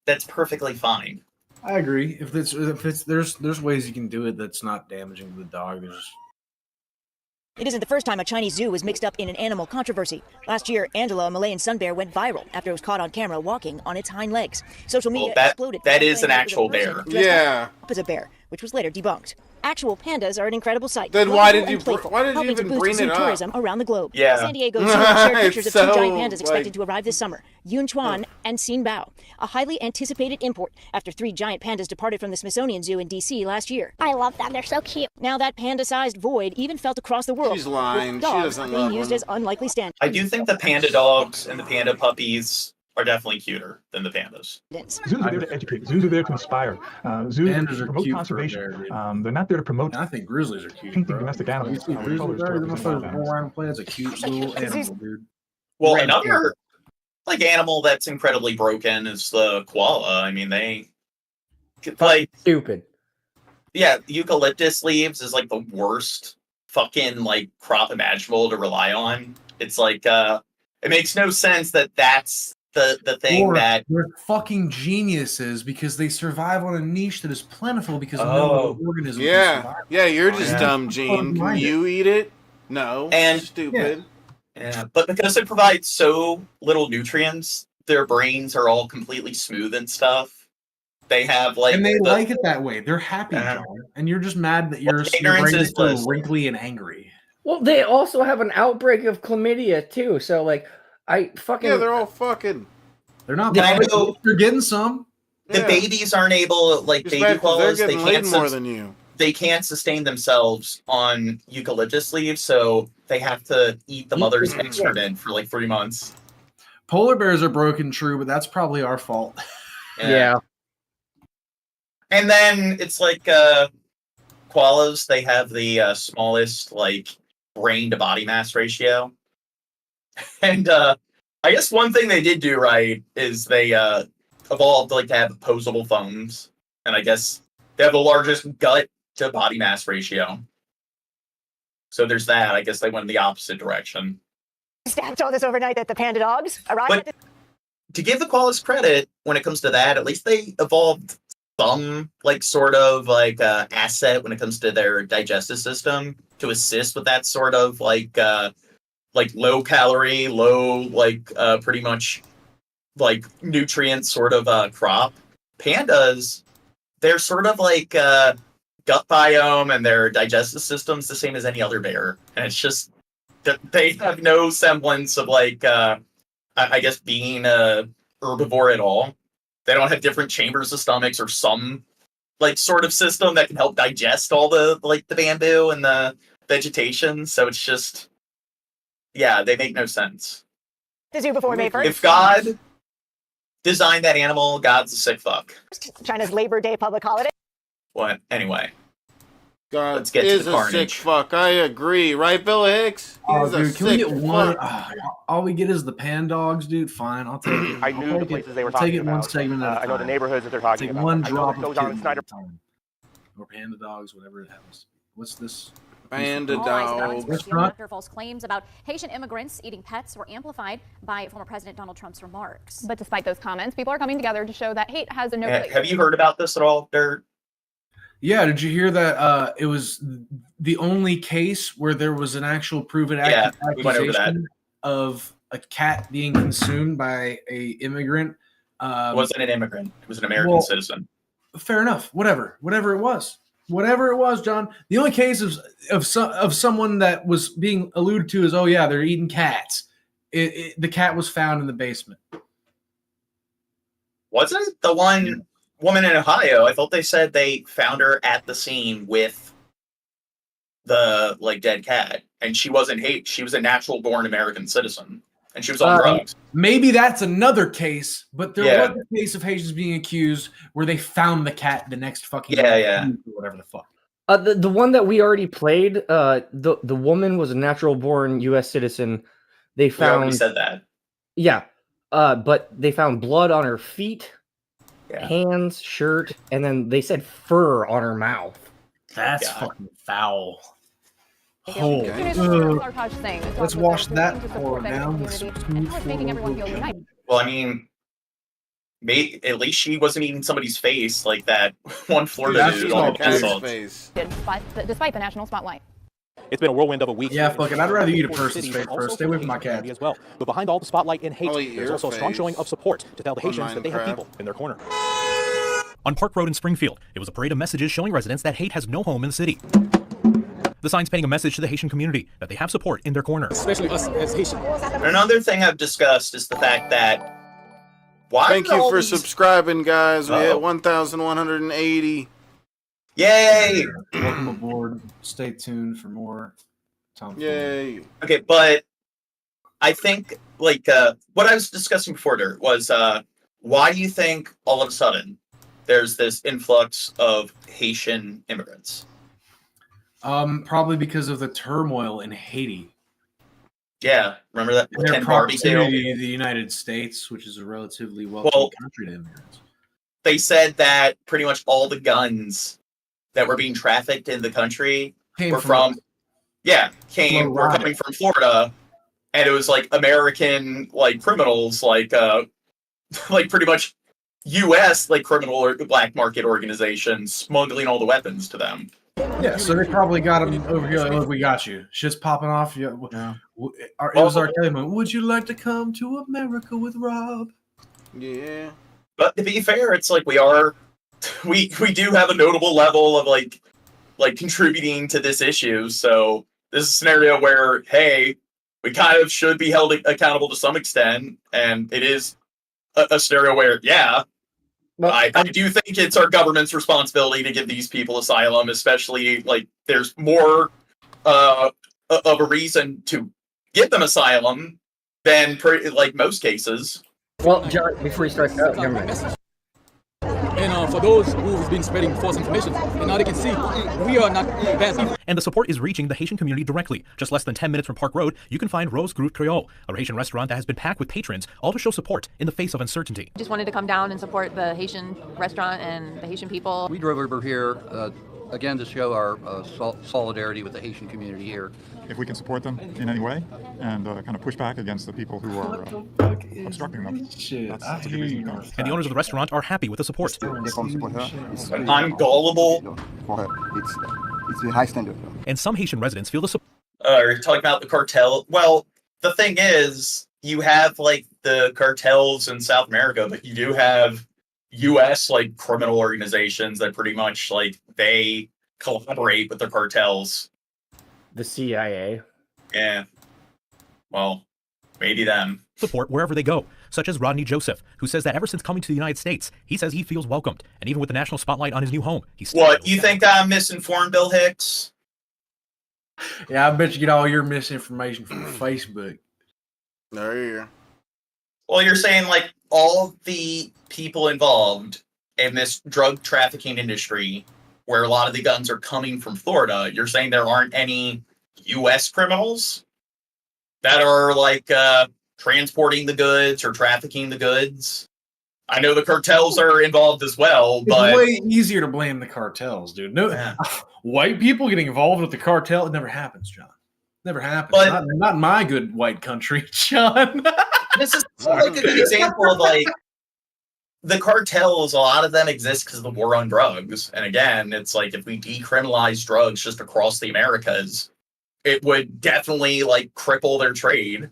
that's perfectly fine. I agree. If it's there's ways you can do it that's not damaging to the dog. It isn't the first time a Chinese zoo was mixed up in an animal controversy. Last year, Angela, a Malayan sun bear, went viral after it was caught on camera walking on its hind legs. Social media exploded. That is an actual bear. Yeah. Up as a bear, which was later debunked. Actual pandas are an incredible sight. Then why did Helping you to even boost bring zoo it up? tourism around the globe. Yeah. San Diego Zoo shared pictures of It's two giant so, pandas expected like- to arrive this summer: Yun Chuan and Xin Bao, a highly anticipated import after 3 giant pandas departed from the Smithsonian Zoo in D.C. last year. I love them. They're so cute. Now that panda-sized void even felt across the world. She's lying. with She dogs doesn't being love used them. as unlikely stand. I do think the panda dogs and the panda puppies are definitely cuter than the pandas. Zoos are there to educate. Zoos are there to inspire. Zoos Pandas are promote cute for a conservation. bear, dude. They're not there to promote. I think grizzlies are cute. Painting domestic animals. You see with grizzly colors bear, to the represent motherfuckers wild go animals. around and play. That's a cute little animal, dude. Well, Red another like animal that's incredibly broken is the koala. I mean, they like stupid. Yeah, eucalyptus leaves is like the worst fucking like crop imaginable to rely on. It's like it makes no sense that that's the thing Or that they're fucking geniuses because they survive on a niche that is plentiful because no other organism can Yeah, survive. yeah, you're just Yeah. dumb, Gene. Can you eat it? No. And- Stupid. Yeah, but because it provides so little nutrients, their brains are all completely smooth and stuff. They have like And they the- like it that way. They're happy, John. And you're just mad that your ignorance brain is is so bliss. wrinkly and angry. Well, they also have an outbreak of chlamydia too. So like, I fucking Yeah, they're all fucking. They're not. Yeah, I know. They're getting some. The Yeah. babies aren't able, like Just baby bad 'cause koalas, they're they getting laid can't more than you. They can't sustain themselves on eucalyptus leaves, so they have to eat the mother's excrement for like 3 months. Polar bears are broken, true, but that's probably our fault. Yeah. And then it's like koalas, they have the smallest like brain to body mass ratio. And I guess one thing they did do right is they evolved like to have opposable thumbs. And I guess they have the largest gut to body mass ratio. So there's that. I guess they went in the opposite direction. Staff told us overnight that the panda dogs arrived. But to give the koalas credit when it comes to that, at least they evolved some like sort of like asset when it comes to their digestive system to assist with that sort of like low calorie, low like pretty much like nutrient sort of crop. Pandas, they're sort of like gut biome and their digestive system's the same as any other bear, and it's just that they have no semblance of like I guess being a herbivore at all. They don't have different chambers of stomachs or some like sort of system that can help digest all the like the bamboo and the vegetation. So it's just, yeah, they make no sense. The zoo before May 1st. If God designed that animal, God's a sick fuck. China's Labor Day public holiday. What? Anyway. God Let's get is to the a sick carnage. fuck. I agree. Right, Bill Hicks? Oh, He's dude, a can we sick get one? fuck. All we get is the pan dogs, dude. Fine, I'll take it. I knew the places they were I'll take talking it one about. segment at a time. I know the neighborhoods that they're talking Take about. one I know drop that of goes on in kitten Snyder. at a time. Or panda dogs, whatever it happens to be. What's this? Panda All eyes on dogs. Israel after false claims about Haitian immigrants eating pets were amplified by former President Donald Trump's remarks. But despite those comments, people are coming together to show that hate has a no place. Have you heard about this at all, Dirt? Yeah, did you hear that? It was the only case where there was an actual proven we went over that. accusation of a cat being consumed by a immigrant. It wasn't an immigrant. It was an American citizen. Fair enough. Whatever it was, John. The only case of someone that was being alluded to is, oh yeah, they're eating cats. The cat was found in the basement. Wasn't the one woman in Ohio? I thought they said they found her at the scene with the dead cat, and she wasn't hate. She was a natural born American citizen, and she was on drugs. Maybe that's another case, but there was a case of Haitians being accused where they found the cat the next fucking or whatever the fuck. The one that we already played, the woman was a natural born U.S. citizen. They found. We already said that. Yeah, but they found blood on her feet, hands, shirt, and then they said fur on her mouth. That's fucking foul. Oh. Let's wash that pour down. Well, I mean, at least she wasn't eating somebody's face like that one Florida dude on the face. Despite the national spotlight. It's been a whirlwind of a week. Yeah, fuck it. I'd rather eat a person's face first. Stay away from my cat. As well. But behind all the spotlight and hate, I'll eat there's your also a strong face. showing of support to tell the Haitians that they have people in their corner. On Park Road in Springfield, it was a parade of messages showing residents that hate has no home in the city. The signs painting a message to the Haitian community that they have support in their corner. Especially us as Haitians. Another thing I've discussed is the fact that Thank you for subscribing, guys. We hit 1,180. Yay! Welcome aboard. Stay tuned for more. Yay! Okay, but I think what I was discussing before there was why do you think all of a sudden there's this influx of Haitian immigrants? Probably because of the turmoil in Haiti. Yeah, remember that And their Ken Barbie proximity deal? to the United States, which is a relatively wealthy country to immigrants. They said that pretty much all the guns that were being trafficked in the country were coming from Florida, and it was American criminals, pretty much U.S. criminal or black market organizations smuggling all the weapons to them. Yeah, so they probably got them over here. Look, we got you. Shit's popping off. Yeah, it was our moment. Would you like to come to America with Rob? Yeah. But to be fair, it's we do have a notable level of contributing to this issue. So this is a scenario where, hey, we kind of should be held accountable to some extent, and it is a scenario where, I do think it's our government's responsibility to give these people asylum, especially there's more of a reason to give them asylum than most cases. Well, John, before you start, never mind. And for those who've been spreading false information, and now they can see we are not bad people. And the support is reaching the Haitian community directly. Just less than 10 minutes from Park Road, you can find Rose Groot Creole, a Haitian restaurant that has been packed with patrons, all to show support in the face of uncertainty. Just wanted to come down and support the Haitian restaurant and the Haitian people. We drove over here again to show our solidarity with the Haitian community here. If we can support them in any way and kind of push back against the people who are obstructing them, that's a good reason to come. And the owners of the restaurant are happy with the support. I'm gullible. It's a high standard. And some Haitian residents feel the support. You're talking about the cartel. Well, the thing is, you have the cartels in South America, but you do have U.S. criminal organizations that pretty much they collaborate with the cartels. The CIA. Yeah. Well, maybe them. Support wherever they go, such as Rodney Joseph, who says that ever since coming to the United States, he says he feels welcomed, and even with the national spotlight on his new home, he's still What, you think I'm misinformed, Bill Hicks? Yeah, I bet you get all your misinformation from Facebook. There you go. Well, you're saying all the people involved in this drug trafficking industry where a lot of the guns are coming from Florida, you're saying there aren't any U.S. criminals that are like transporting the goods or trafficking the goods? I know the cartels are involved as well, but it's way easier to blame the cartels, dude. No, white people getting involved with the cartel, it never happens, John. Never happens. But, not in my good white country, John. This is like a good example of like the cartels. A lot of them exist because of the war on drugs. And again, it's like if we decriminalize drugs just across the Americas, it would definitely like cripple their trade.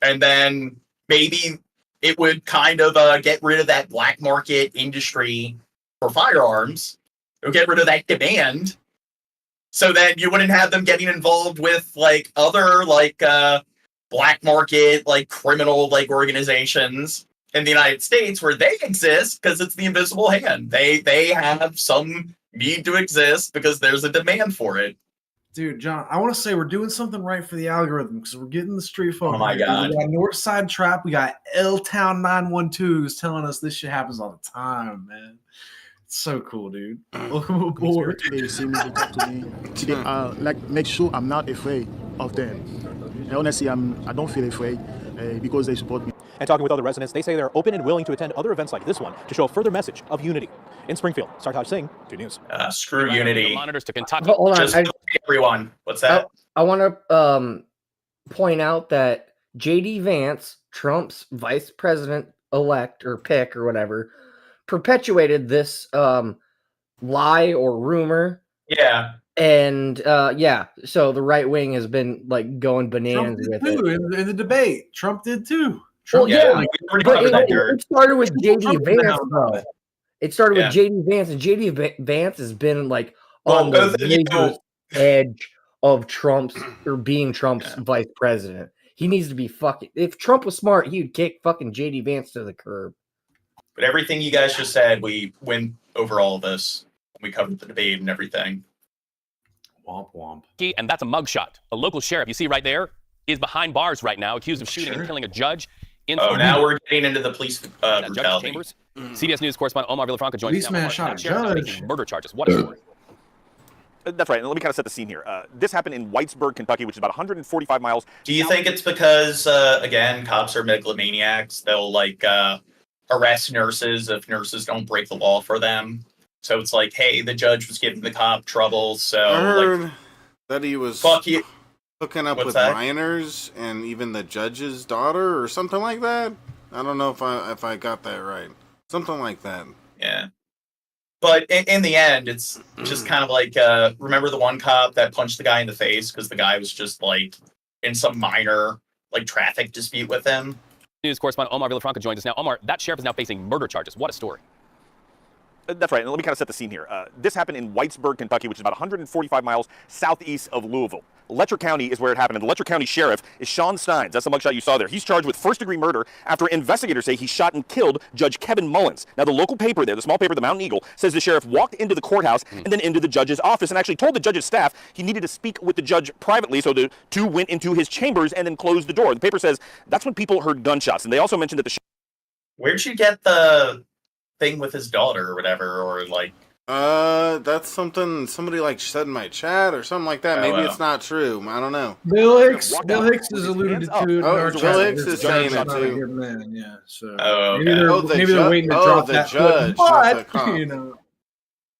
And then maybe it would kind of get rid of that black market industry for firearms. It would get rid of that demand. So then you wouldn't have them getting involved with like other like black market, like criminal like organizations in the United States where they exist because it's the invisible hand. They have some need to exist because there's a demand for it. Dude, John, I want to say we're doing something right for the algorithm because we're getting the street folk. Oh my God. We got Northside Trap. We got L-Town 912s telling us this shit happens all the time, man. It's so cool, dude. Welcome aboard. They see me, they talk to me. They, like, make sure I'm not afraid of them. And honestly, I don't feel afraid because they support me. And talking with other residents, they say they're open and willing to attend other events like this one to show a further message of unity. In Springfield, Sartaj Singh, 2 News. Screw unity. Monitors to Kentucky. Hold on. Just everyone. What's that? I want to point out that J.D. Vance, Trump's vice president-elect or pick or whatever, perpetuated this lie or rumor. Yeah. And so the right wing has been like going bananas with it. In the debate. Trump did too. Trump, it started with J.D. Vance, though. It started with J.D. Vance, and J.D. Vance has been like on the edge of Trump's or being Trump's vice president. He needs to be fucking. If Trump was smart, he would kick fucking J.D. Vance to the curb. But everything you guys just said, we went over all of this. We covered the debate and everything. Womp womp. And that's a mugshot. A local sheriff, you see right there, is behind bars right now, accused of shooting and killing a judge. Now we're getting into the police brutality. Chambers. CBS News correspondent Omar Villafranca joins us now. Policeman shot a judge. Murder charges. What a story. That's right. And let me kind of set the scene here. This happened in Whitesburg, Kentucky, which is about 145 miles. Do you think it's because, again, cops are megalomaniacs? They'll, like, arrest nurses if nurses don't break the law for them. So it's like, hey, the judge was giving the cop trouble, so... I heard like, that he was hooking up with minors and even the judge's daughter or something like that. I don't know if I got that right. Something like that. Yeah. But in the end, it's just kind of like, remember the one cop that punched the guy in the face because the guy was just like in some minor like traffic dispute with him? News correspondent Omar Villafranca joins us now. Omar, that sheriff is now facing murder charges. What a story. That's right. And let me kind of set the scene here. This happened in Whitesburg, Kentucky, which is about 145 miles southeast of Louisville. Letcher County is where it happened, and the Letcher County sheriff is Sean Steins. That's the mugshot you saw there. He's charged with first-degree murder after investigators say he shot and killed Judge Kevin Mullins. Now, the local paper there, the small paper, the Mountain Eagle, says the sheriff walked into the courthouse and then into the judge's office and actually told the judge's staff he needed to speak with the judge privately, so the two went into his chambers and then closed the door. The paper says that's when people heard gunshots, and they also mentioned that the... Where'd you get the thing with his daughter or whatever, or like... That's something somebody like said in my chat or something like that. Maybe it's not true. I don't know. Bill Hicks has alluded to it. Oh, Bill Hicks is saying it too. Yeah, so maybe they're waiting to drop that judge, not the cop. You know.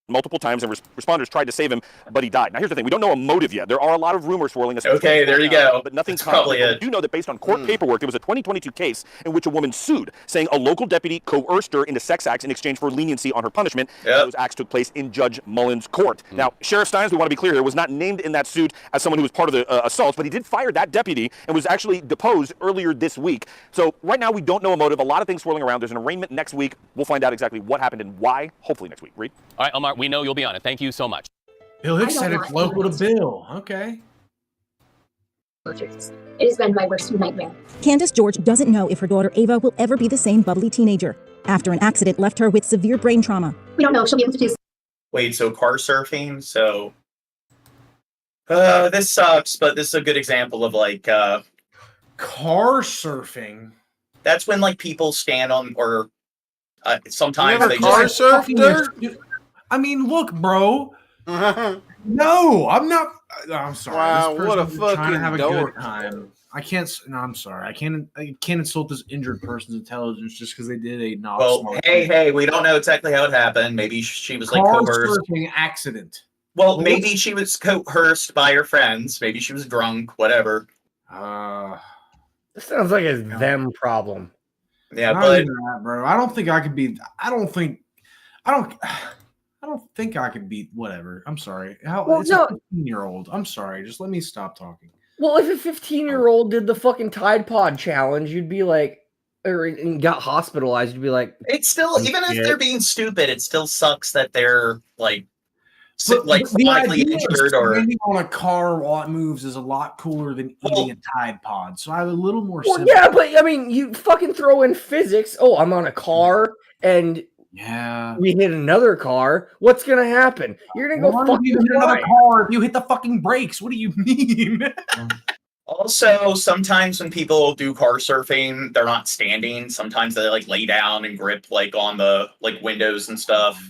Multiple times, and responders tried to save him, but he died. Now, here's the thing. We don't know a motive yet. There are a lot of rumors swirling. Okay, there you go. But nothing That's probably it. We do know that based on court paperwork, there was a 2022 case in which a woman sued, saying a local deputy coerced her into sex acts in exchange for leniency on her punishment. Those acts took place in Judge Mullins' court. Now, Sheriff Steins, we want to be clear here, was not named in that suit as someone who was part of the assaults, but he did fire that deputy and was actually deposed earlier this week. So right now, we don't know a motive. A lot of things swirling around. There's an arraignment next week. We'll find out exactly what happened and why, hopefully next week. Reed? All right, Omar, we know you'll be on it. Thank you so much. Bill Hicks said it's local to Bill. Okay. It has been my worst nightmare. Candace George doesn't know if her daughter Ava will ever be the same bubbly teenager after an accident left her with severe brain trauma. We don't know if she'll be able to do. Wait, so car surfing? So this sucks, but this is a good example of like car surfing. That's when like people stand on sometimes they car surf dirt. I mean, look, bro. No, I'm not. I'm sorry. Wow, This what a person's trying to fucking have a dork. good time. I can't. No, I'm sorry. I can't insult this injured person's intelligence just because they did a not Well, smart. hey, we don't know exactly how it happened. Maybe she was like car coerced. surfing accident. Well, maybe she was coerced by her friends. Maybe she was drunk. Whatever. This sounds like a them problem. Yeah, Not but even that, bro. I don't think I could be. I don't think I could beat whatever. I'm sorry. It's a 15-year-old. I'm sorry. Just let me stop talking. Well, if a 15-year-old did the fucking Tide Pod challenge, you'd be like, and got hospitalized, you'd be like, it's still, even if they're being stupid, it still sucks that they're like chronically injured or standing on a car while it moves is a lot cooler than eating a Tide Pod. So I have a little more. Well, yeah, but I mean, you fucking throw in physics. Oh, I'm on a car and we hit another car. What's gonna happen? You're gonna go fucking hit another car if you hit the fucking brakes. What do you mean? Also, sometimes when people do car surfing, they're not standing. Sometimes they like lay down and grip like on the like windows and stuff.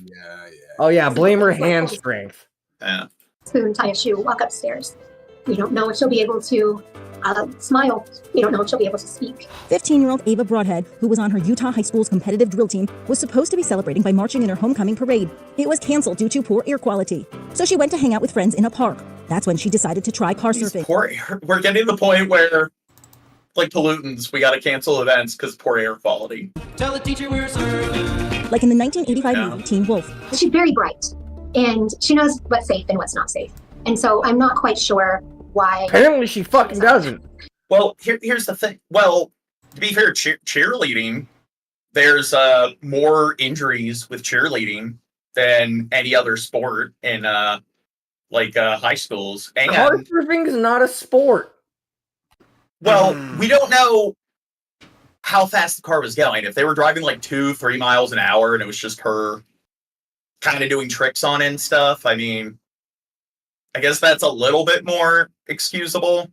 Oh yeah, blame her hand strength. Yeah. Spoon, tie a shoe, walk upstairs. We don't know if she'll be able to smile. We don't know if she'll be able to speak. 15-year-old Ava Broadhead, who was on her Utah high school's competitive drill team, was supposed to be celebrating by marching in her homecoming parade. It was canceled due to poor air quality. So she went to hang out with friends in a park. That's when she decided to try car surfing. We're getting to the point where, like pollutants, we got to cancel events because poor air quality. Tell the teacher we're surfing. Like in the 1985 movie Teen Wolf. She's very bright, and she knows what's safe and what's not safe. And so I'm not quite sure why. Apparently she fucking doesn't. Well, here's the thing. Well, to be fair, cheerleading, there's more injuries with cheerleading than any other sport in high schools. And car surfing is not a sport. Well, we don't know how fast the car was going. If they were driving like 2-3 miles an hour and it was just her kind of doing tricks on it and stuff, I mean, I guess that's a little bit more excusable.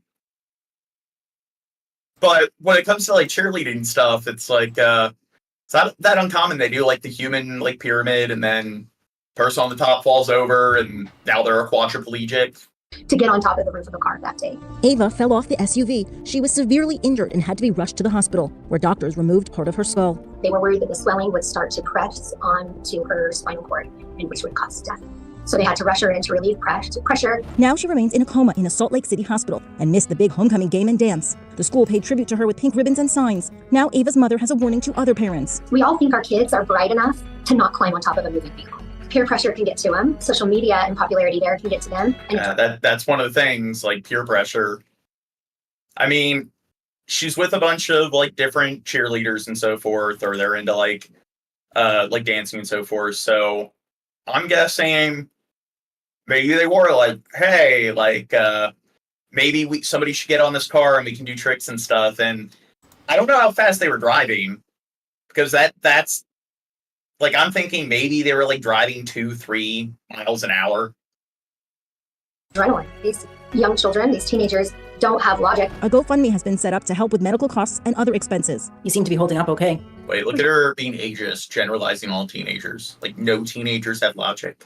But when it comes to like cheerleading stuff, it's like it's not that uncommon. They do like the human like pyramid, and then person on the top falls over, and now they're a quadriplegic. To get on top of the roof of a car that day. Ava fell off the SUV. She was severely injured and had to be rushed to the hospital, where doctors removed part of her skull. They were worried that the swelling would start to press onto her spinal cord, and which would cause death. So they had to rush her in to relieve pressure. Now she remains in a coma in a Salt Lake City hospital and missed the big homecoming game and dance. The school paid tribute to her with pink ribbons and signs. Now Ava's mother has a warning to other parents. We all think our kids are bright enough to not climb on top of a moving vehicle. Peer pressure can get to them. Social media and popularity there can get to them. And that's one of the things, like peer pressure. I mean, she's with a bunch of like different cheerleaders and so forth, or they're into like dancing and so forth. So I'm guessing maybe they were like, hey, like maybe somebody should get on this car and we can do tricks and stuff. And I don't know how fast they were driving, because that's like, I'm thinking maybe they were like driving 2-3 miles an hour. Adrenaline. These young children, these teenagers, don't have logic. A GoFundMe has been set up to help with medical costs and other expenses. You seem to be holding up okay. Wait, look at her being ageist, generalizing all teenagers. Like, no teenagers have logic.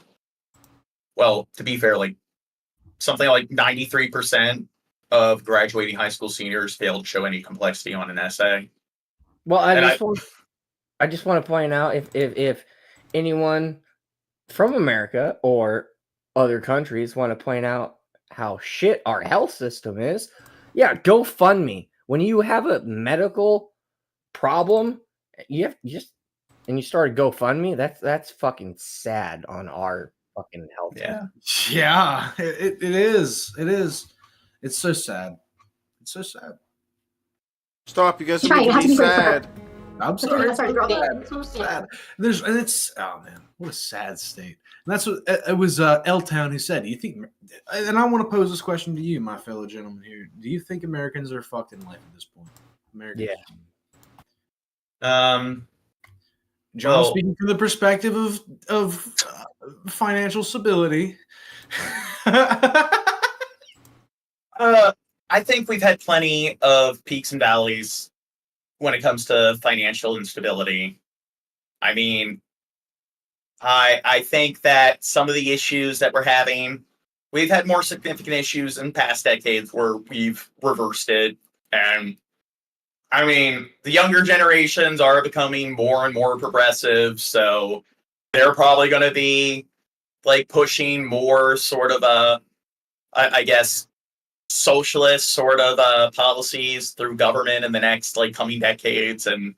Well, to be fair, like something like 93% of graduating high school seniors fail to show any complexity on an essay. Well, I just want to point out, if anyone from America or other countries want to point out how shit our health system is, yeah, GoFundMe. When you have a medical problem, you start a GoFundMe, that's fucking sad on our fucking health. Yeah, it is. It's so sad. It's so sad. Stop, you guys are making me sad. I'm sorry. It's so sad. Oh man, what a sad state. And that's what it was. L-Town who said, "Do you think?" And I want to pose this question to you, my fellow gentlemen here. Do you think Americans are fucked in life at this point? Americans. Yeah. John, speaking from the perspective of financial stability. I think we've had plenty of peaks and valleys when it comes to financial instability. I mean, I think that some of the issues that we're having, we've had more significant issues in past decades where we've reversed it. And I mean, the younger generations are becoming more and more progressive, so they're probably going to be like pushing more sort of I guess, socialist sort of policies through government in the next like coming decades. And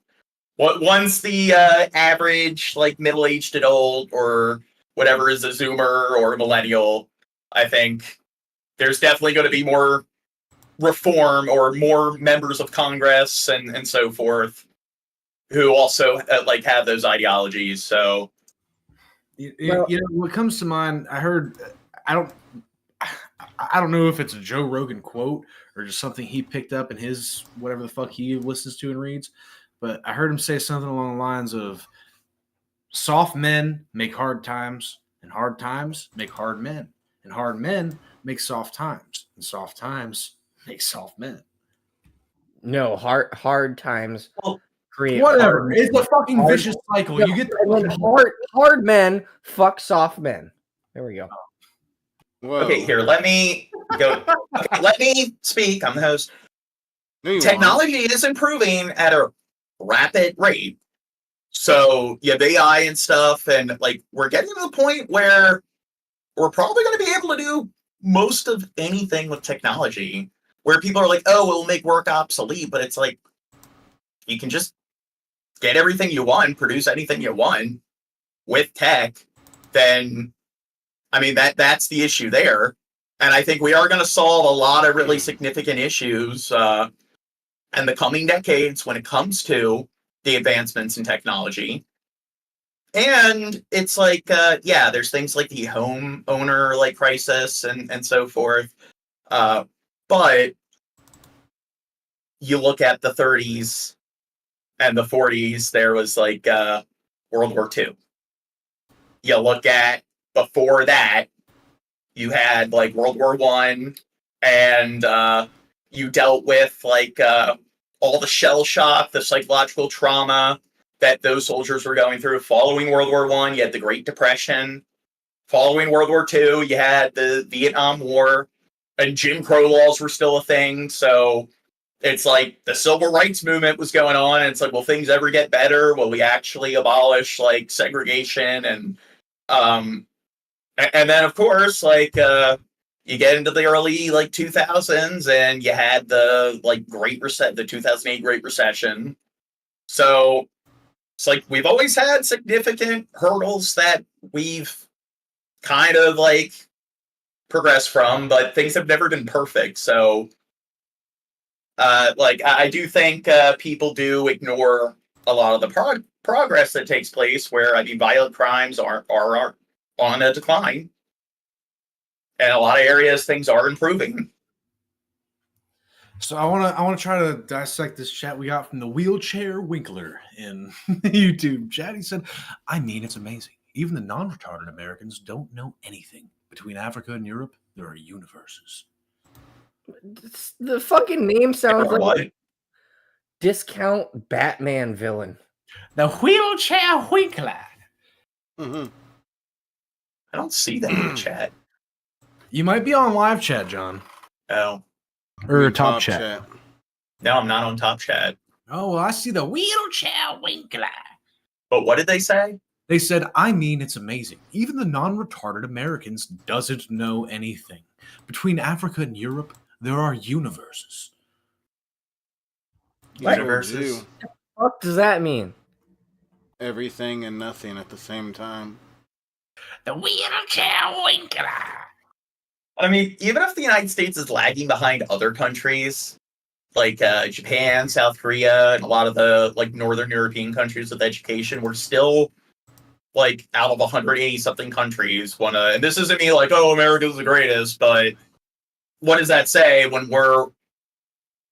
once the average like middle-aged adult or whatever is a Zoomer or a millennial, I think there's definitely going to be more reform or more members of Congress and so forth who also like have those ideologies. So, you know, what comes to mind, I don't know if it's a Joe Rogan quote or just something he picked up in his whatever the fuck he listens to and reads, but I heard him say something along the lines of soft men make hard times and hard times make hard men and hard men make soft times and soft times make soft men. No, hard times create whatever. Hard it's a fucking vicious cycle. You get hard men fuck soft men. There we go. Whoa. Okay, here, let me go. Okay, let me speak. I'm the host. Technology is improving at a rapid rate. So you have AI and stuff, and like we're getting to the point where we're probably going to be able to do most of anything with technology. Where people are like, "Oh, it will make work obsolete," but it's like you can just get everything you want, produce anything you want with tech. Then, I mean, that's the issue there. And I think we are going to solve a lot of really significant issues in the coming decades when it comes to the advancements in technology. And it's like, there's things like the homeowner like crisis and so forth. But you look at the 30s and the 40s, there was like World War II. You look at before that, you had like World War I, and you dealt with like all the shell shock, the psychological trauma that those soldiers were going through. Following World War I, you had the Great Depression. Following World War II, you had the Vietnam War, and Jim Crow laws were still a thing. So it's like the civil rights movement was going on, and it's like, will things ever get better? Will we actually abolish like segregation? And then, of course, like you get into the early like 2000s, and you had the like the 2008 Great Recession. So it's like we've always had significant hurdles that we've kind of like progressed from, but things have never been perfect. So, like I do think people do ignore a lot of the progress that takes place. Where I mean, violent crimes are on a decline. And a lot of areas, things are improving. So I want to try to dissect this chat we got from the Wheelchair Winkler in YouTube chat. He said, "I mean, it's amazing. Even the non-retarded Americans don't know anything. Between Africa and Europe, there are universes." The fucking name sounds like a discount Batman villain. The Wheelchair Winkler. Mm-hmm. I don't see that in the chat. You might be on live chat, John. Oh. Or top chat. No, I'm not on top chat. Oh, well, I see the Wheelchair Winkler. But what did they say? They said, "I mean, it's amazing. Even the non-retarded Americans doesn't know anything. Between Africa and Europe, there are universes." Universes? What does that mean? Everything and nothing at the same time. The Wheelchair Winkler. I mean, even if the United States is lagging behind other countries, like Japan, South Korea, and a lot of the like Northern European countries with education, we're still like out of 180-something countries. And this isn't me like, oh, America's the greatest, but what does that say when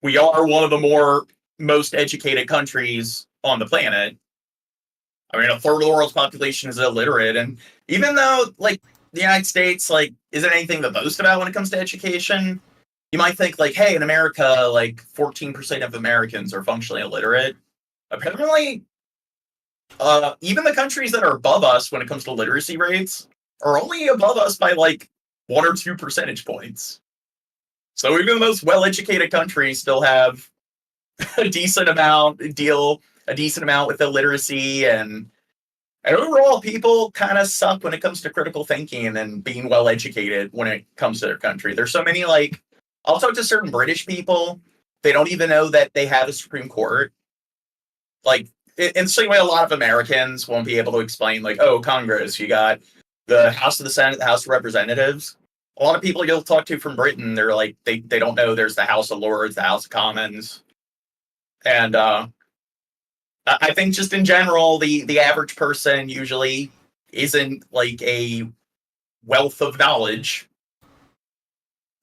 we are one of the most educated countries on the planet? I mean, a third of the world's population is illiterate, and even though like the United States like isn't anything to boast about when it comes to education, you might think like, hey, in America, like 14% of Americans are functionally illiterate. Apparently, even the countries that are above us when it comes to literacy rates are only above us by like 1 or 2 percentage points. So even the most well-educated countries still have a decent amount with illiteracy, and overall people kind of suck when it comes to critical thinking and being well-educated when it comes to their country. There's so many, like, I'll talk to certain British people, they don't even know that they have a Supreme Court. Like, in the same way a lot of Americans won't be able to explain, like, oh, Congress, you got the House of the Senate, the House of Representatives. A lot of people you'll talk to from Britain, they're like, they don't know there's the House of Lords, the House of Commons. And I think just in general, the average person usually isn't like a wealth of knowledge,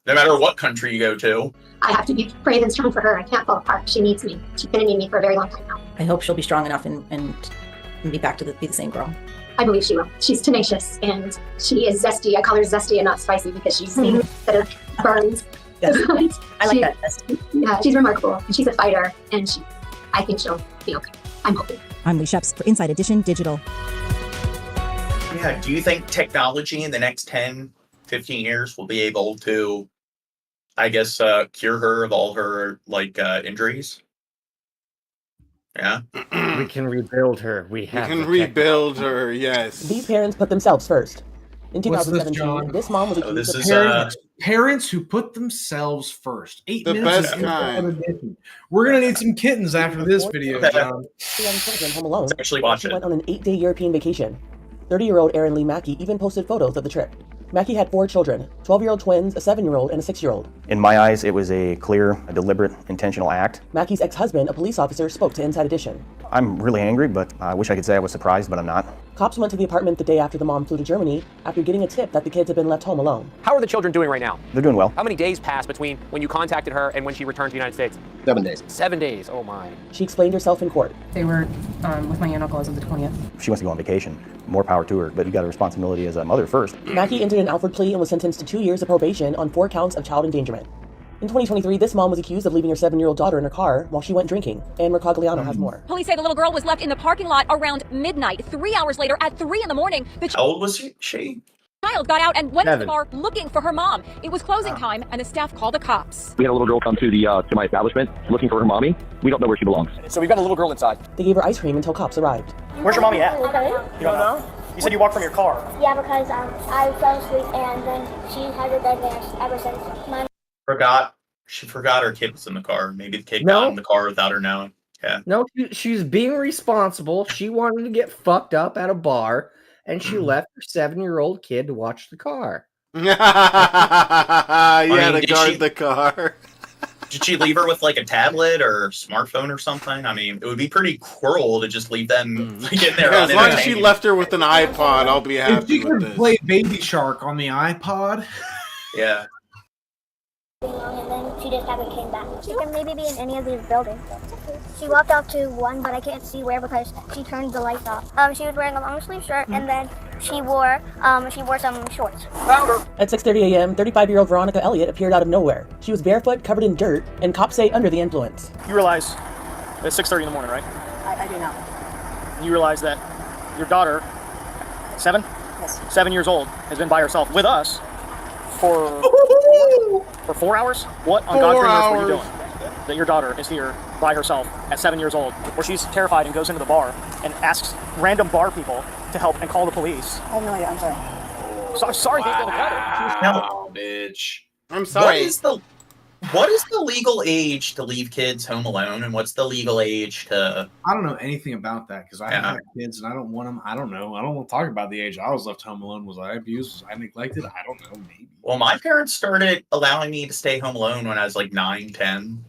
no matter what country you go to. I have to be brave and strong for her. I can't fall apart. She needs me. She's going to need me for a very long time now. I hope she'll be strong enough and be back to be the same girl. I believe she will. She's tenacious and she is zesty. I call her zesty and not spicy because she's things that are burns. Yes. I like that. Yeah, she's remarkable and she's a fighter, and I think she'll be okay. I'm hoping. I'm Lee Sheps for Inside Edition Digital. Yeah, do you think technology in the next 10, 15 years will be able to, I guess, cure her of all her injuries? Yeah. We can rebuild her. We can rebuild her, yes. These parents put themselves first. In What's this, 2017, John? this mom was accused This of is parents who put themselves first. 8 The minutes best of kind. edition. We're gonna need some kittens after this video, John. two young children home alone. Let's actually watch she it. went on an 8-day European vacation. 30-year-old Erin Lee Mackey even posted photos of the trip. Mackey had 4 children, 12-year-old twins, a 7-year-old, and a 6-year-old. In my eyes, it was a clear, deliberate, intentional act. Mackey's ex-husband, a police officer, spoke to Inside Edition. I'm really angry, but I wish I could say I was surprised, but I'm not. Cops went to the apartment the day after the mom flew to Germany after getting a tip that the kids had been left home alone. How are the children doing right now? They're doing well. How many days passed between when you contacted her and when she returned to the United States? 7 days. 7 days, oh my. She explained herself in court. They were with my aunt and uncle as of the 20th. If she wants to go on vacation, more power to her, but you got a responsibility as a mother first. Mackey entered an Alford plea and was sentenced to 2 years of probation on 4 counts of child endangerment. In 2023, this mom was accused of leaving her 7-year-old daughter in her car while she went drinking. Anne Mercogliano has more. Police say the little girl was left in the parking lot around midnight. 3 hours later, at 3 in the morning, the How old was she? child got out and went to the 7. bar looking for her mom. It was closing time, and the staff called the cops. We had a little girl come to my establishment looking for her mommy. We don't know where she belongs. So we've got a little girl inside. They gave her ice cream until cops arrived. Where's your mommy at? Okay. You don't know? You said you walked from your car. Yeah, because I fell asleep, and then she hasn't been there ever since. She forgot her kid was in the car. Maybe the kid No. got in the car without her knowing. Yeah. No, she's being responsible. She wanted to get fucked up at a bar, and she left her 7-year-old kid to watch the car. Yeah, to guard the car. Did she leave her with like a tablet or smartphone or something? I mean, it would be pretty cruel to just leave them like in there. Yeah, as long as she left her with an iPod, I'll be If happy she with could this. play Baby Shark on the iPod. Yeah. And then she just haven't came back. She can maybe be in any of these buildings. She walked out to one, but I can't see where because she turned the lights off. She was wearing a long sleeve shirt, and then she wore some shorts. At 6:30 a.m., 35-year-old Veronica Elliott appeared out of nowhere. She was barefoot, covered in dirt, and cops say under the influence. You realize it's 6:30 in the morning, right? I do not. You realize that your daughter, 7? Yes. 7 years old, has been by herself with us for 4 hours? What on God's green earth were you doing? That your daughter is here by herself at 7 years old, where she's terrified and goes into the bar and asks random bar people to help and call the police. I have no idea. I'm sorry. So, sorry, they didn't cut it. Now, bitch. I'm sorry. What is the legal age to leave kids home alone, and what's the legal age to? I don't know anything about that because I have kids and I don't want them. I don't know. I don't want to talk about the age I was left home alone. Was I abused? Was I neglected? I don't know. Maybe. Well, my parents started allowing me to stay home alone when I was like 9, 10.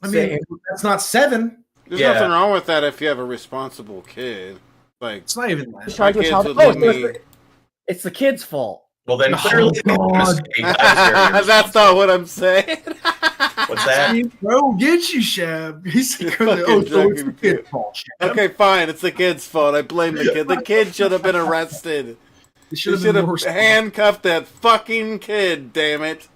I mean, that's not 7. There's nothing wrong with that if you have a responsible kid. Like, it's not even that. Charged with child. It's the kid's fault. Well, then clearly that's not what I'm saying. What's that? Bro, get you, Shab. He's it's the kid's fault. Shab. Okay, fine. It's the kid's fault. I blame the kid. The kid should have been arrested. They should have handcuffed that fucking kid. Damn it.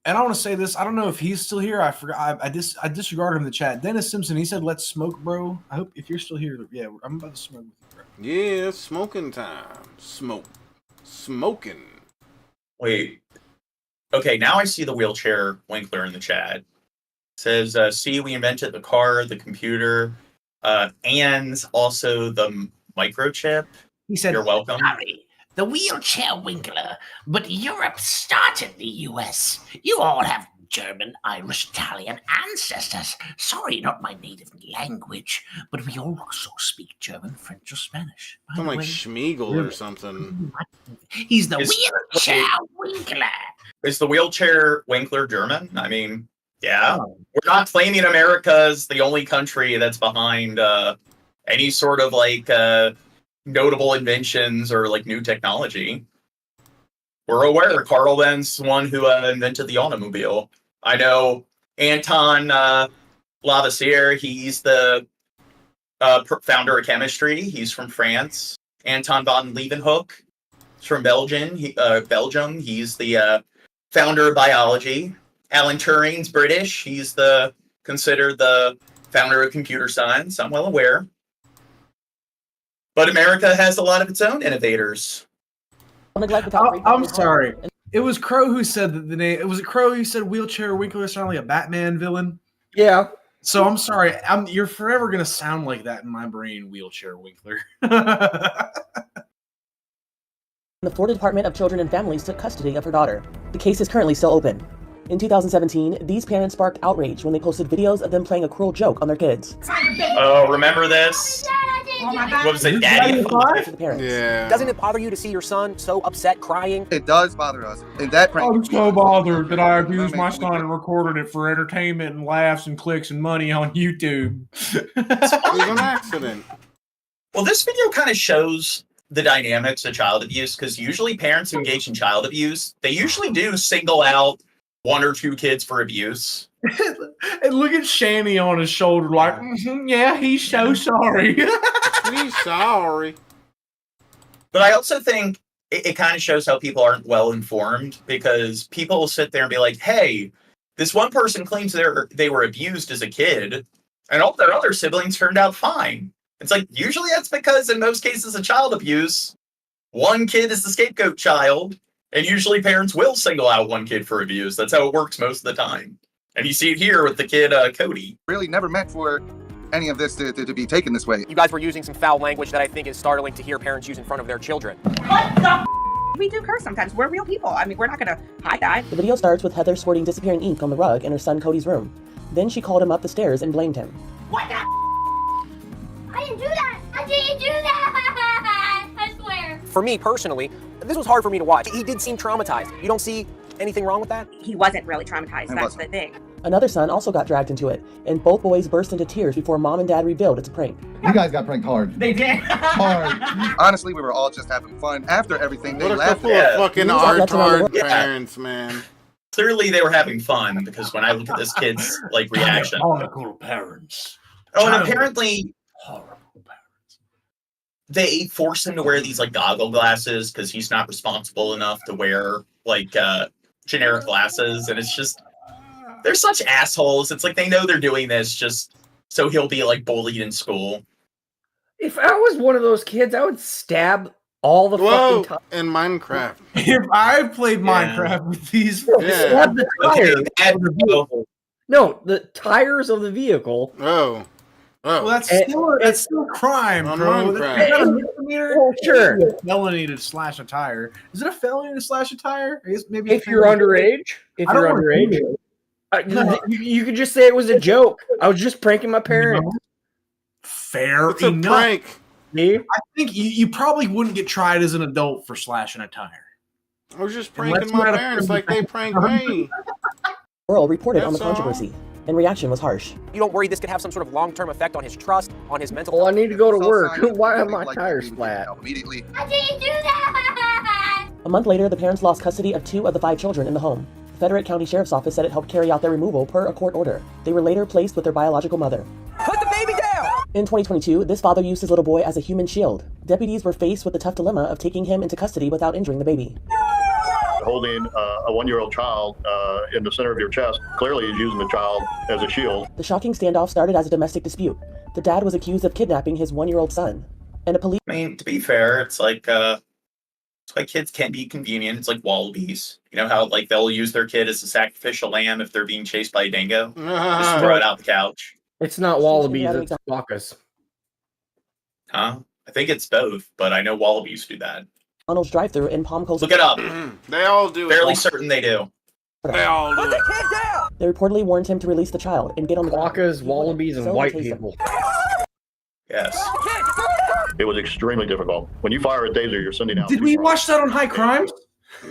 And I want to say this. I don't know if he's still here. I forgot. I disregarded him in the chat. Dennis Simpson. He said, "Let's smoke, bro." I hope if you're still here. Yeah, I'm about to smoke with you, bro. Yeah, smoking time. Smoking. Wait. Okay, now I see the wheelchair Winkler in the chat. It says, "See, we invented the car, the computer, and also the microchip." He said, "You're welcome." Sorry, the wheelchair Winkler, but Europe started the US. You all have German, Irish, Italian ancestors. Sorry, not my native language, but we also speak German, French, or Spanish. Something like Schmiegel or something. He's the wheelchair Winkler. Is the wheelchair Winkler German? I mean, yeah. We're not claiming America's the only country that's behind any sort of like notable inventions or like new technology. We're aware Carl Benz one who invented the automobile. I know Anton Lavoisier, he's the founder of chemistry. He's from France. Anton von Leeuwenhoek is from Belgium. Belgium. He's the founder of biology. Alan Turing's British. He's considered the founder of computer science. I'm well aware. But America has a lot of its own innovators. I'm sorry. It was Crow who said that the name. It was Crow who said wheelchair Winkler sounded like a Batman villain. Yeah. So I'm sorry. You're forever gonna sound like that in my brain, wheelchair Winkler. The Florida Department of Children and Families took custody of her daughter. The case is currently still open. In 2017, these parents sparked outrage when they posted videos of them playing a cruel joke on their kids. Oh, remember this? What was it, Daddy? Yeah. Doesn't it bother you to see your son so upset, crying? It does bother us. And that I'm so bothered that I abused my son and recorded it for entertainment and laughs and clicks and money on YouTube. It was an accident. Well, this video kind of shows the dynamics of child abuse, because usually parents who engage in child abuse, they usually do single out one or two kids for abuse. And look at Shani on his shoulder like, yeah, he's so sorry. He's sorry. But I also think it kind of shows how people aren't well informed, because people will sit there and be like, hey, this one person claims they were abused as a kid, and all their other siblings turned out fine. It's like, usually that's because in most cases of child abuse, one kid is the scapegoat child, and usually parents will single out one kid for abuse. That's how it works most of the time. And you see it here with the kid, Cody. Really never meant for any of this to be taken this way. You guys were using some foul language that I think is startling to hear parents use in front of their children. We do curse sometimes. We're real people. I mean, we're not going to hide that. The video starts with Heather squirting disappearing ink on the rug in her son Cody's room. Then she called him up the stairs and blamed him. What the? I didn't do that. I didn't do that. I swear. For me personally, this was hard for me to watch. He did seem traumatized. You don't see anything wrong with that? He wasn't really traumatized. That's the thing. Another son also got dragged into it, and both boys burst into tears before mom and dad revealed it's a prank. You guys got pranked hard. They did. Hard. Honestly, we were all just having fun. After everything, they laughed What a couple of fucking retard parents, man. Clearly they were having fun, because when I look at this kid's like reaction. Horrible parents. Oh, and apparently they forced him to wear these like goggle glasses because he's not responsible enough to wear like generic glasses, and it's just they're such assholes. It's like they know they're doing this just so he'll be like bullied in school. If I was one of those kids, I would stab all the fucking time. In Minecraft. If I played Minecraft with these, stab the tires. No, the tires of the vehicle. Oh. Well, that's still crime, bro. Is that a misdemeanor? Oh, sure. It's a felony to slash a tire. Is it a felony to slash a tire? Maybe if you're underage. If you're underage. You could just say it was a joke. I was just pranking my parents. Fair It's a enough. prank. I think you probably wouldn't get tried as an adult for slashing a tire. I was just pranking my parents like they pranked me. Earl reported on the That's all. controversy, and reaction was harsh. You don't worry this could have some sort of long-term effect on his trust, on his mental Well, I need to go to So work. silent, Why are they my like tires to flat? Immediately. I didn't do that. A month later, the parents lost custody of 2 of the 5 children in the home. The Frederick County Sheriff's Office said it helped carry out their removal per a court order. They were later placed with their biological mother. Put the baby down! In 2022, this father used his little boy as a human shield. Deputies were faced with the tough dilemma of taking him into custody without injuring the baby. holding a 1-year-old child in the center of your chest. Clearly, he's using the child as a shield. The shocking standoff started as a domestic dispute. The dad was accused of kidnapping his 1-year-old son. And a police... I mean, to be fair, it's like kids can be convenient. It's like wallabies. You know how like they'll use their kid as a sacrificial lamb if they're being chased by a dingo? Just throw it out the couch. It's not wallabies, it's quokkas. Huh? I think it's both, but I know wallabies do that. McDonald's drive-thru in Palm Coast. Look it up. They all do. Fairly certain they do. They all do. They reportedly warned him to release the child and get on the quokkas, wallabies, and white people. Yes. It was extremely difficult. When you fire a taser, you're sending out... Did we watch that on High Crimes?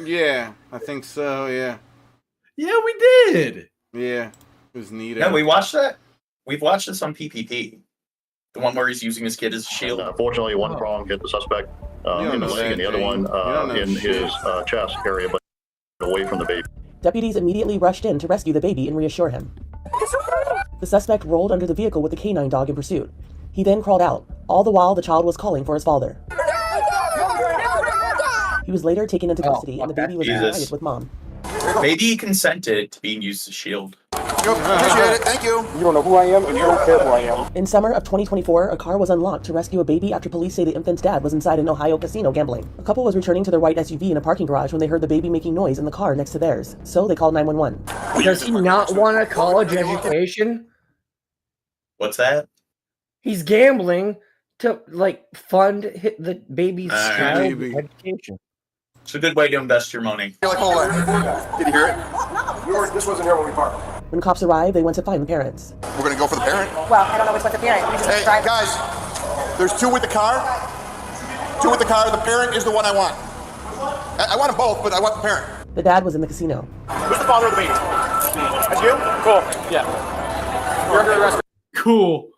Yeah, I think so, yeah. Yeah, we did. Yeah, it was neat. No, we watched that. We've watched this on PPP. The one where he's using his kid as a shield. Fortunately, one prong hit the suspect in the leg and the other one in his chest area, but away from the baby. Deputies immediately rushed in to rescue the baby and reassure him. The suspect rolled under the vehicle with the canine dog in pursuit. He then crawled out. All the while, the child was calling for his father. He was later taken into custody, and the baby was reunited with mom. Baby consented to being used as a shield. Appreciate it. Thank you. You don't know who I am, and you don't care who I am. In summer of 2024, a car was unlocked to rescue a baby after police say the infant's dad was inside an Ohio casino gambling. A couple was returning to their white SUV in a parking garage when they heard the baby making noise in the car next to theirs, so they called 911. Does he not want a college education? What's that? He's gambling to like fund the baby's child education. It's a good way to invest your money. You're like, hold on. Did you hear it? This wasn't here when we parked. When cops arrived, they went to find the parents. We're gonna go for the parent. Well, I don't know which one's the parent. We just Hey, drive. guys, there's two with the car. Two with the car. The parent is the one I want. I want them both, but I want the parent. The dad was in the casino. Who's the father of the baby? That's you? Cool. Yeah. You're under arrest. Cool.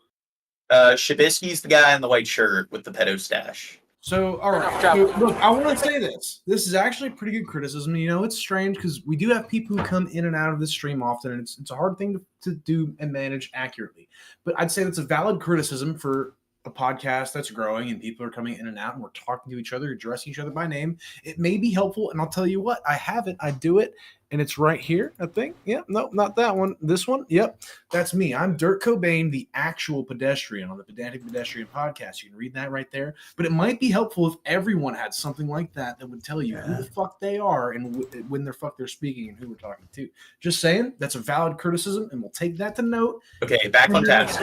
Shabisky's the guy in the white shirt with the pedo stash. So, all right. So, look, I want to say this. This is actually pretty good criticism. You know, it's strange because we do have people who come in and out of this stream often, and it's a hard thing to do and manage accurately. But I'd say that's a valid criticism for a podcast that's growing and people are coming in and out and we're talking to each other, addressing each other by name. It may be helpful, and I'll tell you what, I have it, I do it, and it's right here, I think. Yep, no, not that one. This one, yep, that's me. I'm Dirk Cobain, the actual pedestrian on the Pedantic Pedestrian Podcast. You can read that right there. But it might be helpful if everyone had something like that that would tell you who the fuck they are and when the fuck they're speaking and who we're talking to. Just saying, that's a valid criticism, and we'll take that to note. Okay, back on task.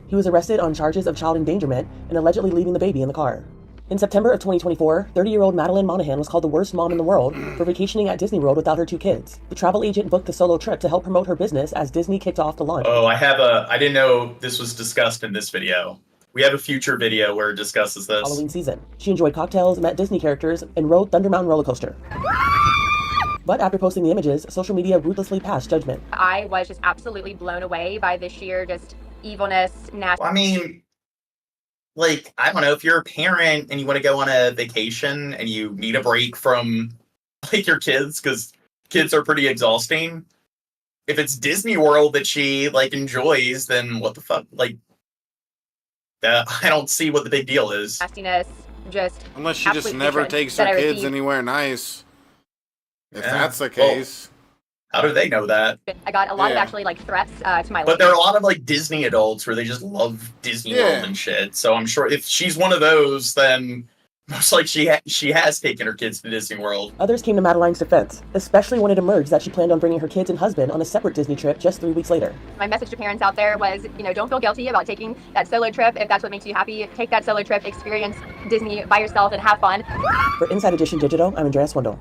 He was arrested on charges of child endangerment and allegedly leaving the baby in the car. In September of 2024, 30-year-old Madeline Monahan was called the worst mom in the world for vacationing at Disney World without her 2 kids. The travel agent booked the solo trip to help promote her business as Disney kicked off the launch. Oh, I didn't know this was discussed in this video. We have a future video where it discusses this. Halloween season. She enjoyed cocktails, met Disney characters, and rode Thunder Mountain roller coaster. But after posting the images, social media ruthlessly passed judgment. I was just absolutely blown away by the sheer just evilness, I mean, like, I don't know, if you're a parent and you want to go on a vacation and you need a break from, like, your kids, because kids are pretty exhausting. If it's Disney World that she, like, enjoys, then what the fuck? Like, I don't see what the big deal is. nastiness, just Unless she just absolute never hatred takes that her I kids received. anywhere nice. If Yeah. that's the Well, case. how do they know that? I got a lot of Yeah. actually like threats to my But there are a lot of, like, Disney adults where they just love Disney World and shit. So I'm sure if she's one of those, then most like she has taken her kids to Disney World. Others came to Madeline's defense, especially when it emerged that she planned on bringing her kids and husband on a separate Disney trip just 3 weeks later. My message to parents out there was, don't feel guilty about taking that solo trip. If that's what makes you happy, take that solo trip, experience Disney by yourself, and have fun. For Inside Edition Digital, I'm Andrea Swindle.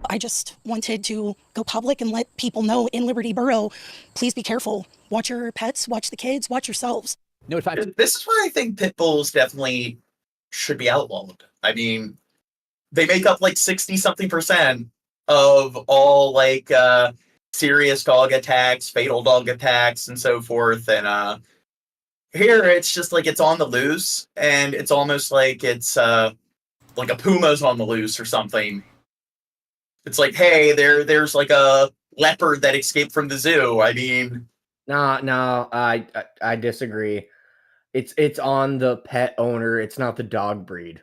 I just wanted to go public and let people know in Liberty Borough, please be careful. Watch your pets, watch the kids, watch yourselves. No, this is why I think pit bulls definitely should be outlawed. I mean, they make up like 60-something% of all like serious dog attacks, fatal dog attacks, and so forth. And here it's just like it's on the loose, and it's almost like it's like a puma's on the loose or something. It's like, hey, there's like a leopard that escaped from the zoo. I mean, No, I disagree. It's on the pet owner. It's not the dog breed.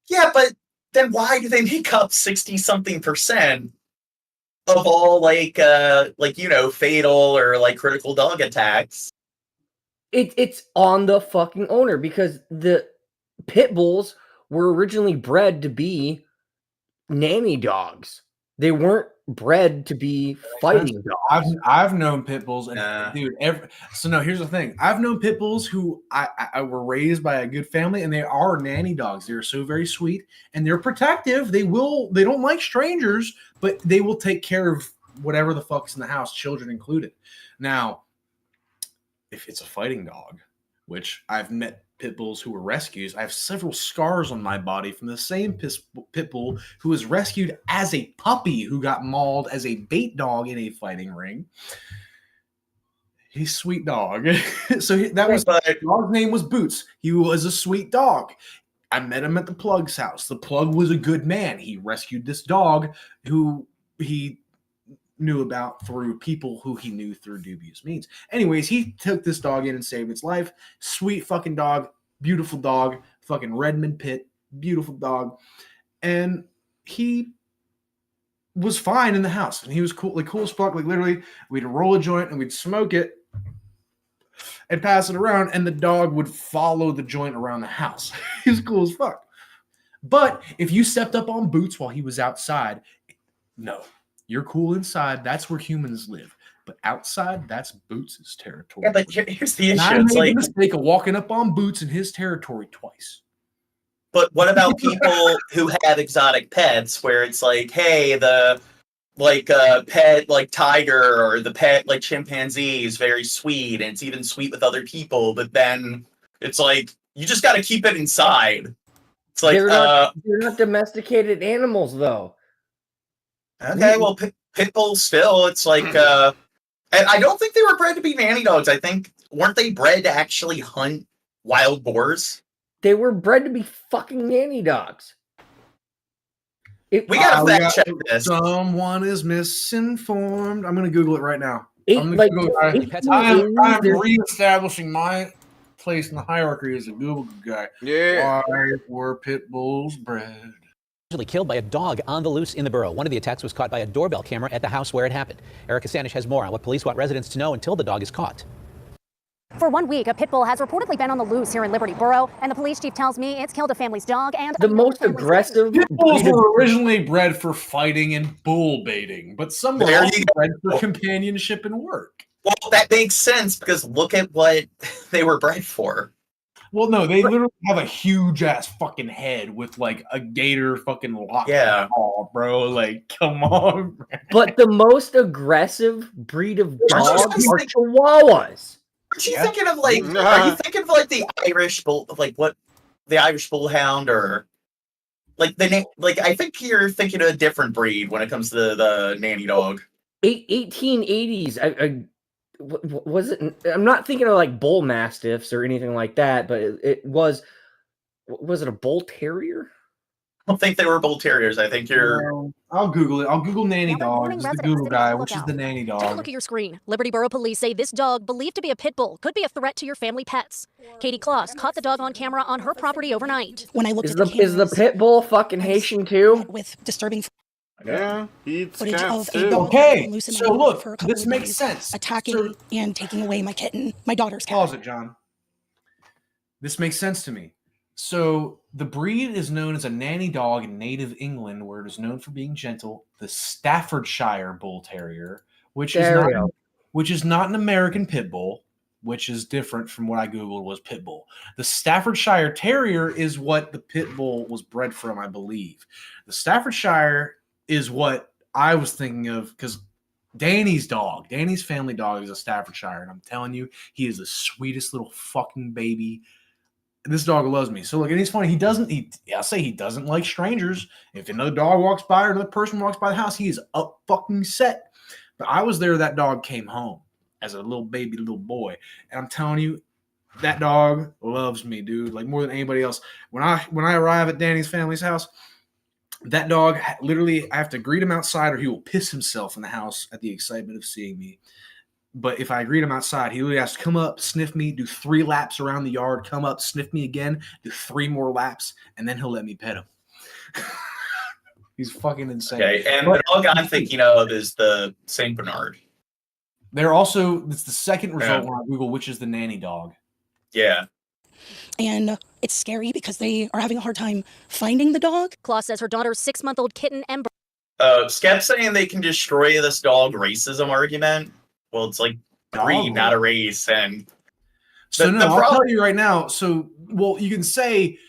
yeah, but then why do they make up 60-something% of all fatal or like critical dog attacks? It's on the fucking owner, because the pit bulls were originally bred to be nanny dogs. They weren't bred to be fighting dogs. I've known pit bulls, and dude, here's the thing. I've known pit bulls who I were raised by a good family, and they are nanny dogs. They're so very sweet, and they're protective. They don't like strangers, but they will take care of whatever the fuck's in the house, children included. Now, if it's a fighting dog, which I've met pit bulls who were rescues, I have several scars on my body from the same pit bull who was rescued as a puppy who got mauled as a bait dog in a fighting ring. He's a sweet dog. So that was the dog's name was Boots. He was a sweet dog. I met him at the plug's house. The plug was a good man. He rescued this dog who he knew about through people who he knew through dubious means. Anyways, he took this dog in and saved its life. Sweet fucking dog, beautiful dog, fucking Redmond Pit, beautiful dog. And he was fine in the house. And he was cool, like cool as fuck. Like literally, we'd roll a joint and we'd smoke it and pass it around, and the dog would follow the joint around the house. He was cool as fuck. But if you stepped up on Boots while he was outside, no. You're cool inside. That's where humans live. But outside, that's Boots' territory. Yeah, but here's the issue. I made the mistake of walking up on Boots in his territory twice. But what about people who have exotic pets where it's like, hey, the pet like tiger or the pet like chimpanzee is very sweet and it's even sweet with other people, but then it's like you just got to keep it inside. It's like they're not domesticated animals though. Okay, well, pit bulls still. It's like, and I don't think they were bred to be nanny dogs. I think, weren't they bred to actually hunt wild boars? They were bred to be fucking nanny dogs. We gotta fact check this. Someone is misinformed. I'm gonna Google it right now. I'm reestablishing my place in the hierarchy as a Google guy. Yeah. Why were pit bulls bred? Killed by a dog on the loose in the borough. One of the attacks was caught by a doorbell camera at the house where it happened. Accusations has more on what police want residents to know until the dog is caught. For 1 week, a pit bull has reportedly been on the loose here in Liberty Borough, and the police chief tells me it's killed a family's dog and the most aggressive. Pit bulls were originally bred for fighting and bull baiting, but some were also bred for companionship and work. Well, that makes sense because look at what they were bred for. Well, no, they literally have a huge ass fucking head with like a gator fucking lock. Yeah, bro. Like, come on. Man. But the most aggressive breed of dog are Chihuahuas. Aren't you thinking of like? Are you thinking of like the Irish bull, like what the Irish bullhound, or like the name? Like, I think you're thinking of a different breed when it comes to the nanny dog. 1880s. Was it? I'm not thinking of like bull mastiffs or anything like that, but it was it a bull terrier? I don't think they were bull terriers. I think you're. I'll Google it. I'll Google nanny dogs. The Google guy, which is the nanny dog. Take a look at your screen. Liberty Borough police say this dog, believed to be a pit bull, could be a threat to your family pets. Katie Kloss caught the dog on camera on her property overnight. When I looked at is the pit bull fucking Haitian too? With disturbing. Yeah, he's footage of too. a dog Okay, loose in so my look, for a couple this of makes days, sense. Attacking and taking away my kitten, my daughter's cat. Pause it, John. This makes sense to me. So the breed is known as a nanny dog in native England, where it is known for being gentle. The Staffordshire Bull Terrier, which is not an American pit bull, which is different from what I Googled was pit bull. The Staffordshire Terrier is what the pit bull was bred from, I believe. The Staffordshire is what I was thinking of because Danny's family dog is a Staffordshire, and I'm telling you, he is the sweetest little fucking baby. This dog loves me. So look, and he's funny. He doesn't like strangers. If another dog walks by or another person walks by the house, he is up fucking set. But I was there. That dog came home as a little baby, little boy, and I'm telling you, that dog loves me, dude. Like more than anybody else. When I arrive at Danny's family's house, that dog literally, I have to greet him outside, or he will piss himself in the house at the excitement of seeing me. But if I greet him outside, he literally has to come up, sniff me, do 3 laps around the yard, come up, sniff me again, do 3 more laps, and then he'll let me pet him. He's fucking insane. Okay, and the dog I'm thinking of is the Saint Bernard. They're also, it's the second result when I Google which is the nanny dog. Yeah. And it's scary because they are having a hard time finding the dog. Claus says her daughter's 6-month-old kitten, Ember. Skep's saying they can destroy this dog racism argument. Well, it's like breed, not a race. And so I'll tell you right now. So, well, you can say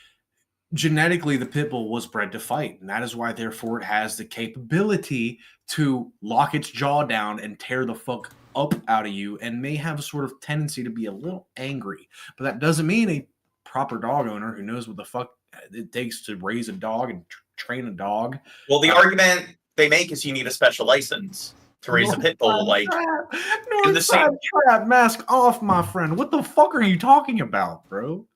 genetically the pit bull was bred to fight, and that is why, therefore, it has the capability to lock its jaw down and tear the fuck up out of you, and may have a sort of tendency to be a little angry. But that doesn't mean a proper dog owner who knows what the fuck it takes to raise a dog and train a dog. Well, the argument they make is you need a special license to raise a pit bull, like in the same trap. Mask off, my friend. What the fuck are you talking about, bro?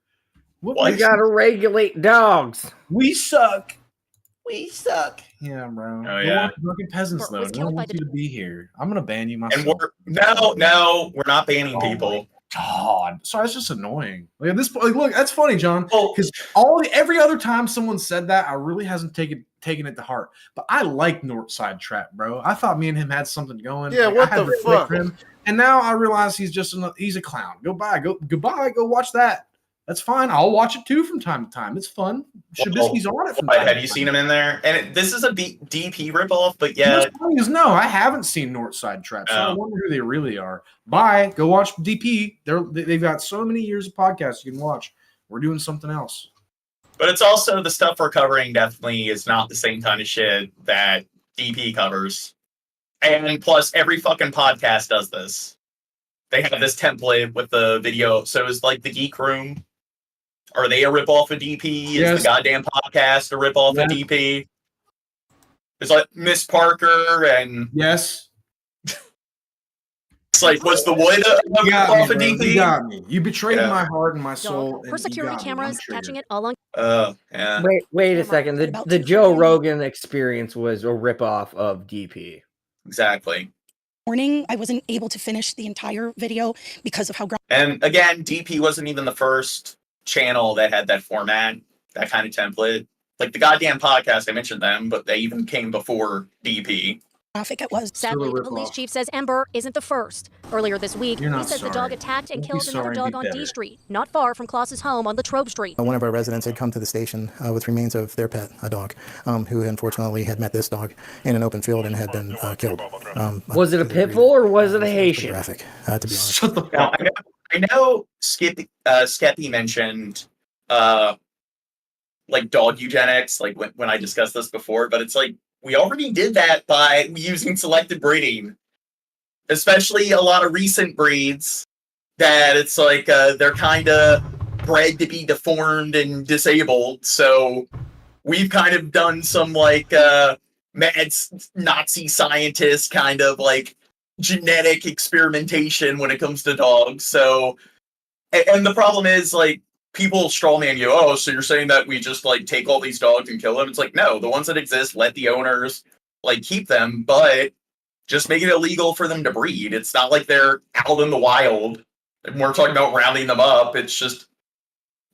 We gotta regulate dogs. We suck. We suck. Yeah, bro. Oh, yeah. Fucking peasants, though. No one wants you to be here. I'm gonna ban you myself. And we're not banning people. God, sorry, that's just annoying. Like at this point, look, that's funny, John, because every other time someone said that, I really hasn't taken it to heart. But I like Northside Trap, bro. I thought me and him had something going. Yeah, like, what I had the fuck? him, and now I realize he's just he's a clown. Goodbye, go watch that. That's fine. I'll watch it too from time to time. It's fun. Shabisky's on it from time to time. Have you seen him in there? And this is a DP ripoff, but yeah. What's funny is no, I haven't seen Northside Trap, so I wonder who they really are. Bye. Go watch DP. They've got so many years of podcasts you can watch. We're doing something else. But it's also the stuff we're covering definitely is not the same kind of shit that DP covers. And plus, every fucking podcast does this. They have this template with the video. So it's like the Geek Room. Are they a ripoff of DP? Is the goddamn podcast a ripoff of DP? It's like Miss Parker and yes. It's like, was the wood a ripoff of DP? You got me. You betrayed my heart and my soul. Her security cameras catching it all on. Yeah. Wait a second. The Joe Rogan Experience was a ripoff of DP. Exactly. Morning, I wasn't able to finish the entire video because of how. And again, DP wasn't even the first channel that had that format, that kind of template. Like the goddamn podcast, I mentioned them, but they even came before DP. Traffic it was. Sadly, the police chief says Ember isn't the first. Earlier this week, he says the dog attacked and killed another dog on D Street, not far from Klaus's home on Latrobe Street. One of our residents had come to the station with remains of their pet, a dog, who unfortunately had met this dog in an open field and had been killed. Was it a pit bull or was it a Haitian? Graphic, to be honest. Shut the fuck up. I know Skeppy mentioned like dog eugenics, like when I discussed this before, but it's like we already did that by using selective breeding, especially a lot of recent breeds that it's like they're kind of bred to be deformed and disabled. So we've kind of done some like mad Nazi scientist kind of like genetic experimentation when it comes to dogs. So, and the problem is like people strawman you. Oh, so you're saying that we just like take all these dogs and kill them? It's like, no, the ones that exist, let the owners like keep them, but just make it illegal for them to breed. It's not like they're out in the wild. And we're talking about rounding them up. It's just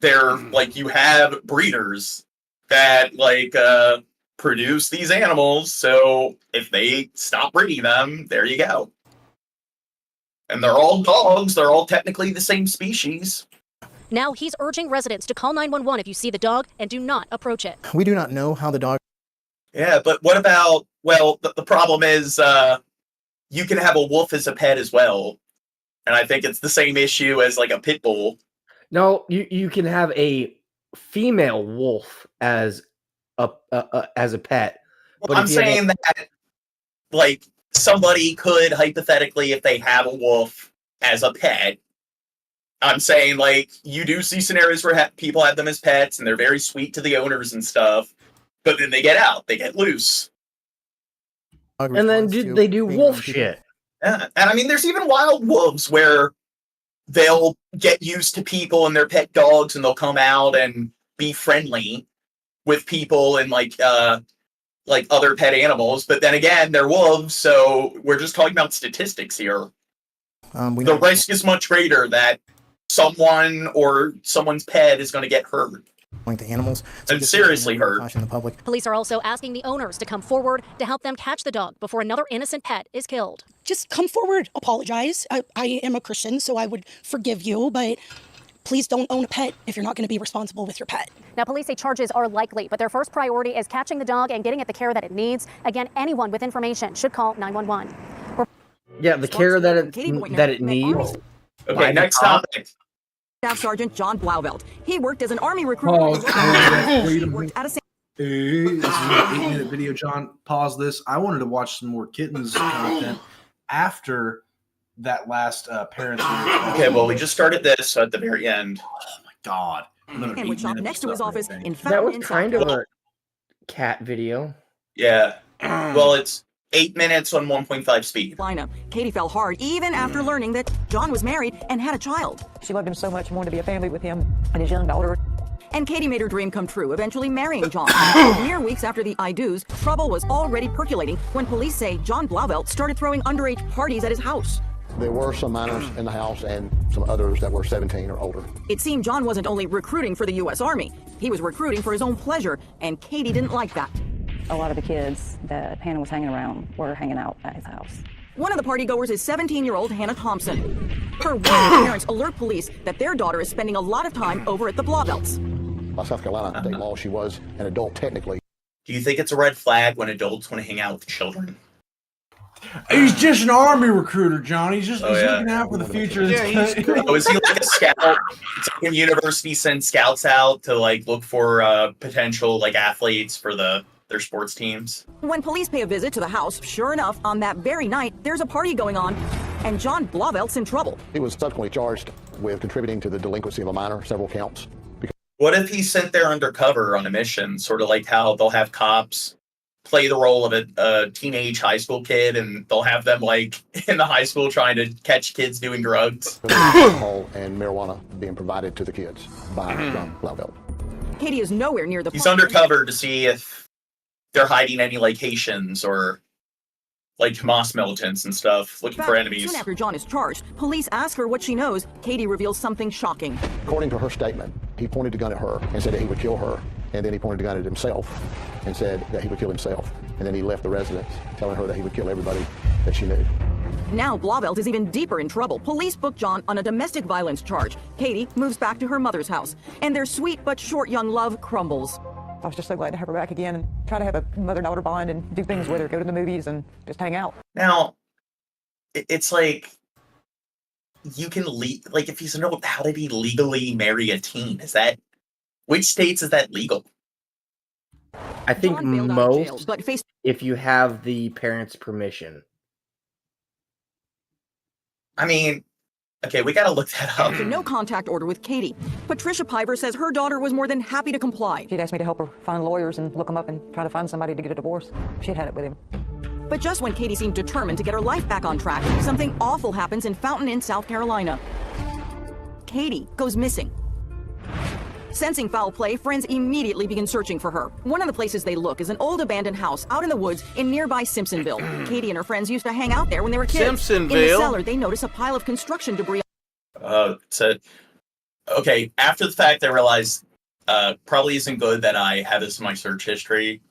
they're like, you have breeders that like produce these animals. So if they stop breeding them, there you go. And they're all dogs. They're all technically the same species. Now he's urging residents to call 911 if you see the dog and do not approach it. We do not know how the dog. Yeah, but what about, well, the problem is you can have a wolf as a pet as well. And I think it's the same issue as like a pit bull. No, you can have a female wolf as a pet. But I'm saying that like somebody could hypothetically, if they have a wolf as a pet, I'm saying like you do see scenarios where people have them as pets and they're very sweet to the owners and stuff, but then they get out, they get loose. And then they do wolf shit. Yeah. And I mean, there's even wild wolves where they'll get used to people and their pet dogs and they'll come out and be friendly with people and like other pet animals. But then again, they're wolves. So we're just talking about statistics here. The risk is much greater that someone or someone's pet is going to get hurt. to animals. And seriously hurt. Caution the public. Police are also asking the owners to come forward to help them catch the dog before another innocent pet is killed. Just come forward, apologize. I am a Christian, so I would forgive you, but please don't own a pet if you're not going to be responsible with your pet. Now, police say charges are likely, but their first priority is catching the dog and getting it the care that it needs. Again, anyone with information should call 911. Yeah, the care that it needs. Okay, next topic. Staff Sergeant John Blauvelt. He worked as an Army recruiter. Wait a minute. Hey, this is an 8-minute video, John. Pause this. I wanted to watch some more kittens content after that last parents. Okay, well, we just started this at the very end. Oh my god! And would shop next to his office in That was kind of a cat video. Yeah. Well, it's 8 minutes on 1.5 speed. Lineup. Katie fell hard even after learning that John was married and had a child. She loved him so much, wanted to be a family with him and his young daughter. And Katie made her dream come true, eventually marrying John. Mere weeks after the I do's, trouble was already percolating when police say John Blauvelt started throwing underage parties at his house. There were some minors in the house and some others that were 17 or older. It seemed John wasn't only recruiting for the U.S. Army, he was recruiting for his own pleasure, and Katie didn't like that. A lot of the kids that Hannah was hanging around were hanging out at his house. One of the partygoers is 17-year-old Hannah Thompson. Her worried parents alert police that their daughter is spending a lot of time over at the Blauvelts. By South Carolina state law, she was an adult technically. Do you think it's a red flag when adults want to hang out with children? He's just an Army recruiter, John. He's just looking out for the future. Oh, is he like a scout? It's like when university sends scouts out to like look for potential like athletes for their sports teams. When police pay a visit to the house, sure enough, on that very night, there's a party going on, and John Blauvelt's in trouble. He was subsequently charged with contributing to the delinquency of a minor, several counts. What if he's sent there undercover on a mission, sort of like how they'll have cops play the role of a teenage high school kid, and they'll have them like in the high school trying to catch kids doing drugs? Alcohol and marijuana being provided to the kids by John Blauvelt. Katie is nowhere near the He's undercover to see if they're hiding any like Haitians or like Hamas militants and stuff, looking for enemies. Soon after John is charged, police ask her what she knows. Katie reveals something shocking. According to her statement, he pointed the gun at her and said that he would kill her, and then he pointed the gun at himself and said that he would kill himself. And then he left the residence, telling her that he would kill everybody that she knew. Now Blauvelt is even deeper in trouble. Police book John on a domestic violence charge. Katie moves back to her mother's house, and their sweet but short young love crumbles. I was just so glad to have her back again and try to have a mother-daughter bond and do things with her, go to the movies and just hang out. Now, it's like, you can like if he's an adult, how did he legally marry a teen? Which states is that legal? I think most, if you have the parents' permission. I mean, okay, we gotta look that up. No contact order with Katie. Patricia Piver says her daughter was more than happy to comply. She'd asked me to help her find lawyers and look them up and try to find somebody to get a divorce. She'd had it with him. But just when Katie seemed determined to get her life back on track, something awful happens in Fountain Inn, South Carolina. Katie goes missing. Sensing foul play, friends immediately begin searching for her. One of the places they look is an old abandoned house out in the woods in nearby Simpsonville. Katie and her friends used to hang out there when they were kids. Simpsonville? In the cellar, they notice a pile of construction debris. Okay, after the fact, I realized probably isn't good that I have this in my search history.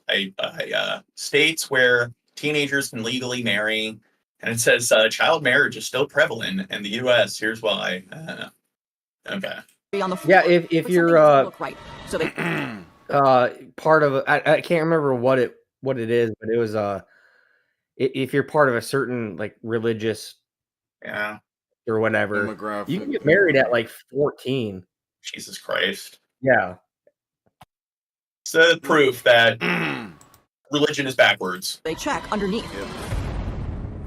States where teenagers can legally marry, and it says child marriage is still prevalent in the U.S. Here's why. Okay. On the floor, yeah, if you're right. So they part of I can't remember what it is, but it was if you're part of a certain like religious or whatever, you can get married at like 14. Jesus Christ. Yeah. So proof that religion is backwards. They check underneath.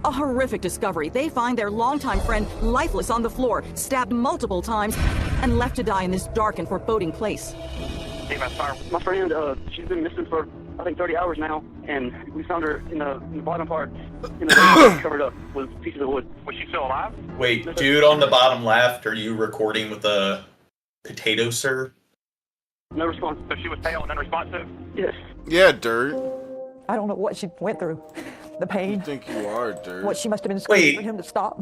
A horrific discovery. They find their longtime friend lifeless on the floor, stabbed multiple times, and left to die in this dark and foreboding place. Hey, my friend, she's been missing for, I think, 30 hours now, and we found her in the bottom part, covered up with pieces of wood. Was she still alive? Wait, dude on the bottom left, are you recording with a potato, sir? No response. So she was pale and unresponsive? Yes. Yeah, Dirt. I don't know what she went through. The pain. I think you are, Dirt. What she must have been screaming for him to stop.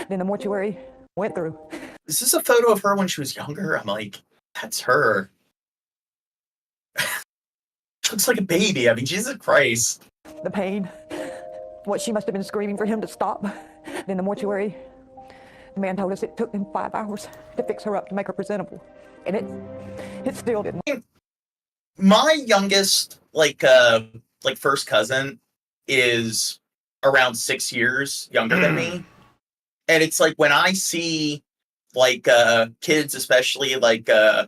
Then the mortuary went through. Is this a photo of her when she was younger? I'm like, that's her. Looks like a baby. I mean, Jesus Christ. The pain, what she must have been screaming for him to stop. In the mortuary, the man told us it took them 5 hours to fix her up to make her presentable. And it still didn't. My youngest, first cousin is around 6 years younger than me. And it's like when I see kids, especially girl,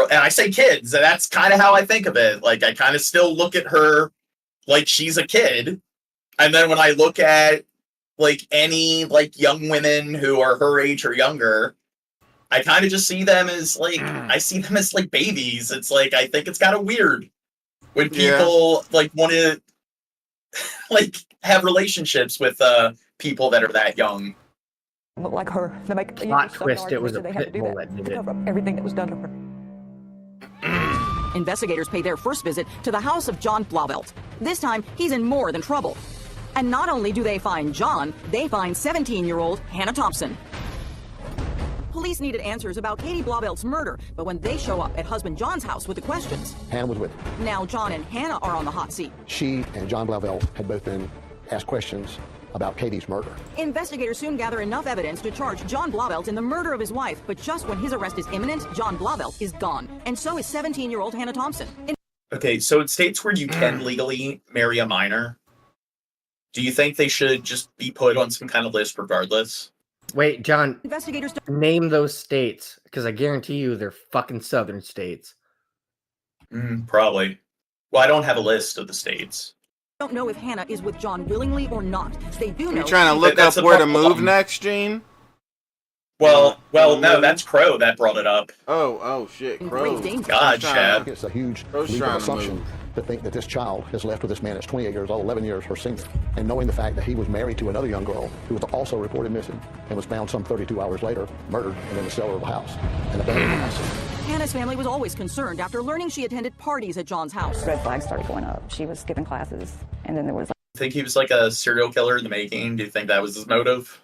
and I say kids, and that's kind of how I think of it. Like, I kind of still look at her like she's a kid. And then when I look at any young women who are her age or younger, I kind of just see them as babies. It's like, I think it's kind of weird when people want to have relationships with people that are that young. Look like her. They make plot twist. It was a pit bull that did it. Cover up everything that was done to her. Investigators pay their first visit to the house of John Blauvelt. This time, he's in more than trouble. And not only do they find John, they find 17-year-old Hannah Thompson. Police needed answers about Katie Blauvelt's murder, but when they show up at husband John's house with the questions, Hannah was with her. Now John and Hannah are on the hot seat. She and John Blauvelt had both been asked questions about Katie's murder. Investigators soon gather enough evidence to charge John Blauvelt in the murder of his wife, but just when his arrest is imminent, John Blauvelt is gone, and so is 17-year-old Hannah Thompson. Okay, so in states where you can legally marry a minor, do you think they should just be put on some kind of list regardless? Wait, John, investigators name those states, because I guarantee you they're fucking southern states. Probably. Well, I don't have a list of the states. Don't know if Hannah is with John willingly or not. They do know. You trying to look up where to move next, Gene? Well, no, that's Crow that brought it up. Oh, shit, Crow. God, Chad. It's a huge legal assumption to think that this child is left with this man that's 28 years old, 11 years her senior, and knowing the fact that he was married to another young girl who was also reported missing and was found some 32 hours later, murdered, and in the cellar of a house, and abandoned the house. Hannah's family was always concerned after learning she attended parties at John's house. Red flags started going up. She was skipping classes, and then there was Think he was like a serial killer in the making? Do you think that was his motive?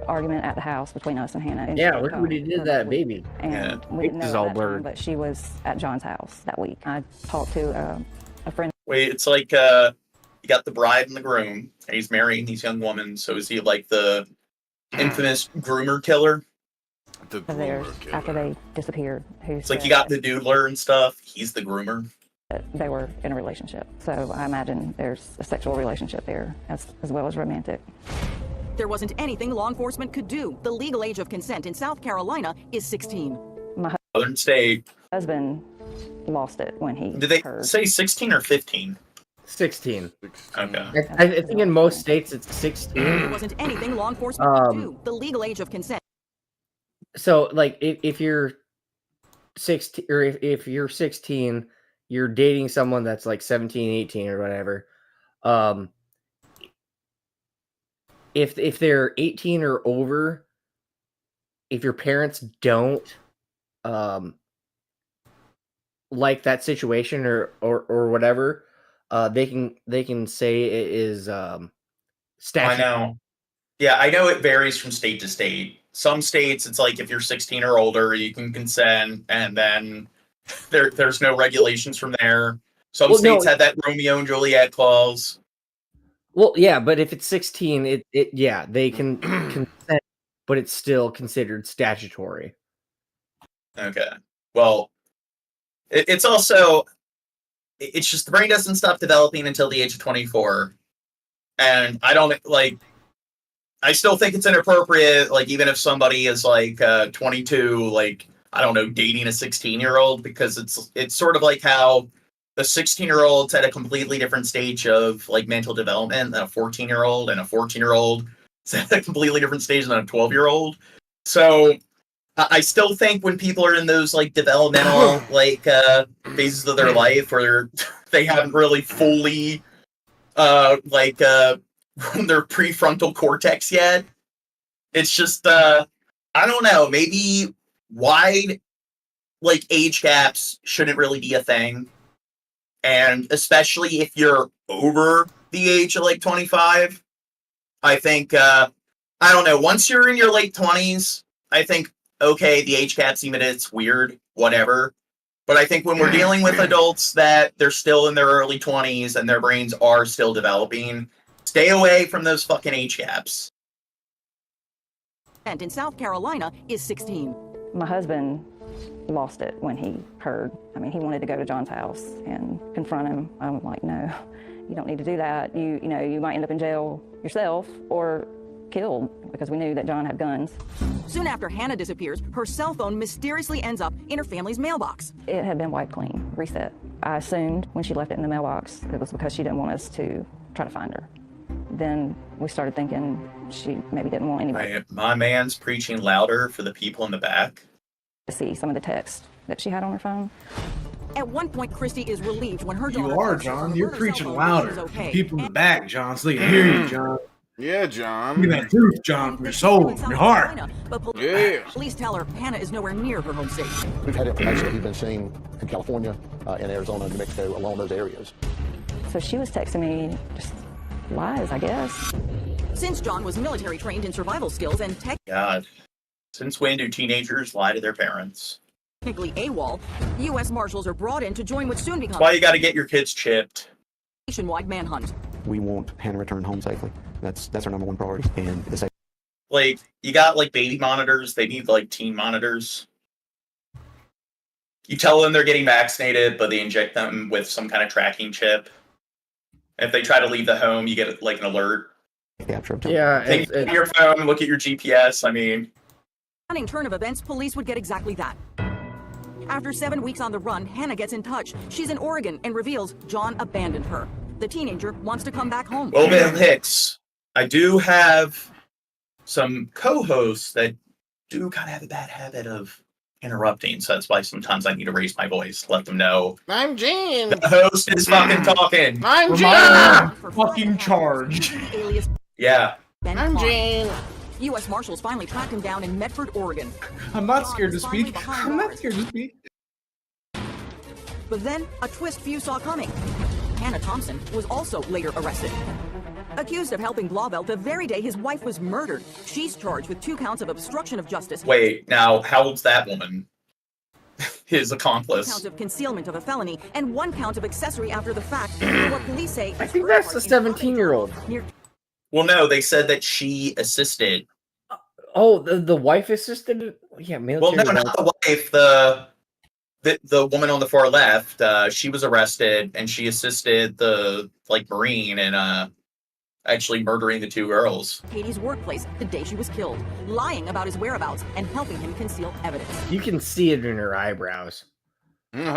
argument at the house between us and Hannah. And yeah, look what he did to that baby. And we didn't know at that time, but she was at John's house that week. I talked to a friend. Wait, it's like you got the bride and the groom, and he's marrying these young women. So is he like the infamous groomer killer? The groomer killer. After they disappeared. It's like you got the doodler and stuff. He's the groomer. They were in a relationship. So I imagine there's a sexual relationship there as well as romantic. There wasn't anything law enforcement could do. The legal age of consent in South Carolina is 16. My Southern state. husband lost it when he Did they heard. say 16 or 15? 16. Okay. I think in most states it's 16. There wasn't anything law enforcement could do. The legal age of consent. So, like, if you're 16, or if you're 16, you're dating someone that's like 17, 18 or whatever. If they're 18 or over, if your parents don't like that situation or whatever, they can say it is statute. I know. Yeah, I know it varies from state to state. Some states, it's like if you're 16 or older, you can consent, and then there's no regulations from there. Some states have that Romeo and Juliet clause. Well, yeah, but if it's 16, they can consent, but it's still considered statutory. Okay. Well, it's also, it's just the brain doesn't stop developing until the age of 24. And I still think it's inappropriate, like, even if somebody is, 22, I don't know, dating a 16-year-old, because it's sort of like how the 16-year-old's at a completely different stage of, mental development than a 14-year-old, and a 14-year-old is at a completely different stage than a 12-year-old. So I still think when people are in those, developmental, phases of their life where they haven't really fully, their prefrontal cortex yet. It's just, I don't know, maybe wide, age gaps shouldn't really be a thing. And especially if you're over the age of, 25, I think, I don't know, once you're in your late 20s, I think, okay, the age gap's even it's weird, whatever. But I think when we're dealing with adults that they're still in their early 20s and their brains are still developing, stay away from those fucking age gaps. And in South Carolina is 16. My husband lost it when he heard. I mean, he wanted to go to John's house and confront him. I'm like, no, you don't need to do that. You know, you might end up in jail yourself or killed, because we knew that John had guns. Soon after Hannah disappears, her cell phone mysteriously ends up in her family's mailbox. It had been wiped clean, reset. I assumed when she left it in the mailbox, it was because she didn't want us to try to find her. Then we started thinking she maybe didn't want anybody My man's preaching louder for the people in the back. to see some of the text that she had on her phone. At one point, Christy is relieved when her daughter... You are, John. You're preaching louder. Okay. People in the back, John, so they can hear you, John. Yeah, John. Give me that truth, John, from your soul, from your heart. Yeah. Police tell her Hannah is nowhere near her home state. We've had information that he's been seen in California, in Arizona, New Mexico, along those areas. So she was texting me just lies, I guess. Since John was military trained in survival skills and God. Since when do teenagers lie to their parents? technically AWOL, U.S. Marshals are brought in to join what soon becomes... That's why you got to get your kids chipped. ...nationwide manhunt. We want Hannah returned home safely. That's our number one priority. And the safety. Like, you got, like, baby monitors. They need, like, teen monitors. You tell them they're getting vaccinated, but they inject them with some kind of tracking chip. If they try to leave the home, you get, like, an alert. Yeah. Take your phone, look at your GPS. I mean... Running turn of events, police would get exactly that. After 7 weeks on the run, Hannah gets in touch. She's in Oregon and reveals John abandoned her. The teenager wants to come back home. Well, Ben Hicks, I do have some co-hosts that do kind of have a bad habit of interrupting, so that's why sometimes I need to raise my voice, let them know. I'm Gene. The host is fucking talking. I'm Gene. Fucking charge. Yeah. I'm Gene. U.S. Marshals finally tracked him down in Medford, Oregon. I'm not scared to speak. I'm not scared to speak. But then, a twist few saw coming. Hannah Thompson was also later arrested. Accused of helping Blauvelt the very day his wife was murdered, she's charged with 2 counts of obstruction of justice. Wait, now, how old's that woman? His accomplice. 2 counts of concealment of a felony, and 1 count of accessory after the fact. What police say... I think that's the 17-year-old. Well, no, they said that she assisted. Oh, the wife assisted? Yeah, military. Well, no, not the wife. The woman on the far left, she was arrested, and she assisted the, like, Marine in actually murdering the 2 girls. Katie's workplace the day she was killed, lying about his whereabouts and helping him conceal evidence. You can see it in her eyebrows. Many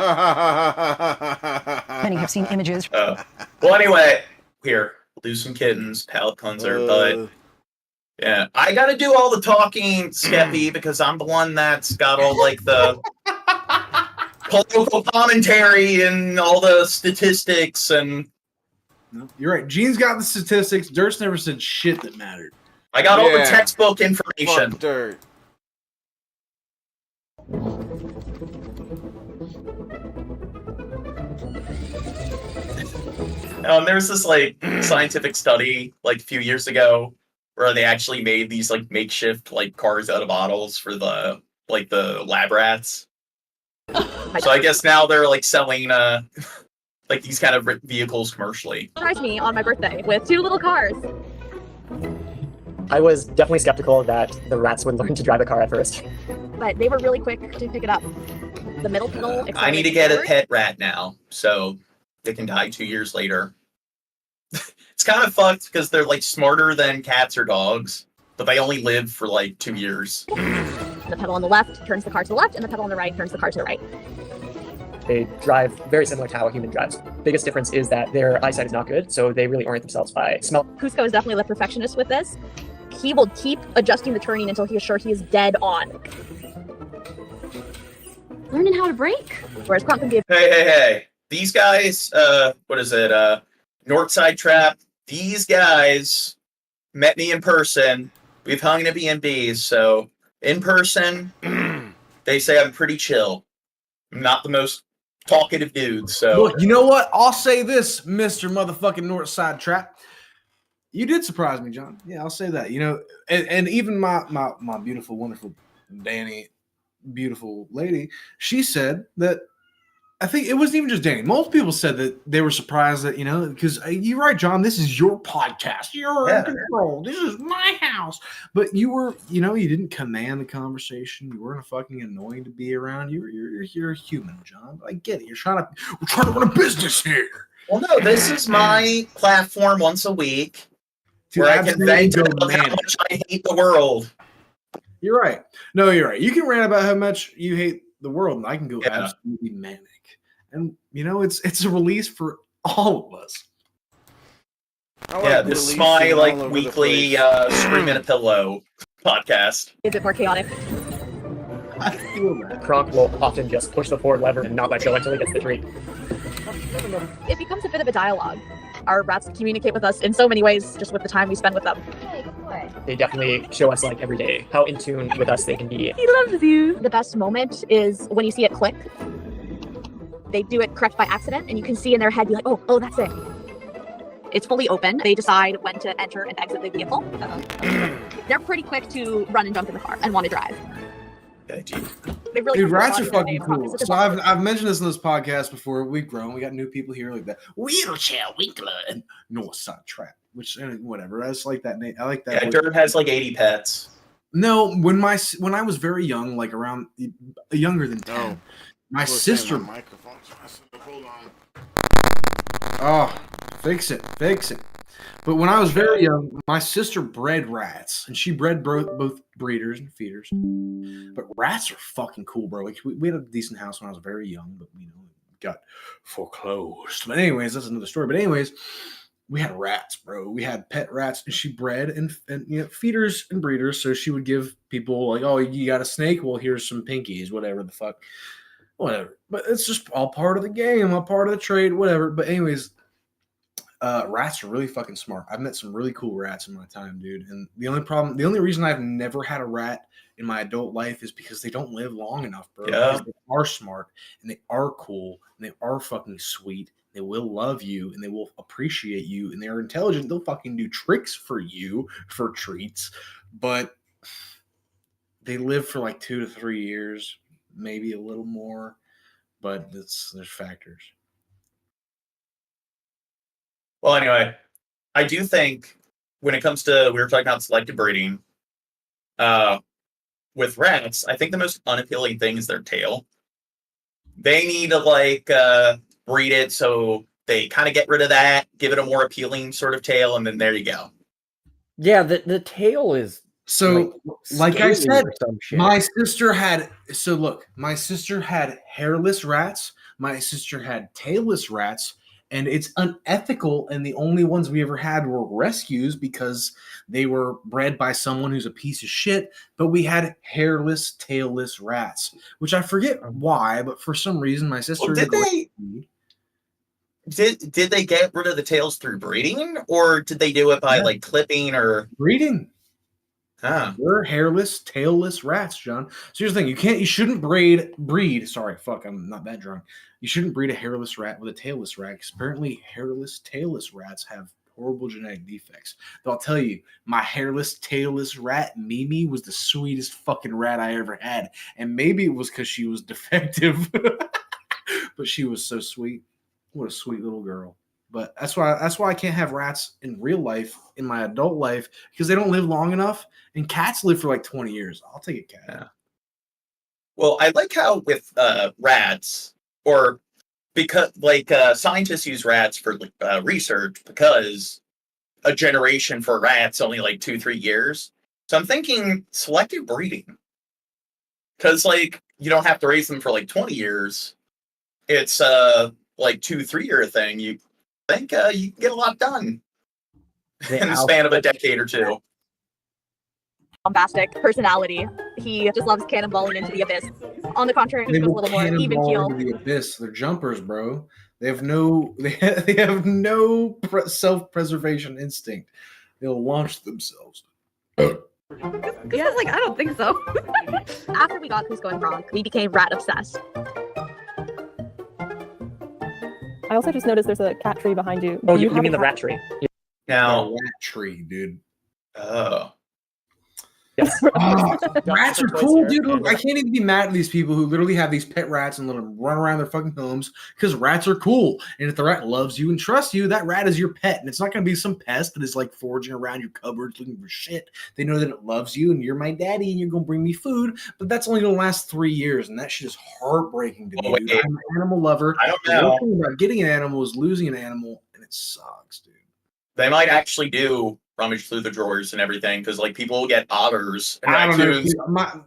have seen images. Well, anyway, here, we'll do some kittens, palate cleanser, but yeah, I gotta do all the talking, Skeppy, because I'm the one that's got all, like, the political commentary and all the statistics and... You're right. Gene's got the statistics. Dirt's never said shit that mattered. I got all the textbook information. Fuck Dirt. There's this, like, scientific study, like, a few years ago where they actually made these, like, makeshift, like, cars out of bottles for the, like, the lab rats. So I guess now they're, like, selling, like, these kind of vehicles commercially. Surprised me on my birthday with 2 little cars. I was definitely skeptical that the rats would learn to drive a car at first. But they were really quick to pick it up. The middle pedal. I need to get a pet rat now, so they can die 2 years later. It's kind of fucked because they're, like, smarter than cats or dogs, but they only live for, like, 2 years. The pedal on the left turns the car to the left, and the pedal on the right turns the car to the right. They drive very similar to how a human drives. Biggest difference is that their eyesight is not good, so they really orient themselves by smell. Cusco is definitely the perfectionist with this. He will keep adjusting the turning until he is sure he is dead on. Learning how to brake. Whereas Crump can be Hey. These guys, what is it? Northside Trap. These guys met me in person. We've hung in a B&B, so in person, they say I'm pretty chill. I'm not the most talkative dude, so... Look, you know what? I'll say this, Mr. Motherfucking Northside Trap. You did surprise me, John. Yeah, I'll say that. You know, and even my beautiful, wonderful Danny, beautiful lady, she said that I think it wasn't even just Danny. Most people said that they were surprised that, because you're right, John, this is your podcast. You're in control. This is my house. But you were, you didn't command the conversation. You weren't fucking annoying to be around. You're a human, John. I get it. We're trying to run a business here. Well, no, this is my platform once a week where I can vent about how much I hate the world. You're right. No, you're right. You can rant about how much you hate the world, and I can go absolutely manic. And it's a release for all of us. Yeah, this is my weekly Scream in a Pillow podcast. Is it more chaotic? I feel that. Kronk will often just push the forward lever and not let go until he gets the treat. It becomes a bit of a dialogue. Our rats communicate with us in so many ways just with the time we spend with them. They definitely show us every day how in tune with us they can be. He loves you. The best moment is when you see it click. They do it correct by accident, and you can see in their head, be like, oh, that's it. It's fully open. They decide when to enter and exit the vehicle. They're pretty quick to run and jump in the car and want to drive. They really Dude, rats are fucking cool. So I've mentioned this in this podcast before. We've grown. We got new people here like that. Wheelchair Winkler and Northside Trap, which whatever. I just like that name. I like that. Yeah, Dirt has 80 pets. No, when I was very young, around younger than 10, my sister. Hold on. Oh, fix it. But when I was very young, my sister bred rats, and she bred both breeders and feeders. But rats are fucking cool, bro. We had a decent house when I was very young, but got foreclosed. But anyways, that's another story. But anyways, we had rats, bro. We had pet rats, and she bred and feeders and breeders. So she would give people oh, you got a snake? Well, here's some pinkies, whatever the fuck. Whatever. But it's just all part of the game, all part of the trade, whatever. But anyways, rats are really fucking smart. I've met some really cool rats in my time, dude. And the only reason I've never had a rat in my adult life is because they don't live long enough, bro. Yeah. Because they are smart and they are cool and they are fucking sweet. They will love you and they will appreciate you and they are intelligent. They'll fucking do tricks for you for treats, but they live for 2 to 3 years, maybe a little more, but there's factors. Well, anyway, I do think when it comes to, we were talking about selective breeding, with rats, I think the most unappealing thing is their tail. They need to breed it so they kind of get rid of that, give it a more appealing sort of tail, and then there you go. Yeah, the tail is so like I said, my sister had hairless rats, my sister had tailless rats. And it's unethical, and the only ones we ever had were rescues because they were bred by someone who's a piece of shit. But we had hairless, tailless rats, which I forget why, but for some reason my sister did they get rid of the tails through breeding, or did they do it by clipping or breeding? Huh. We're hairless, tailless rats, John. So here's the thing: you shouldn't breed. Sorry, fuck, I'm not that drunk. You shouldn't breed a hairless rat with a tailless rat because apparently hairless, tailless rats have horrible genetic defects. But I'll tell you, my hairless, tailless rat, Mimi, was the sweetest fucking rat I ever had. And maybe it was because she was defective, but she was so sweet. What a sweet little girl. But that's why I can't have rats in real life, in my adult life, because they don't live long enough. And cats live for 20 years. I'll take a cat. Yeah. Well, I like how with rats, or because scientists use rats for research because a generation for rats only 2-3 years. So I'm thinking selective breeding, because you don't have to raise them for 20 years. It's 2-3 year thing. You think you can get a lot done in the span of a decade or two. Bombastic personality. He just loves cannonballing into the abyss. On the contrary, he goes a little more even keel. The abyss. They're jumpers, bro. They have no self-preservation instinct. They'll launch themselves. Yeah, I don't think so. After we got Who's Going Wrong, we became rat obsessed. I also just noticed there's a cat tree behind you. Oh, you mean the rat tree? Now, rat tree, dude. Oh. Yes. Rats are cool, dude. Look, I can't even be mad at these people who literally have these pet rats and let them run around their fucking homes because rats are cool. And if the rat loves you and trusts you, that rat is your pet. And it's not going to be some pest that is like foraging around your cupboards looking for shit. They know that it loves you and you're my daddy and you're going to bring me food. But that's only going to last 3 years. And that shit is heartbreaking to me. Dude. I'm an animal lover. I don't The know. worst thing about getting an animal is losing an animal, and it sucks, dude. They might actually do rummage through the drawers and everything because like people will get otters and I don't know. raccoons.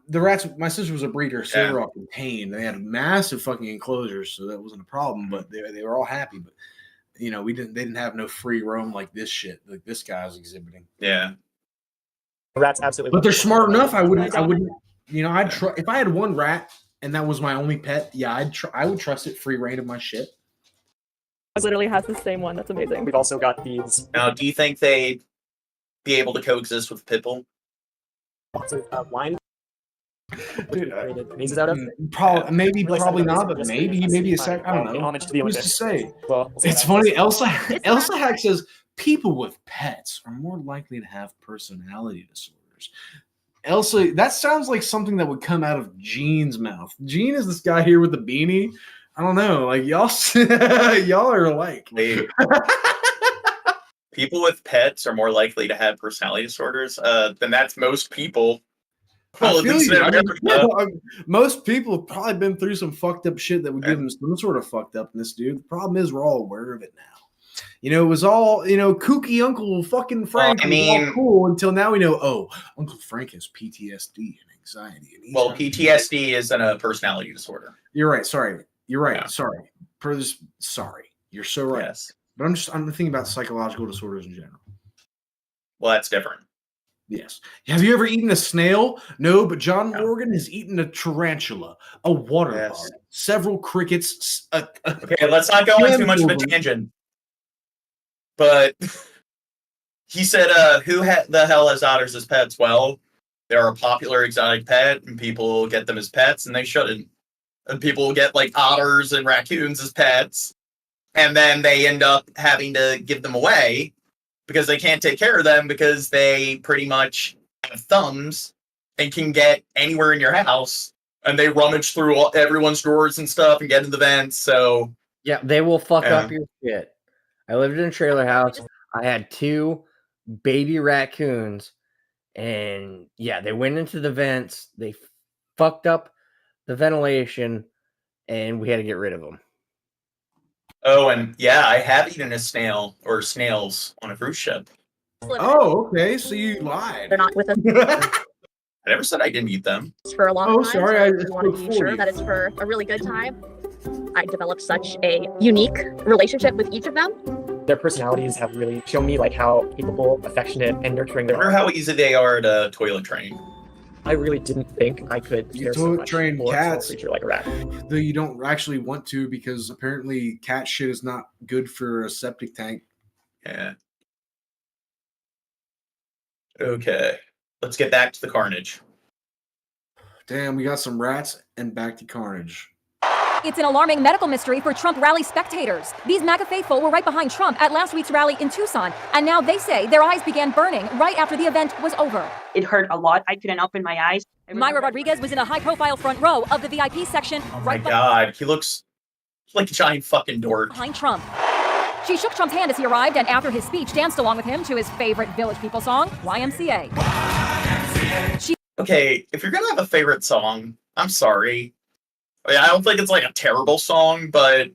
The rats. My sister was a breeder, so Yeah. they were all contained. They had massive fucking enclosures, so that wasn't a problem. But they were all happy. But you know, they didn't have no free roam like this shit, like this guy's exhibiting. Yeah, Rats absolutely. But they're smart enough. I wouldn't. You know, I'd try if I had one rat and that was my only pet. Yeah, I would trust it free reign of my shit. Literally has the same one. That's amazing. We've also got these. Now, do you think they'd be able to coexist with Pitbull? Lots of wine. Dude, mazes out of. Probably not, but maybe a sec. I don't know. Homage to the Who's to Olympics. say? Well, It's funny. Elsa Hack says people with pets are more likely to have personality disorders. Elsa, that sounds like something that would come out of Gene's mouth. Gene is this guy here with the beanie. I don't know. Like y'all, y'all are alike. People with pets are more likely to have personality disorders. Then that's most people. I Well, feel it's you. in America. Most people have probably been through some fucked up shit that would give them some sort of fucked upness, dude. The problem is we're all aware of it now. You know, it was all, you know, kooky Uncle fucking Frank. I was all mean- cool until now we know, oh, Uncle Frank has PTSD and anxiety. And he's Well, not- PTSD isn't a personality disorder. You're right. Sorry. You're right. Yeah. Sorry. Sorry. You're so right. Yes. But I'm thinking about psychological disorders in general. Well, that's different. Yes. Have you ever eaten a snail? No, but John Morgan has eaten a tarantula, a water bug, several crickets. Okay, let's not go on too much of a tangent. But he said, the hell has otters as pets? Well, they're a popular exotic pet, and people get them as pets, and they shouldn't. And people get like otters and raccoons as pets, and then they end up having to give them away because they can't take care of them because they pretty much have thumbs and can get anywhere in your house, and they rummage through everyone's drawers and stuff and get in the vents. So yeah, they will fuck Yeah. up your shit. I lived in a trailer house. I had 2 baby raccoons, and yeah, they went into the vents. They fucked up the ventilation, and we had to get rid of them. Oh, and yeah, I have eaten a snail or snails on a cruise ship. Oh, okay. So you lied. They're not with us I never said I didn't eat them. for a long Oh, time. sorry, so I we just want to spoke be for sure you. that it's for a really good time. I developed such a unique relationship with each of them. Their personalities have really shown me like how capable, affectionate, and nurturing they I wonder are. how easy they are to toilet train. I really didn't think I could You care so toilet much train for a small cats. creature like a rat. Though you don't actually want to because apparently cat shit is not good for a septic tank. Yeah. Okay. Let's get back to the carnage. Damn, we got some rats and back to carnage. It's an alarming medical mystery for Trump rally spectators. These MAGA faithful were right behind Trump at last week's rally in Tucson, and now they say their eyes began burning right after the event was over. It hurt a lot. I couldn't open my eyes. Myra Rodriguez was in a high-profile front row of the VIP section Oh my right god, he looks like a giant fucking dork. behind Trump. She shook Trump's hand as he arrived, and after his speech, danced along with him to his favorite Village People song, YMCA. Okay, if you're gonna have a favorite song, I'm sorry. I mean, I don't think it's like a terrible song, but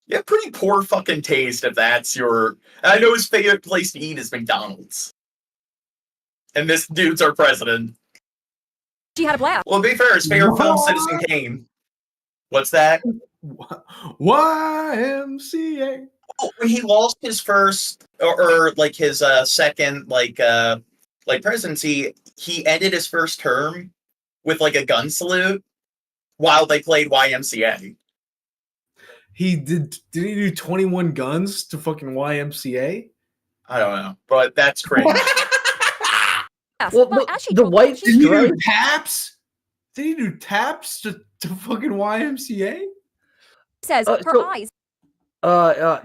you have pretty poor fucking taste if that's your... I know his favorite place to eat is McDonald's. And this dude's our president. She had a blast. Well, to be fair, his favorite film, Citizen Kane. What's that? YMCA. Oh, when he lost his first, or like his second, like presidency, he ended his first term with like a gun salute while they played YMCA. He did he do 21 guns to fucking YMCA? I don't know, but that's cringe. Well, the white Did he do stripes. taps? Did he do taps to fucking YMCA? Says her so- eyes.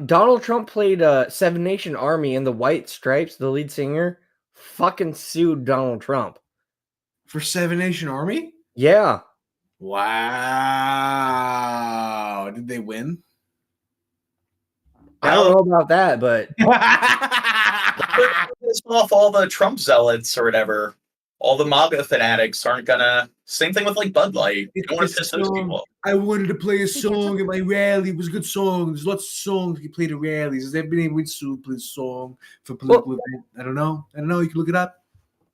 Donald Trump played Seven Nation Army, and the White Stripes, the lead singer, fucking sued Donald Trump. For Seven Nation Army? Yeah. Wow. Did they win? I don't know about that, but piss off all the Trump zealots or whatever. All the MAGA fanatics aren't gonna. Same thing with like Bud Light. You don't want to piss those people off. I wanted to play a song at my rally. It was a good song. There's lots of songs you play at rallies. Has there been any with play a song for political event? I don't know. You can look it up.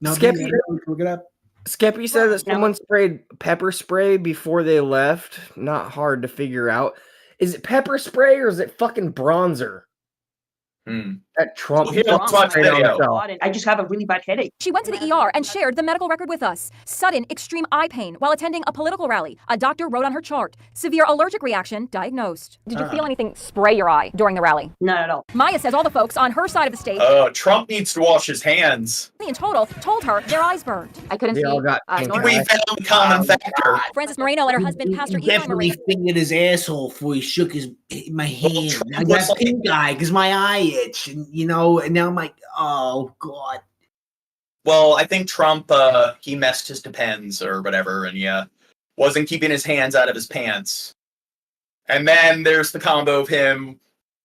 No, Skippy, you can look it up. Skippy said that someone sprayed pepper spray before they left. Not hard to figure out. Is it pepper spray or is it fucking bronzer? That Trump. I just have a really bad headache. She went to the ER and shared the medical record with us. Sudden extreme eye pain while attending a political rally. A doctor wrote on her chart. Severe allergic reaction diagnosed. Did you feel anything spray your eye during the rally? Not at all. Maya says all the folks on her side of the stage Trump needs to wash his hands. in total told her their eyes burned. I couldn't They see. all got pink normal. eye. We found the common factor. Francis Moreno and her husband, Pastor Eli Definitely Moreno. fingered his asshole before he shook my hand. I got pink eye because my eye itch, and and now I'm like, oh god. Well, I think Trump he messed his Depends or whatever, and wasn't keeping his hands out of his pants. And then there's the combo of him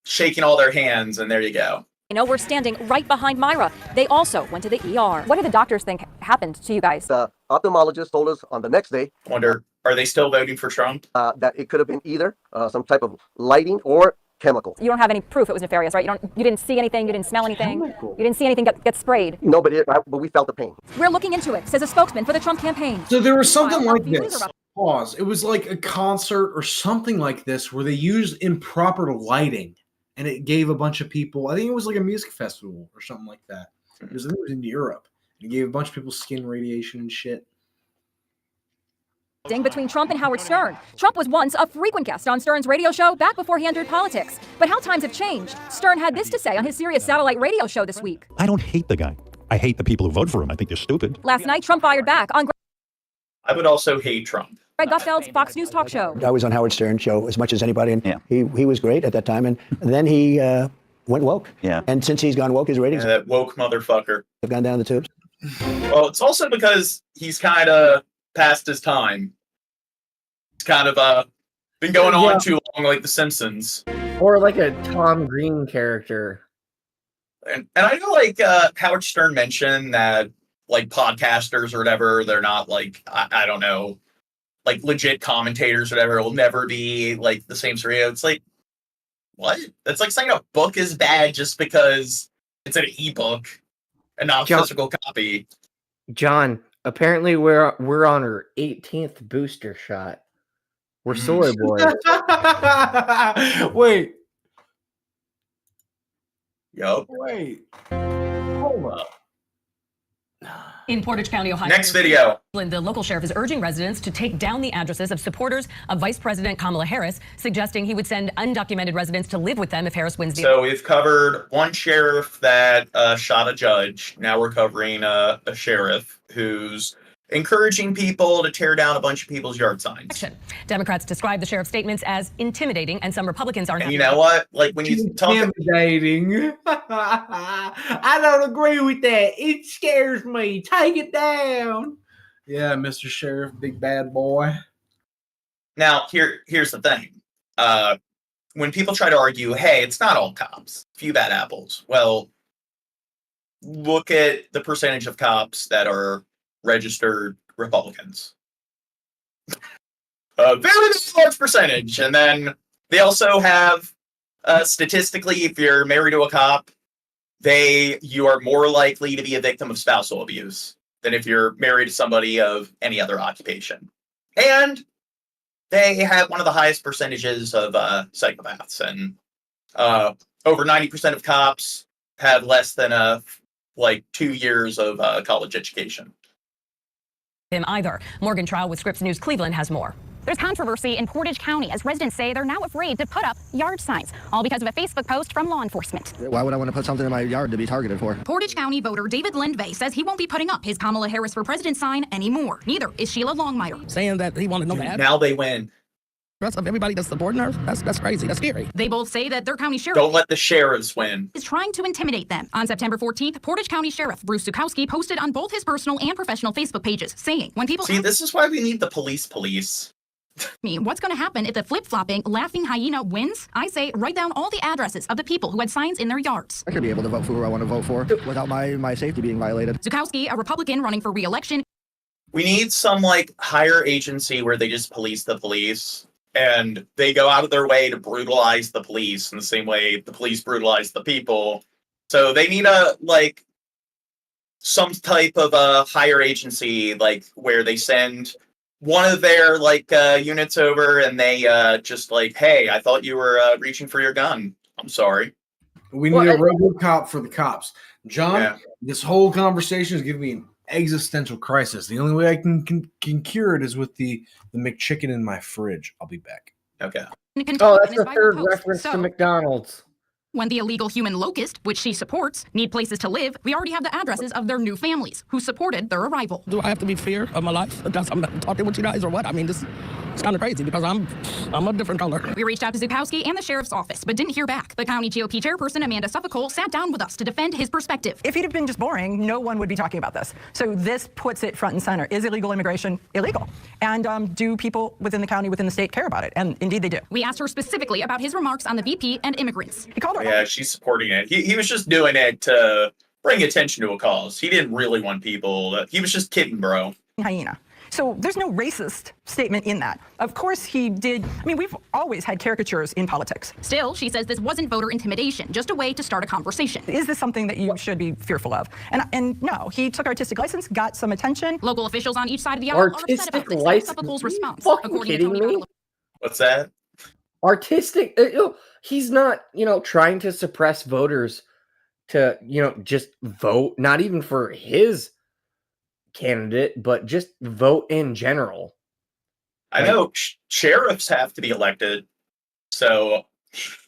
shaking all their hands, and there you go. We're standing right behind Myra. They also went to the ER. What do the doctors think happened to you guys? The ophthalmologist told us on the next day. Wonder, are they still voting for Trump? That it could have been either some type of lighting or chemical. You don't have any proof it was nefarious, right? You didn't see anything, you didn't smell anything, you didn't see anything get sprayed. No, but we felt the pain. We're looking into it, says a spokesman for the Trump campaign. So there was something like this. Pause. It was like a concert or something like this where they used improper lighting, and it gave a bunch of people. I think it was like a music festival or something like that. I think it was in Europe. It gave a bunch of people skin radiation and shit. Between Trump and Howard Stern. Trump was once a frequent guest on Stern's radio show back before he entered politics. But how times have changed. Stern had this to say on his Sirius satellite radio show this week. I don't hate the guy. I hate the people who vote for him. I think they're stupid. Last night, Trump fired back on I would also hate Trump. Greg Gutfeld's Fox News talk show. I was on Howard Stern's show as much as anybody, and he was great at that time. And then he went woke. Yeah. And since he's gone woke, his ratings That woke motherfucker. have gone down the tubes. Well, it's also because he's kind of past his time. It's kind of been going on too long, like The Simpsons. Or like a Tom Green character. And I know, like, Howard Stern mentioned that, like, podcasters or whatever, they're not, like, I don't know, like, legit commentators or whatever. It will never be, like, the same story. It's like, what? That's like saying a book is bad just because it's an ebook and not a physical copy. John, apparently we're on our 18th booster shot. We're soy boys. Wait. Yup. Wait. Hold up. In Portage County, Ohio. Next video. The local sheriff is urging residents to take down the addresses of supporters of Vice President Kamala Harris, suggesting he would send undocumented residents to live with them if Harris wins the So we've covered one sheriff that shot a judge. Now we're covering a sheriff who's encouraging people to tear down a bunch of people's yard signs. Democrats describe the sheriff's statements as intimidating, and some Republicans are And you know what? Like when you talk Intimidating. I don't agree with that. It scares me. Take it down. Yeah, Mr. Sheriff, big bad boy. Now, here's the thing. When people try to argue, hey, it's not all cops, few bad apples. Well, look at the percentage of cops that are registered Republicans. A very large percentage. And then they also have, statistically, if you're married to a cop, you are more likely to be a victim of spousal abuse than if you're married to somebody of any other occupation. And they have one of the highest percentages of psychopaths. And over 90% of cops have less than 2 years of college education. him either. Morgan Trow with Scripps News Cleveland has more. There's controversy in Portage County as residents say they're now afraid to put up yard signs, all because of a Facebook post from law enforcement. Why would I want to put something in my yard to be targeted for? Portage County voter David Lindvay says he won't be putting up his Kamala Harris for president sign anymore. Neither is Sheila Longmire. Saying that he wanted no ad. Now they win. of everybody that's supporting her. That's crazy. That's scary. They both say that their county sheriff Don't let the sheriffs win. is trying to intimidate them. On September 14th, Portage County Sheriff Bruce Zukowski posted on both his personal and professional Facebook pages saying, when people See, this is why we need the police. ask me what's going to happen if the flip-flopping laughing hyena wins, I say write down all the addresses of the people who had signs in their yards. I should be able to vote for who I want to vote for without my safety being violated. Zukowski, a Republican running for re-election. We need some like higher agency where they just police the police and they go out of their way to brutalize the police in the same way the police brutalize the people. So they need some type of a higher agency, like where they send one of their units over and they just like, hey, I thought you were reaching for your gun. I'm sorry. We need a RoboCop for the cops. John, this whole conversation is giving me an existential crisis. The only way I can cure it is with the McChicken in my fridge. I'll be back. Okay. Oh, that's the third reference to McDonald's. When the illegal human locust, which she supports, need places to live, we already have the addresses of their new families who supported their arrival. Do I have to be fear of my life? Because I'm not talking with you guys or what? I mean, it's kind of crazy because I'm a different color. We reached out to Zukowski and the sheriff's office, but didn't hear back. The county GOP chairperson, Amanda Suffolk, sat down with us to defend his perspective. If he'd have been just boring, no one would be talking about this. So this puts it front and center. Is illegal immigration illegal? And do people within the county, within the state care about it? And indeed they do. We asked her specifically about his remarks on the VP and immigrants. He called her. Yeah, she's supporting it. He was just doing it to bring attention to a cause. He didn't really want people. He was just kidding, bro. Hyena. So there's no racist statement in that. Of course he did. I mean, we've always had caricatures in politics. Still, she says this wasn't voter intimidation, just a way to start a conversation. Is this something that you should be fearful of? And no, he took artistic license, got some attention. Local officials on each side of the aisle are upset about this. Suffolk's response. Fucking kidding me? What's that? Artistic. He's not, trying to suppress voters to, just vote, not even for his candidate, but just vote in general. I know sheriffs have to be elected, so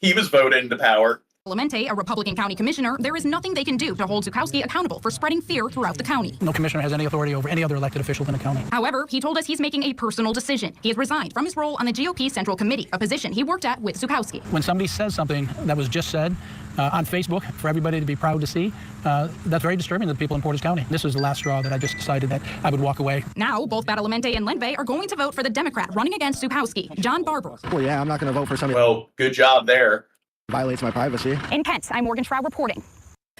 he was voted into power. Clemente, a Republican county commissioner, there is nothing they can do to hold Zukowski accountable for spreading fear throughout the county. No commissioner has any authority over any other elected official in the county. However, he told us he's making a personal decision. He has resigned from his role on the GOP Central Committee, a position he worked at with Zukowski. When somebody says something that was just said on Facebook for everybody to be proud to see, that's very disturbing to the people in Portage County. This was the last straw that I just decided that I would walk away. Now, both Badalamenti and Lenve are going to vote for the Democrat running against Zukowski, John Barber. Well, yeah, I'm not going to vote for somebody. Well, good job there. Violates my privacy. In Kent, I'm Morgan Shroud reporting.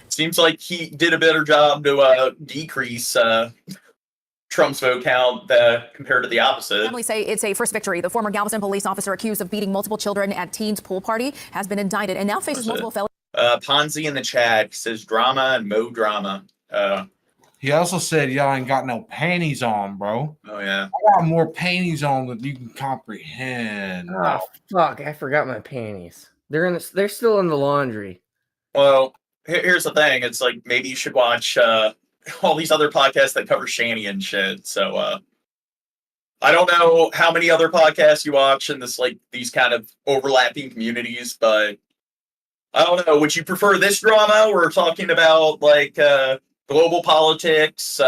Seems like he did a better job to decrease Trump's vote count compared to the opposite. Families say it's a first victory. The former Galveston police officer accused of beating multiple children at teens' pool party has been indicted and now faces multiple felonies. Ponzi in the chat says drama and mo drama. He also said, y'all ain't got no panties on, bro. Oh, yeah. I got more panties on than you can comprehend. Oh, fuck. I forgot my panties. They're still in the laundry. Well, here's the thing. It's like maybe you should watch all these other podcasts that cover Shanny and shit. So I don't know how many other podcasts you watch in these kind of overlapping communities, but I don't know. Would you prefer this drama? We're talking about global politics,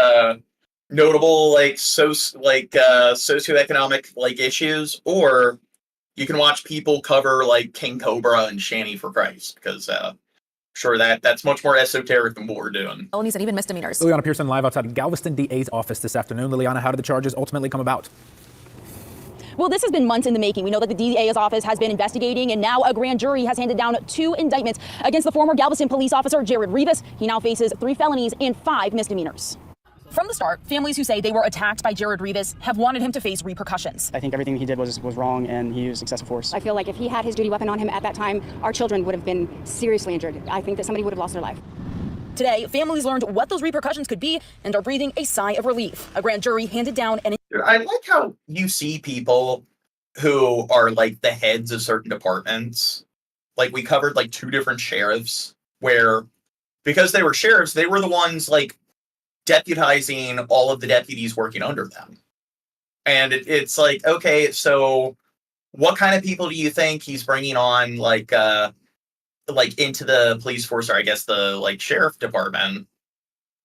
notable socioeconomic issues, or you can watch people cover King Cobra and Shanny for Christ, because sure that's much more esoteric than what we're doing. Felonies and even misdemeanors. Liliana Pearson live outside Galveston DA's office this afternoon. Liliana, how did the charges ultimately come about? Well, this has been months in the making. We know that the DA's office has been investigating, and now a grand jury has handed down 2 indictments against the former Galveston police officer, Jared Rivas. He now faces 3 felonies and 5 misdemeanors. From the start, families who say they were attacked by Jared Rivas have wanted him to face repercussions. I think everything he did was wrong, and he used excessive force. I feel like if he had his duty weapon on him at that time, our children would have been seriously injured. I think that somebody would have lost their life. Today, families learned what those repercussions could be and are breathing a sigh of relief. A grand jury handed down an... I like how you see people who are the heads of certain departments. We covered 2 different sheriffs where, because they were sheriffs, they were the ones deputizing all of the deputies working under them. And it's okay, so what kind of people do you think he's bringing on into the police force, or I guess the sheriff department?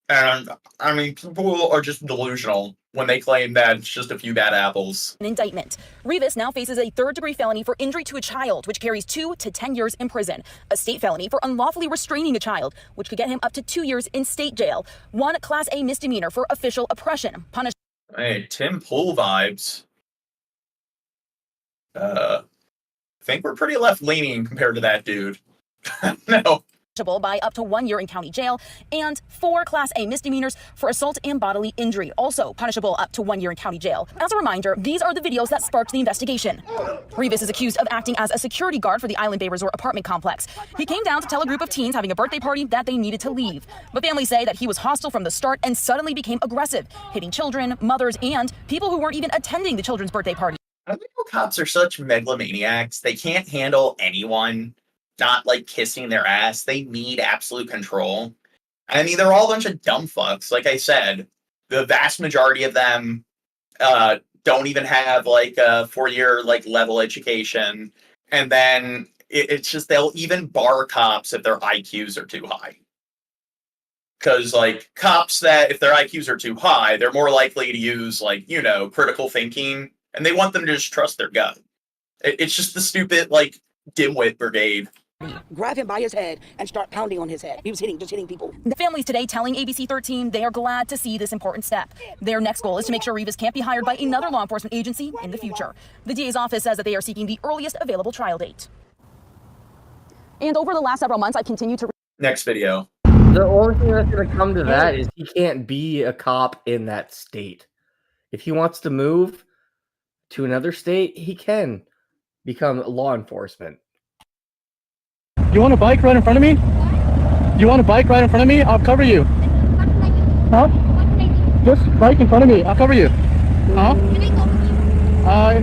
And I mean, people are just delusional when they claim that it's just a few bad apples. An indictment. Rivas now faces a third-degree felony for injury to a child, which carries 2 to 10 years in prison. A state felony for unlawfully restraining a child, which could get him up to 2 years in state jail. 1 Class A misdemeanor for official oppression. Hey, Tim Pool vibes. I think we're pretty left-leaning compared to that dude. No. By up to 1 year in county jail, and 4 Class A misdemeanors for assault and bodily injury, also punishable up to 1 year in county jail. As a reminder, these are the videos that sparked the investigation. Rivas is accused of acting as a security guard for the Island Bay Resort apartment complex. He came down to tell a group of teens having a birthday party that they needed to leave. But families say that he was hostile from the start and suddenly became aggressive, hitting children, mothers, and people who weren't even attending the children's birthday party. I think cops are such megalomaniacs. They can't handle anyone not like kissing their ass. They need absolute control. I mean, they're all a bunch of dumb fucks. Like I said, the vast majority of them don't even have like a 4-year like level education. And then it's just they'll even bar cops if their IQs are too high. Because like cops that if their IQs are too high, they're more likely to use like, you know, critical thinking, and they want them to just trust their gut. It's just the stupid like dimwit brigade. Grab him by his head and start pounding on his head. He was just hitting people. The families today telling ABC 13 they are glad to see this important step. Their next goal is to make sure Rivas can't be hired by another law enforcement agency in the future. The DA's office says that they are seeking the earliest available trial date. And over the last several months, I've continued to... Next video. The only thing that's going to come to that is he can't be a cop in that state. If he wants to move to another state, he can become law enforcement. You want a bike right in front of me? You want a bike right in front of me? I'll cover you. Huh? Just bike in front of me. I'll cover you. Huh?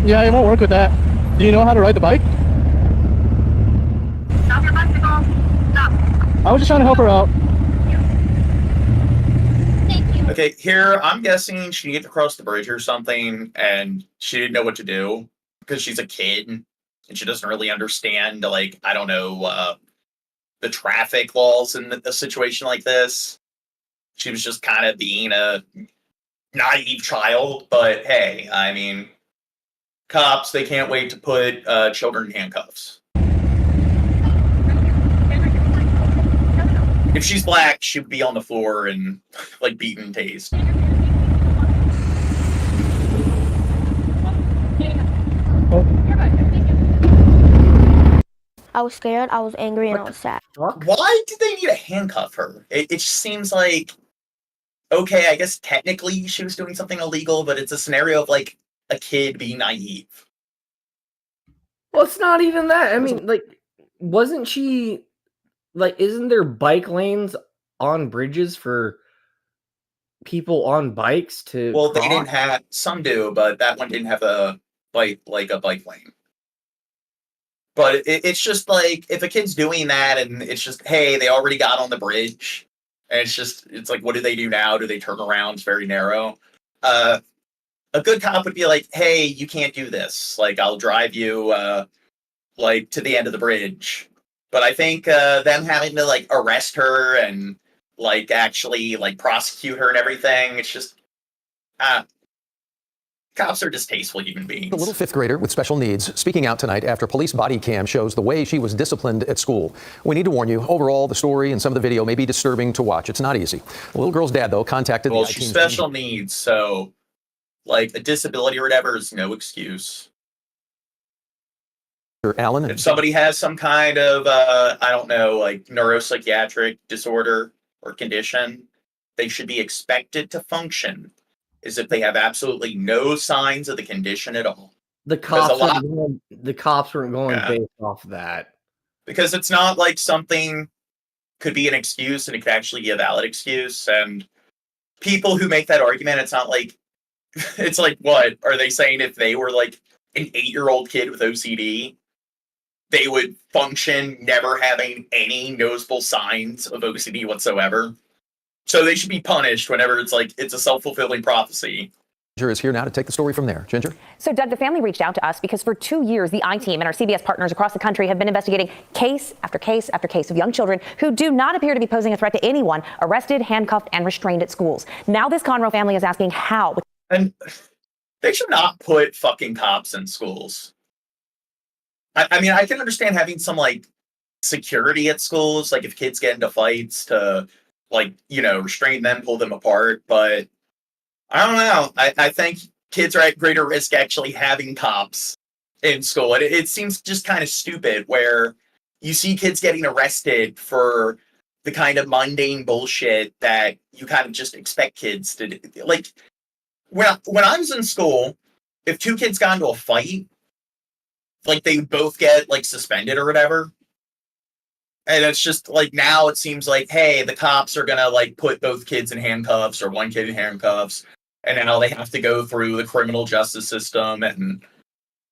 Yeah, it won't work with that. Do you know how to ride the bike? Stop your bicycle. Stop. I was just trying to help her out. Okay, here I'm guessing she needed to cross the bridge or something, and she didn't know what to do because she's a kid and she doesn't really understand, like, I don't know, the traffic laws in a situation like this. She was just kind of being a naive child, but hey, I mean, cops, they can't wait to put children in handcuffs. If she's black, she would be on the floor and like beaten and tased. I was scared, I was angry, and I was sad. Why did they need to handcuff her? It just seems like, okay, I guess technically she was doing something illegal, but it's a scenario of like a kid being naive. Well, it's not even that. I mean, like, wasn't she, like, isn't there bike lanes on bridges for people on bikes to Well, cross? they didn't have, some do, but that one didn't have a bike lane. But it's just like, if a kid's doing that and it's just, hey, they already got on the bridge, and it's like, what do they do now? Do they turn around? It's very narrow. A good cop would be like, hey, you can't do this. Like, I'll drive you, like, to the end of the bridge. But I think them having to, like, arrest her and, like, actually, like, prosecute her and everything, it's just, cops are distasteful human beings. A little 5th grader with special needs speaking out tonight after police body cam shows the way she was disciplined at school. We need to warn you, overall, the story and some of the video may be disturbing to watch. It's not easy. The little girl's dad, though, contacted Well, the she's I-Teens special needs, so, like, a disability or whatever is no excuse. Alan. If somebody has some kind of, I don't know, like, neuropsychiatric disorder or condition, they should be expected to function as if they have absolutely no signs of the condition at all. The cops weren't going based off of that. Because it's not like something could be an excuse and it could actually be a valid excuse. And people who make that argument, it's not like, it's like, what? Are they saying if they were like an 8-year-old kid with OCD, they would function never having any noticeable signs of OCD whatsoever? So they should be punished whenever it's like, it's a self-fulfilling prophecy. Ginger is here now to take the story from there. Ginger? So, Doug, the family reached out to us because for 2 years, the I-Team and our CBS partners across the country have been investigating case after case after case of young children who do not appear to be posing a threat to anyone, arrested, handcuffed, and restrained at schools. Now this Conroe family is asking how. And they should not put fucking cops in schools. I mean, I can understand having some, like, security at schools, like if kids get into fights to, like, you know, restrain them, pull them apart, but I don't know. I think kids are at greater risk actually having cops in school. And it seems just kind of stupid where you see kids getting arrested for the kind of mundane bullshit that you kind of just expect kids to do. Like, when I was in school, if two kids got into a fight, like, they both get, like, suspended or whatever. And it's just, like, now it seems like, hey, the cops are gonna, like, put both kids in handcuffs or one kid in handcuffs. And now they have to go through the criminal justice system, and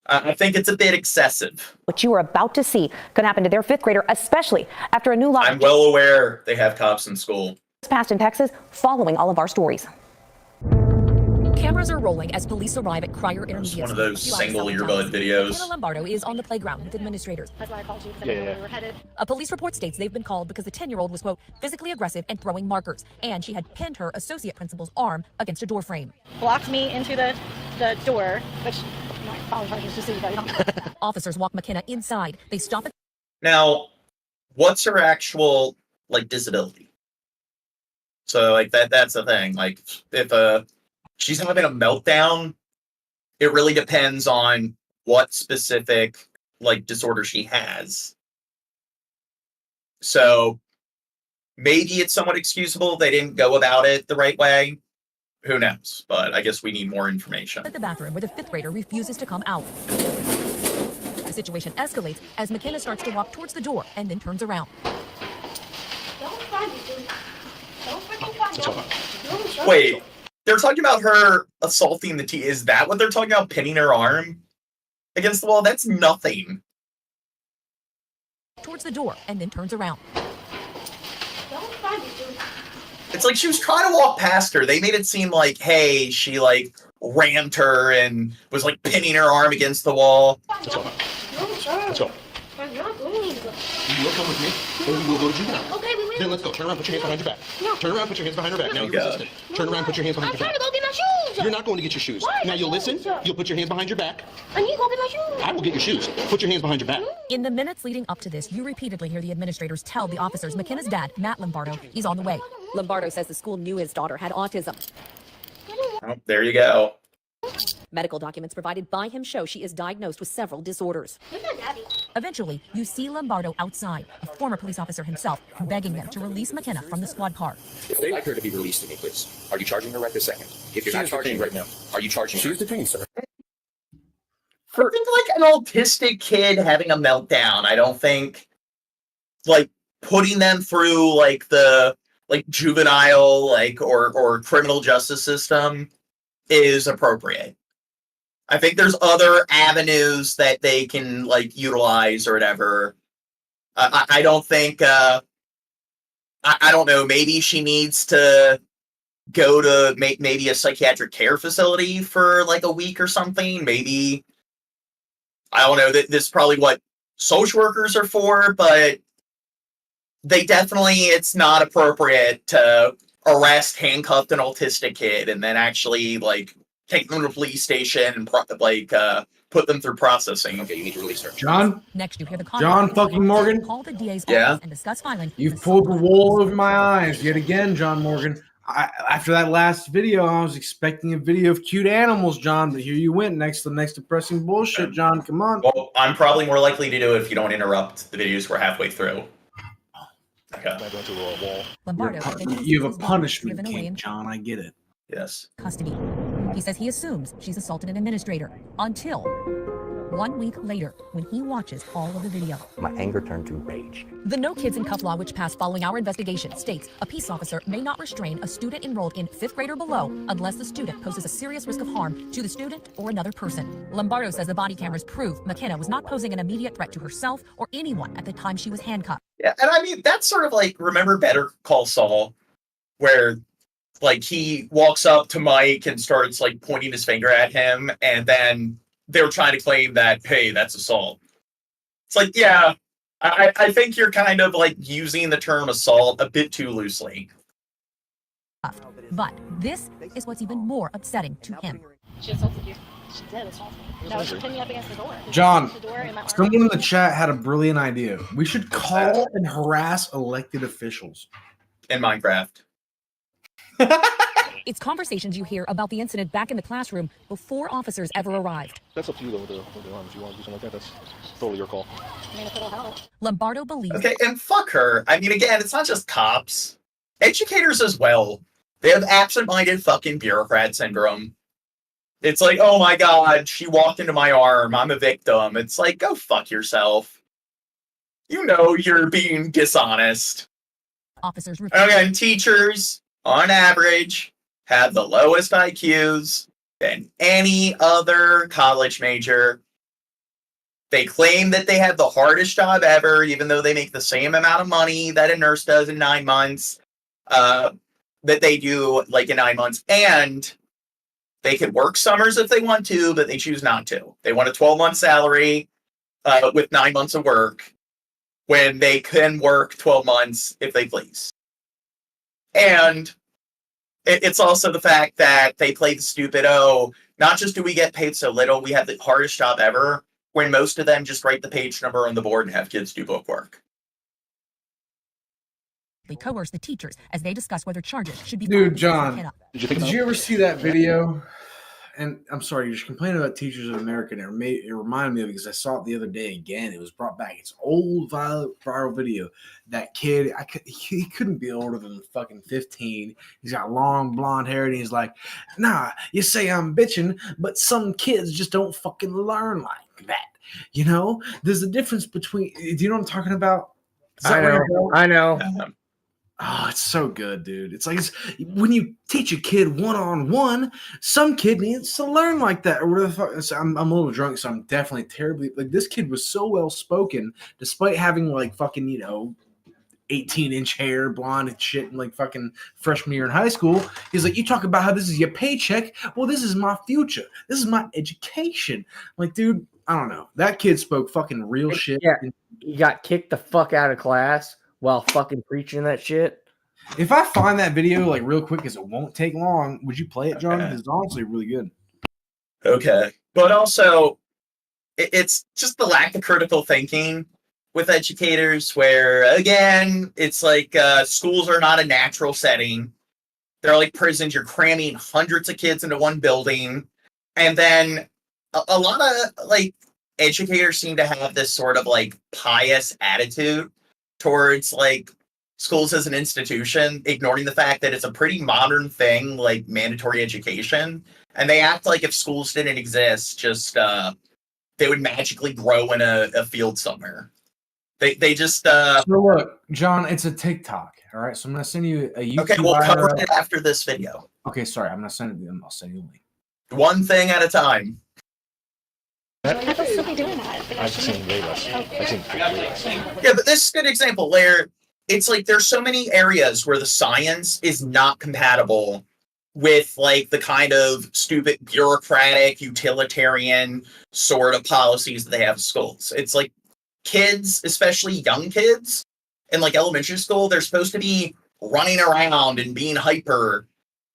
I think it's a bit excessive. What you are about to see could happen to their fifth grader, especially after a new law. I'm well aware they have cops in school. Passed in Texas, following all of our stories. Cameras are rolling as police arrive at Cryer Intermediate. It's one of those single earbud videos. Anna Lombardo is on the playground with administrators. That's why I called you. Yeah. We were headed. A police report states they've been called because the 10-year-old was, quote, physically aggressive and throwing markers, and she had pinned her associate principal's arm against a door frame. Blocked me into the door, which I apologize to see, but Officers walk McKenna inside. They stop at. Now, what's her actual, like, disability? So, like, that's the thing. Like, if she's having a meltdown, it really depends on what specific, like, disorder she has. So maybe it's somewhat excusable. They didn't go about it the right way. Who knows? But I guess we need more information. At the bathroom where the fifth grader refuses to come out. The situation escalates as McKenna starts to walk towards the door and then turns around. Wait. They're talking about her assaulting the T. Is that what they're talking about? Pinning her arm against the wall? That's nothing. Towards the door and then turns around. It's like she was trying to walk past her. They made it seem like, hey, she, like, rammed her and was, like, pinning her arm against the wall. Let's go. Let's go. You will come with me, or we will go to juvenile. Okay, we will. Then let's go. Turn around, put your hands behind your back. No. Turn around, put your hands behind your back. Now you're resistant. Turn around, put your hands behind your back. I'm trying to go get my shoes. You're not going to get your shoes. Why? Now you'll listen. You'll put your hands behind your back. I need to go get my shoes. I will get your shoes. Put your hands behind your back. In the minutes leading up to this, you repeatedly hear the administrators tell the officers McKenna's dad, Matt Lombardo, is on the way. Lombardo says the school knew his daughter had autism. Oh, there you go. Medical documents provided by him show she is diagnosed with several disorders. Eventually, you see Lombardo outside, a former police officer himself, begging them to release McKenna from the squad car. If they'd like her to be released to me, please. Are you charging her right this second? If you're not charging right now, are you charging her? She's detained, sir. I think, like, an autistic kid having a meltdown, I don't think, like, putting them through, like, the, like, juvenile, like, or criminal justice system is appropriate. I think there's other avenues that they can, like, utilize or whatever. I don't think, I don't know, maybe she needs to go to maybe a psychiatric care facility for, like, a week or something. Maybe, I don't know, this is probably what social workers are for, but they definitely, it's not appropriate to arrest, handcuffed an autistic kid and then actually, like, take them to the police station and put them through processing. Okay, you need to release her. John? Next, you hear the John fucking Morgan? Call the DA's yeah. office and discuss filing. You've pulled the wool over my eyes yet again, John Morgan. After that last video, I was expecting a video of cute animals, John, but here you went. Next depressing bullshit, John. Come on. Well, I'm probably more likely to do it if you don't interrupt the videos we're halfway through. Okay. You have a punishment king, John. I get it. Yes. Custody. He says he assumes she's assaulted an administrator until 1 week later when he watches all of the video. My anger turned to rage. The No Kids in Cuff law, which passed following our investigation, states a peace officer may not restrain a student enrolled in 5th grade or below unless the student poses a serious risk of harm to the student or another person. Lombardo says the body cameras prove McKenna was not posing an immediate threat to herself or anyone at the time she was handcuffed. Yeah, and I mean, that's sort of like, remember Better Call Saul, where like he walks up to Mike and starts like pointing his finger at him, and then they're trying to claim that, hey, that's assault. It's like, yeah, I think you're kind of like using the term assault a bit too loosely. But this is what's even more upsetting to him. She assaulted you. She did assault me. No, she pinned me up against the door. John, The door in my arm. someone in the chat had a brilliant idea. We should call and harass elected officials. In Minecraft. It's conversations you hear about the incident back in the classroom before officers ever arrived. That's up to you, though, with the arm. If you want to do something like that, that's totally your call. I mean, if it'll help. Lombardo believes. Okay, and fuck her. I mean, again, it's not just cops. Educators as well. They have absent-minded fucking bureaucrat syndrome. It's like, oh my god, she walked into my arm. I'm a victim. It's like, go fuck yourself. You know you're being dishonest. Officers. Again, teachers, on average, have the lowest IQs than any other college major. They claim that they have the hardest job ever, even though they make the same amount of money that a nurse does in 9 months, that they do like in 9 months. And they could work summers if they want to, but they choose not to. They want a 12-month salary with 9 months of work when they can work 12 months if they please. And it's also the fact that they play the stupid, oh, not just do we get paid so little, we have the hardest job ever, when most of them just write the page number on the board and have kids do bookwork. They coerce the teachers as they discuss whether charges should be. Dude, John, did you ever see that video? And I'm sorry, you're just complaining about Teachers of America. And it reminded me of it because I saw it the other day again. It was brought back. It's old viral video. That kid, he couldn't be older than fucking 15. He's got long blonde hair, and he's like, nah, you say I'm bitching, but some kids just don't fucking learn like that. You know, there's a difference between. Do you know what I'm talking about? I know. Oh, it's so good, dude. It's like when you teach a kid one-on-one, some kid needs to learn like that. Or whatever the fuck. I'm a little drunk, so I'm definitely terribly like this kid was so well spoken, despite having like fucking, 18-inch hair, blonde and shit, and like fucking freshman year in high school. He's like, you talk about how this is your paycheck. Well, this is my future. This is my education. Like, dude, I don't know. That kid spoke fucking real shit. Yeah, he got kicked the fuck out of class while fucking preaching that shit. If I find that video like real quick, because it won't take long, would you play it, John? Okay. It's honestly really good. Okay. But also, it's just the lack of critical thinking with educators where, again, it's like schools are not a natural setting. They're like prisons. You're cramming hundreds of kids into one building. And then a lot of like educators seem to have this sort of like pious attitude towards like schools as an institution, ignoring the fact that it's a pretty modern thing, like mandatory education. And they act like if schools didn't exist, just they would magically grow in a field somewhere. They just So look, John, it's a TikTok. All right. So I'm gonna send you a YouTube. Okay, we'll cover it after this video. Okay, sorry, I'm gonna send it to them. I'll send you a link. One thing at a time. I thought still be doing that. I've seen way less. I've seen way less. Yeah, but this is a good example where it's like there's so many areas where the science is not compatible with like the kind of stupid bureaucratic utilitarian sort of policies that they have in schools. It's like kids, especially young kids in like elementary school, they're supposed to be running around and being hyper.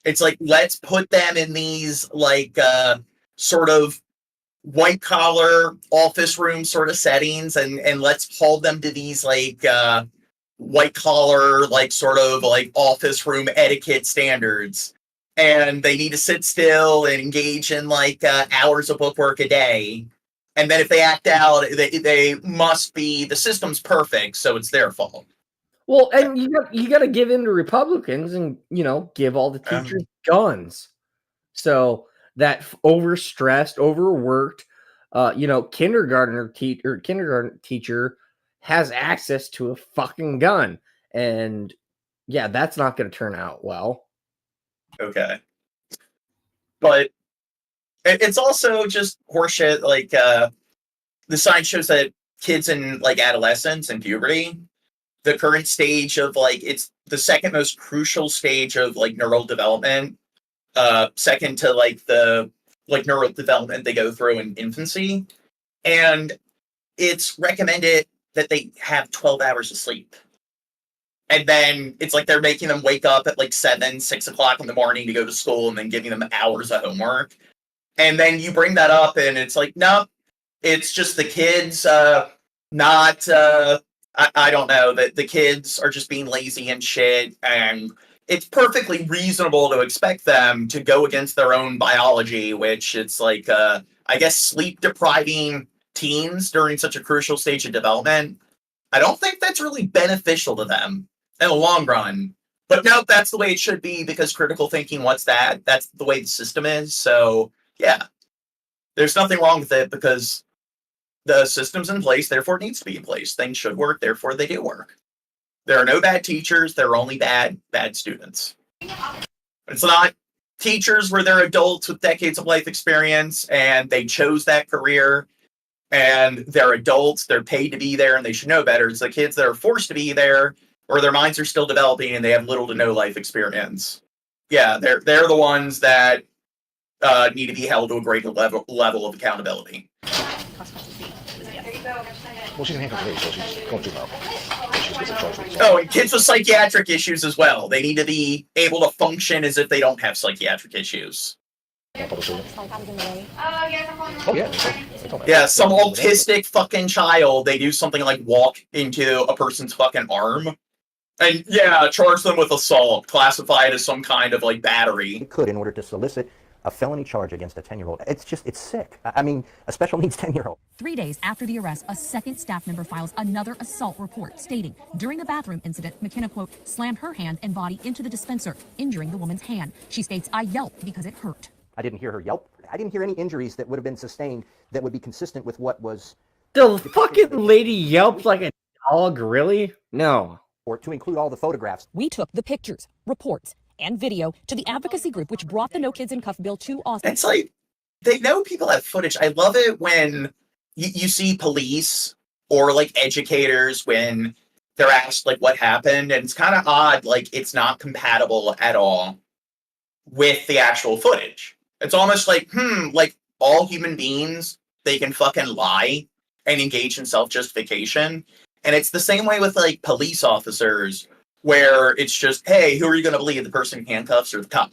It's like, let's put them in these like sort of white collar office room sort of settings and let's hold them to these like white collar like sort of like office room etiquette standards, and they need to sit still and engage in like hours of bookwork a day, and then if they act out they must be, the system's perfect, so it's their fault. Well, and you got to give in to Republicans and give all the teachers guns. So that overstressed, overworked, kindergarten teacher has access to a fucking gun, and yeah, that's not going to turn out well. Okay, but it's also just horseshit. Like the science shows that kids in like adolescence and puberty, the current stage of like, it's the second most crucial stage of like neural development, second to like the like neural development they go through in infancy. And it's recommended that they have 12 hours of sleep. And then it's like they're making them wake up at like 7, 6 o'clock in the morning to go to school and then giving them hours of homework. And then you bring that up and it's like, no, it's just the kids, I don't know, that the kids are just being lazy and shit. And it's perfectly reasonable to expect them to go against their own biology, which it's like, I guess sleep depriving teens during such a crucial stage of development. I don't think that's really beneficial to them in the long run. But no, that's the way it should be because critical thinking, what's that? That's the way the system is. So yeah, there's nothing wrong with it because the system's in place, therefore it needs to be in place. Things should work, therefore they do work. There are no bad teachers, there are only bad students. It's not teachers where they're adults with decades of life experience and they chose that career and they're adults, they're paid to be there and they should know better. It's the kids that are forced to be there or their minds are still developing and they have little to no life experience. Yeah, they're the ones that need to be held to a greater level of accountability. Well, she's in handcuffs today, so she's going to jail. Oh, and kids with psychiatric issues as well. They need to be able to function as if they don't have psychiatric issues. Yeah, some autistic fucking child, they do something like walk into a person's fucking arm. And yeah, charge them with assault, classify it as some kind of like battery. Could in order to solicit a felony charge against a 10-year-old. It's sick. I mean, a special needs 10-year-old. 3 days after the arrest, a second staff member files another assault report stating during the bathroom incident, McKenna, quote, slammed her hand and body into the dispenser, injuring the woman's hand. She states, I yelped because it hurt. I didn't hear her yelp. I didn't hear any injuries that would have been sustained that would be consistent with what was... The fucking lady yelped like a dog, really? No. Or to include all the photographs. We took the pictures, reports, and video to the advocacy group which brought the No Kids in Cuff bill to Austin. It's like, they know people have footage. I love it when you see police or like educators when they're asked like what happened, and it's kind of odd, like it's not compatible at all with the actual footage. It's almost like, like all human beings, they can fucking lie and engage in self-justification. And it's the same way with like police officers where it's just, hey, who are you going to believe, the person in handcuffs or the cop?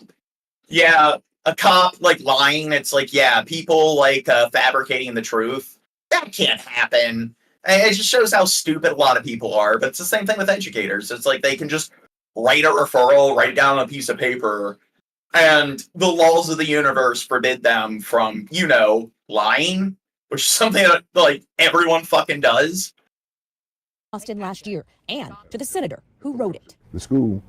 Yeah, a cop like lying, it's like, yeah, people like fabricating the truth. That can't happen. And it just shows how stupid a lot of people are. But it's the same thing with educators. It's like they can just write a referral, write down on a piece of paper, and the laws of the universe forbid them from, lying, which is something that like everyone fucking does. Austin last year, and to the senator who wrote it. The school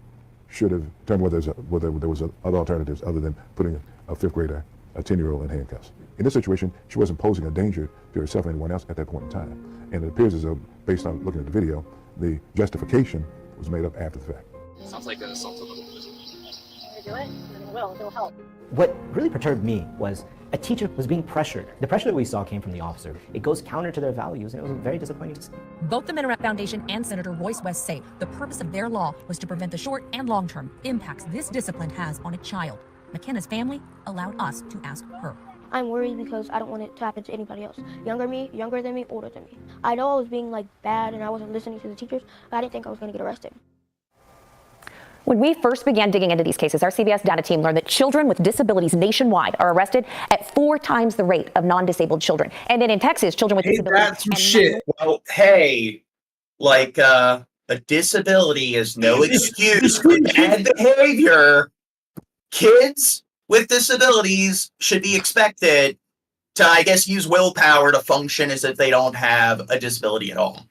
should have determined whether there was other alternatives other than putting a fifth grader, a 10-year-old in handcuffs. In this situation, she wasn't posing a danger to herself or anyone else at that point in time. And it appears as though, based on looking at the video, the justification was made up after the fact. Sounds like an assault of a Do it, it'll help. What really perturbed me was a teacher was being pressured. The pressure that we saw came from the officer. It goes counter to their values, and it was very disappointing to see. Both the Minaret Foundation and Senator Royce West say the purpose of their law was to prevent the short and long-term impacts this discipline has on a child. McKenna's family allowed us to ask her. I'm worried because I don't want it to happen to anybody else. Younger than me, older than me. I know I was being like bad and I wasn't listening to the teachers, but I didn't think I was going to get arrested. When we first began digging into these cases, our CBS data team learned that children with disabilities nationwide are arrested at 4 times the rate of non-disabled children. And then in Texas, children with disabilities... That's some shit. Well, hey, like, a disability is no excuse for bad behavior. Kids with disabilities should be expected to, I guess, use willpower to function as if they don't have a disability at all.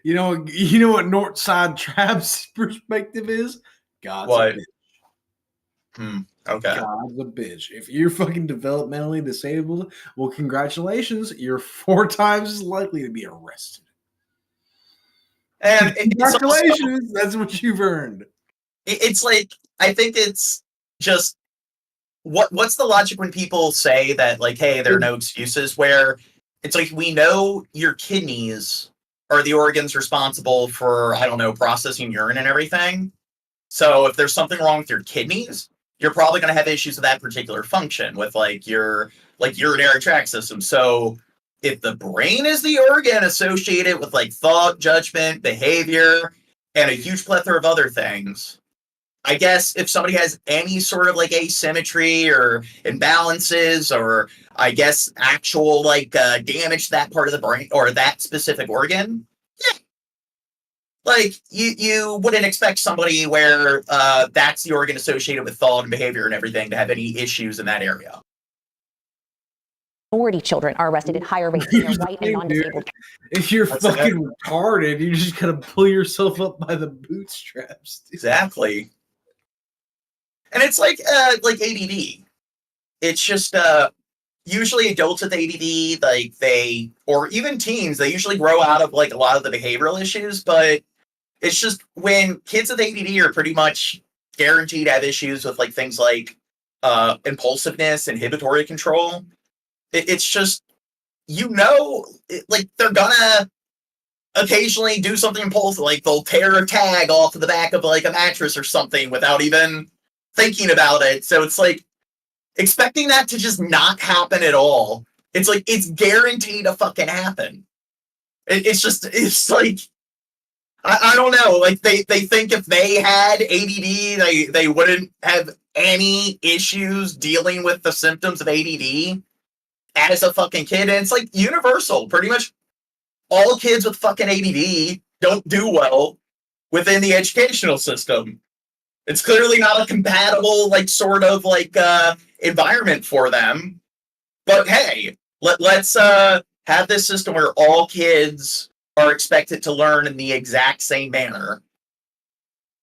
You know what Northside Trap's perspective is? God's what? a bitch. Okay. God's a bitch. If you're fucking developmentally disabled, well, congratulations. You're 4 times as likely to be arrested. And congratulations. That's what you've earned. It's like, I think it's just, what's the logic when people say that, like, hey, there are no excuses, where it's like, we know your kidneys are the organs responsible for, I don't know, processing urine and everything. So if there's something wrong with your kidneys, you're probably going to have issues with that particular function with like your like urinary tract system. So if the brain is the organ associated with like thought, judgment, behavior, and a huge plethora of other things, I guess if somebody has any sort of like asymmetry or imbalances or I guess actual like damage to that part of the brain or that specific organ, yeah. Like you wouldn't expect somebody where that's the organ associated with thought and behavior and everything to have any issues in that area. Minority children are arrested at higher rates than their white and non-disabled. If you're fucking retarded, you just gotta pull yourself up by the bootstraps. Dude. Exactly. And it's like ADD. It's just usually adults with ADD, like they, or even teens, they usually grow out of like a lot of the behavioral issues, but it's just when kids with ADD are pretty much guaranteed to have issues with like things like impulsiveness, inhibitory control. It's just, like they're gonna occasionally do something impulsive, like they'll tear a tag off of the back of like a mattress or something without even thinking about it. So it's like expecting that to just not happen at all. It's like it's guaranteed to fucking happen. It's like I don't know. Like they think if they had ADD, they wouldn't have any issues dealing with the symptoms of ADD as a fucking kid. And it's like universal. Pretty much all kids with fucking ADD don't do well within the educational system. It's clearly not a compatible, like, sort of, like, environment for them. But hey, let's have this system where all kids are expected to learn in the exact same manner.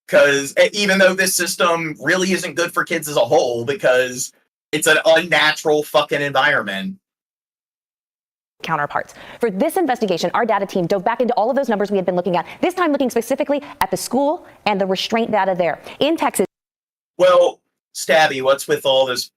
Because even though this system really isn't good for kids as a whole, because it's an unnatural fucking environment. Counterparts. For this investigation, our data team dove back into all of those numbers we had been looking at, this time looking specifically at the school and the restraint data there. In Texas. Well, Stabby, what's with all this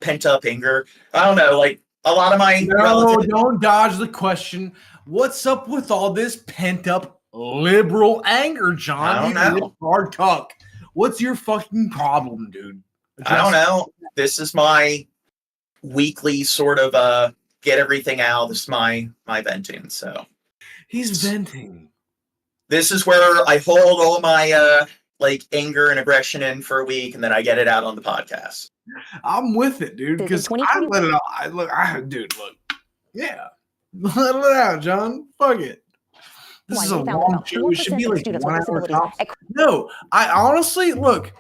pent-up anger? I don't know, like, a lot of my relatives... Don't dodge the question. What's up with all this pent-up liberal anger, John? I don't know. Hard talk. What's your fucking problem, dude? I don't know. This is my weekly sort of get everything out. This is my venting. So he's venting. This is where I hold all my like anger and aggression in for a week, and then I get it out on the podcast. I'm with it, dude. Because I let it out. Dude, look, yeah, let it out, John. Fuck it. This is a long show. It should be like 1 hour tops. No, I honestly look.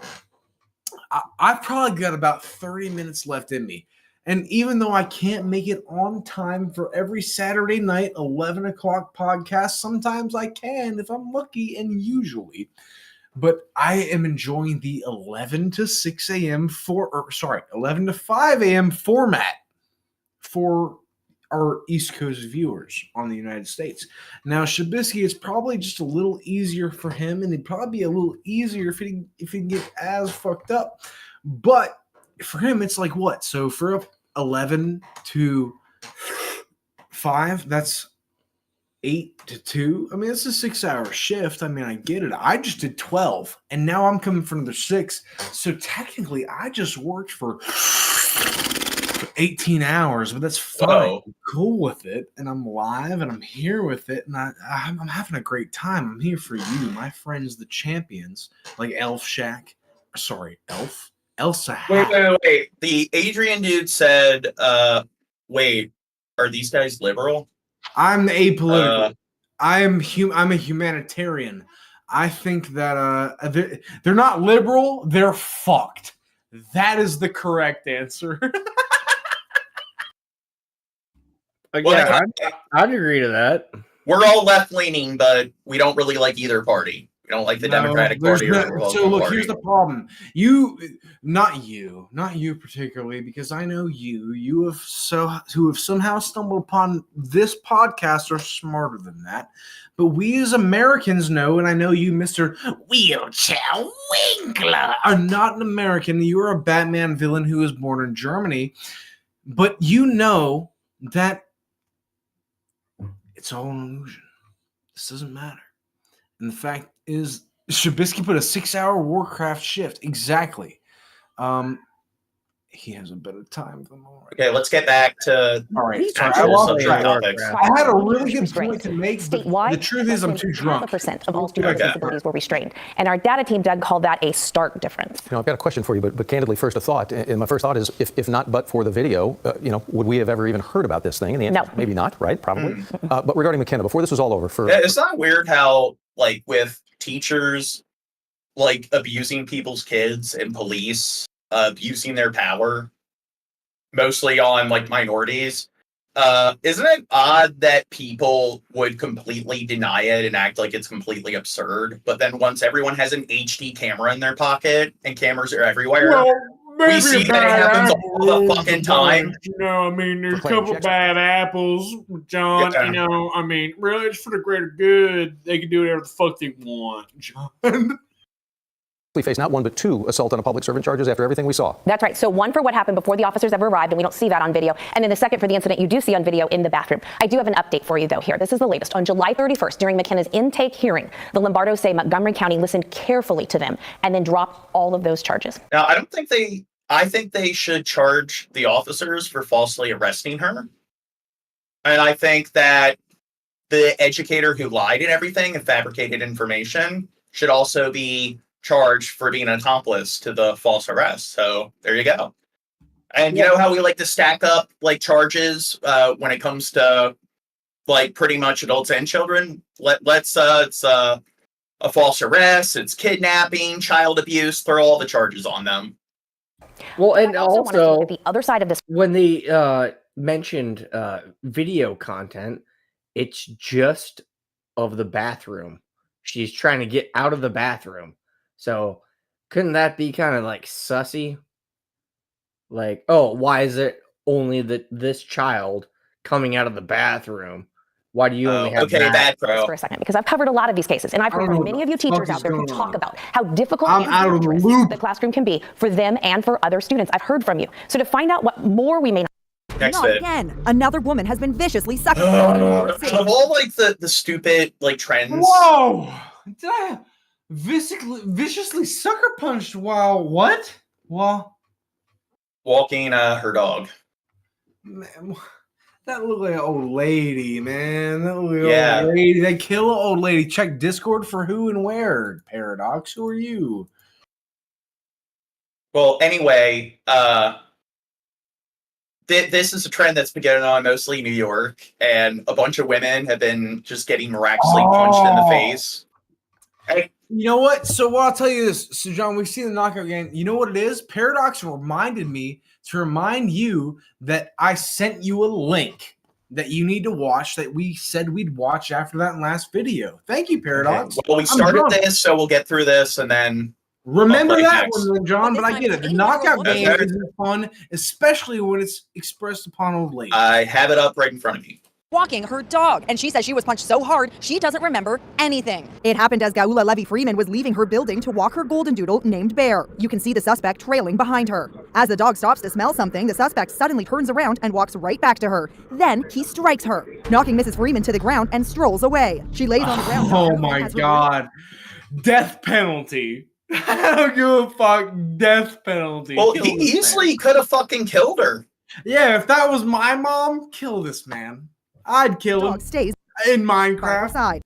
I've probably got about 30 minutes left in me. And even though I can't make it on time for every Saturday night, 11 o'clock podcast, sometimes I can if I'm lucky and usually. But I am enjoying the 11 to 6 a.m. 11 to 5 a.m. format for our East Coast viewers on the United States. Now, Shabisky, it's probably just a little easier for him, and it'd probably be a little easier if he can get as fucked up. But for him, it's like what? So for 11 to 5, that's 8 to 2. I mean, it's a 6-hour shift. I mean, I get it. I just did 12, and now I'm coming for another 6. So technically, I just worked for 18 hours, but that's fine. Whoa. I'm cool with it, and I'm live, and I'm here with it, and I'm having a great time. I'm here for you, my friends, the champions, like Elf Shack. Sorry, Elf. Elsa. Wait. The Adrian dude said, wait, are these guys liberal? I'm apolitical. I'm a humanitarian. I think that they're not liberal, they're fucked. That is the correct answer. Yeah, I'd agree to that. We're all left-leaning, but we don't really like either party. We don't like the Democratic Party or the Republican So look, Party. here's the problem. Not you particularly, because I know who have somehow stumbled upon this podcast are smarter than that. But we as Americans know, and I know you, Mr. Wheelchair Winkler, are not an American. You are a Batman villain who was born in Germany. But you know that it's all an illusion. This doesn't matter. And the fact is, Shabisky put a 6-hour Warcraft shift. Exactly. He has a better time than all. Okay, let's get back to all right. actual subject topics. I had a really good point to make, but statewide. the truth is I'm too drunk. 0.5% of all students with disabilities were restrained. And our data team, Doug, called that a stark difference. I've got a question for you, but candidly, first a thought. And my first thought is, if not but for the video, would we have ever even heard about this thing? And the answer is maybe not, right? Probably. But regarding McKenna, before this was all over, it's not weird how, like, with teachers, like, abusing people's kids and police abusing their power, mostly on, like, minorities, isn't it odd that people would completely deny it and act like it's completely absurd? But then once everyone has an HD camera in their pocket and cameras are everywhere, we see that it happens all the fucking time. I mean, there's a couple bad apples, John. Yeah. I mean, really, it's for the greater good. They can do whatever the fuck they want, John. we face not one but two assault on a public servant charges after everything we saw. That's right. So one for what happened before the officers ever arrived, and we don't see that on video. And then the second for the incident you do see on video in the bathroom. I do have an update for you, though, here. This is the latest. On July 31st, during McKenna's intake hearing, the Lombardos say Montgomery County listened carefully to them and then dropped all of those charges. Now, I think they should charge the officers for falsely arresting her. And I think that the educator who lied and everything and fabricated information should also be charged for being an accomplice to the false arrest. So there you go. And you know how we like to stack up like charges when it comes to like pretty much adults and children? It's a false arrest, it's kidnapping, child abuse, throw all the charges on them. Well, and also the other side of this, when they mentioned video content, it's just of the bathroom. She's trying to get out of the bathroom. So couldn't that be kind of like sussy? Like, oh, why is it only this child coming out of the bathroom? Why do you only have that? For a second, because I've covered a lot of these cases, and I've heard from many of you teachers out there who talk about how difficult and dangerous the classroom can be for them and for other students. I've heard from you. So to find out what more we may not again. Another woman has been viciously suckered. Of all like the stupid like trends. Whoa! Did I viciously sucker punched while what? While walking her dog. Man, that looked like an old lady, man. That looked like an old lady. They kill an old lady. Check Discord for who and where. Paradox, who are you? Well, anyway, this is a trend that's been going on mostly in New York, and a bunch of women have been just getting miraculously punched in the face. You know what? So what I'll tell you is, so John, we've seen the knockout game. You know what it is? Paradox reminded me to remind you that I sent you a link that you need to watch that we said we'd watch after that last video. Thank you, Paradox. Okay. Well, we started this, so we'll get through this and then remember that one, John, but I get it. The knockout game is fun, especially when it's expressed upon old lady. I have it up right in front of me. Walking her dog, and she says she was punched so hard she doesn't remember anything. It happened as Gaula Levy-Freeman was leaving her building to walk her golden doodle named Bear. You can see the suspect trailing behind her. As the dog stops to smell something, the suspect suddenly turns around and walks right back to her. Then he strikes her, knocking Mrs. Freeman to the ground and strolls away. She lays on the ground. Oh my God. Death penalty. I don't give a fuck. Death penalty. Well, he easily could have fucking killed her. Yeah, if that was my mom, kill this man. I'd kill him. Stays in Minecraft. Side.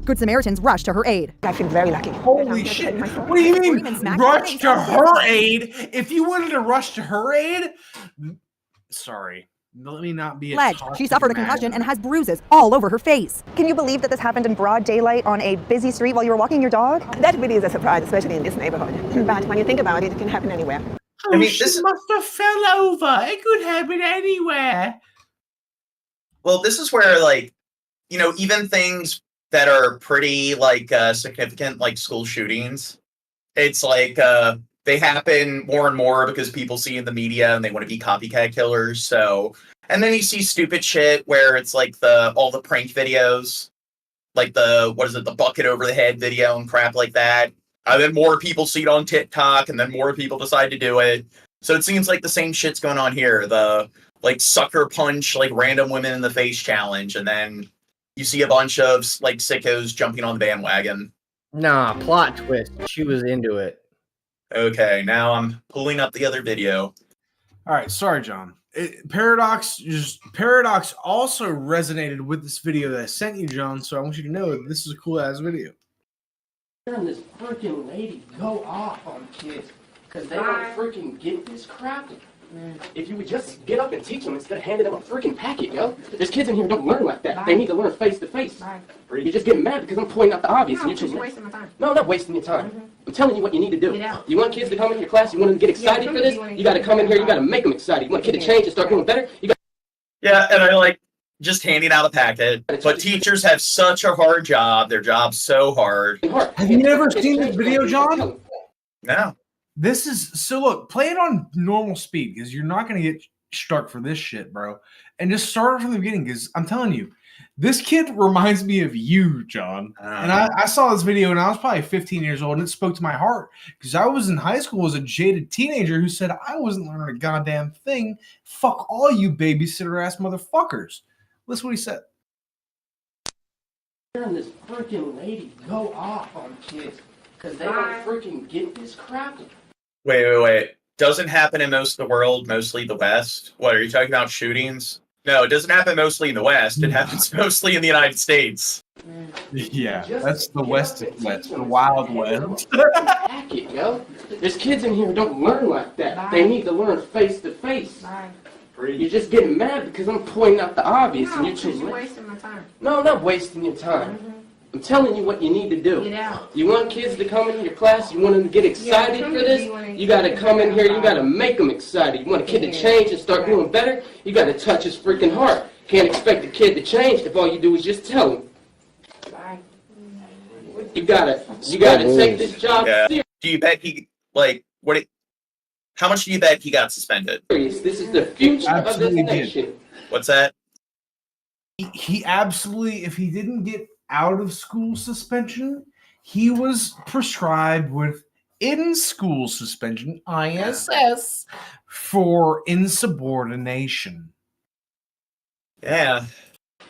Good Samaritans rush to her aid. I feel very lucky. Holy shit. What do you mean, rush to her aid? If you wanted to rush to her aid, sorry. Let me not be a She suffered a concussion and has bruises all over her face. Can you believe that this happened in broad daylight on a busy street while you were walking your dog? That really is a surprise, especially in this neighborhood. But when you think about it, it can happen anywhere. I mean, this must have fell over. It could happen anywhere. Well, this is where, like, you know, even things that are pretty, like, significant, like school shootings, it's like they happen more and more because people see in the media and they want to be copycat killers. So, and then you see stupid shit where it's like all the prank videos, like the bucket over the head video and crap like that. And then more people see it on TikTok, and then more people decide to do it. So it seems like the same shit's going on here. The like sucker punch like random women in the face challenge, and then you see a bunch of like sickos jumping on the bandwagon. Nah, plot twist. She was into it. Okay, now I'm pulling up the other video. All right, sorry, John. Paradox also resonated with this video that I sent you, John. So I want you to know that this is a cool ass video. This freaking lady go off on kids because they don't freaking get this crap. If you would just get up and teach them instead of handing them a freaking packet, yo. There's kids in here who don't learn like that. They need to learn face to face. You're just getting mad because I'm pointing out the obvious. No, You're just wasting my time. No, I'm not wasting your time. I'm telling you what you need to do. Get out. You want kids to come in your class? You want them to get excited for this? You got to come in here. You got to make them excited. You want a kid to change and start doing better? You got. Yeah, and I like just handing out a packet. But teachers have such a hard job. Their job's so hard. Have you never seen this video, John? No. This is so. Look, play it on normal speed because you're not going to get stuck for this shit, bro. And just start from the beginning because I'm telling you, this kid reminds me of you, John. And I saw this video and I was probably 15 years old and it spoke to my heart because I was in high school as a jaded teenager who said I wasn't learning a goddamn thing. Fuck all you babysitter ass motherfuckers. Listen what he said. This freaking lady go off on kids because they don't freaking get this crap. Wait. Doesn't happen in most of the world, mostly the West. What, are you talking about shootings? No, it doesn't happen mostly in the West. It happens mostly in the United States. Yeah, that's the West, the Wild West. Packet, yo. There's kids in here who don't learn like that. They need to learn face to face. You're just getting mad because I'm pointing out the obvious and you're just wasting my time. No, I'm not wasting your time. I'm telling you what you need to do. Get out. You want kids to come into your class? You want them to get excited for this? You got to come in here. You got to make them excited. You want a kid to change and start doing better? You got to touch his freaking heart. Can't expect a kid to change if all you do is just tell him. You gotta take this job serious. Do you bet he how much do you bet he got suspended? This is the future of this nation. What's that? He absolutely, if he didn't get out of school suspension, he was prescribed with in-school suspension, ISS, for insubordination. Yeah.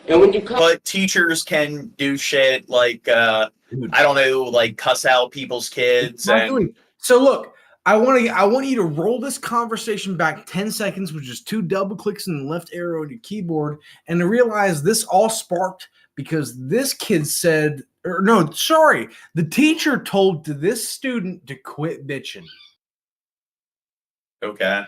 And when you but teachers can do shit like I don't know, like cuss out people's kids. Exactly. So look, I want you to roll this conversation back 10 seconds, which is 2 double clicks in the left arrow on your keyboard, and to realize this all sparked because this kid said, the teacher told to this student to quit bitching. Okay.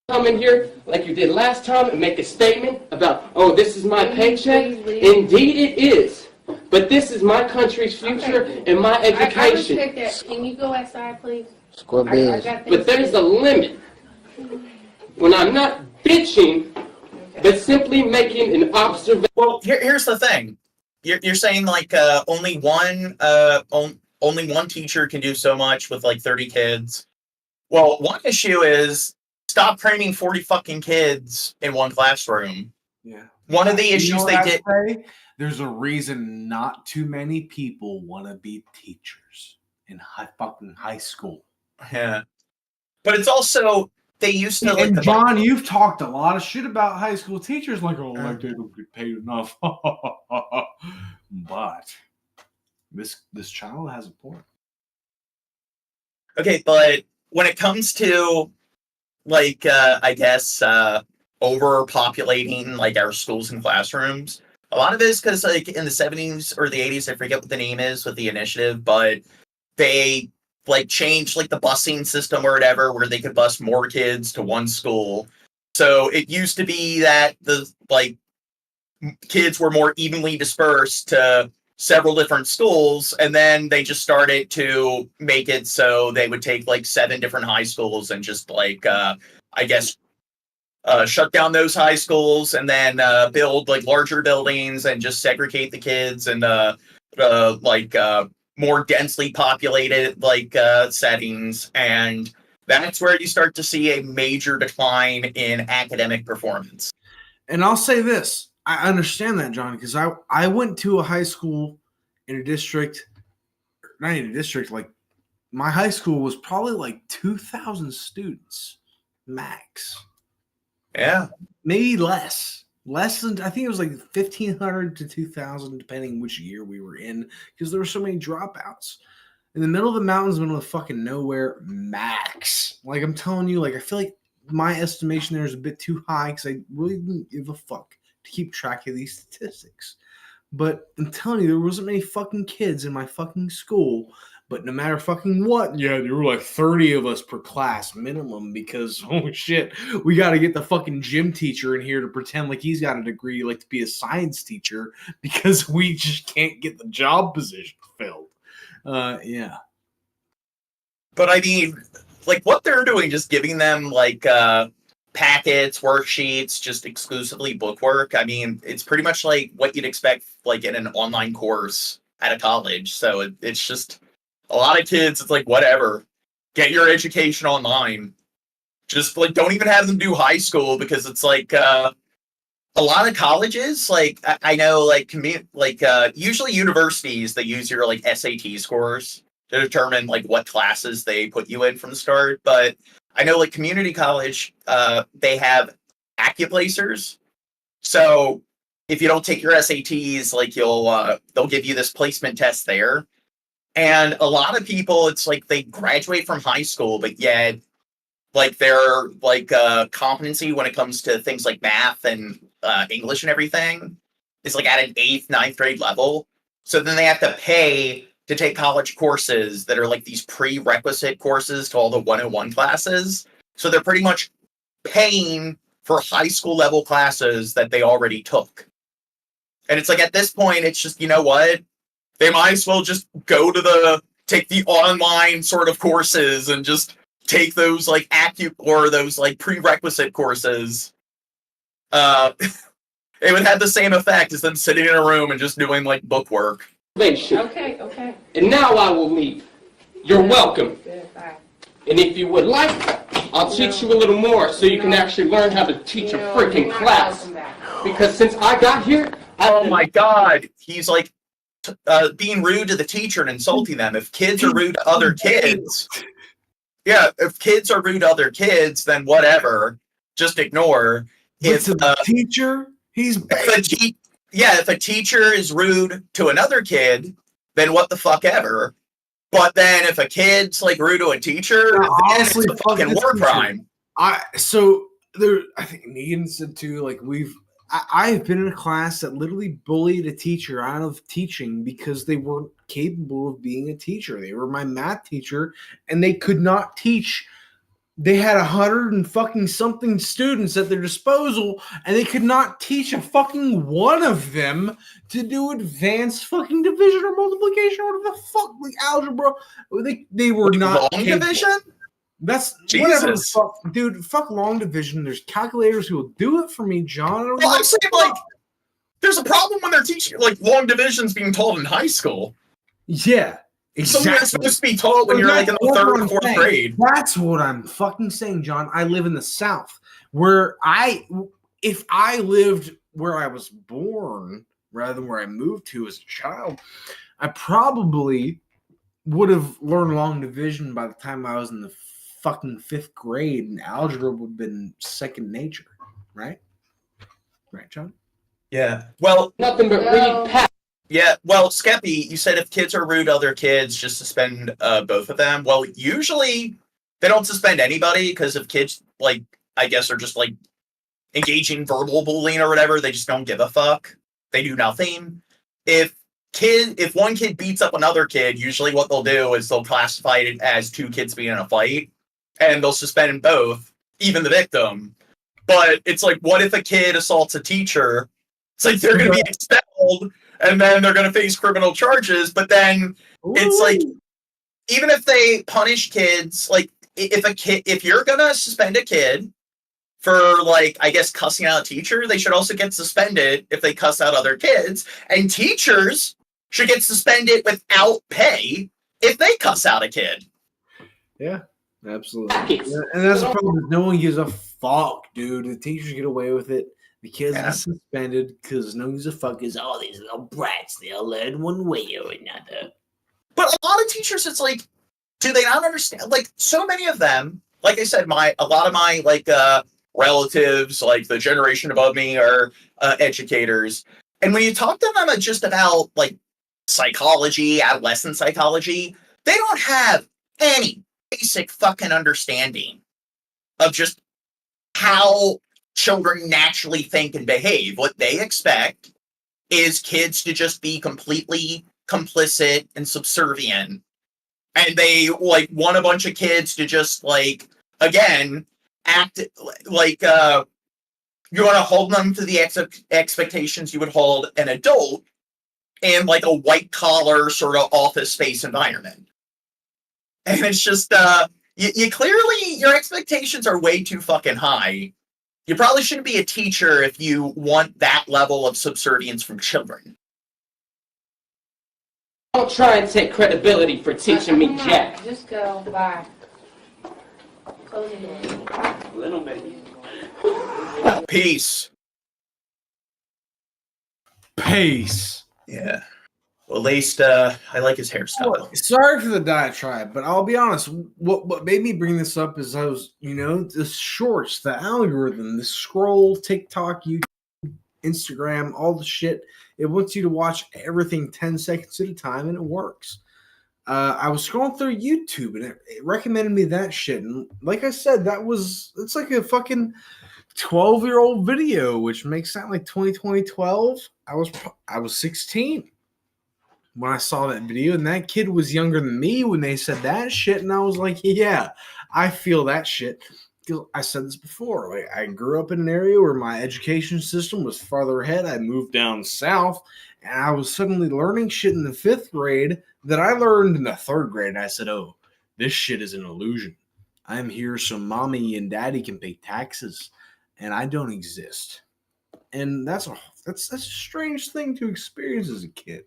Come in here like you did last time and make a statement about, oh, this is my paycheck. Indeed it is. But this is my country's future and my education. I respect that. Can you go outside, please? But there's a limit. When I'm not bitching, but simply making an observation. Well, here's the thing. You're saying like only one teacher can do so much with like 30 kids. Well, one issue is stop training 40 fucking kids in one classroom. Yeah. One of the issues they did. There's a reason not too many people want to be teachers in high school. Yeah. But it's also they used to and John, you've talked a lot of shit about high school teachers, like like they don't get paid enough. But this child has a point. Okay, but when it comes to like I guess overpopulating like our schools and classrooms, a lot of it is because like in the 70s or the 80s, I forget what the name is with the initiative, but they like changed like the busing system or whatever where they could bus more kids to one school. So it used to be that the like kids were more evenly dispersed to several different schools, and then they just started to make it so they would take like 7 different high schools and just like I guess shut down those high schools and then build like larger buildings and just segregate the kids and more densely populated like settings, and that's where you start to see a major decline in academic performance. And I'll say this, I understand that, John, because I went to a high school in a district, not in a district, like my high school was probably like 2,000 students max. Yeah. Maybe less. Less than, I think it was like 1,500 to 2,000, depending which year we were in, because there were so many dropouts. In the middle of the mountains, middle of fucking nowhere, max. Like, I'm telling you, like, I feel like my estimation there is a bit too high because I really didn't give a fuck to keep track of these statistics. But I'm telling you, there wasn't many fucking kids in my fucking school. But no matter fucking what, yeah, there were like 30 of us per class minimum because, holy shit, we got to get the fucking gym teacher in here to pretend like he's got a degree, like to be a science teacher, because we just can't get the job position filled. Yeah. But I mean, like what they're doing, just giving them like packets, worksheets, just exclusively bookwork. I mean, it's pretty much like what you'd expect like in an online course at a college. So it's just a lot of kids, it's like, whatever, get your education online. Just like, don't even have them do high school because it's like, a lot of colleges, like I know, like usually universities, they use your like SAT scores to determine like what classes they put you in from the start. But I know like community college, they have accuplacers. So if you don't take your SATs, like they'll give you this placement test there. And a lot of people, it's like they graduate from high school, but yet like their like competency when it comes to things like math and English and everything is like at an 8th, 9th grade level. So then they have to pay to take college courses that are like these prerequisite courses to all the 101 classes. So they're pretty much paying for high school level classes that they already took. And it's like at this point, it's just, you know what? They might as well just take the online sort of courses and just take those like those like prerequisite courses. It would have the same effect as them sitting in a room and just doing like bookwork. Okay. And now I will leave. You're welcome. And if you would like, I'll teach you a little more so you can actually learn how to teach a freaking class. Because since I got here, oh my God, he's like being rude to the teacher and insulting them. If kids are rude to other kids, if kids are rude to other kids, then whatever, just ignore. If a teacher, if a teacher is rude to another kid, then what the fuck ever. But then if a kid's like rude to a teacher, then honestly, it's a fucking war crime. I think Negan said too, like I've been in a class that literally bullied a teacher out of teaching because they weren't capable of being a teacher. They were my math teacher and they could not teach. They had 100 and fucking something students at their disposal and they could not teach a fucking one of them to do advanced fucking division or multiplication or whatever the fuck, like algebra. They were not long division? That's Jesus. Whatever, dude. Fuck long division. There's calculators who will do it for me, John. Well, I'm saying like, there's a problem when they're teaching like long divisions being taught in high school. Yeah, exactly. Something that's supposed to be taught when you're like in the 3rd or 4th grade. That's what I'm fucking saying, John. I live in the South, where if I lived where I was born rather than where I moved to as a child, I probably would have learned long division by the time I was in the fucking 5th grade, and algebra would have been second nature, right? Right, John? Yeah. Well, nothing but read pat. Yeah. Well, Skeppy, you said if kids are rude to other kids, just suspend both of them. Well, usually they don't suspend anybody because if kids, like, I guess, are just like engaging in verbal bullying or whatever, they just don't give a fuck. They do nothing. If one kid beats up another kid, usually what they'll do is they'll classify it as 2 kids being in a fight. And they'll suspend both, even the victim. But it's like, what if a kid assaults a teacher? It's like they're going to be expelled, and then they're going to face criminal charges. But then it's like, even if they punish kids, like if you're going to suspend a kid for like, I guess, cussing out a teacher, they should also get suspended if they cuss out other kids. And teachers should get suspended without pay if they cuss out a kid. Yeah. Absolutely. And that's the problem. No one gives a fuck, dude. The teachers get away with it. The kids get suspended because no one gives a fuck. Because all these little brats, they'll learn one way or another. But a lot of teachers, it's like, do they not understand? Like, so many of them, like I said, a lot of my like relatives, like the generation above me, are educators. And when you talk to them just about like psychology, adolescent psychology, they don't have any basic fucking understanding of just how children naturally think and behave. What they expect is kids to just be completely complicit and subservient. And they like want a bunch of kids to just like, again, act like you want to hold them to the expectations you would hold an adult in like a white collar sort of office space environment. And it's just, you clearly, your expectations are way too fucking high. You probably shouldn't be a teacher if you want that level of subservience from children. Don't try and take credibility for teaching me jack. Just go. Bye. Close the door. Little baby. Peace. Peace. Yeah. Well, at least I like his hairstyle. Sorry for the diatribe, but I'll be honest. What made me bring this up is I was, the shorts, the algorithm, the scroll, TikTok, YouTube, Instagram, all the shit. It wants you to watch everything 10 seconds at a time, and it works. I was scrolling through YouTube, and it recommended me that shit. And like I said, it's like a fucking 12-year-old video, which makes sound like 2012. I was 16 when I saw that video, and that kid was younger than me when they said that shit, and I was like, yeah, I feel that shit. I said this before. Like, I grew up in an area where my education system was farther ahead. I moved down south, and I was suddenly learning shit in the 5th grade that I learned in the 3rd grade, and I said, oh, this shit is an illusion. I'm here so mommy and daddy can pay taxes, and I don't exist. And that's a strange thing to experience as a kid.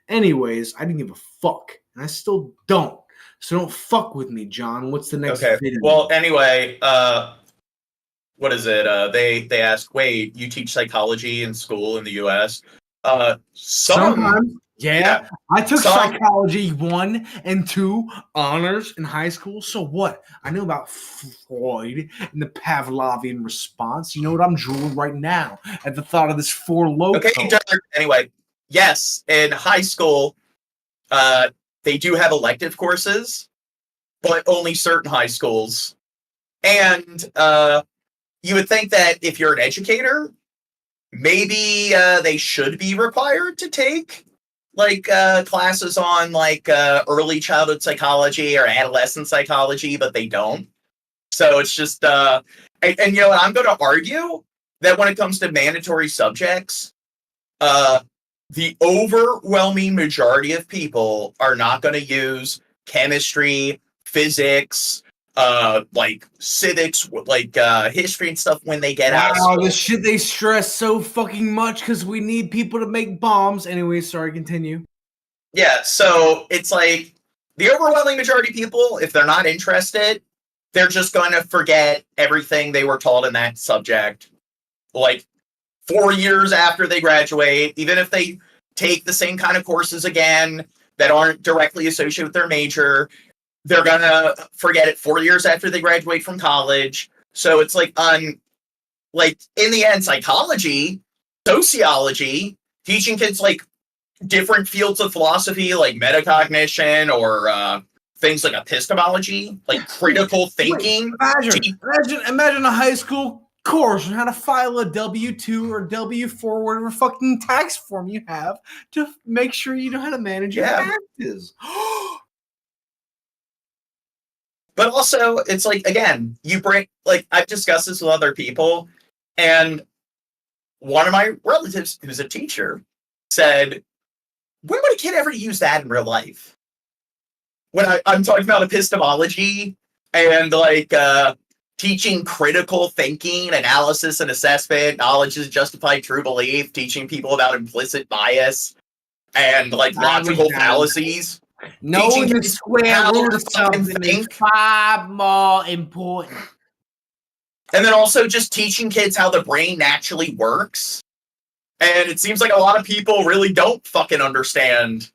Anyways, I didn't give a fuck, and I still don't. So don't fuck with me, John. What's the next video? Well, anyway, what is it? They asked, wait, you teach psychology in school in the U.S.? Sometimes. Yeah. I took psychology 1 and 2 honors in high school. So what? I know about Freud and the Pavlovian response. You know what? I'm drooling right now at the thought of this Four Loko. Okay, anyway, yes, in high school, they do have elective courses, but only certain high schools. And you would think that if you're an educator, maybe they should be required to take like classes on like early childhood psychology or adolescent psychology, but they don't. So it's just, and you know, I'm going to argue that when it comes to mandatory subjects, the overwhelming majority of people are not going to use chemistry, physics, like civics, like history and stuff when they get out of school. Wow, this shit they stress so fucking much because we need people to make bombs. Anyway, sorry, continue. Yeah, so it's like the overwhelming majority of people, if they're not interested, they're just going to forget everything they were taught in that subject. Like 4 years after they graduate, even if they take the same kind of courses again that aren't directly associated with their major, they're going to forget it 4 years after they graduate from college. So it's like, like in the end, psychology, sociology, teaching kids like different fields of philosophy, like metacognition or things like epistemology, like critical thinking. Imagine a high school course on how to file a W-2 or W-4, whatever fucking tax form you have to make sure you know how to manage your taxes. But also, it's like, again, you bring, like, I've discussed this with other people, and one of my relatives, who's a teacher, said, when would a kid ever use that in real life? When I'm talking about epistemology and, like, teaching critical thinking, analysis and assessment, knowledge is justified true belief, teaching people about implicit bias and, like, logical fallacies. Knowing the square root of something is far more important. And then also just teaching kids how the brain naturally works. And it seems like a lot of people really don't fucking understand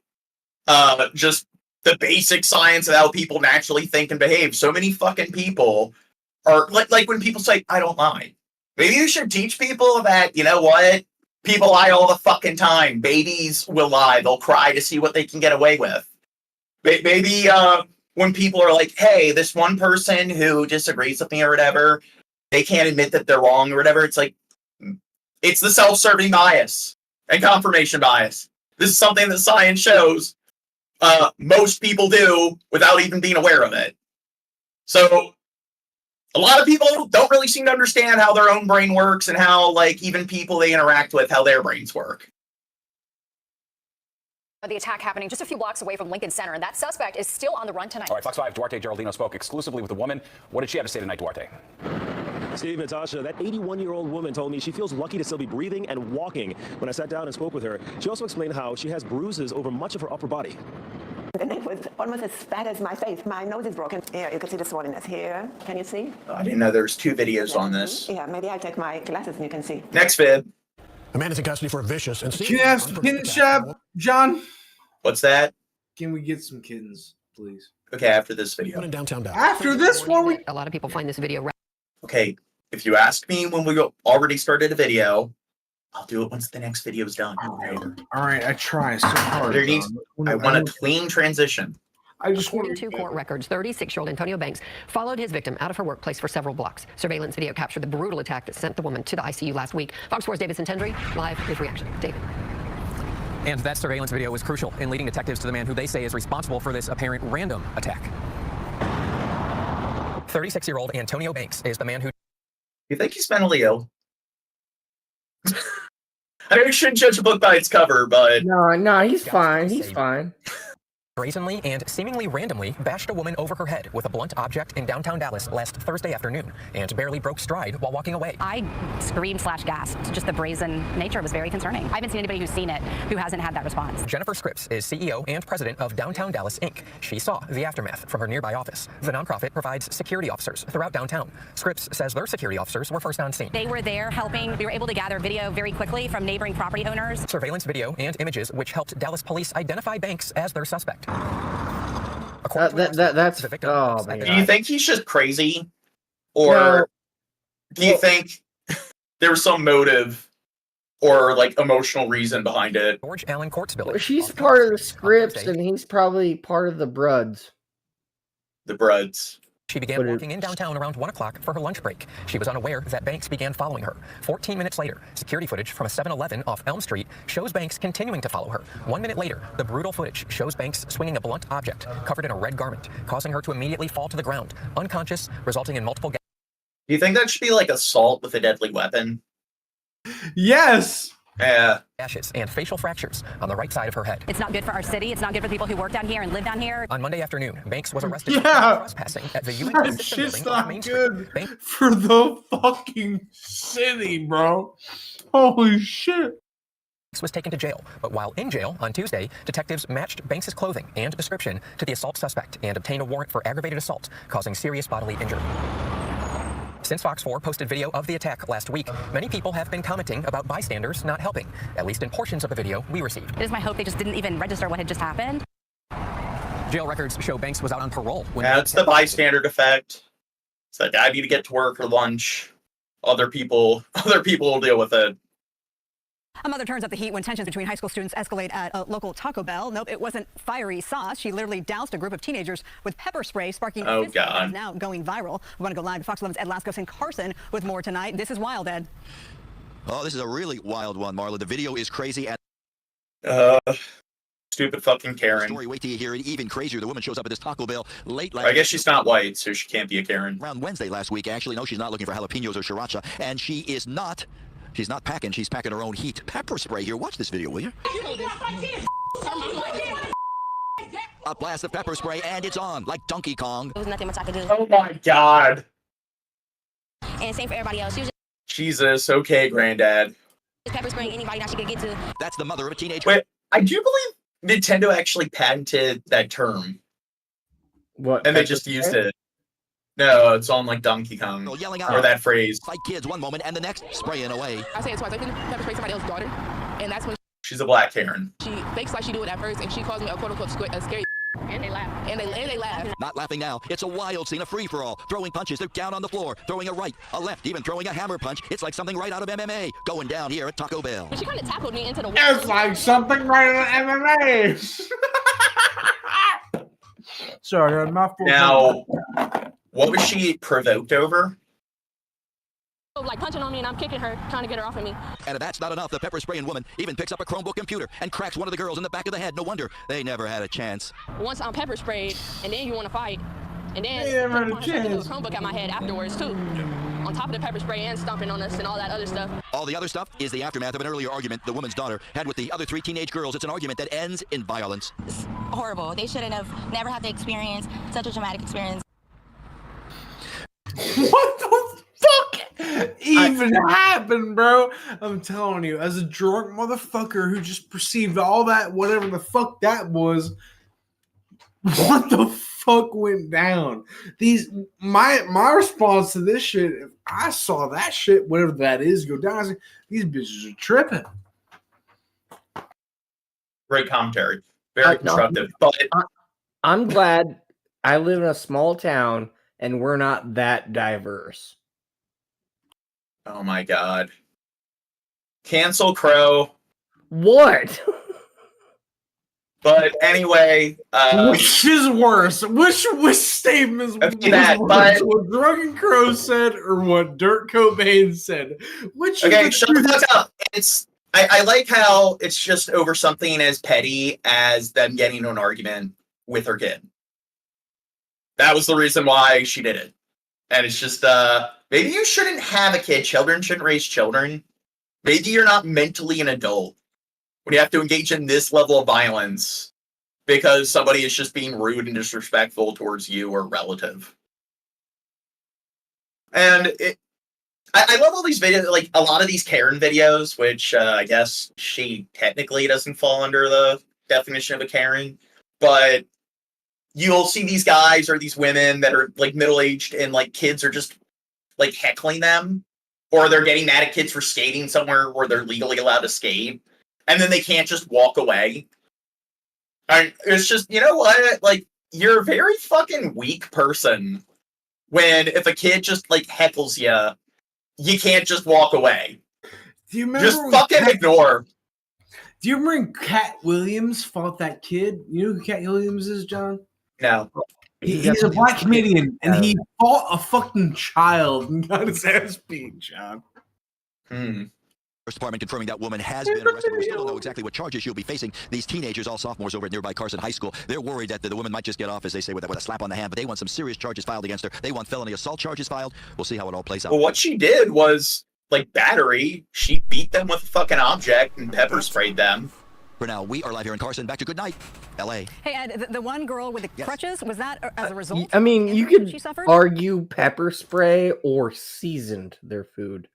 just the basic science of how people naturally think and behave. So many fucking people or like when people say, I don't lie. Maybe you should teach people that, you know what? People lie all the fucking time. Babies will lie. They'll cry to see what they can get away with. Maybe when people are like, hey, this one person who disagrees with me or whatever, they can't admit that they're wrong or whatever. It's like, it's the self-serving bias and confirmation bias. This is something that science shows most people do without even being aware of it. So a lot of people don't really seem to understand how their own brain works and how, like, even people they interact with, how their brains work. The attack happening just a few blocks away from Lincoln Center, and that suspect is still on the run tonight. All right, Fox 5 Duarte Geraldino spoke exclusively with the woman. What did she have to say tonight, Duarte? Steve, Natasha, that 81-year-old woman told me she feels lucky to still be breathing and walking. When I sat down and spoke with her, she also explained how she has bruises over much of her upper body. The neck was almost as fat as my face. My nose is broken. Here, you can see the swollenness here. Can you see? I didn't know there's 2 videos on this. Yeah, maybe I'll take my glasses and you can see. Next vid. A man is in custody for a vicious and... Can you have some kittens, Shab? John? What's that? Can we get some kittens, please? Okay, after this video. In downtown Dallas. After this one, a lot of people find this video... Okay, if you ask me when we already started a video, I'll do it once the next video is done. All right, I try so hard. I want a clean transition. I just want to court records. 36-year-old Antonio Banks followed his victim out of her workplace for several blocks. Surveillance video captured the brutal attack that sent the woman to the ICU last week. Fox 4's David Santendry, live with reaction. David. And that surveillance video was crucial in leading detectives to the man who they say is responsible for this apparent random attack. 36-year-old Antonio Banks is the man who... You think he's mentally ill? I know you shouldn't judge a book by its cover, but... No, he's fine. He's fine. brazenly and seemingly randomly bashed a woman over her head with a blunt object in downtown Dallas last Thursday afternoon and barely broke stride while walking away. I screamed/gasped. Just the brazen nature was very concerning. I haven't seen anybody who's seen it who hasn't had that response. Jennifer Scripps is CEO and president of Downtown Dallas, Inc. She saw the aftermath from her nearby office. The nonprofit provides security officers throughout downtown. Scripps says their security officers were first on scene. They were there helping. We were able to gather video very quickly from neighboring property owners. Surveillance video and images which helped Dallas police identify Banks as their suspect. That's the victim. Oh my God. Do you think he's just crazy, or do you think there was some motive or like emotional reason behind it? George Allen Courts building. She's part of the Scripps, and he's probably part of the Bruds. The Bruds. She began walking in downtown around 1 o'clock for her lunch break. She was unaware that Banks began following her. 14 minutes later, security footage from a 7-Eleven off Elm Street shows Banks continuing to follow her. 1 minute later, the brutal footage shows Banks swinging a blunt object covered in a red garment, causing her to immediately fall to the ground, unconscious, resulting in multiple... Do you think that should be like assault with a deadly weapon? Yes! Yeah. Ashes and facial fractures on the right side of her head. It's not good for our city. It's not good for the people who work down here and live down here. On Monday afternoon, Banks was arrested for trespassing at the UN That shit's not good for the fucking city, bro. Holy shit. Banks was taken to jail, but while in jail on Tuesday, detectives matched Banks' clothing and description to the assault suspect and obtained a warrant for aggravated assault, causing serious bodily injury. Since Fox 4 posted video of the attack last week, many people have been commenting about bystanders not helping, at least in portions of the video we received. It is my hope they just didn't even register what had just happened. Jail records show Banks was out on parole. That's the bystander effect. It's that I need to get to work or lunch. Other people will deal with it. A mother turns up the heat when tensions between high school students escalate at a local Taco Bell. Nope, it wasn't fiery sauce. She literally doused a group of teenagers with pepper spray, sparking a fist fight that is now going viral. We want to go live to Fox 11's Ed Laskos in Carson with more tonight. This is wild, Ed. Oh, this is a really wild one, Marla. The video is crazy. Stupid fucking Karen. Story, wait till you hear it. Even crazier. The woman shows up at this Taco Bell late last I guess she's not white, so she can't be a Karen. Around Wednesday last week, actually. No, she's not looking for jalapenos or sriracha, and she is not. She's not packing. She's packing her own heat pepper spray. Here, watch this video, will you? A blast of pepper spray, and it's on like Donkey Kong. There was nothing much I could do. Oh my God. And same for everybody else. She was Jesus. Okay, Granddad. just pepper spraying anybody that she could get to. That's the mother of a teenager. Wait, I do believe Nintendo actually patented that term. What? And they just used it. No, it's on like Donkey Kong. Yelling or that phrase. Fight kids one moment and the next spraying away. I say it twice. I couldn't pepper spray somebody else's daughter, and that's when She's a black Karen. she fakes like she do it at first, and she calls me a quote-unquote scary. And they laugh. And they laugh. Not laughing now. It's a wild scene, a free-for-all. Throwing punches. They're down on the floor. Throwing a right, a left, even throwing a hammer punch. It's like something right out of MMA. Going down here at Taco Bell. She kind of tackled me into the wall. It's like something right out of MMA. Sorry, I'm not. Now, what was she provoked over? Like punching on me and I'm kicking her, trying to get her off of me. And if that's not enough, the pepper-spraying woman even picks up a Chromebook computer and cracks one of the girls in the back of the head. No wonder they never had a chance. Once I'm pepper sprayed, and then you want to fight, and then They never had a a chance. Chromebook at my head afterwards too. On top of the pepper spray and stomping on us and all that other stuff. All the other stuff is the aftermath of an earlier argument the woman's daughter had with the other 3 teenage girls. It's an argument that ends in violence. Horrible. They shouldn't have never had to experience such a traumatic experience. What the fuck even happened, bro? I'm telling you, as a drunk motherfucker who just perceived all that, whatever the fuck that was, what the fuck went down? My response to this shit, if I saw that shit, whatever that is, go down, I was like, these bitches are tripping. Great commentary. Very constructive. But I'm glad I live in a small town and we're not that diverse. oh my god. Cancel Crow. What? But anyway, which is worse? Which statement is that, worse? but- What Drunken Crow said or what Dirt Cobain said? Which okay, is shut the fuck up. I like how it's just over something as petty as them getting into an argument with her kid. That was the reason why she did it. And it's just, maybe you shouldn't have a kid. Children shouldn't raise children. Maybe you're not mentally an adult when you have to engage in this level of violence because somebody is just being rude and disrespectful towards you or relative. And I love all these videos, like a lot of these Karen videos, which I guess she technically doesn't fall under the definition of a Karen, but you'll see these guys or these women that are like middle-aged and like kids are just like heckling them, or they're getting mad at kids for skating somewhere where they're legally allowed to skate, and then they can't just walk away. And it's just, you know what? Like, you're a very fucking weak person when if a kid just like heckles you, you can't just walk away. Do you remember just fucking ignore. Do you remember when Cat Williams fought that kid? You know who Cat Williams is, John? No. He's a black comedian, and he fought a fucking child and got his ass beat, John. First Department confirming that woman has been arrested. We still don't know exactly what charges she'll be facing. These teenagers, all sophomores over at nearby Carson High School, they're worried that the woman might just get off, as they say, with a slap on the hand, but they want some serious charges filed against her. They want felony assault charges filed. We'll see how it all plays out. Well, what she did was, like, battery. She beat them with a fucking object and pepper sprayed them. For now, we are live here in Carson. Back to good night, L.A. Hey, Ed, the one girl with the crutches, was that as a result? I mean, you she could suffered? argue pepper spray or seasoned their food.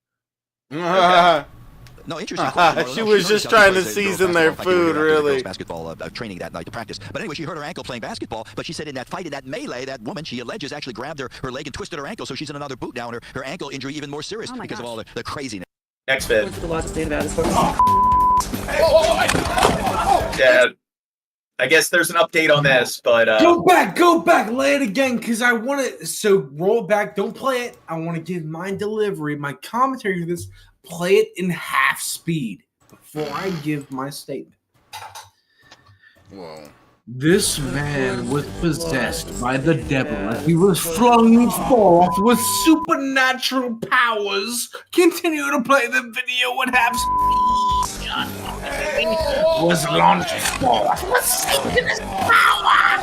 No, interesting. She was just trying to season their food, really. Basketball training that night to practice. But anyway, she hurt her ankle playing basketball. But she said in that fight, in that melee, that woman, she alleges, actually grabbed her leg and twisted her ankle. So she's in another boot now, and her ankle injury even more serious because of all the craziness. Next vid. Yeah. I guess there's an update on this, but Go back, lay it again, because I want to. So roll it back, don't play it. I want to give my delivery, my commentary to this. Play it in half speed before I give my statement. Whoa. This man was possessed by the devil and he was flung forth with supernatural powers. Continue to play the video at half speed. Was launched forth with Satan's power.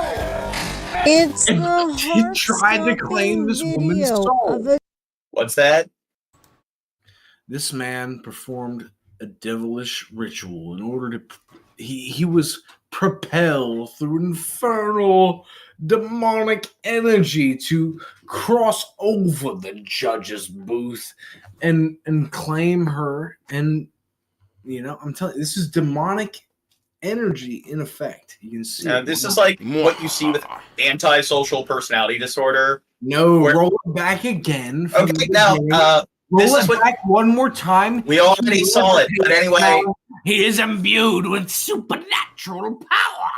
And he tried to claim this woman's soul. What's that? This man performed a devilish ritual in order to. He was propelled through infernal demonic energy to cross over the judge's booth and claim her. And I'm telling you, this is demonic energy in effect. You can see. This is like what you see with antisocial personality disorder. No, roll it back again. Okay, now roll it back one more time. We already saw it, but anyway. He is imbued with supernatural power.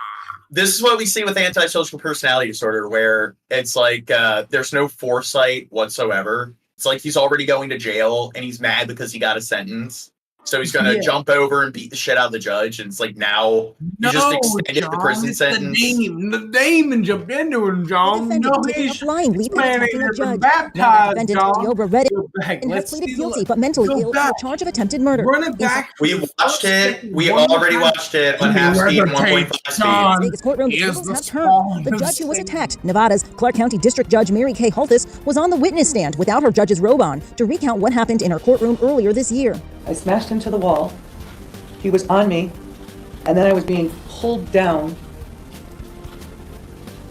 this is what we see with antisocial personality disorder, where it's like there's no foresight whatsoever. It's like he's already going to jail and he's mad because he got a sentence. So he's going to jump over and beat the shit out of the judge. And it's like now you just extended the prison sentence. The name and jump into him, John. No, he's blindly attacking a judge. Now the defendant, Yobra Reddit, has pleaded guilty but mentally ill to the charge of attempted murder. We watched it. We already watched it on half speed, 1.5 speed. Vegas courtroom, the tables have turned. The judge who was attacked, Nevada's Clark County District Judge Mary Kay Holthus, was on the witness stand without her judge's robe on to recount what happened in her courtroom earlier this year. I smashed into the wall. He was on me, and then I was being pulled down.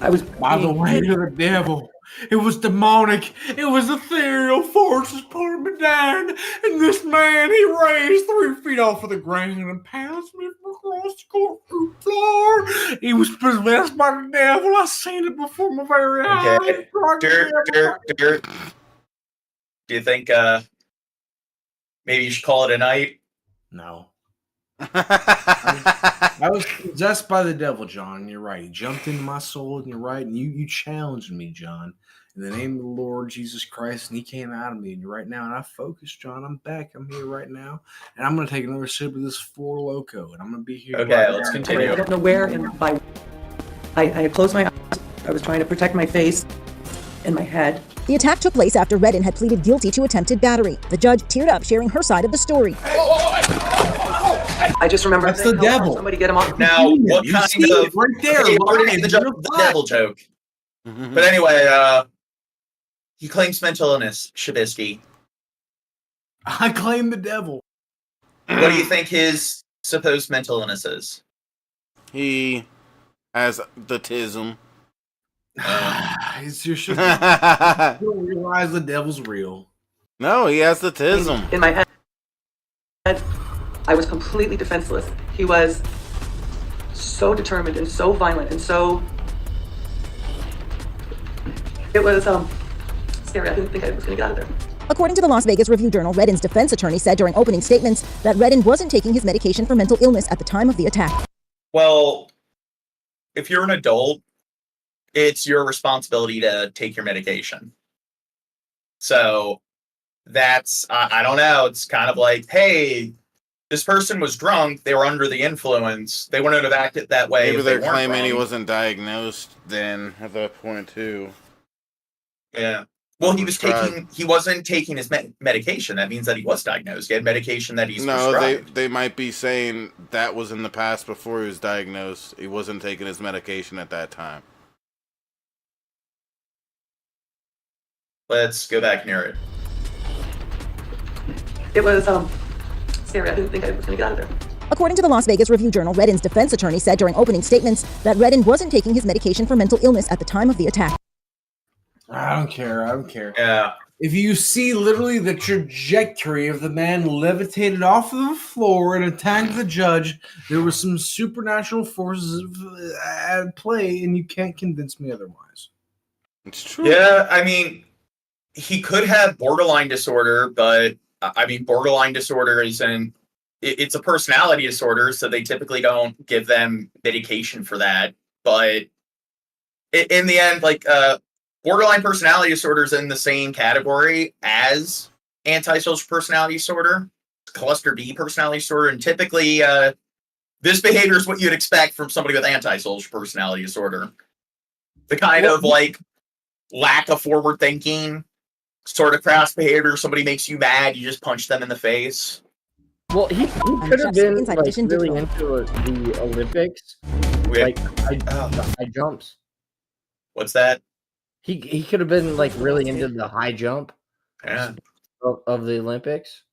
I was by the way to the devil. It was demonic. It was ethereal forces pulling me down, and this man, he raised 3 feet off of the ground and pounced me from across the courtroom floor. He was possessed by the devil. I seen it before my very eyes. Okay. Do you think maybe you should call it a night? No. I was possessed by the devil, John. You're right. He jumped into my soul, and you're right. And you challenged me, John, in the name of the Lord Jesus Christ, and he came out of me. And you're right now, and I focused, John. I'm back. I'm here right now, and I'm going to take another sip of this Four Loko, and I'm going to be here. Okay, let's continue. I don't know where. I had closed my eyes. I was trying to protect my face and my head. The attack took place after Redden had pleaded guilty to attempted battery. The judge teared up, sharing her side of the story. I just remember that's the devil. Somebody get him off. Now, what kind of right there? Okay, already the devil joke. But anyway, he claims mental illness. Shabisky. I claim the devil. What do you think his supposed mental illness is? He has the tism. You don't realize the devil's real. No, he has the tism. In my head, I was completely defenseless. He was so determined and so violent and so... It was scary. I didn't think I was going to get out of there. According to the Las Vegas Review-Journal, Redden's defense attorney said during opening statements that Redden wasn't taking his medication for mental illness at the time of the attack. Well, if you're an adult, it's your responsibility to take your medication. So that's, I don't know, it's kind of like, hey, this person was drunk, they were under the influence, they wouldn't have acted that way. Maybe they're claiming he wasn't diagnosed then at that point too. Yeah. Well, he wasn't taking his medication. That means that he was diagnosed. He had medication that he's prescribed. They might be saying that was in the past before he was diagnosed. He wasn't taking his medication at that time. Let's go back near it. It was scary. I didn't think I was going to get out of there. According to the Las Vegas Review-Journal, Redden's defense attorney said during opening statements that Redden wasn't taking his medication for mental illness at the time of the attack. I don't care. Yeah. If you see literally the trajectory of the man levitated off of the floor and attacked the judge, there was some supernatural forces at play, and you can't convince me otherwise. It's true. Yeah, I mean, he could have borderline disorder, but I mean, borderline disorder isn't, it's a personality disorder, so they typically don't give them medication for that. But in the end, like, borderline personality disorder is in the same category as antisocial personality disorder, cluster B personality disorder, and typically this behavior is what you'd expect from somebody with antisocial personality disorder. The kind of like lack of forward thinking, sort of crass behavior. Somebody makes you mad, you just punch them in the face. Well, he could have been like, really into the Olympics, like high jumps. What's that? He could have been like really into the high jump of the Olympics.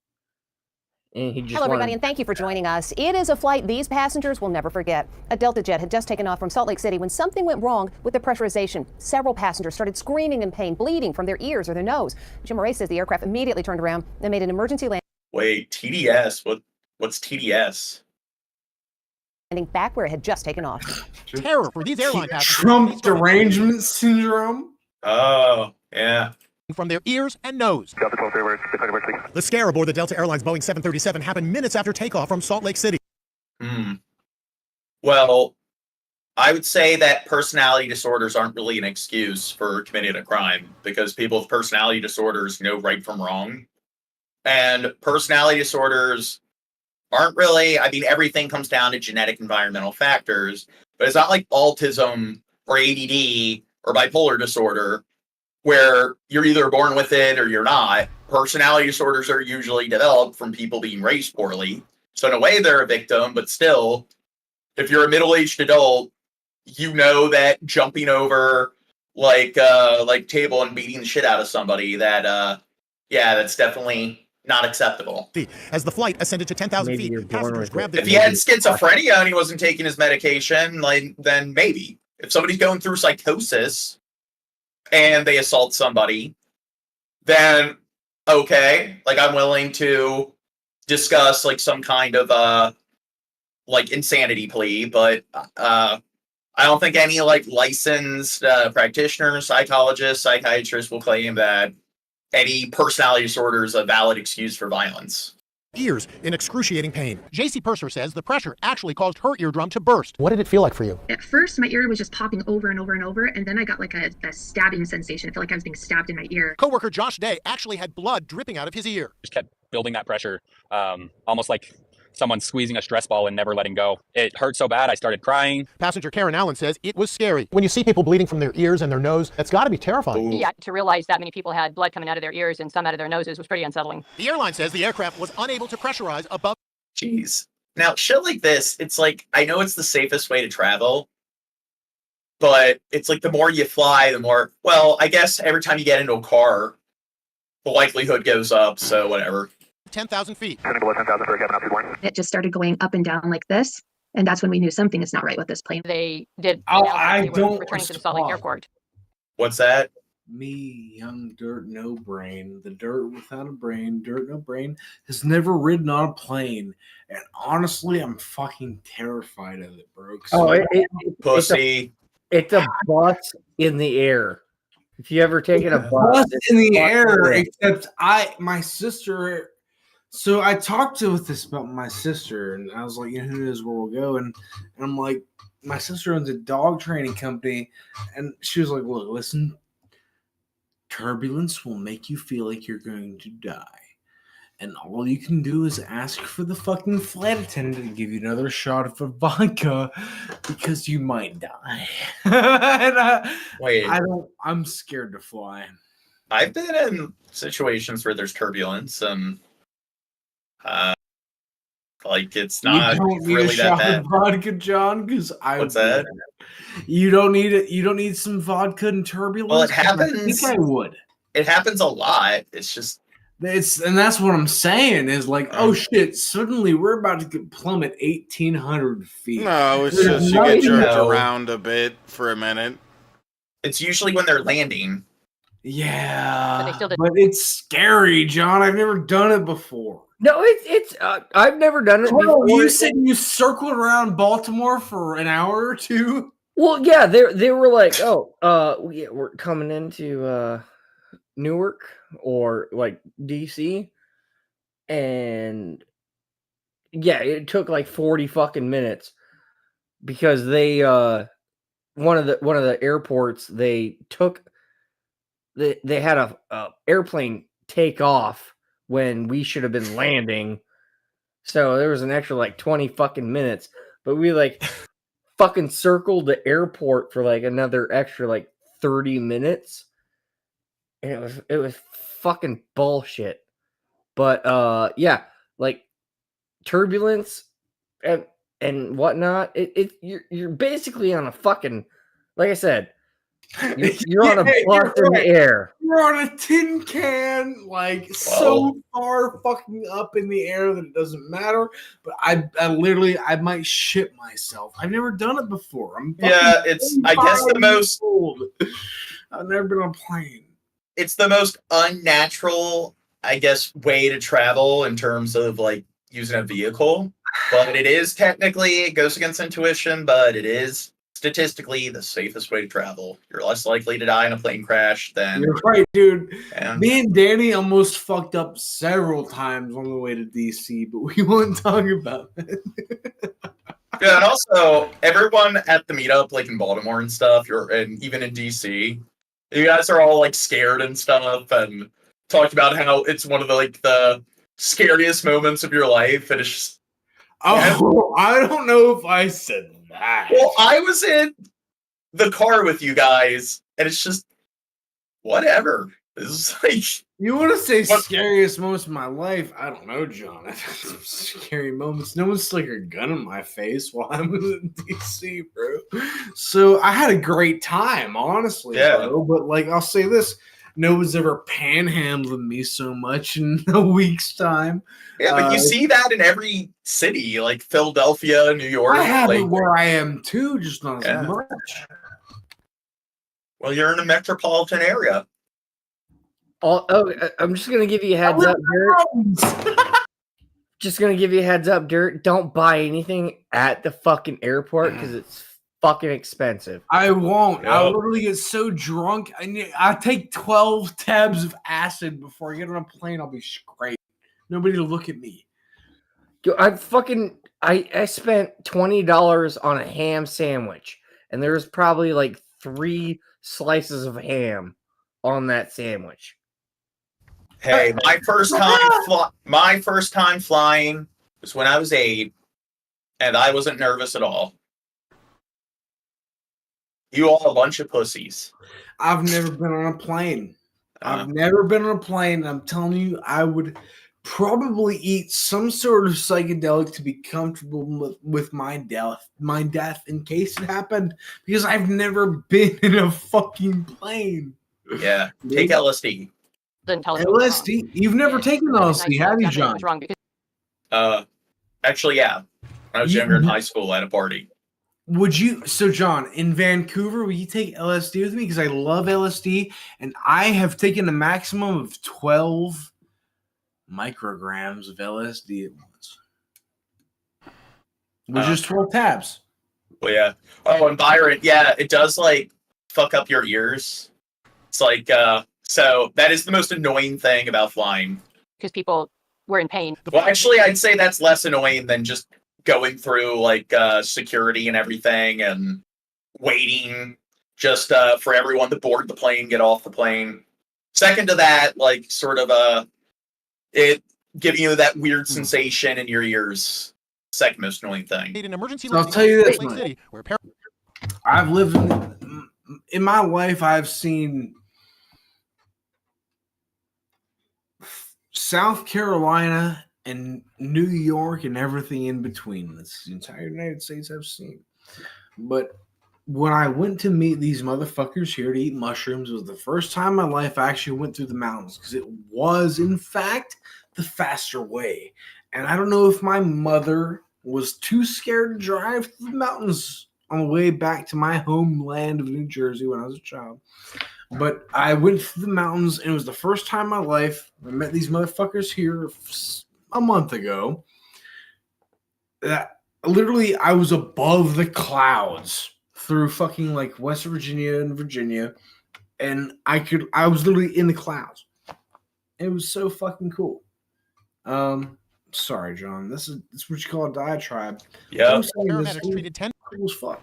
And he just Hello, everybody, and thank you for joining us. It is a flight these passengers will never forget. A Delta jet had just taken off from Salt Lake City when something went wrong with the pressurization. Several passengers started screaming in pain, bleeding from their ears or their nose. Jim Moray says the aircraft immediately turned around and made an emergency landing. Wait, TDS? What's TDS? Landing back where it had just taken off. Terror for these airline passengers. Trump derangement syndrome. Oh, yeah. From their ears and nose. The scare aboard the Delta Airlines Boeing 737 happened minutes after takeoff from Salt Lake City. Well, I would say that personality disorders aren't really an excuse for committing a crime, because people with personality disorders know right from wrong. And personality disorders aren't really, I mean, everything comes down to genetic environmental factors, but it's not like autism or ADD or bipolar disorder where you're either born with it or you're not. Personality disorders are usually developed from people being raised poorly. So in a way, they're a victim, but still, if you're a middle-aged adult, you know that jumping over like table and beating the shit out of somebody, that that's definitely not acceptable. As the flight ascended to 10,000 feet, passengers grabbed their... If he had schizophrenia and he wasn't taking his medication, then maybe. If somebody's going through psychosis and they assault somebody, then okay, I'm willing to discuss some kind of insanity plea, but I don't think any licensed practitioners, psychologists, psychiatrists will claim that any personality disorder is a valid excuse for violence. Ears in excruciating pain. JC Purser says the pressure actually caused her eardrum to burst. What did it feel like for you? At first, my ear was just popping over and over and over, and then I got a stabbing sensation. I felt like I was being stabbed in my ear. Coworker Josh Day actually had blood dripping out of his ear. Just kept building that pressure, almost like someone squeezing a stress ball and never letting go. It hurt so bad, I started crying. Passenger Karen Allen says it was scary. When you see people bleeding from their ears and their nose, that's got to be terrifying. Yeah, to realize that many people had blood coming out of their ears and some out of their noses was pretty unsettling. The airline says the aircraft was unable to pressurize above. Jeez. Now, shit like this, it's I know it's the safest way to travel, but it's the more you fly, the more, well, I guess every time you get into a car, the likelihood goes up, so whatever. 10,000 feet. It just started going up and down like this, and that's when we knew something is not right with this plane. They did. I don't returning to the Salt Lake Airport. What's that? Me, young dirt, no brain. The dirt without a brain, dirt, no brain, has never ridden on a plane. And honestly, I'm fucking terrified of it, bro. Pussy. It's a bus in the air. If you ever taken a bus in the air, except my sister. So I talked with this about my sister, and I was like, who knows where we'll go? And I'm like, my sister owns a dog training company, and she was like, look, listen, turbulence will make you feel like you're going to die. And all you can do is ask for the fucking flight attendant to give you another shot of vodka because you might die. Wait. I'm scared to fly. I've been in situations where there's turbulence, and it's not really that bad. Vodka, John, because What's that? You don't need it. You don't need some vodka and turbulence. Well, it happens. I think I would. It happens a lot. It's just. And that's what I'm saying is oh shit! Suddenly we're about to plummet 1,800 feet. No, it's just you get jerked around a bit for a minute. It's usually when they're landing. Yeah, but it's scary, John. I've never done it before. No, it's I've never done it before. You said you circled around Baltimore for an hour or two. Well, yeah, they were like, we're coming into Newark or DC, and yeah, it took 40 fucking minutes because they one of the airports they had a airplane take off when we should have been landing, so there was an extra 20 fucking minutes, but we fucking circled the airport for another extra 30 minutes. And it was fucking bullshit. But yeah, turbulence and whatnot, you're basically on a fucking, like I said, you're on a bus in the air. You're on a tin can, so far fucking up in the air that it doesn't matter. But I literally might shit myself. I've never done it before. I guess the most. I've never been on a plane. It's the most unnatural, I guess, way to travel in terms of using a vehicle. But it is technically, it goes against intuition, but it is statistically the safest way to travel. You're less likely to die in a plane crash than. You're right, dude. Me and Danny almost fucked up several times on the way to DC, but we won't talk about it. Yeah, and also everyone at the meetup, like in Baltimore and stuff, and even in DC, you guys are all like scared and stuff, and talked about how it's one of the scariest moments of your life, and it's just. Oh, I don't know if I said that. Well, I was in the car with you guys, and it's just whatever. It's like you want to say scariest moments of my life? I don't know, John. I've had some scary moments. No one stuck a gun in my face while I was in DC, bro. So I had a great time, honestly, bro. But like, I'll say this: no one's ever panhandling me so much in a week's time. Yeah, but you see that in every city, like Philadelphia, New York. I have it like, where I am too, just not as much. Well, you're in a metropolitan area. I'm just gonna give you a heads up, Dirt. Just gonna give you a heads up, Dirt. Don't buy anything at the fucking airport because it's fucking expensive. I won't. Yep. I'll literally get so drunk. I take 12 tabs of acid before I get on a plane. I'll be straight. Nobody will look at me. I spent $20 on a ham sandwich, and there was probably like 3 slices of ham on that sandwich. Hey, my first time flying was when I was 8, and I wasn't nervous at all. You all a bunch of pussies. I've never been on a plane. I've never been on a plane. I'm telling you, I would probably eat some sort of psychedelic to be comfortable with my death in case it happened, because I've never been in a fucking plane. Yeah, take LSD. LSD? You've never taken LSD, have you, John? Actually, yeah. When I was younger in high school at a party. Would you? So, John, in Vancouver, will you take LSD with me? Because I love LSD, and I have taken a maximum of 12 micrograms of LSD at once. Which is 12 tabs. Well, yeah. Oh, and Byron, yeah, it does, like, fuck up your ears. It's like, so that is the most annoying thing about flying. Because people were in pain. Well, actually, I'd say that's less annoying than just going through, like, security and everything and waiting just for everyone to board the plane, get off the plane. Second to that, like, sort of it giving you that weird sensation in your ears. Second most annoying thing. So I'll tell you this, man. I've lived in my life, I've seen South Carolina and New York and everything in between. That's the entire United States I've seen. But when I went to meet these motherfuckers here to eat mushrooms, it was the first time in my life I actually went through the mountains, because it was, in fact, the faster way. And I don't know if my mother was too scared to drive through the mountains on the way back to my homeland of New Jersey when I was a child. But I went through the mountains, and it was the first time in my life I met these motherfuckers here a month ago. That literally I was above the clouds through fucking like West Virginia and Virginia, and I was literally in the clouds. It was so fucking cool. Sorry, John. This is what you call a diatribe. Yeah. Paramedics treated 10 cool as fuck.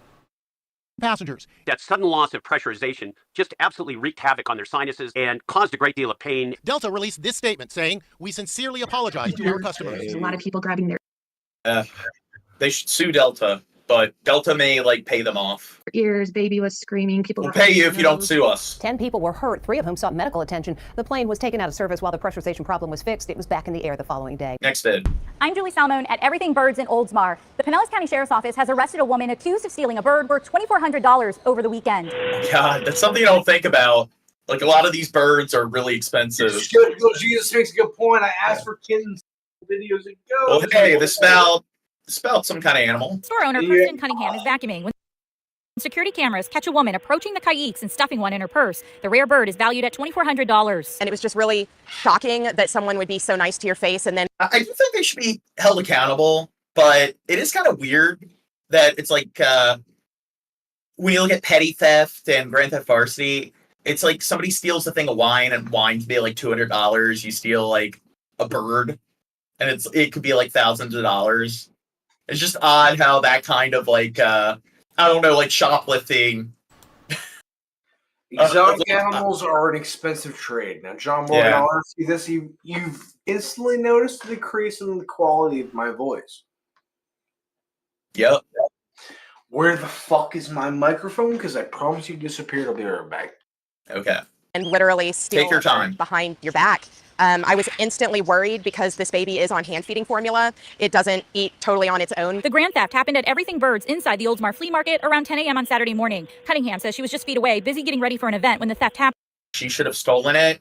passengers. That sudden loss of pressurization just absolutely wreaked havoc on their sinuses and caused a great deal of pain. Delta released this statement saying, "We sincerely apologize to our customers." There's a lot of people grabbing their They should sue Delta, but Delta may like pay them off. ears. Baby was screaming. People We'll were pay you if you don't sue us. 10 people were hurt, 3 of whom sought medical attention. The plane was taken out of service while the pressurization problem was fixed. It was back in the air the following day. Next vid. I'm Julie Salmon at Everything Birds in Oldsmar. The Pinellas County Sheriff's Office has arrested a woman accused of stealing a bird worth $2,400 over the weekend. God, that's something you don't think about. Like, a lot of these birds are really expensive. Jesus makes a good point. I asked for kittens videos ago. Well, hey, the spout some kind of animal. Store owner Kristen Cunningham is vacuuming when security cameras catch a woman approaching the kayaks and stuffing one in her purse. The rare bird is valued at $2,400. And it was just really shocking that someone would be so nice to your face and then... I do think they should be held accountable, but it is kind of weird that it's like, when you look at petty theft and Grand Theft Varsity, it's like somebody steals a thing of wine, and wine can be like $200. You steal like a bird, and it could be like thousands of dollars. It's just odd how that kind of like I don't know, like shoplifting. Exotic animals are an expensive trade. Now, John Morgan, I'll ask you this: you've instantly noticed a decrease in the quality of my voice. Yep. Where the fuck is my microphone? Because I promise you disappeared. I'll be right back. Okay. And literally steal Take your time. behind your back. I was instantly worried because this baby is on hand feeding formula. It doesn't eat totally on its own. The grand theft happened at Everything Birds inside the Oldsmar Flea Market around 10 a.m. on Saturday morning. Cunningham says she was just feet away, busy getting ready for an event when the theft happened. She should have stolen it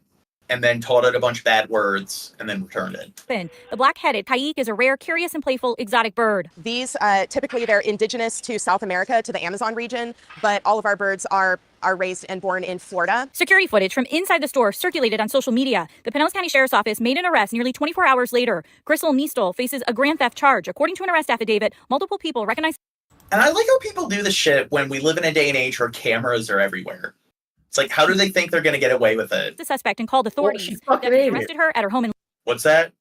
and then taught it a bunch of bad words and then returned it. The black-headed kayik is a rare, curious, and playful exotic bird. These, typically they're indigenous to South America, to the Amazon region, but all of our birds are raised and born in Florida. Security footage from inside the store circulated on social media. The Pinellas County Sheriff's Office made an arrest nearly 24 hours later. Grisel Neastel faces a grand theft charge. According to an arrest affidavit, multiple people recognized. And I like how people do this shit when we live in a day and age where cameras are everywhere. It's like, how do they think they're going to get away with it? The suspect and called authorities. Well, she fucking ate arrested it. her at her home in What's that?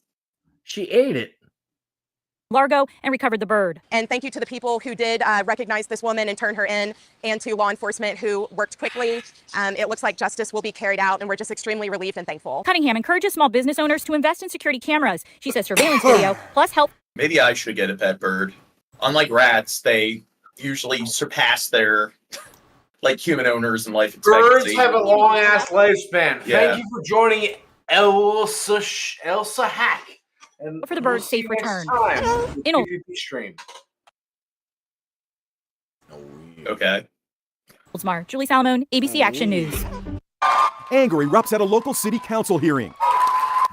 She ate it. Largo and recovered the bird. And thank you to the people who did recognize this woman and turn her in, and to law enforcement who worked quickly. It looks like justice will be carried out, and we're just extremely relieved and thankful. Cunningham encourages small business owners to invest in security cameras. She says surveillance video plus help. Maybe I should get a pet bird. Unlike rats, they usually surpass their like human owners in life expectancy. Birds have a long ass lifespan. Yeah. Thank you for joining Elsa Hack. And For the bird's safe return. In PPP stream. Okay. Oldsmar, Julie Salamone, ABC Action News. Anger erupts at a local city council hearing.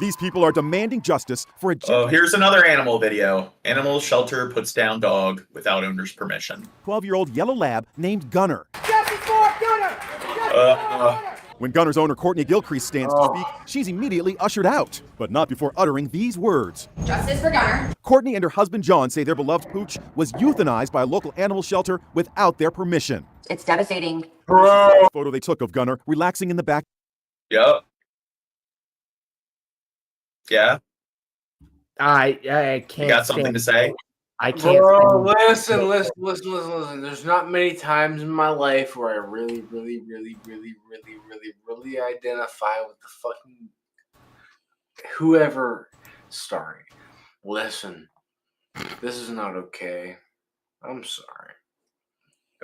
These people are demanding justice for a... Oh, here's another animal video. Animal shelter puts down dog without owner's permission. 12-year-old yellow lab named Gunner. Justice for Gunner! When Gunner's owner Courtney Gilcrease stands to speak, she's immediately ushered out, but not before uttering these words. Justice for Gunner. Courtney and her husband John say their beloved pooch was euthanized by a local animal shelter without their permission. It's devastating. A photo they took of Gunner relaxing in the back. Yep. Yeah. I can't. You got something to say? I can't. Bro, listen. There's not many times in my life where I really identify with the fucking whoever starring. Listen, this is not okay. I'm sorry.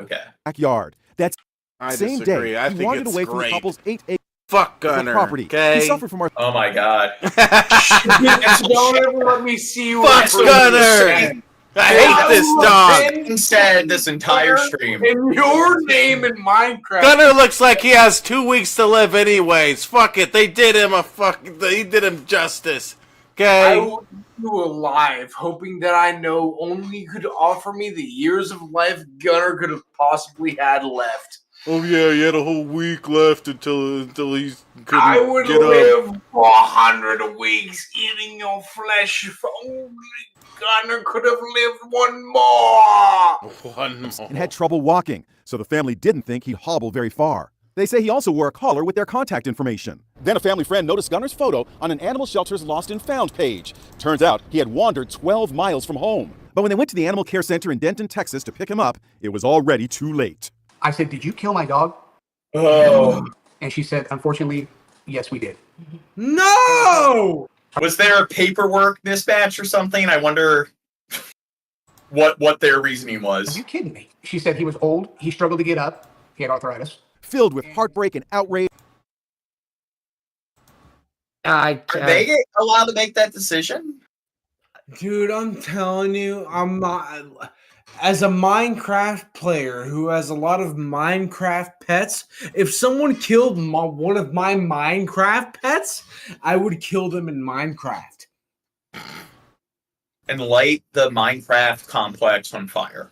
Okay. Backyard. That's I same disagree. day. I He think wandered it's away from the great. couple's 8 acres Fuck of Gunner. property. Okay. He suffered from Oh my god. Don't ever let me see you. Fuck Gunner. I hate this dog. Instead, this entire stream. And your name in Minecraft. Gunner looks like he has 2 weeks to live anyways. Fuck it. They did him they did him justice. I Okay. will keep you alive, hoping that I know only could offer me the years of life Gunner could have possibly had left. Oh yeah, he had a whole week left until he couldn't I would get live up. for 100 weeks eating your flesh if only Gunner could have lived one more. One more. and had trouble walking, so the family didn't think he'd hobble very far. They say he also wore a collar with their contact information. Then a family friend noticed Gunner's photo on an animal shelter's Lost and Found page. Turns out he had wandered 12 miles from home. But when they went to the animal care center in Denton, Texas to pick him up, it was already too late. I said, "Did you kill my dog?" Oh. And she said, "Unfortunately, yes, we did." No! Was there a paperwork mismatch or something? I wonder what their reasoning Are was. you kidding me? She said he was old. He struggled to get up. He had arthritis. Filled with heartbreak and outrage. Are they allowed to make that decision? Dude, I'm telling you, I'm not. As a Minecraft player who has a lot of Minecraft pets, if someone killed one of my Minecraft pets, I would kill them in Minecraft. And light the Minecraft complex on fire.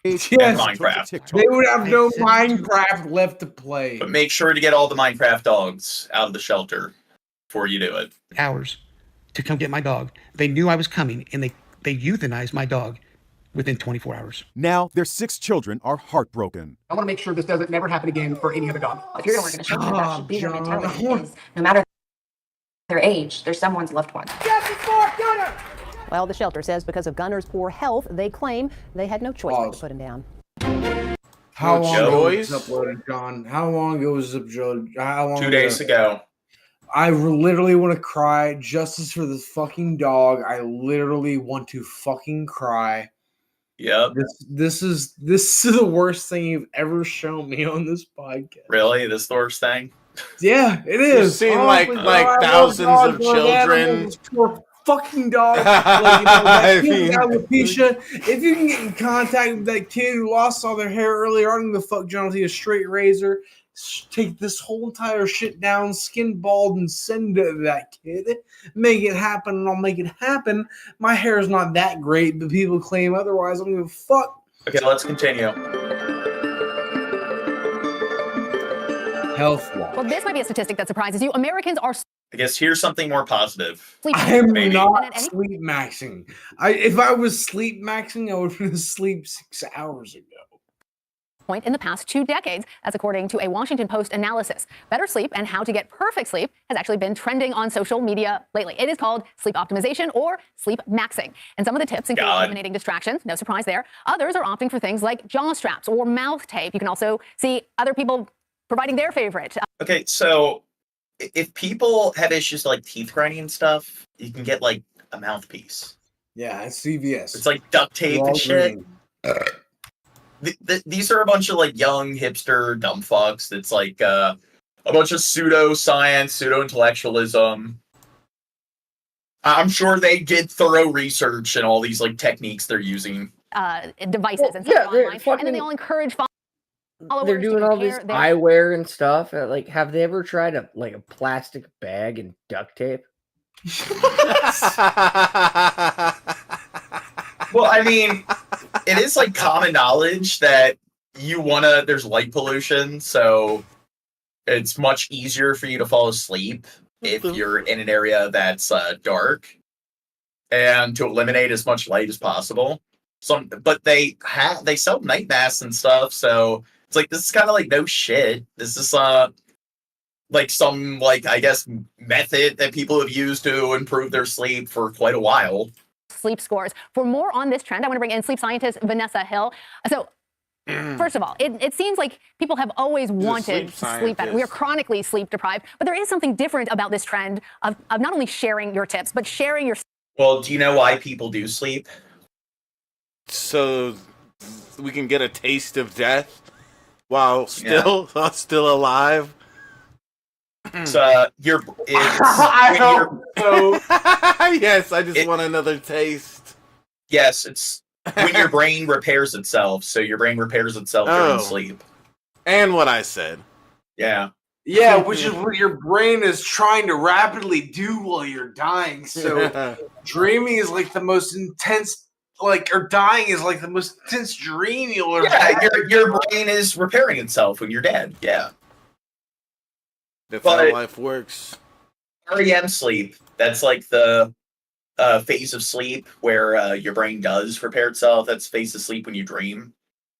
Yes, Minecraft. they would have no Minecraft left to play. But make sure to get all the Minecraft dogs out of the shelter before you do it. Hours to come get my dog. They knew I was coming, and they euthanized my dog within 24 hours. Now their 6 children are heartbroken. I want to make sure this doesn't never happen again for any other dog. If you're going to work in a shelter, that should be your mentality. Because no matter their age, they're someone's loved one. Justice for Gunner! Well, the shelter says because of Gunner's poor health, they claim they had no choice but to put him down. How long ago was this uploaded, John? How long ago was this uploaded? How long 2 days ago. I literally want to cry. Justice for this fucking dog. I literally want to fucking cry. Yep. This is the worst thing you've ever shown me on this podcast. Really? This the worst thing? Yeah, it You've is. seen Honestly, like thousands of children. Poor fucking dog. Like, that kid got alopecia. If you can get in contact with that kid who lost all their hair earlier, I don't give a fuck, John. I'll take a straight razor, take this whole entire shit down, skin bald, and send it to that kid. Make it happen, and I'll make it happen. My hair is not that great, but people claim otherwise. I don't give a fuck. Okay, let's continue. Health law. Well, this might be a statistic that surprises you. Americans are I guess here's something more positive. I am not sleep maxing. If I was sleep maxing, I would have been asleep 6 hours ago. point in the past 2 decades, as according to a Washington Post analysis. Better sleep and how to get perfect sleep has actually been trending on social media lately. It is called sleep optimization or sleep maxing. And some of the tips include eliminating distractions, no surprise there. Others are opting for things like jaw straps or mouth tape. You can also see other people providing their favorite. Okay, so if people have issues like teeth grinding and stuff, you can get like a mouthpiece. Yeah, it's CVS. It's like duct tape and shit. These are a bunch of like young hipster dumb fucks. That's like a bunch of pseudoscience, pseudo-intellectualism. I'm sure they did thorough research and all these like techniques they're using. Devices and stuff online, and then they all encourage followers. They're doing all this eyewear and stuff. Like, have they ever tried a plastic bag and duct tape? Well, I mean, it is like common knowledge that there's light pollution, so it's much easier for you to fall asleep if you're in an area that's dark, and to eliminate as much light as possible. But they sell night masks and stuff, so it's like, this is kind of like no shit. This is like some, like, I guess, method that people have used to improve their sleep for quite a while. Sleep scores. For more on this trend, I want to bring in sleep scientist Vanessa Hill. So, first of all, it seems like people have always wanted to sleep better. We are chronically sleep deprived, but there is something different about this trend of not only sharing your tips, but sharing your... Well, do you know why people do sleep? So we can get a taste of death while still alive. So I hope so. Yes, I just want another taste. Yes, it's when your brain repairs itself. So your brain repairs itself during sleep. And what I said. Yeah. Yeah, which is what your brain is trying to rapidly do while you're dying. So dreaming is like the most intense, or dying is like the most intense dream you'll ever have. Your brain is repairing itself when you're dead. Yeah. That's how life works. REM sleep, that's like the phase of sleep where your brain does repair itself. That's phase of sleep when you dream.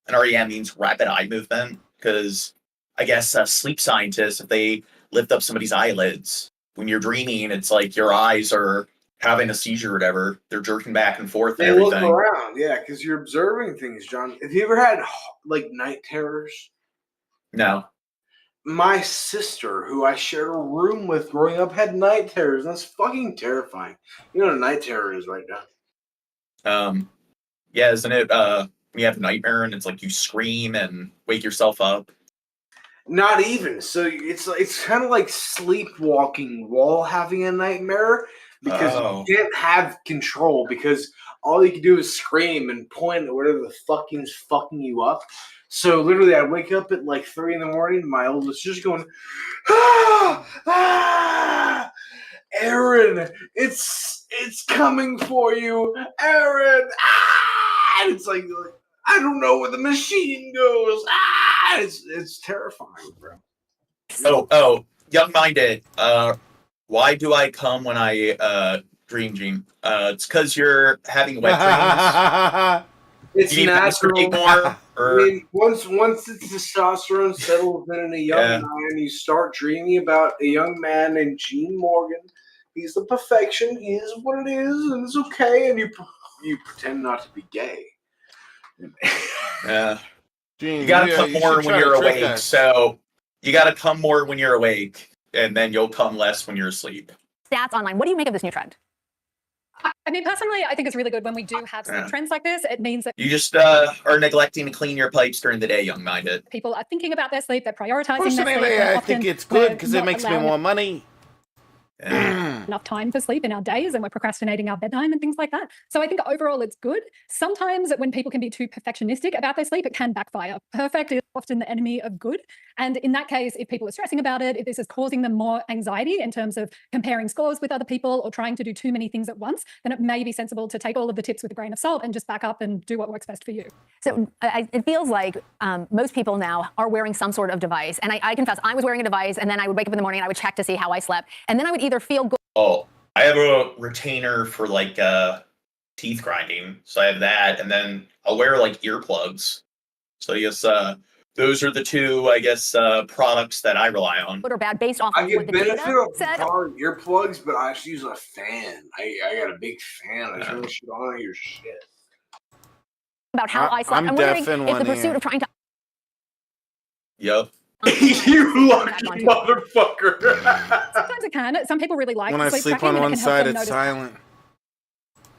And REM means rapid eye movement, because I guess sleep scientists, if they lift up somebody's eyelids, when you're dreaming, it's like your eyes are having a seizure or whatever. They're jerking back and forth and They everything. look around, yeah, because you're observing things, John. Have you ever had, night terrors? No. My sister, who I shared a room with growing up, had night terrors. That's fucking terrifying. You know what a night terror is right now? Yeah, isn't it when you have a nightmare and it's like you scream and wake yourself up? Not even. So it's kind of like sleepwalking while having a nightmare, because you can't have control, because all you can do is scream and point at whatever the fucking's fucking you up. So literally, I'd wake up at 3 in the morning. My oldest just going, Aaron, it's coming for you, Aaron. And it's like I don't know where the machine goes. It's terrifying, bro. Oh, young-minded. Why do I come when I dream, Gene? It's because you're having wet dreams. It's you need natural. More, I mean, once the testosterone settles in a young man, you start dreaming about a young man named Gene Morgan He's the perfection. He is what it is, and it's okay. And you pretend not to be gay. Yeah. Gene, You gotta yeah, come you more should when try to you're trick awake. us. So you gotta come more when you're awake, and then you'll come less when you're asleep. Stats online. What do you make of this new trend? I mean, personally, I think it's really good when we do have sleep trends like this. It means that You just are neglecting to clean your pipes during the day, young minded. people are thinking about their sleep, they're prioritizing their sleep. Personally, I think it's good because it makes me more money. Enough time for sleep in our days, and we're procrastinating our bedtime and things like that. So I think overall it's good. Sometimes when people can be too perfectionistic about their sleep, it can backfire. Perfect is often the enemy of good. And in that case, if people are stressing about it, if this is causing them more anxiety in terms of comparing scores with other people or trying to do too many things at once, then it may be sensible to take all of the tips with a grain of salt and just back up and do what works best for you. So it feels like most people now are wearing some sort of device. And I confess, I was wearing a device, and then I would wake up in the morning and I would check to see how I slept. And then I would either feel good. Oh, I have a retainer for like teeth grinding, so I have that, and then I'll wear like earplugs. So yes, those are the two, I guess, products that I rely on. Good or bad based off I of get what the benefit data of said. power earplugs, but I just use a fan. I got a big fan. I turn the shit on, I hear shit. About how I slept. I'm wondering deaf in if one the pursuit ear. of trying to. Yep. You lucky motherfucker. Sometimes it can. Some people really like When I sleep sleep tracking, on and it one can help side, them it's notice silent.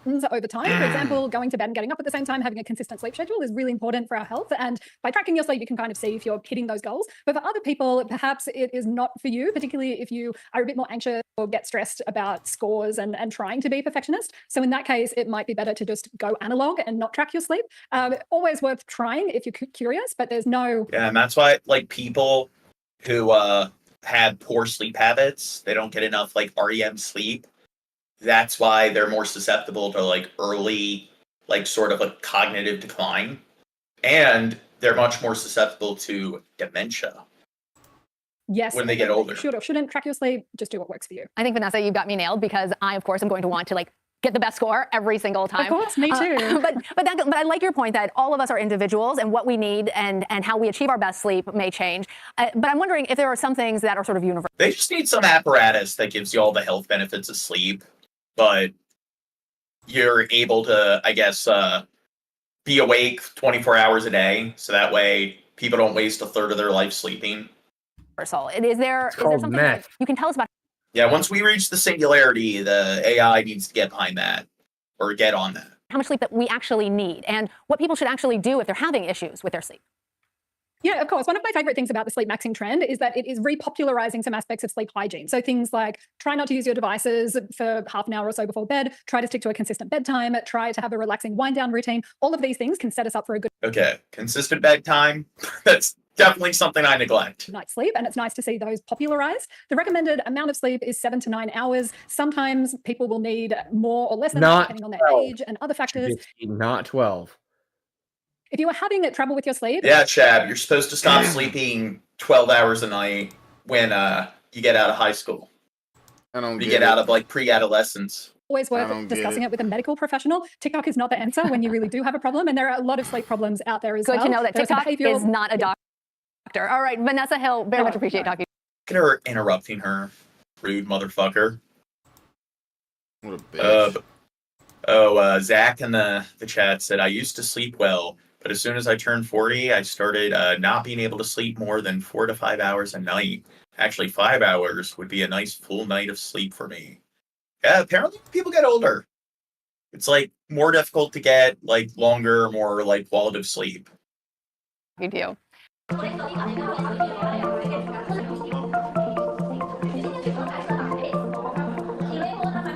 patterns over time. For example, going to bed and getting up at the same time, having a consistent sleep schedule is really important for our health. And by tracking your sleep, you can kind of see if you're hitting those goals. But for other people, perhaps it is not for you, particularly if you are a bit more anxious or get stressed about scores and trying to be a perfectionist. So in that case, it might be better to just go analog and not track your sleep. Always worth trying if you're curious, but there's no... Yeah, and that's why like people who have poor sleep habits, they don't get enough like REM sleep. That's why they're more susceptible to like early, like sort of a cognitive decline. And they're much more susceptible to dementia. Yes. When they get older. You should or shouldn't track your sleep. Just do what works for you. I think, Vanessa, you got me nailed, because I, of course, am going to want to like get the best score every single time. Of course, me too. But I like your point that all of us are individuals, and what we need and how we achieve our best sleep may change. But I'm wondering if there are some things that are sort of universal. They just need some apparatus that gives you all the health benefits of sleep, but you're able to, I guess, be awake 24 hours a day, so that way people don't waste a third of their life sleeping. Is there something that you can tell us about? Yeah, once we reach the singularity, the AI needs to get behind that, or get on that. How much sleep that we actually need, and what people should actually do if they're having issues with their sleep? Yeah, of course. One of my favorite things about the sleep maxing trend is that it is repopularizing some aspects of sleep hygiene. So things like try not to use your devices for half an hour or so before bed, try to stick to a consistent bedtime, try to have a relaxing wind down routine. All of these things can set us up for a good Okay, consistent bedtime. That's definitely something I neglect. night's sleep, and it's nice to see those popularized. The recommended amount of sleep is 7 to 9 hours. Sometimes people will need more or less than that, depending on their age and other factors. Not 12. If you are having trouble with your sleep, Yeah, Chad, you're supposed to stop sleeping 12 hours a night when you get out of high school. You get out of like pre-adolescence. always worth discussing it with a medical professional. TikTok is not the answer when you really do have a problem, and there are a lot of sleep problems out there as well. Good to know that There's TikTok behavioral- is not a doctor. All right, Vanessa Hill, very much appreciate talking. Look at her interrupting her, rude motherfucker. What a bitch. Zach in the chat said, I used to sleep well, but as soon as I turned 40, I started not being able to sleep more than 4 to 5 hours a night. Actually, 5 hours would be a nice full night of sleep for me. Yeah, apparently people get older. It's like more difficult to get like longer, more like qualitative sleep. You do.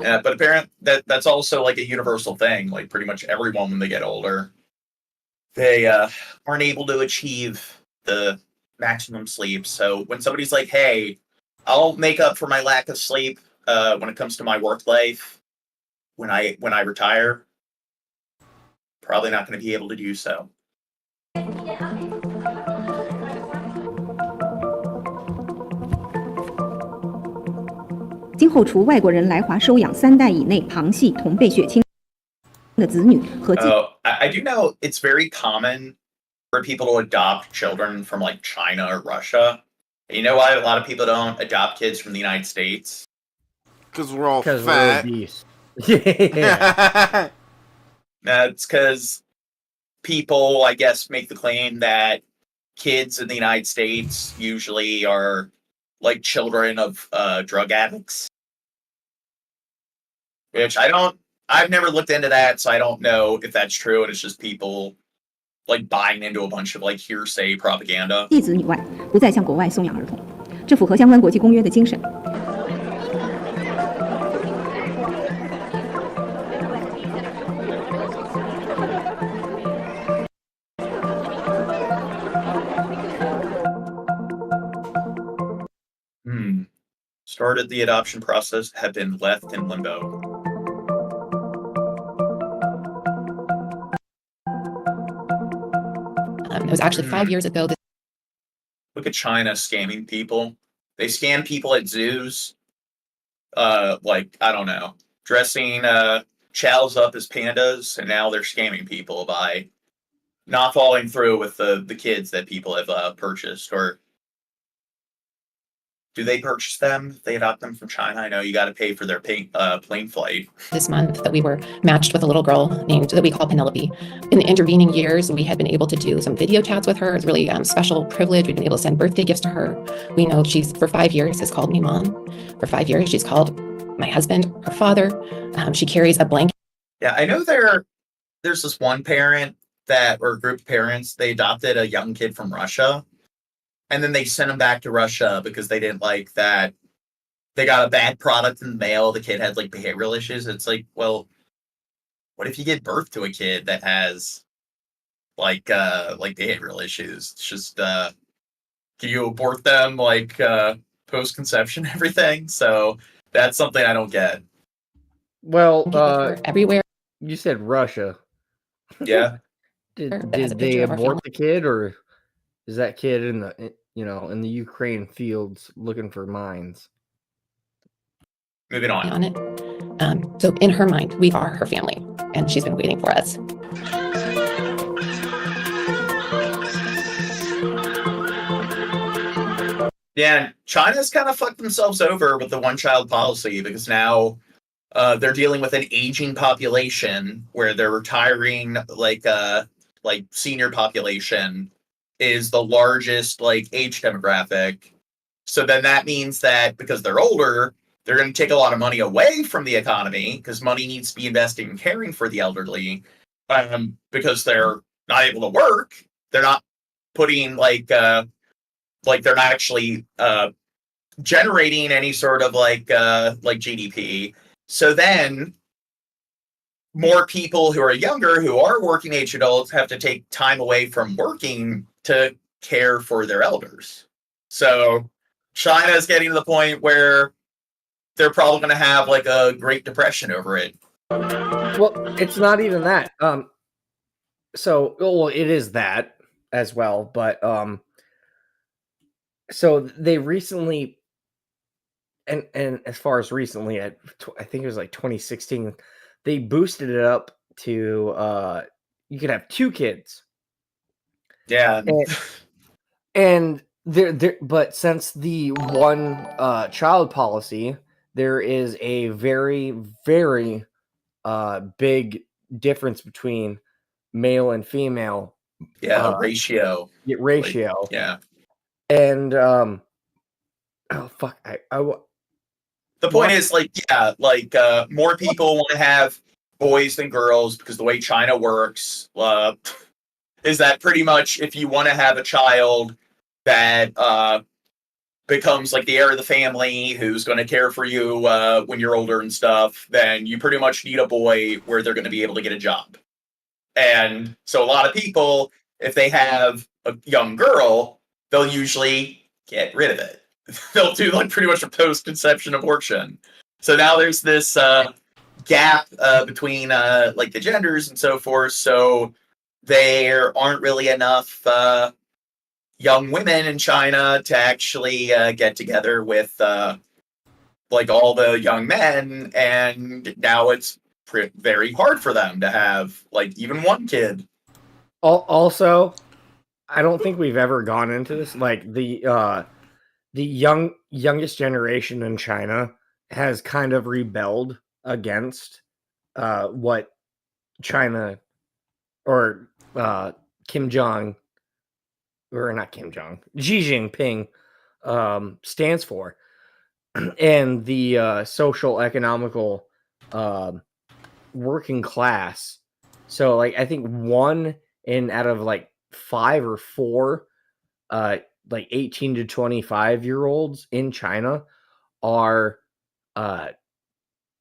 Yeah, but apparently that's also like a universal thing. Like pretty much everyone when they get older, they aren't able to achieve the maximum sleep. So when somebody's like, "Hey, I'll make up for my lack of sleep when it comes to my work life when I retire," probably not going to be able to do so. 今后除外国人来华收养3代以内旁系同辈血亲的子女和 I do know it's very common for people to adopt children from like China or Russia. You know why a lot of people don't adopt kids from the United States? Because we're all We're fat. obese. Yeah. That's because people, I guess, make the claim that kids in the United States usually are like children of drug addicts. Which I've never looked into that, so I don't know if that's true, and it's just people like buying into a bunch of like hearsay propaganda. 继子女外，不再向国外送养儿童，这符合相关国际公约的精神。 Started the adoption process, have been left in limbo. It was actually 5 years ago. Look at China scamming people. They scam people at zoos. Like, I don't know, dressing chows up as pandas, and now they're scamming people by not following through with the kids that people have purchased. Or do they purchase them if they adopt them from China? I know you got to pay for their plane flight. This month that we were matched with a little girl that we call Penelope. In the intervening years, we had been able to do some video chats with her. It's really special privilege. We've been able to send birthday gifts to her. We know she's, for 5 years, has called me mom. For 5 years, she's called my husband her father. She carries a blanket. Yeah, I know there's this one parent or group of parents, they adopted a young kid from Russia. And then they sent him back to Russia because they didn't like that. They got a bad product in the mail. The kid had like behavioral issues. It's like, well, what if you give birth to a kid that has like behavioral issues? It's just, can you abort them like post-conception, everything? So that's something I don't get. Well, everywhere. You said Russia. Yeah. Did they abort the kid, or is that kid in the in the Ukraine fields looking for mines? Moving on. On it. So in her mind, we are her family, and she's been waiting for us. Yeah, China's kind of fucked themselves over with the one-child policy because now they're dealing with an aging population where they're retiring like senior population is the largest like age demographic. So then that means that because they're older, they're going to take a lot of money away from the economy because money needs to be invested in caring for the elderly. Because they're not able to work, they're not putting like they're not actually generating any sort of like GDP. So then more people who are younger, who are working age adults, have to take time away from working to care for their elders. So China is getting to the point where they're probably going to have like a Great Depression over it. Well, it's not even that. So it is that as well, but so they recently, and as far as recently, I think it was like 2016, they boosted it up to you could have 2 kids. Yeah. And but since the one child policy, there is a very, very big difference between male and female. Yeah, ratio. Ratio. Like, yeah. And oh fuck, the point is more people want to have boys than girls because the way China works is that pretty much if you want to have a child that becomes like the heir of the family who's going to care for you when you're older and stuff, then you pretty much need a boy where they're going to be able to get a job. And so a lot of people, if they have a young girl, they'll usually get rid of it. They'll do like pretty much a post-conception abortion. So now there's this gap between like the genders and so forth. So there aren't really enough young women in China to actually get together with like all the young men, and now it's very hard for them to have like even one kid. Also, I don't think we've ever gone into this. Like the youngest generation in China has kind of rebelled against what China or Kim Jong, or not Kim Jong, Xi Jinping stands for, and the social economical working class. So like I think 1 out of like 5 or 4 like 18 to 25 year olds in China are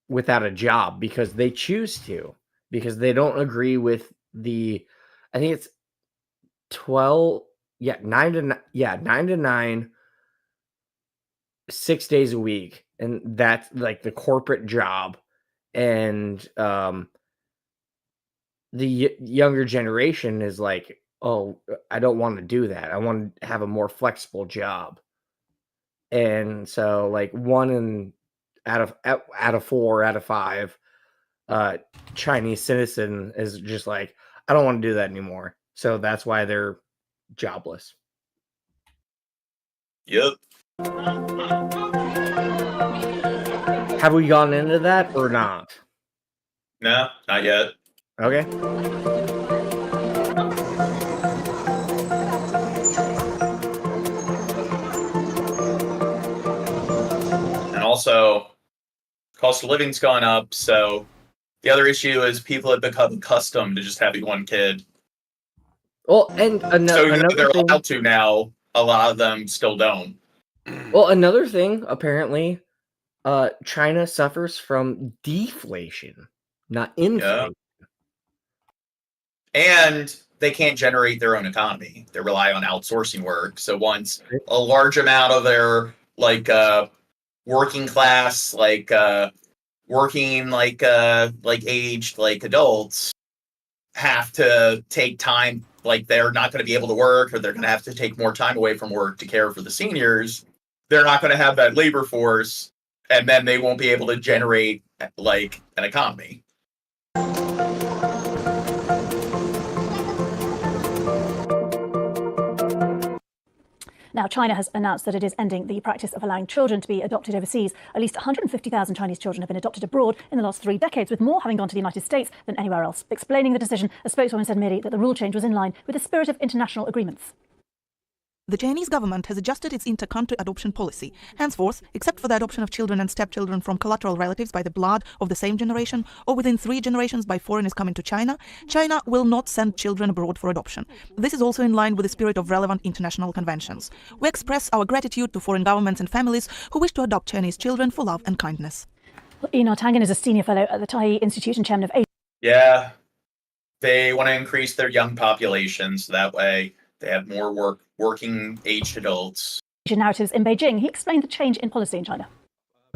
without a job because they choose to, because they don't agree with the, I think it's 9 to 9, 6 days a week, and that's like the corporate job. And the younger generation is like, oh, I don't want to do that. I want to have a more flexible job. And so like 1 out of 4 out of 5 Chinese citizen is just like, I don't want to do that anymore. So that's why they're jobless. Yep. Have we gone into that or not? No, not yet. Okay. And also, cost of living's gone up, so the other issue is people have become accustomed to just having 1 kid. Well, and so another they're thing, allowed to now. A lot of them still don't. well, another thing, apparently, China suffers from deflation, not inflation. And they can't generate their own economy. They rely on outsourcing work. So once a large amount of their working class, working aged adults have to take time, like they're not going to be able to work, or they're going to have to take more time away from work to care for the seniors, they're not going to have that labor force, and then they won't be able to generate like an economy. Now, China has announced that it is ending the practice of allowing children to be adopted overseas. At least 150,000 Chinese children have been adopted abroad in the last 3 decades, with more having gone to the United States than anywhere else. Explaining the decision, a spokeswoman said merely that the rule change was in line with the spirit of international agreements. The Chinese government has adjusted its inter-country adoption policy. Henceforth, except for the adoption of children and stepchildren from collateral relatives by the blood of the same generation or within 3 generations by foreigners coming to China, China will not send children abroad for adoption. This is also in line with the spirit of relevant international conventions. We express our gratitude to foreign governments and families who wish to adopt Chinese children for love and kindness. Einar Tangen is a senior fellow at the Thai Institute and chairman of Asia. Yeah, they want to increase their young population, so that way they have more working aged adults. Narratives in Beijing. He explained the change in policy in China.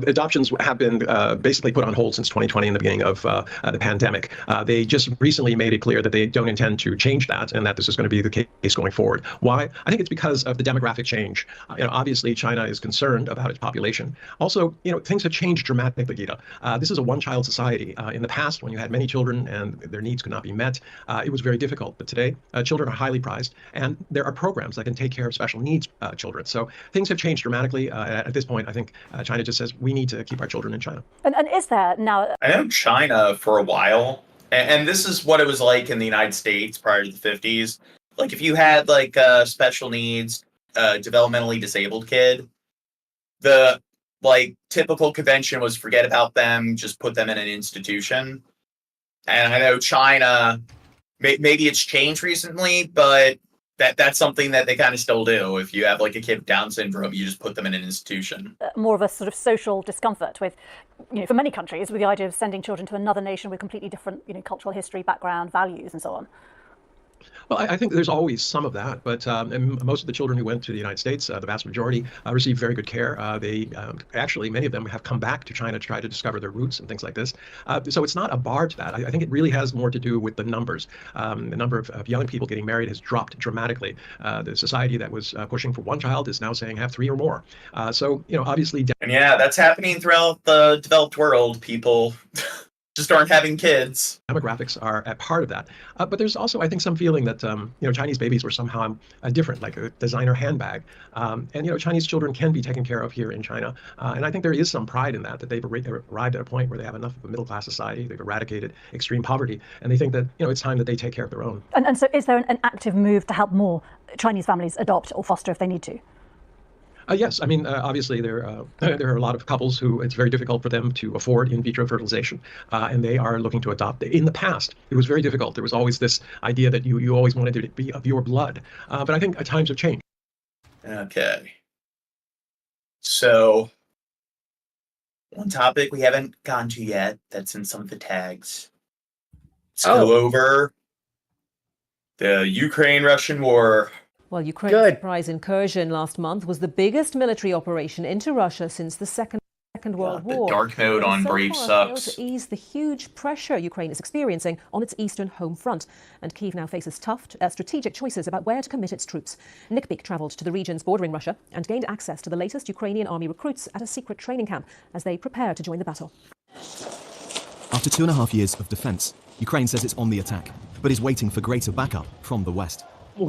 Adoptions have been basically put on hold since 2020 in the beginning of the pandemic. They just recently made it clear that they don't intend to change that and that this is going to be the case going forward. Why? I think it's because of the demographic change. Obviously, China is concerned about its population. Also, things have changed dramatically, Gita. This is a one-child society. In the past, when you had many children and their needs could not be met, it was very difficult. But today, children are highly prized, and there are programs that can take care of special needs children. So things have changed dramatically. At this point, I think China just says, we need to keep our children in China. And is there now... I know China for a while, and this is what it was like in the United States prior to the 50s. Like if you had special needs, developmentally disabled kid, the typical convention was forget about them, just put them in an institution. And I know China, maybe it's changed recently, but that's something that they kind of still do. If you have a kid with Down syndrome, you just put them in an institution. More of a sort of social discomfort with, for many countries, with the idea of sending children to another nation with completely different, cultural history, background, values, and so on. Well, I think there's always some of that, but most of the children who went to the United States, the vast majority, received very good care. They actually, many of them have come back to China to try to discover their roots and things like this. So it's not a bar to that. I think it really has more to do with the numbers. The number of young people getting married has dropped dramatically. The society that was pushing for 1 child is now saying have 3 or more. So, obviously... And yeah, that's happening throughout the developed world. People just aren't having kids. Demographics are at part of that. But there's also, I think, some feeling that, Chinese babies were somehow different, like a designer handbag. And, Chinese children can be taken care of here in China. And I think there is some pride in that they've arrived at a point where they have enough of a middle-class society, they've eradicated extreme poverty, and they think that, it's time that they take care of their own. And so is there an active move to help more Chinese families adopt or foster if they need to? Yes, I mean, obviously there are a lot of couples who it's very difficult for them to afford in vitro fertilization, and they are looking to adopt. In the past, it was very difficult. There was always this idea that you always wanted it to be of your blood, but I think times have changed. Okay. So, one topic we haven't gone to yet that's in some of the tags. Let's go over the Ukraine-Russian war. Well, Ukraine's surprise incursion last month was the biggest military operation into Russia since the Second World War. The dark mode on Brave sucks. To ease the huge pressure Ukraine is experiencing on its eastern home front. And Kyiv now faces tough strategic choices about where to commit its troops. Nick Beek travelled to the regions bordering Russia and gained access to the latest Ukrainian army recruits at a secret training camp as they prepare to join the battle. After 2.5 years of defence, Ukraine says it's on the attack, but is waiting for greater backup from the West. A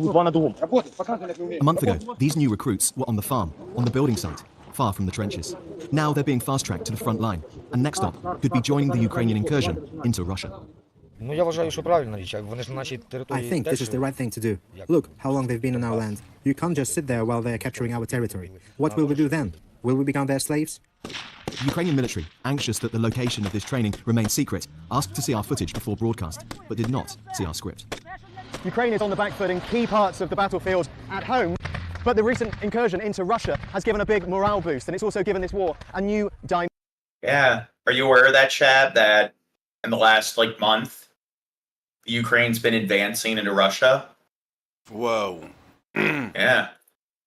month ago, these new recruits were on the farm, on the building site, far from the trenches. Now they're being fast-tracked to the front line, and next up could be joining the Ukrainian incursion into Russia. I think this is the right thing to do. Look how long they've been on our land. You can't just sit there while they're capturing our territory. What will we do then? Will we become their slaves? The Ukrainian military, anxious that the location of this training remains secret, asked to see our footage before broadcast, but did not see our script. Ukraine is on the back foot in key parts of the battlefield at home, but the recent incursion into Russia has given a big morale boost, and it's also given this war a new dimension. Yeah. Are you aware of that, Chad, that in the last, month, Ukraine's been advancing into Russia? Whoa. Yeah.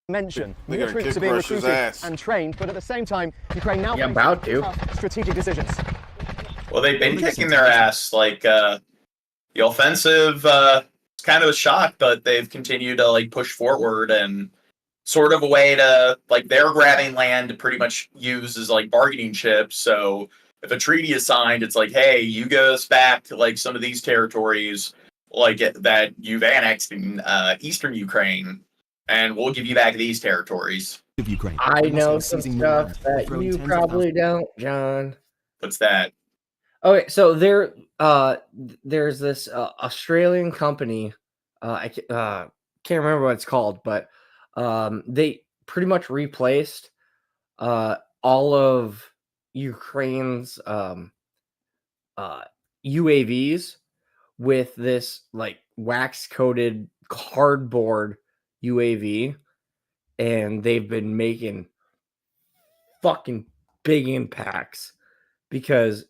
New troops are being recruited and trained, but at the same time, Ukraine now faces tough strategic decisions. Well, they've been kicking their ass. The offensive, it's kind of a shock, but they've continued to push forward and sort of a way to they're grabbing land to pretty much use as bargaining chips. So if a treaty is signed, it's hey, you go us back to some of these territories that you've annexed in eastern Ukraine, and we'll give you back these territories. I know some stuff that you probably don't, John. What's that? Okay, so there's this Australian company. I can't remember what it's called, but they pretty much replaced all of Ukraine's UAVs with this wax-coated cardboard UAV, and they've been making fucking big impacts because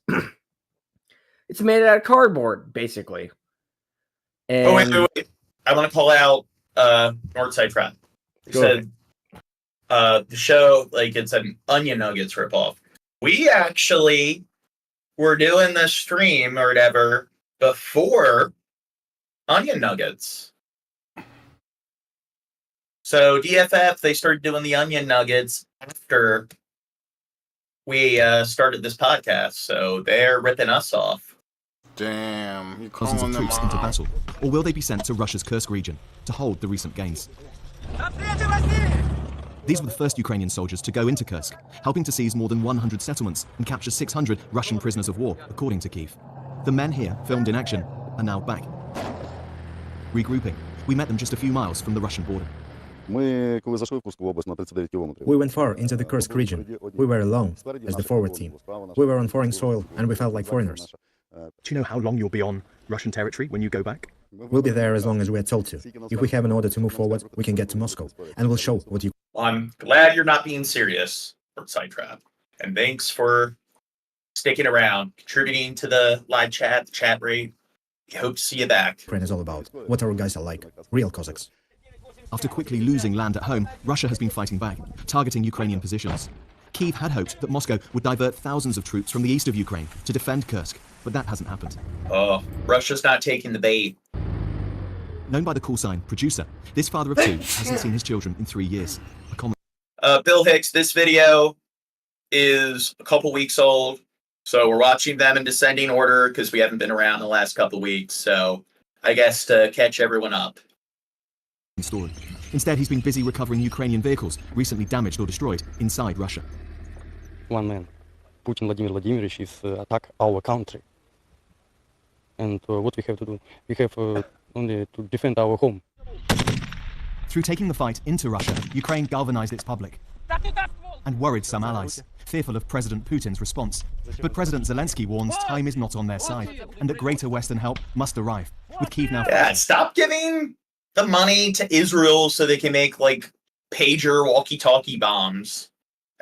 it's made out of cardboard, basically. And wait. I want to call out Northside Trap. He said the show, it's an Onion Nuggets ripoff. We actually were doing the stream or whatever before Onion Nuggets. So DFF, they started doing the Onion Nuggets after we started this podcast, so they're ripping us off. Damn, you're Thousands calling of them troops into out. battle, or will they be sent to Russia's Kursk region to hold the recent gains? These were the first Ukrainian soldiers to go into Kursk, helping to seize more than 100 settlements and capture 600 Russian prisoners of war, according to Kyiv. The men here, filmed in action, are now back. Regrouping, we met them just a few miles from the Russian border. We went far into the Kursk region. We were alone, as the forward team. We were on foreign soil, and we felt like foreigners. Do you know how long you'll be on Russian territory when you go back? We'll be there as long as we are told to. If we have an order to move forward, we can get to Moscow, and we'll show what you... Well, I'm glad you're not being serious, Northside Trap. And thanks for sticking around, contributing to the live chat, the chat rate. We hope to see you back. Ukraine is all about what our guys are like, real Cossacks. After quickly losing land at home, Russia has been fighting back, targeting Ukrainian positions. Kyiv had hoped that Moscow would divert thousands of troops from the east of Ukraine to defend Kursk, but that hasn't happened. Oh, Russia's not taking the bait. Known by the call sign Producer, this father of two hasn't seen his children in 3 years. Bill Hicks, this video is a couple weeks old. So we're watching them in descending order because we haven't been around the last couple of weeks. So I guess to catch everyone up. Story. Instead, he's been busy recovering Ukrainian vehicles recently damaged or destroyed inside Russia. One man, Putin Vladimir Vladimirovich, is attack our country. And what we have to do? We have only to defend our home. Through taking the fight into Russia, Ukraine galvanized its public and worried some allies, fearful of President Putin's response. But President Zelensky warns time is not on their side and that greater Western help must arrive, with Kyiv now... Yeah, stop giving the money to Israel so they can make, like, pager walkie-talkie bombs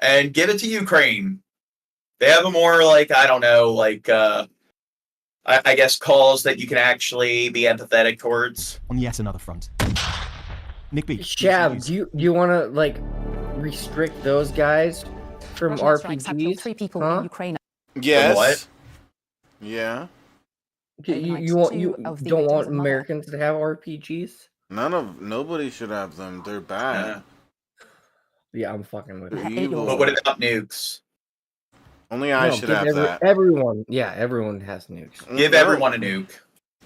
and give it to Ukraine. They have a more, like, I don't know, like, I guess cause that you can actually be empathetic towards. On yet another front. Nick B. Shab, do you want to, like, restrict those guys from RPGs? 3 people in Ukraine. Yes. What? Yeah. You don't want Americans to have RPGs? Nobody should have them. They're bad. Yeah, I'm fucking with But you. what about nukes? Only I should have that. Everyone has nukes. Give everyone a nuke.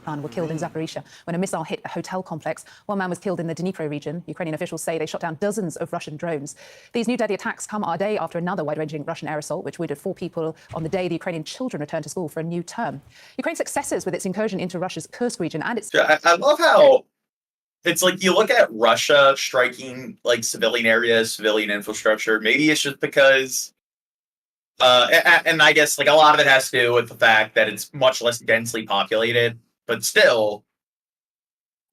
Were killed in Zaporizhia when a missile hit a hotel complex. One man was killed in the Dnipro region. Ukrainian officials say they shot down dozens of Russian drones. These new deadly attacks come a day after another wide-ranging Russian air assault, which wounded 4 people on the day the Ukrainian children returned to school for a new term. Ukraine's successes with its incursion into Russia's Kursk region and its... I love how it's like you look at Russia striking like civilian areas, civilian infrastructure. Maybe it's just because... and I guess like a lot of it has to do with the fact that it's much less densely populated. But still,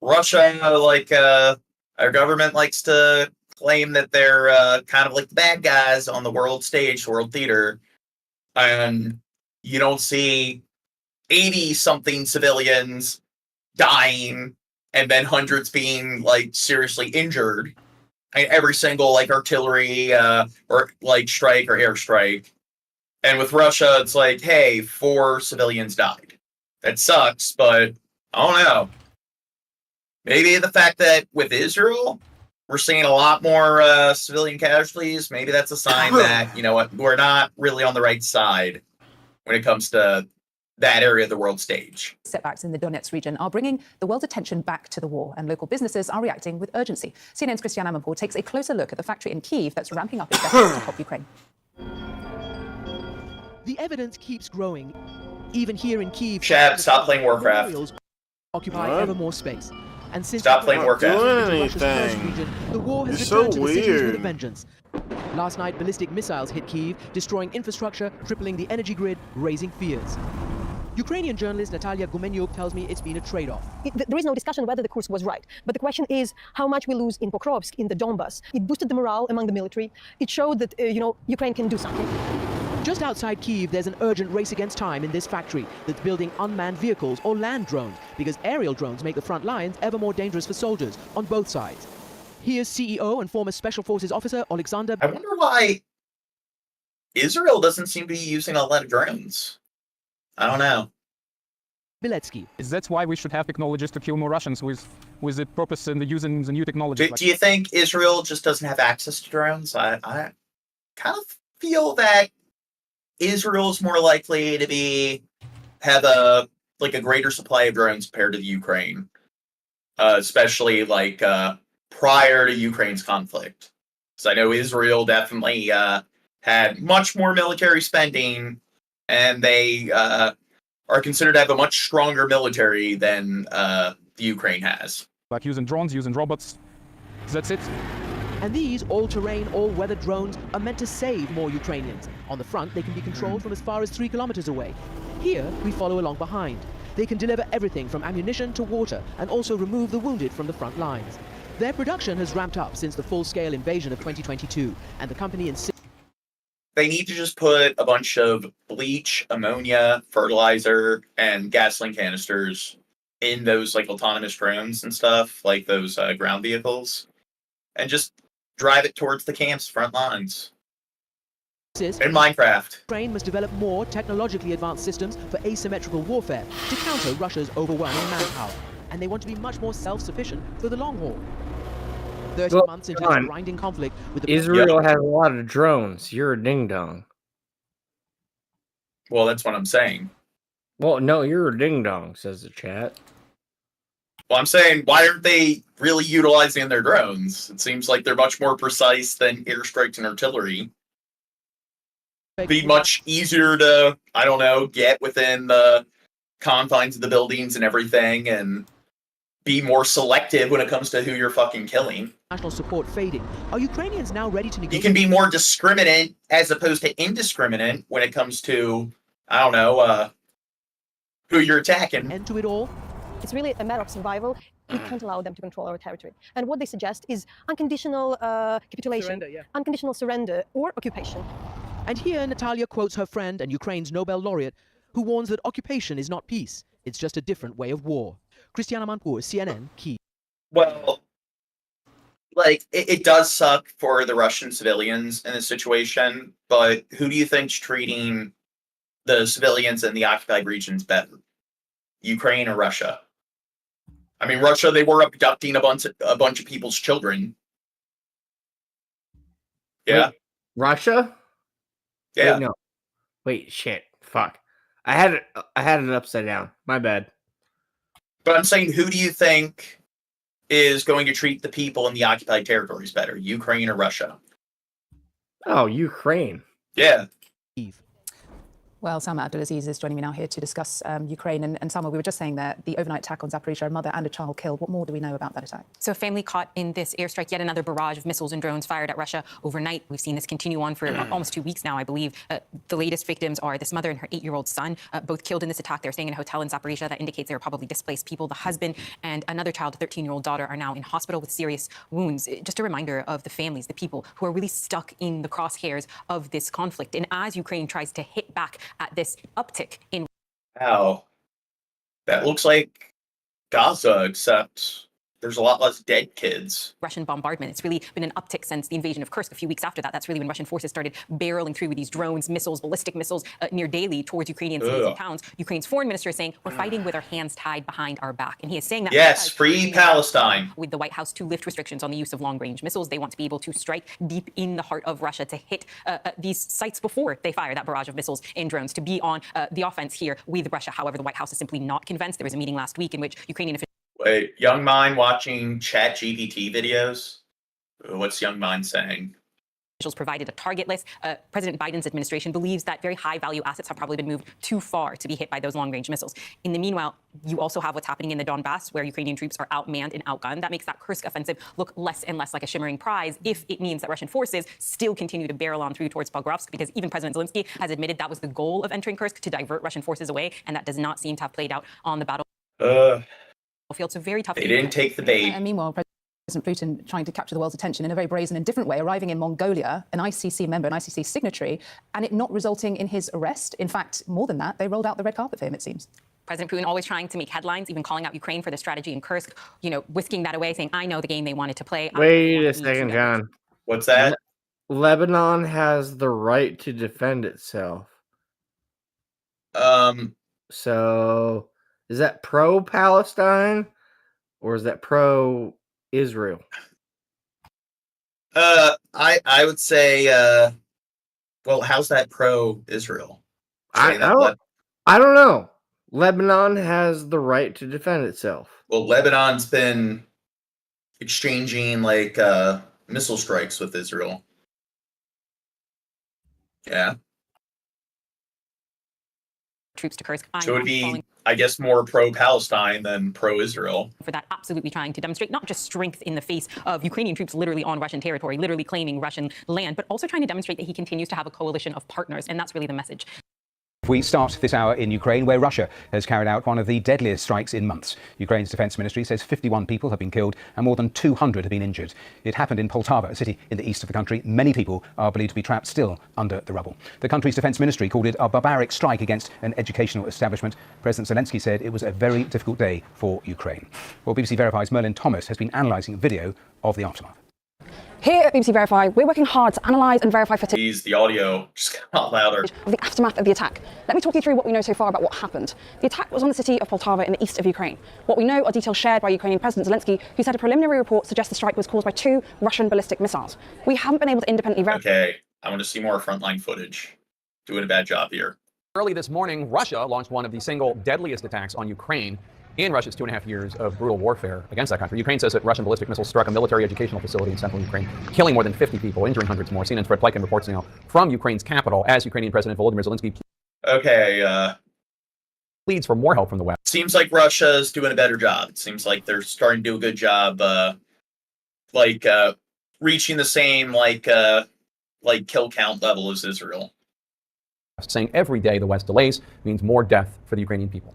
Russia, like, our government likes to claim that they're kind of like the bad guys on the world stage, world theater. And you don't see 80-something civilians dying and then hundreds being, like, seriously injured. And every single, like, artillery or, like, strike or airstrike. And with Russia, it's like, hey, 4 civilians died. That sucks, but I don't know. Maybe the fact that with Israel, we're seeing a lot more civilian casualties, maybe that's a sign that, you know what, we're not really on the right side when it comes to that area of the world stage. Setbacks in the Donetsk region are bringing the world's attention back to the war, and local businesses are reacting with urgency. CNN's Christian Amanpour takes a closer look at the factory in Kyiv that's ramping up its efforts to help Ukraine. The evidence keeps growing. Even here in Kyiv, Chad, stop playing Warcraft. Occupy ever more space. And since stop playing Warcraft. The war has returned to the cities with a vengeance. Last night, ballistic missiles hit Kyiv, destroying infrastructure, crippling the energy grid, raising fears. Ukrainian journalist Natalia Gumenyuk tells me it's been a trade-off. There is no discussion whether the Kursk was right, but the question is how much we lose in Pokrovsk, in the Donbas. It boosted the morale among the military. It showed that Ukraine can do something. Just outside Kyiv, there's an urgent race against time in this factory that's building unmanned vehicles or land drones, because aerial drones make the front lines ever more dangerous for soldiers on both sides. Here's CEO and former Special Forces officer Alexander... I wonder why Israel doesn't seem to be using a lot of drones. I don't know. Biletsky. That's why we should have technologies to kill more Russians with the purpose and using the new technology. Do you think Israel just doesn't have access to drones? I kind of feel that Israel is more likely to have a greater supply of drones compared to the Ukraine, especially prior to Ukraine's conflict. So I know Israel definitely had much more military spending, and they are considered to have a much stronger military than the Ukraine has. Like using drones, using robots. That's it. And these all-terrain, all-weather drones are meant to save more Ukrainians. On the front, they can be controlled from as far as 3 kilometers away. Here, we follow along behind. They can deliver everything from ammunition to water and also remove the wounded from the front lines. Their production has ramped up since the full-scale invasion of 2022, and the company insists they need to just put a bunch of bleach, ammonia, fertilizer, and gasoline canisters in those autonomous drones and stuff, like those ground vehicles, and just drive it towards the camp's front lines. In Minecraft. Ukraine must develop more technologically advanced systems for asymmetrical warfare to counter Russia's overwhelming manpower. And they want to be much more self-sufficient for the long haul. 30 months into this grinding conflict with the Israel has a lot of drones. You're a ding-dong. Well, that's what I'm saying. Well, no, you're a ding-dong, says the chat. Well, I'm saying, why aren't they really utilizing their drones? It seems like they're much more precise than airstrikes and artillery. Be much easier to, I don't know, get within the confines of the buildings and everything, and be more selective when it comes to who you're fucking killing. National support fading. Are Ukrainians now ready to negotiate? You can be more discriminate as opposed to indiscriminate when it comes to, I don't know, who you're attacking. End to it all? It's really a matter of survival. We can't allow them to control our territory. And what they suggest is unconditional capitulation, unconditional surrender, or occupation. And here Natalia quotes her friend and Ukraine's Nobel laureate, who warns that occupation is not peace. It's just a different way of war. Christiana Manpour, CNN, Kyiv. Well, like, it does suck for the Russian civilians in this situation, but who do you think's treating the civilians in the occupied regions better? Ukraine or Russia? I mean, Russia, they were abducting a bunch of people's children. Yeah. Wait, Russia? Yeah. Wait, no. Wait, shit. Fuck. I had it upside down. My bad. But I'm saying, who do you think is going to treat the people in the occupied territories better, Ukraine or Russia? Oh, Ukraine. Yeah. Well, Salma Abdulaziz is joining me now here to discuss Ukraine. And Salma, we were just saying that the overnight attack on Zaporizhia, a mother and a child killed. What more do we know about that attack? So a family caught in this airstrike, yet another barrage of missiles and drones fired at Russia overnight. We've seen this continue on for almost 2 weeks now, I believe. The latest victims are this mother and her 8-year-old son, both killed in this attack. They're staying in a hotel in Zaporizhia. That indicates they were probably displaced people. The husband and another child, a 13-year-old daughter, are now in hospital with serious wounds. Just a reminder of the families, the people who are really stuck in the crosshairs of this conflict. And as Ukraine tries to hit back at this uptick in... Wow. That looks like Gaza, except there's a lot less dead kids. Russian bombardment. It's really been an uptick since the invasion of Kursk a few weeks after that. That's really when Russian forces started barreling through with these drones, missiles, ballistic missiles near daily towards Ukrainian cities and towns. Ukraine's foreign minister is saying, we're fighting with our hands tied behind our back. And he is saying that... Yes, free Palestine. With the White House to lift restrictions on the use of long-range missiles. They want to be able to strike deep in the heart of Russia to hit these sites before they fire that barrage of missiles and drones, to be on the offense here with Russia. However, the White House is simply not convinced. There was a meeting last week in which Ukrainian officials... Wait, Young Mind watching ChatGPT videos? What's Young Mind saying? Officials provided a target list. President Biden's administration believes that very high-value assets have probably been moved too far to be hit by those long-range missiles. In the meanwhile, you also have what's happening in the Donbass, where Ukrainian troops are outmanned and outgunned. That makes that Kursk offensive look less and less like a shimmering prize, if it means that Russian forces still continue to barrel on through towards Pokrovsk, because even President Zelensky has admitted that was the goal of entering Kursk, to divert Russian forces away, and that does not seem to have played out on the battlefield. So very tough. They didn't take the bait. And meanwhile, President Putin trying to capture the world's attention in a very brazen and different way, arriving in Mongolia, an ICC member, an ICC signatory, and it not resulting in his arrest. In fact, more than that, they rolled out the red carpet for him, it seems. President Putin always trying to make headlines, even calling out Ukraine for the strategy in Kursk, you know, whisking that away, saying, I know the game they wanted to play. Wait a second, John. What's that? Lebanon has the right to defend itself. So is that pro-Palestine or is that pro-Israel? I would say, well, how's that pro-Israel? I don't know. Lebanon has the right to defend itself. Well, Lebanon's been exchanging like missile strikes with Israel. Yeah. Troops to Kursk. So it would be, I guess, more pro-Palestine than pro-Israel. For that, absolutely trying to demonstrate not just strength in the face of Ukrainian troops literally on Russian territory, literally claiming Russian land, but also trying to demonstrate that he continues to have a coalition of partners. And that's really the message. We start this hour in Ukraine, where Russia has carried out one of the deadliest strikes in months. Ukraine's defense ministry says 51 people have been killed and more than 200 have been injured. It happened in Poltava, a city in the east of the country. Many people are believed to be trapped still under the rubble. The country's defense ministry called it a barbaric strike against an educational establishment. President Zelensky said it was a very difficult day for Ukraine. Well, BBC Verify's Merlin Thomas has been analysing video of the aftermath. Here at BBC Verify, we're working hard to analyse and verify footage. Please, the audio just got louder. Of the aftermath of the attack. Let me talk you through what we know so far about what happened. The attack was on the city of Poltava in the east of Ukraine. What we know are details shared by Ukrainian President Zelensky, who said a preliminary report suggests the strike was caused by 2 Russian ballistic missiles. We haven't been able to independently verify. Okay, I want to see more frontline footage. Doing a bad job here. Early this morning, Russia launched one of the single deadliest attacks on Ukraine in Russia's 2.5 years of brutal warfare against that country. Ukraine says that Russian ballistic missiles struck a military educational facility in central Ukraine, killing more than 50 people, injuring hundreds more. CNN's Fred Pleiken reports now from Ukraine's capital as Ukrainian President Volodymyr Zelensky pleads for more help from the West. Seems like Russia's doing a better job. It seems like they're starting to do a good job, reaching the same kill count level as Israel. Saying every day the West delays means more death for the Ukrainian people.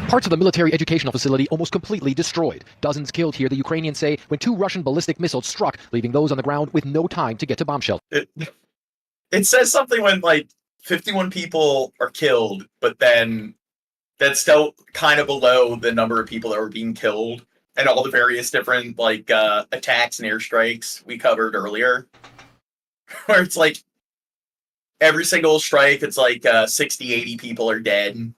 Parts of the military educational facility almost completely destroyed. Dozens killed here, the Ukrainians say, when 2 Russian ballistic missiles struck, leaving those on the ground with no time to get to bomb shelter. It says something when 51 people are killed, but then that's still kind of below the number of people that were being killed and all the various different attacks and airstrikes we covered earlier. Where it's every single strike, it's 60, 80 people are dead.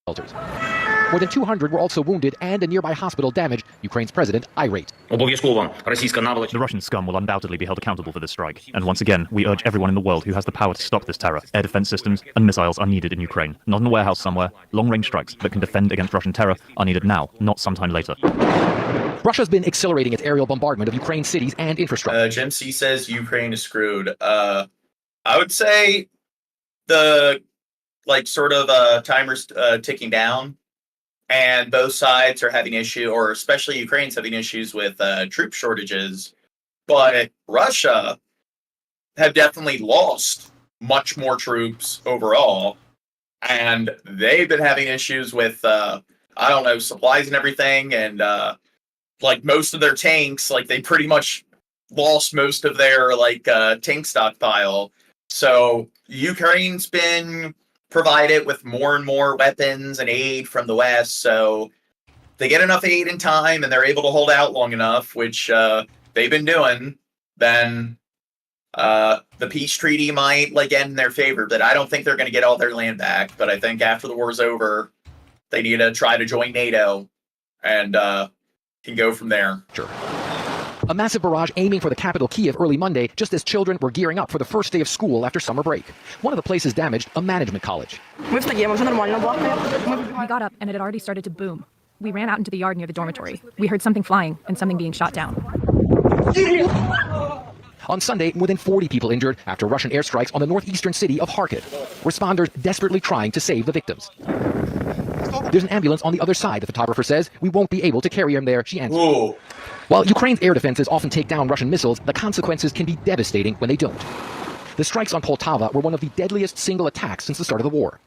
More than 200 were also wounded and a nearby hospital damaged. Ukraine's president irate. The Russian scum will undoubtedly be held accountable for this strike. And once again, we urge everyone in the world who has the power to stop this terror. Air defense systems and missiles are needed in Ukraine. Not in a warehouse somewhere. Long-range strikes that can defend against Russian terror are needed now, not sometime later. Russia's been accelerating its aerial bombardment of Ukraine's cities and infrastructure. Jim C says Ukraine is screwed. I would say the timer's ticking down, and both sides are having issue, or especially Ukraine's having issues with troop shortages. But Russia have definitely lost much more troops overall, and they've been having issues with supplies and everything, and most of their tanks, they pretty much lost most of their tank stockpile. So Ukraine's been provided with more and more weapons and aid from the West, so they get enough aid in time and they're able to hold out long enough, which they've been doing, then the peace treaty might end in their favor. But I don't think they're going to get all their land back. But I think after the war's over, they need to try to join NATO and can go from there. Sure. A massive barrage aiming for the capital Kiev early Monday, just as children were gearing up for the first day of school after summer break. One of the places damaged, a management college. We got up and it had already started to boom. We ran out into the yard near the dormitory. We heard something flying and something being shot down. On Sunday, more than 40 people injured after Russian airstrikes on the northeastern city of Kharkiv. Responders desperately trying to save the victims. There's an ambulance on the other side, the photographer says. We won't be able to carry him there, she answered. Whoa. While Ukraine's air defenses often take down Russian missiles, the consequences can be devastating when they don't. The strikes on Poltava were one of the deadliest single attacks since the start of the war.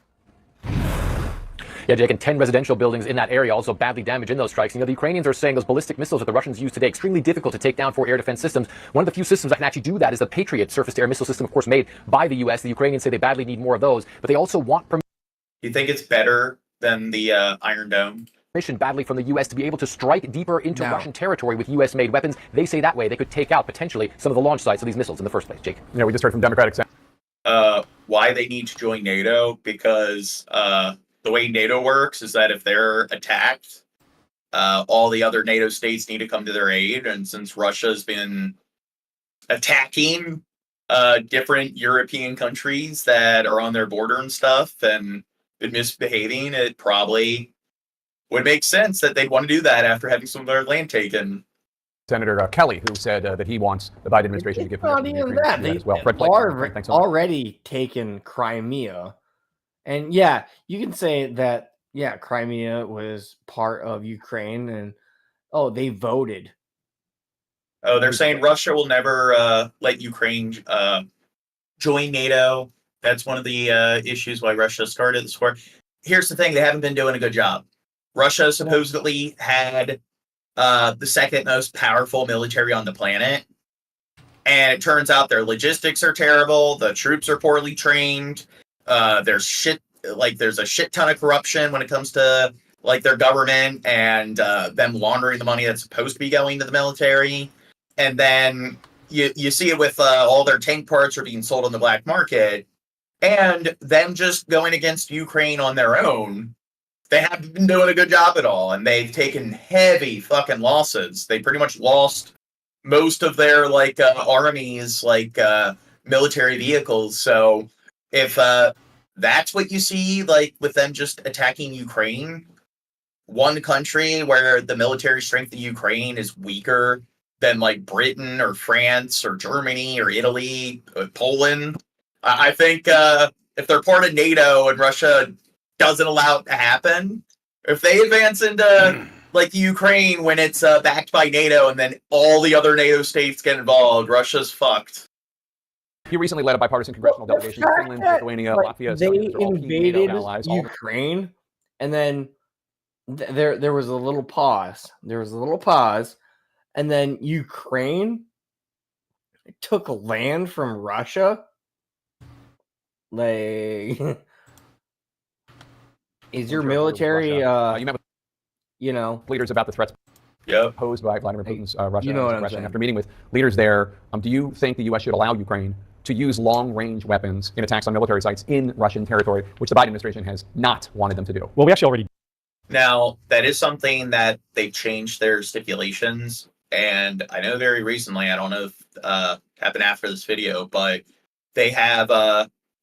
Yeah, Jake, and 10 residential buildings in that area also badly damaged in those strikes. The Ukrainians are saying those ballistic missiles that the Russians use today extremely difficult to take down for air defense systems. One of the few systems that can actually do that is the Patriot surface-to-air missile system, of course, made by the U.S. The Ukrainians say they badly need more of those, but they also want permission. You think it's better than the Iron Dome? Badly from the U.S. to be able to strike deeper into Russian territory with U.S.-made weapons. They say that way they could take out potentially some of the launch sites of these missiles in the first place. Jake, we just heard from Democratic Senate. Why they need to join NATO? Because the way NATO works is that if they're attacked, all the other NATO states need to come to their aid. And since Russia's been attacking different European countries that are on their border and stuff and been misbehaving, it probably would make sense that they'd want to do that after having some of their land taken. Senator Kelly, who said that he wants the Biden administration to give not even that. They as well. Fred are thanks so much. already taken Crimea. And yeah, you can say that, Crimea was part of Ukraine and, they voted. Oh, they're saying Russia will never let Ukraine join NATO. That's one of the issues why Russia started this war. Here's the thing. They haven't been doing a good job. Russia supposedly had the second most powerful military on the planet. And it turns out their logistics are terrible. The troops are poorly trained. There's a shit ton of corruption when it comes to their government and them laundering the money that's supposed to be going to the military. And then you see it with all their tank parts are being sold on the black market, and them just going against Ukraine on their own. They haven't been doing a good job at all, and they've taken heavy fucking losses. They pretty much lost most of their armies, military vehicles. So if that's what you see, like, with them just attacking Ukraine. One country where the military strength of Ukraine is weaker than, like, Britain or France or Germany or Italy or Poland. I think if they're part of NATO and Russia doesn't allow it to happen, if they advance into, like, the Ukraine when it's backed by NATO and then all the other NATO states get involved, Russia's fucked. He recently led a bipartisan congressional delegation to Finland, Lithuania, Latvia, They Estonia. These are all key NATO invaded allies. Ukraine, and then there was a little pause. There was a little pause, and then Ukraine took land from Russia. Like, is your military, you know, leaders about the threats posed by Vladimir Putin's Russia you know what I'm aggression. saying. After meeting with leaders there, do you think the U.S. should allow Ukraine to use long-range weapons in attacks on military sites in Russian territory, which the Biden administration has not wanted them to do? Well, we actually already. Now, that is something that they've changed their stipulations, and I know very recently, I don't know if happened after this video, but they have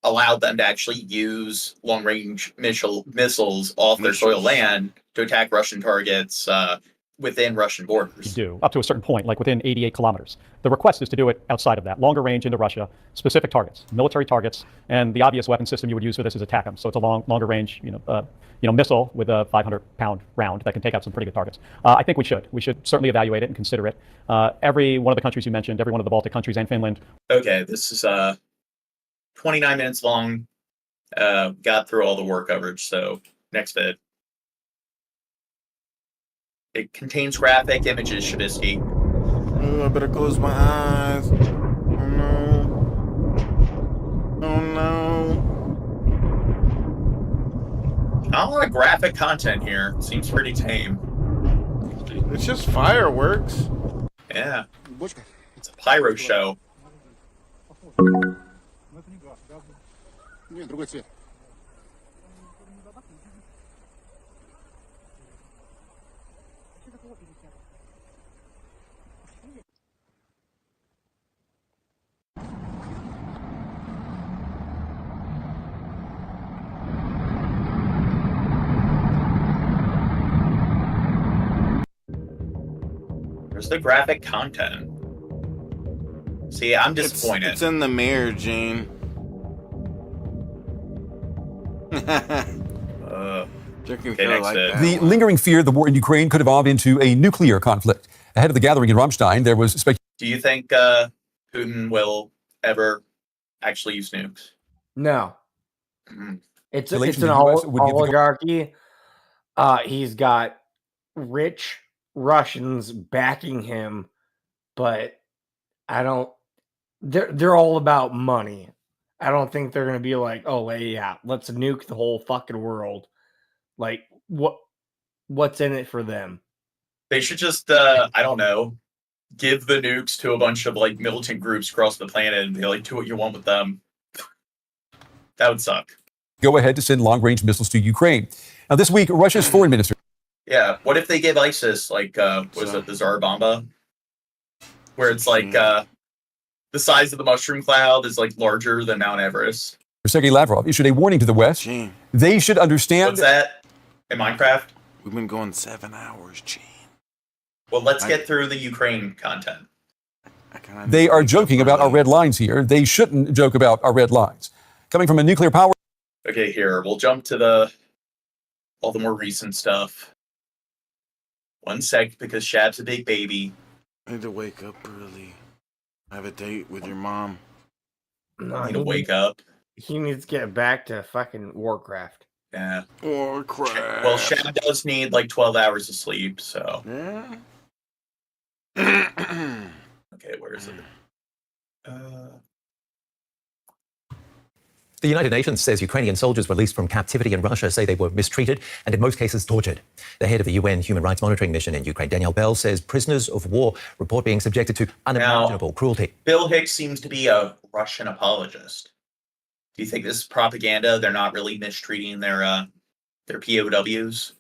allowed them to actually use long-range missiles off their soil land to attack Russian targets within Russian borders. Do up to a certain point, like within 88 kilometers. The request is to do it outside of that, longer range into Russia, specific targets, military targets, and the obvious weapon system you would use for this is ATACMS. So it's a longer range, missile with a 500-pound round that can take out some pretty good targets. I think we should certainly evaluate it and consider it. Every one of the countries you mentioned, every one of the Baltic countries and Finland. Okay, this is 29 minutes long. Got through all the war coverage, so next vid. It contains graphic images, Shabisky. Oh, I better close my eyes. Oh no. Oh no. Not a lot of graphic content here. Seems pretty tame. It's just fireworks. Yeah. It's a pyro show. Where's the graphic content? See, I'm disappointed. It's in the mirror, Gene. The lingering fear the war in Ukraine could evolve into a nuclear conflict. Ahead of the gathering in Ramstein, there was speculation. Do you think Putin will ever actually use nukes? No. Mm-hmm. It's The an US would give the oligarchy. He's got rich Russians backing him, but I don't. They're all about money. I don't think they're gonna be like, oh yeah, let's nuke the whole fucking world. Like, what's in it for them? They should just, I don't know, give the nukes to a bunch of, like, militant groups across the planet and be like, do what you want with them. That would suck. Go ahead to send long-range missiles to Ukraine. Now, this week, Russia's foreign minister. Yeah, what if they give ISIS, like, was it the Tsar Bomba? Where it's like, the size of the mushroom cloud is, like, larger than Mount Everest. Sergei Lavrov issued a warning to the West. They should understand. What's that? In Minecraft? We've been going 7 hours, Gene. Well, let's get through the Ukraine content. They are joking about our red lines here. They shouldn't joke about our red lines. Coming from a nuclear power. Okay, here, we'll jump to all the more recent stuff. 1 sec, because Shab's a big baby. I need to wake up early. I have a date with your mom. No, I need to wake up. He needs to get back to fucking Warcraft. Yeah. Warcraft. Well, Shab does need like 12 hours of sleep, so. Yeah. Okay, where is it? The United Nations says Ukrainian soldiers released from captivity in Russia say they were mistreated and in most cases tortured. The head of the UN Human Rights Monitoring Mission in Ukraine, Danielle Bell, says prisoners of war report being subjected to unimaginable cruelty. Bill Hicks seems to be a Russian apologist. Do you think this is propaganda? They're not really mistreating their POWs?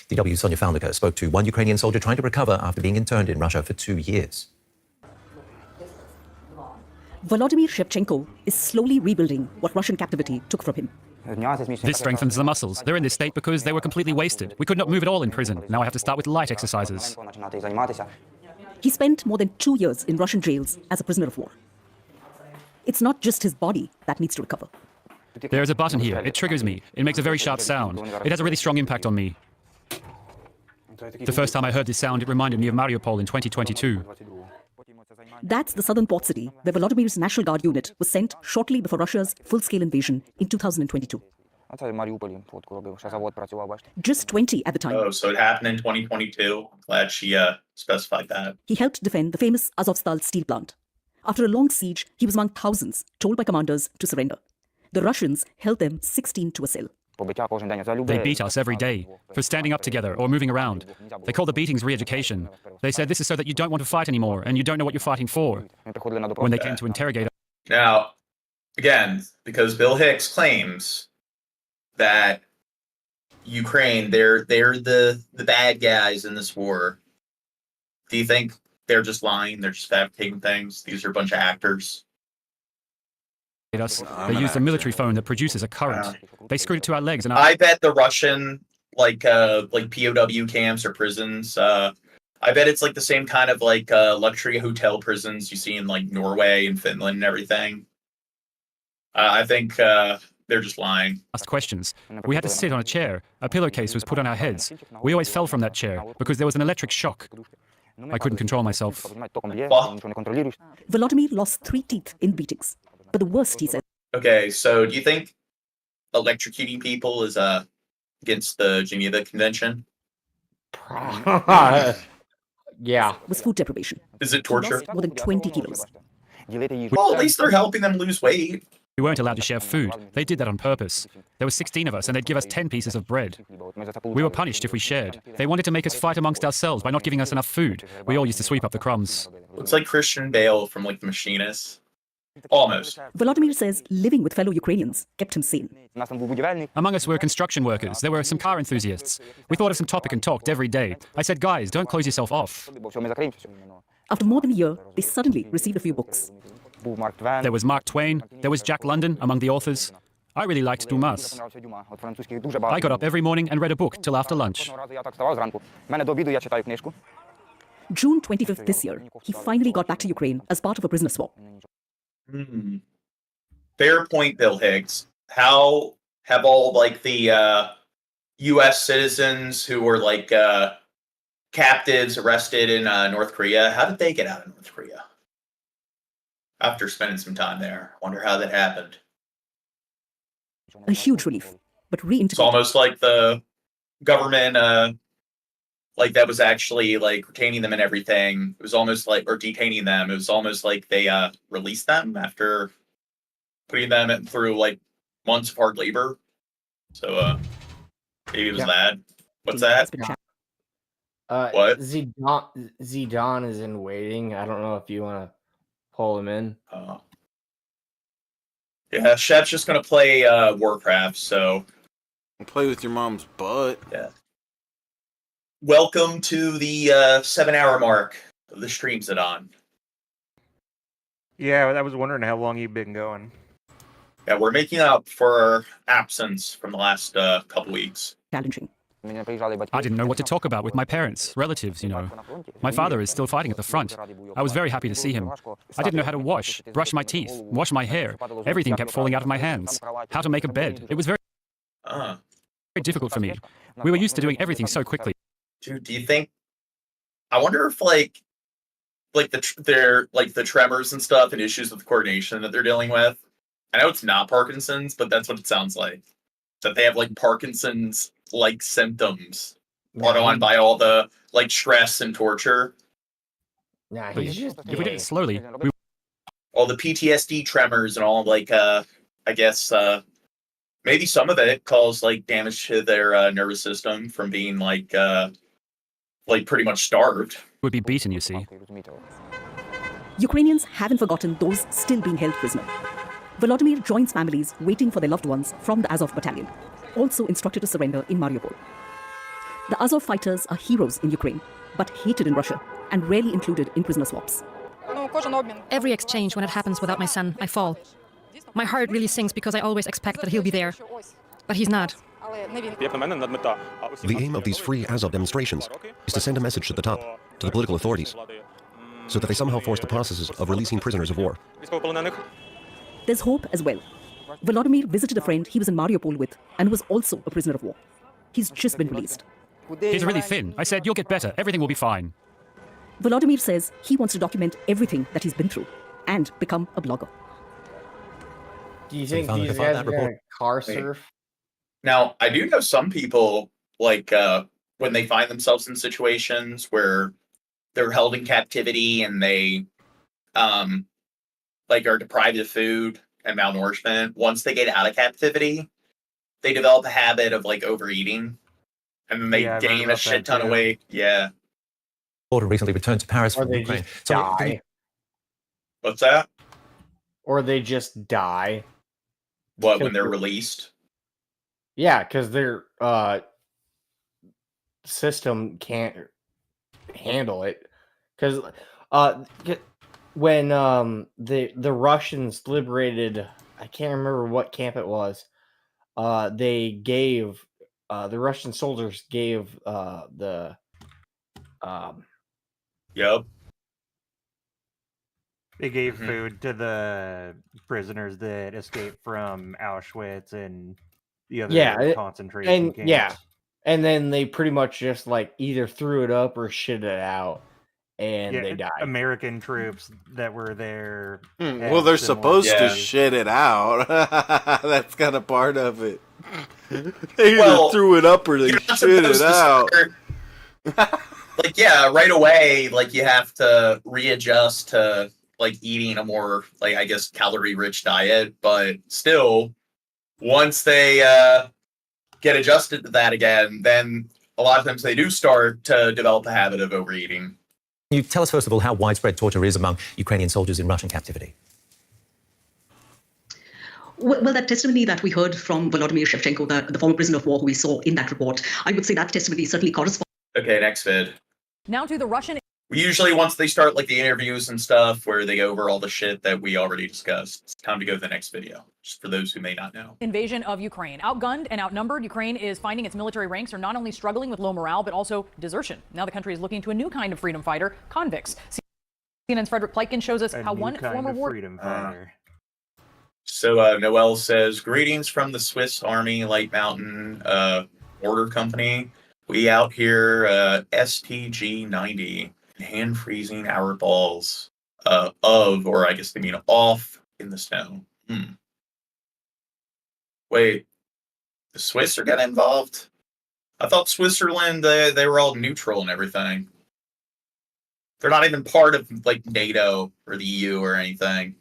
DW's Sonia Falniker spoke to one Ukrainian soldier trying to recover after being interned in Russia for 2 years. Volodymyr Shevchenko is slowly rebuilding what Russian captivity took from him. This strengthens the muscles. They're in this state because they were completely wasted. We could not move at all in prison. Now I have to start with light exercises. He spent more than 2 years in Russian jails as a prisoner of war. It's not just his body that needs to recover. There is a button here. It triggers me. It makes a very sharp sound. It has a really strong impact on me. The first time I heard this sound, it reminded me of Mariupol in 2022. That's the southern port city where Volodymir's National Guard unit was sent shortly before Russia's full-scale invasion in 2022. Just 20 at the time. Oh, so it happened in 2022. Glad she specified that. He helped defend the famous Azovstal steel plant. After a long siege, he was among thousands told by commanders to surrender. The Russians held them 16 to a cell. They beat us every day for standing up together or moving around. They call the beatings re-education. They said this is so that you don't want to fight anymore and you don't know what you're fighting for. When they came to interrogate us. Now, again, because Bill Hicks claims that Ukraine, they're the bad guys in this war. Do you think they're just lying? They're just fabricating things? These are a bunch of actors. They used a military phone that produces a current. They screwed it to our legs and I bet the Russian like POW camps or prisons, I bet it's like the same kind of like luxury hotel prisons you see in like Norway and Finland and everything. I think they're just lying. Asked questions. We had to sit on a chair. A pillowcase was put on our heads. We always fell from that chair because there was an electric shock. I couldn't control myself. Volodymyr lost 3 teeth in beatings. But the worst, he said. Okay, so do you think electrocuting people is against the Geneva Convention? Yeah. Was food deprivation. Is it torture? More than 20 kilos. Well, at least they're helping them lose weight. We weren't allowed to share food. They did that on purpose. There were 16 of us, and they'd give us 10 pieces of bread. We were punished if we shared. They wanted to make us fight amongst ourselves by not giving us enough food. We all used to sweep up the crumbs. Looks like Christian Bale from like The Machinist. Almost. Volodymyr says living with fellow Ukrainians kept him sane. Among us were construction workers. There were some car enthusiasts. We thought of some topic and talked every day. I said, guys, don't close yourself off. After more than a year, they suddenly received a few books. There was Mark Twain. There was Jack London among the authors. I really liked Dumas. I got up every morning and read a book till after lunch. June 25th this year, he finally got back to Ukraine as part of a prisoner swap. Fair point, Bill Hicks. How have all like the U.S. citizens who were like captives arrested in North Korea, how did they get out of North Korea? After spending some time there. Wonder how that happened. A huge relief, but reintegrated. It's almost like the government like that was actually like retaining them and everything. It was almost like, or detaining them. It was almost like they released them after putting them through like months of hard labor. So maybe it was that. What's that? What? Zidane is in waiting. I don't know if you want to pull him in. Yeah, Chef's just gonna play Warcraft, so play with your mom's butt. Yeah. Welcome to the 7-hour mark of the stream, Zidane. Yeah, I was wondering how long you've been going. Yeah, we're making up for our absence from the last couple weeks. Challenging. I didn't know what to talk about with my parents, relatives, you know. My father is still fighting at the front. I was very happy to see him. I didn't know how to wash, brush my teeth, wash my hair. Everything kept falling out of my hands. How to make a bed. It was very difficult for me. We were used to doing everything so quickly. Dude, do you think? I wonder if like the tremors and stuff and issues with coordination that they're dealing with. I know it's not Parkinson's, but that's what it sounds like. That they have like Parkinson's like symptoms brought on by all the like stress and torture. Nah, he's just if we did it slowly, all the PTSD tremors and all like I guess maybe some of it caused like damage to their nervous system from being like pretty much starved. Would be beaten, you see. Ukrainians haven't forgotten those still being held prisoner. Volodymyr joins families waiting for their loved ones from the Azov battalion, also instructed to surrender in Mariupol. The Azov fighters are heroes in Ukraine, but hated in Russia and rarely included in prisoner swaps. Every exchange, when it happens without my son, I fall. My heart really sinks because I always expect that he'll be there, but he's not. The aim of these free Azov demonstrations is to send a message to the top, to the political authorities, so that they somehow force the processes of releasing prisoners of war. There's hope as well. Volodymyr visited a friend he was in Mariupol with and was also a prisoner of war. He's just been released. He's really thin. I said, you'll get better. Everything will be fine. Volodymyr says he wants to document everything that he's been through and become a blogger. Do you think these guys are going to car surf? Now, I do know some people, like, when they find themselves in situations where they're held in captivity and they, like, are deprived of food and malnourishment, once they get out of captivity, they develop a habit of, like, overeating. And then they gain a shit ton of weight. Yeah. Order recently returned to Paris from Ukraine. Die. What's that? Or they just die. What, when they're released? Yeah, because their system can't handle it. Because when the Russians liberated, I can't remember what camp it was. They gave the Russian soldiers gave Yep. They gave food to the prisoners that escaped from Auschwitz and the other concentration camps. Yeah, and then they pretty much just like either threw it up or shit it out, and they died. American troops that were there. Well, they're supposed to shit it out. That's kind of part of it. They either threw it up or they shit it out. Like, yeah, right away, like, you have to readjust to, like, eating a more, like, I guess, calorie-rich diet. But still, once they get adjusted to that again, then a lot of times they do start to develop a habit of overeating. Can you tell us, first of all, how widespread torture is among Ukrainian soldiers in Russian captivity? Well, that testimony that we heard from Volodymyr Shevchenko, the former prisoner of war who we saw in that report, I would say that testimony certainly corresponds. Okay, next vid. Now to the Russian... Usually once they start, like, the interviews and stuff where they go over all the shit that we already discussed, it's time to go to the next video, just for those who may not know. Invasion of Ukraine. Outgunned and outnumbered, Ukraine is finding its military ranks are not only struggling with low morale, but also desertion. Now the country is looking to a new kind of freedom fighter, convicts. CNN's Frederick Pleitgen shows us how one former war... freedom fighter. So Noel says, greetings from the Swiss Army Light Mountain Order Company. We out here, STG 90, hand freezing our balls or I guess they mean off in the snow. Wait, the Swiss are getting involved? I thought Switzerland, they were all neutral and everything. They're not even part of, like, NATO or the EU or anything.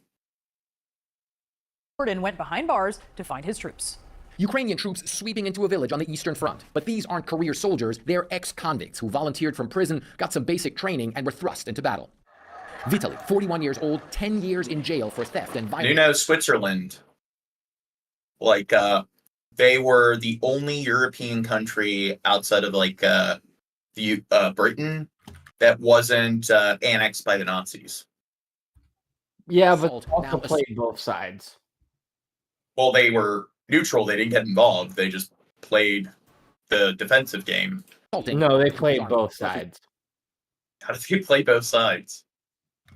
And went behind bars to find his troops. Ukrainian troops sweeping into a village on the Eastern Front. But these aren't career soldiers, they're ex-convicts who volunteered from prison, got some basic training, and were thrust into battle. Vitaly, 41 years old, 10 years in jail for theft and violence. You know, Switzerland, like, they were the only European country outside of, like, Britain that wasn't annexed by the Nazis. Yeah, but also played both sides. Well, they were neutral. They didn't get involved. They just played the defensive game. No, they played both sides. How did they play both sides?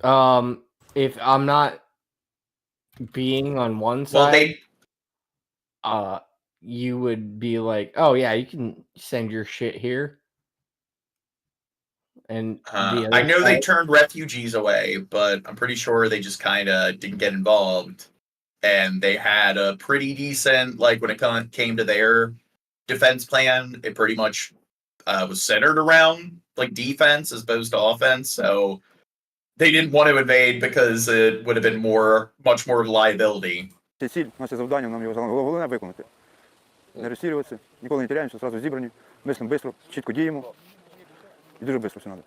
If I'm not being on one side, you would be like, oh yeah, you can send your shit here. And I know they turned refugees away, but I'm pretty sure they just kind of didn't get involved. And they had a pretty decent, like, when it came to their defense plan, it pretty much was centered around, like, defense as opposed to offense. So they didn't want to invade because it would have been much more of a liability. Наше завдання, нам його головне виконати. Не розсілюватися, ніколи не теряємося, зразу зібрані, мислимо швидко, чітко діємо. І дуже швидко все треба.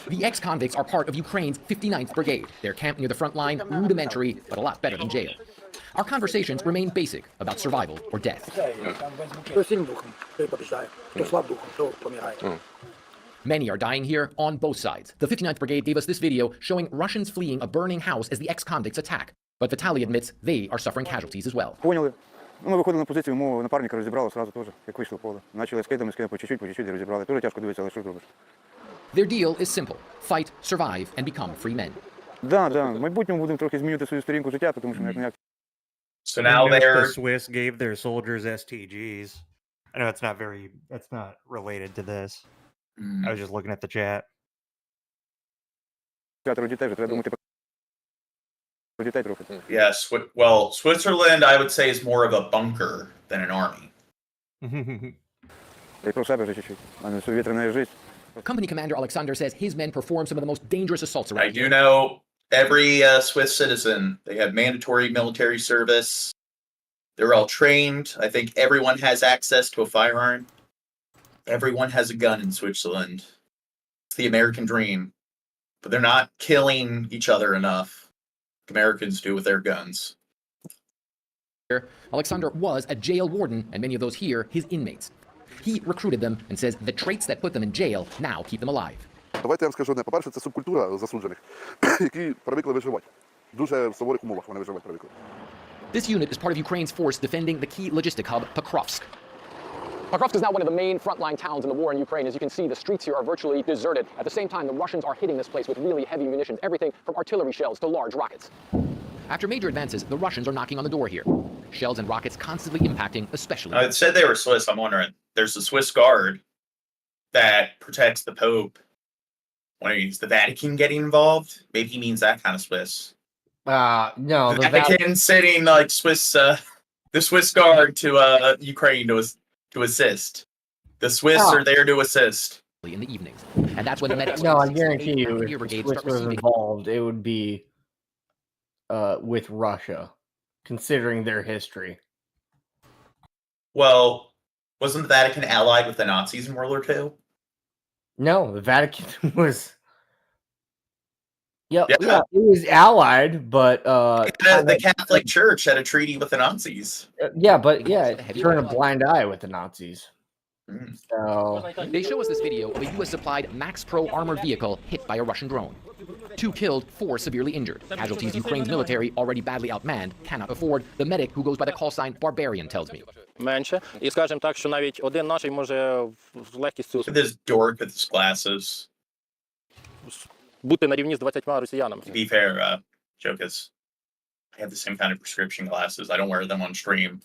The ex-convicts are part of Ukraine's 59th Brigade. Their camp near the front line, rudimentary, but a lot better than jail. Our conversations remain basic about survival or death. Many are dying here on both sides. The 59th Brigade gave us this video showing Russians fleeing a burning house as the ex-convicts attack. But Vitaly admits they are suffering casualties as well. Поняли. Ну, ми виходили на позицію, мого напарника розібрали одразу теж, як вийшло в поле. Почали скидами по чуть-чуть і розібрали. Дуже тяжко дивитися, але що зробиш? Their deal is simple. Fight, survive, and become free men. Да. В майбутньому будемо трохи змінювати свою сторінку життя, тому що як So now the Swiss gave their soldiers STGs. I know it's not related to this. I was just looking at the chat. Yes, well, Switzerland, I would say, is more of a bunker than an army. Company commander Alexander says his men perform some of the most dangerous assaults around. I do know every Swiss citizen, they have mandatory military service. They're all trained. I think everyone has access to a firearm. Everyone has a gun in Switzerland. It's the American dream. But they're not killing each other enough. Americans do with their guns. Alexander was a jail warden, and many of those here his inmates. He recruited them and says the traits that put them in jail now keep them alive. Давайте я вам скажу одне. По-перше, це субкультура засуджених, які привикли виживати. Дуже в суворих умовах вони виживати привикли. This unit is part of Ukraine's force defending the key logistic hub, Pokrovsk. Pokrovsk is now one of the main frontline towns in the war in Ukraine. As you can see, the streets here are virtually deserted. At the same time, the Russians are hitting this place with really heavy munitions, everything from artillery shells to large rockets. After major advances, the Russians are knocking on the door here. Shells and rockets constantly impacting, especially... I said they were Swiss. I'm wondering. There's the Swiss Guard that protects the Pope. Wondering, is the Vatican getting involved? Maybe he means that kind of Swiss. No. The Vatican sending like the Swiss Guard to Ukraine to assist. The Swiss are there to assist. In the evenings. And that's when the medics... No, I guarantee you, if the Swiss was involved, it would be with Russia, considering their history. Well, wasn't the Vatican allied with the Nazis in World War II? No, the Vatican was... Yeah, it was allied, but... the Catholic Church had a treaty with the Nazis. It turned a blind eye with the Nazis. So... They show us this video of a U.S.-supplied Max Pro armored vehicle hit by a Russian drone. 2 killed, 4 severely injured. Casualties Ukraine's military, already badly outmanned, cannot afford. The medic, who goes by the call sign Barbarian, tells me. Менше. І скажемо так, що навіть один наш може з легкістю... This dork with his glasses. Бути на рівні з 20 росіянами. To be fair, Jokas, I have the same kind of prescription glasses. I don't wear them on stream.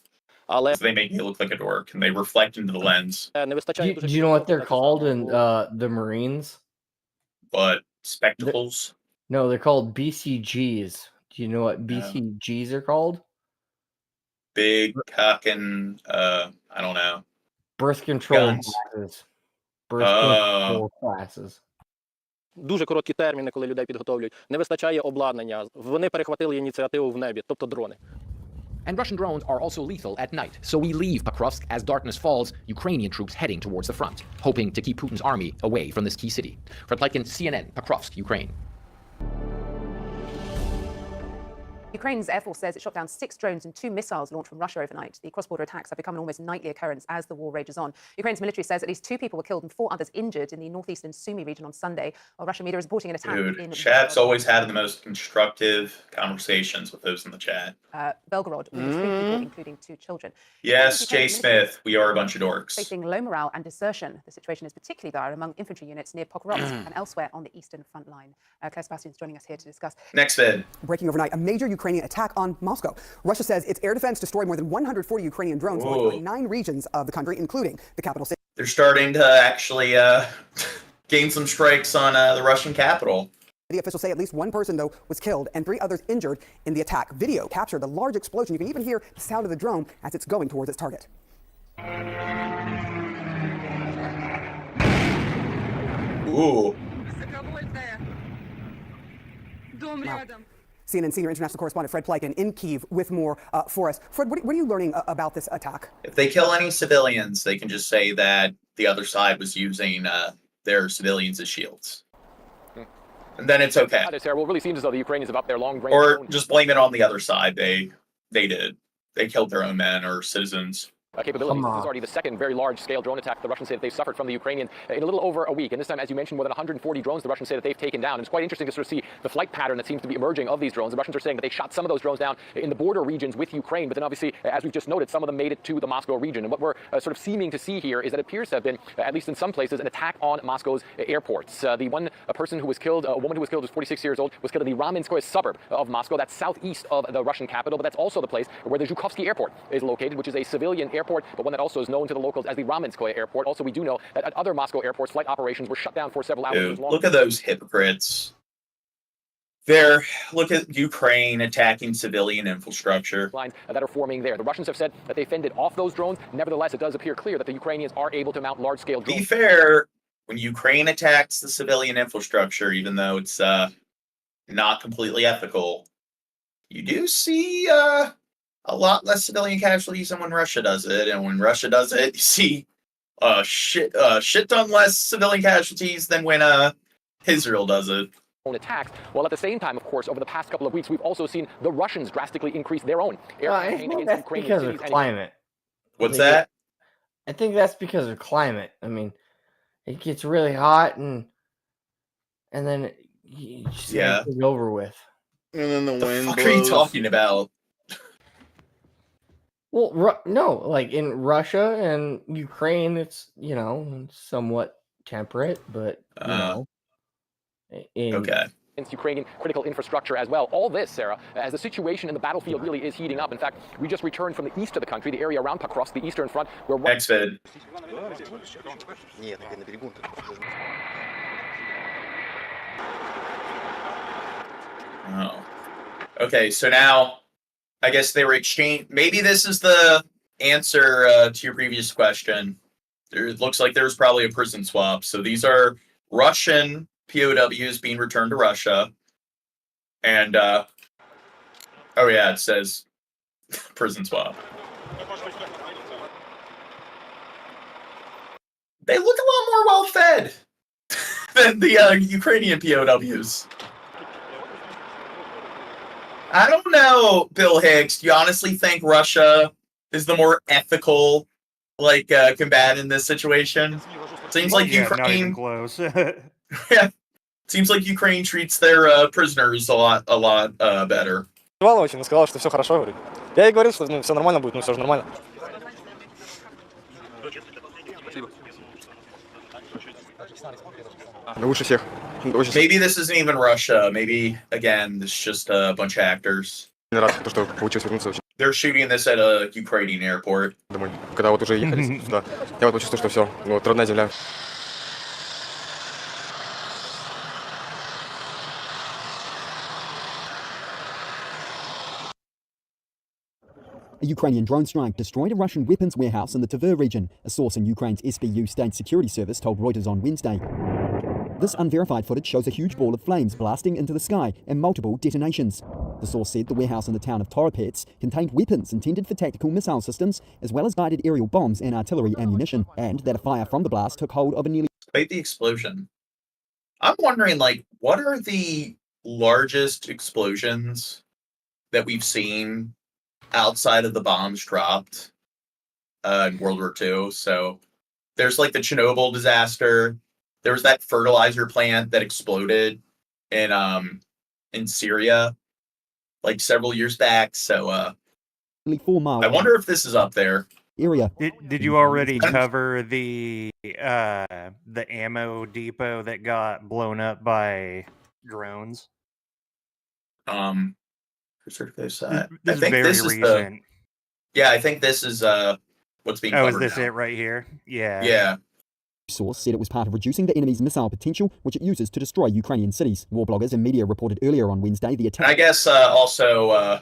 So they make me look like a dork, and they reflect into the lens. Do you know what they're called in the Marines? What? Spectacles? No, they're called BCGs. Do you know what BCGs are called? Big cockin', I don't know. Birth control classes. Birth control classes. Дуже короткі терміни, коли людей підготовлюють. Не вистачає обладнання. Вони перехватили ініціативу в небі, тобто дрони. And Russian drones are also lethal at night. So we leave Pokrovsk as darkness falls, Ukrainian troops heading towards the front, hoping to keep Putin's army away from this key city. Fred Pleitkin, CNN, Pokrovsk, Ukraine. Ukraine's Air Force says it shot down 6 drones and 2 missiles launched from Russia overnight. The cross-border attacks have become an almost nightly occurrence as the war rages on. Ukraine's military says at least 2 people were killed and 4 others injured in the northeastern Sumy region on Sunday, while Russian media is reporting an attack in... Chat's always had the most constructive conversations with those in the chat. Belgorod, with 3 people, including 2 children. Yes, Jay Smith, we are a bunch of dorks. Facing low morale and desertion. The situation is particularly dire among infantry units near Pokrovsk and elsewhere on the eastern front line. Claire Sebastian is joining us here to discuss. Next vid. Breaking overnight, a major Ukrainian attack on Moscow. Russia says its air defense destroyed more than 140 Ukrainian drones in 9 regions of the country, including the capital city. They're starting to actually gain some strikes on the Russian capital. The officials say at least 1 person, though, was killed and 3 others injured in the attack. Video captured a large explosion. You can even hear the sound of the drone as it's going towards its target. Ooh. Wow. CNN senior international correspondent Fred Pleitkin in Kyiv with more for us. Fred, what are you learning about this attack? If they kill any civilians, they can just say that the other side was using their civilians as shields. And then it's okay. That is terrible. It really seems as though the Ukrainians have upped their long range. Or just blame it on the other side. They did. They killed their own men or citizens. capabilities. This is already the second very large-scale drone attack the Russians say that they've suffered from the Ukrainians in a little over a week. And this time, as you mentioned, more than 140 drones the Russians say that they've taken down. And it's quite interesting to sort of see the flight pattern that seems to be emerging of these drones. The Russians are saying that they shot some of those drones down in the border regions with Ukraine, but then obviously, as we've just noted, some of them made it to the Moscow region. And what we're sort of seeming to see here is that it appears to have been, at least in some places, an attack on Moscow's airports. The one person who was killed, a woman who was killed, was 46 years old, was killed in the Ramenskoye suburb of Moscow. That's southeast of the Russian capital, but that's also the place where the Zhukovsky airport is located, which is a civilian airport, but one that also is known to the locals as the Ramenskoye airport. Also, we do know that at other Moscow airports, flight operations were shut down for several hours. Dude, look at those hypocrites. Look at Ukraine attacking civilian infrastructure. Lines that are forming there. The Russians have said that they fended off those drones. Nevertheless, it does appear clear that the Ukrainians are able to mount large-scale drones. To be fair, when Ukraine attacks the civilian infrastructure, even though it's not completely ethical, you do see a lot less civilian casualties than when Russia does it. And when Russia does it, you see shit ton less civilian casualties than when Israel does it. Attacks. Well, at the same time, of course, over the past couple of weeks, we've also seen the Russians drastically increase their own air campaign against that's Ukrainian because cities. of climate. What's that? I think that's because of climate. I mean, it gets really hot and then you just get it over with. And then the wind What blows. are you talking about? Well, no, like in Russia and Ukraine, it's, somewhat temperate, but, Against Ukrainian critical infrastructure as well. All this, Sarah, as the situation in the battlefield really is heating up. In fact, we just returned from the east of the country, the area around Pakrovsk, the eastern front, where... Xvid. Oh. Okay, so now I guess they were exchanged. Maybe this is the answer to your previous question. It looks like there's probably a prison swap. So these are Russian POWs being returned to Russia. And, oh yeah, it says prison swap. They look a lot more well-fed than the Ukrainian POWs. I don't know, Bill Hicks. Do you honestly think Russia is the more ethical, combatant in this situation? Seems like Ukraine. Not even close. Yeah, seems like Ukraine treats their prisoners a lot better. Очень, сказала, что все хорошо, говорит. Я ей говорил, что все нормально будет, все же нормально. Лучше всех. Maybe this isn't even Russia. Maybe, again, this is just a bunch of actors. They're shooting this at a Ukrainian airport. Когда вот уже ехали сюда, я вот почувствовал, что все, родная земля. A Ukrainian drone strike destroyed a Russian weapons warehouse in the Tver region, a source in Ukraine's SBU state security service told Reuters on Wednesday. This unverified footage shows a huge ball of flames blasting into the sky and multiple detonations. The source said the warehouse in the town of Toropets contained weapons intended for tactical missile systems, as well as guided aerial bombs and artillery ammunition, and that a fire from the blast took hold of a nearly... Despite the explosion, I'm wondering, what are the largest explosions that we've seen outside of the bombs dropped in World War II? So there's the Chernobyl disaster. There was that fertilizer plant that exploded in Syria several years back. So I wonder if this is up there. Area. Did you already cover the ammo depot that got blown up by drones? I think very this is recent. I think this is what's being Oh, covered is this now. it right here? Yeah. Yeah. Source said it was part of reducing the enemy's missile potential, which it uses to destroy Ukrainian cities. War bloggers and media reported earlier on Wednesday the attack. And I guess also,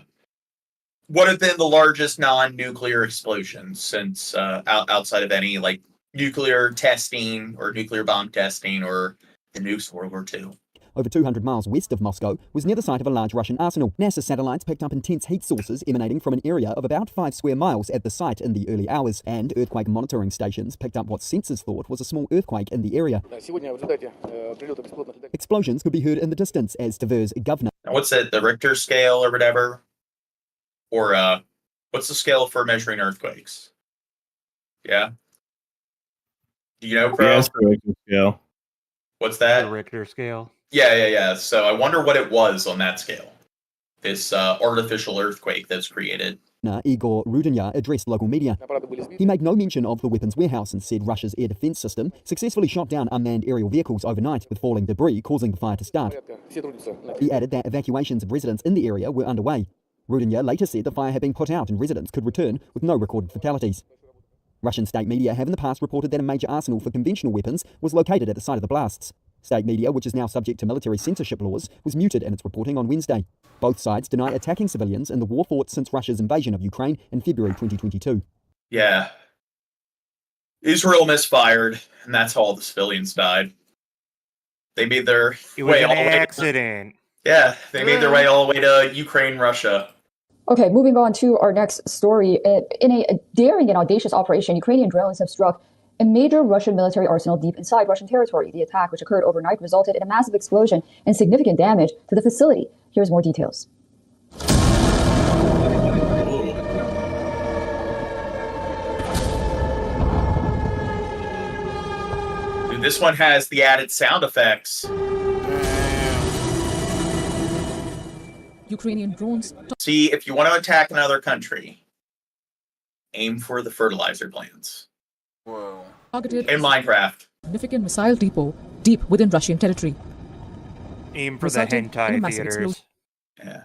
what have been the largest non-nuclear explosions since outside of any nuclear testing or nuclear bomb testing or the nukes of World War II? Over 200 miles west of Moscow was near the site of a large Russian arsenal. NASA satellites picked up intense heat sources emanating from an area of about 5 square miles at the site in the early hours, and earthquake monitoring stations picked up what sensors thought was a small earthquake in the area. Explosions could be heard in the distance as Tver's governor... Now, what's it, the Richter scale or whatever? Or what's the scale for measuring earthquakes? Yeah. Do you know, Pro? Yeah, it's the Richter scale. What's that? The Richter scale. Yeah. So I wonder what it was on that scale. This artificial earthquake that's created. Igor Rudinya addressed local media. He made no mention of the weapons warehouse and said Russia's air defense system successfully shot down unmanned aerial vehicles overnight with falling debris causing the fire to start. He added that evacuations of residents in the area were underway. Rudinya later said the fire had been put out and residents could return with no recorded fatalities. Russian state media have in the past reported that a major arsenal for conventional weapons was located at the site of the blasts. State media, which is now subject to military censorship laws, was muted in its reporting on Wednesday. Both sides deny attacking civilians in the war fought since Russia's invasion of Ukraine in February 2022. Yeah. Israel misfired, and that's how all the civilians died. They made their way all the way. Accident. Yeah, they made their way all the way to Ukraine, Russia. Okay, moving on to our next story. In a daring and audacious operation, Ukrainian drones have struck a major Russian military arsenal deep inside Russian territory. The attack, which occurred overnight, resulted in a massive explosion and significant damage to the facility. Here's more details. Dude, this one has the added sound effects. Ukrainian drones. See, if you want to attack another country, aim for the fertilizer plants. Whoa. In Minecraft. Significant missile depot deep within Russian territory. Aim for the hentai theaters. Yeah.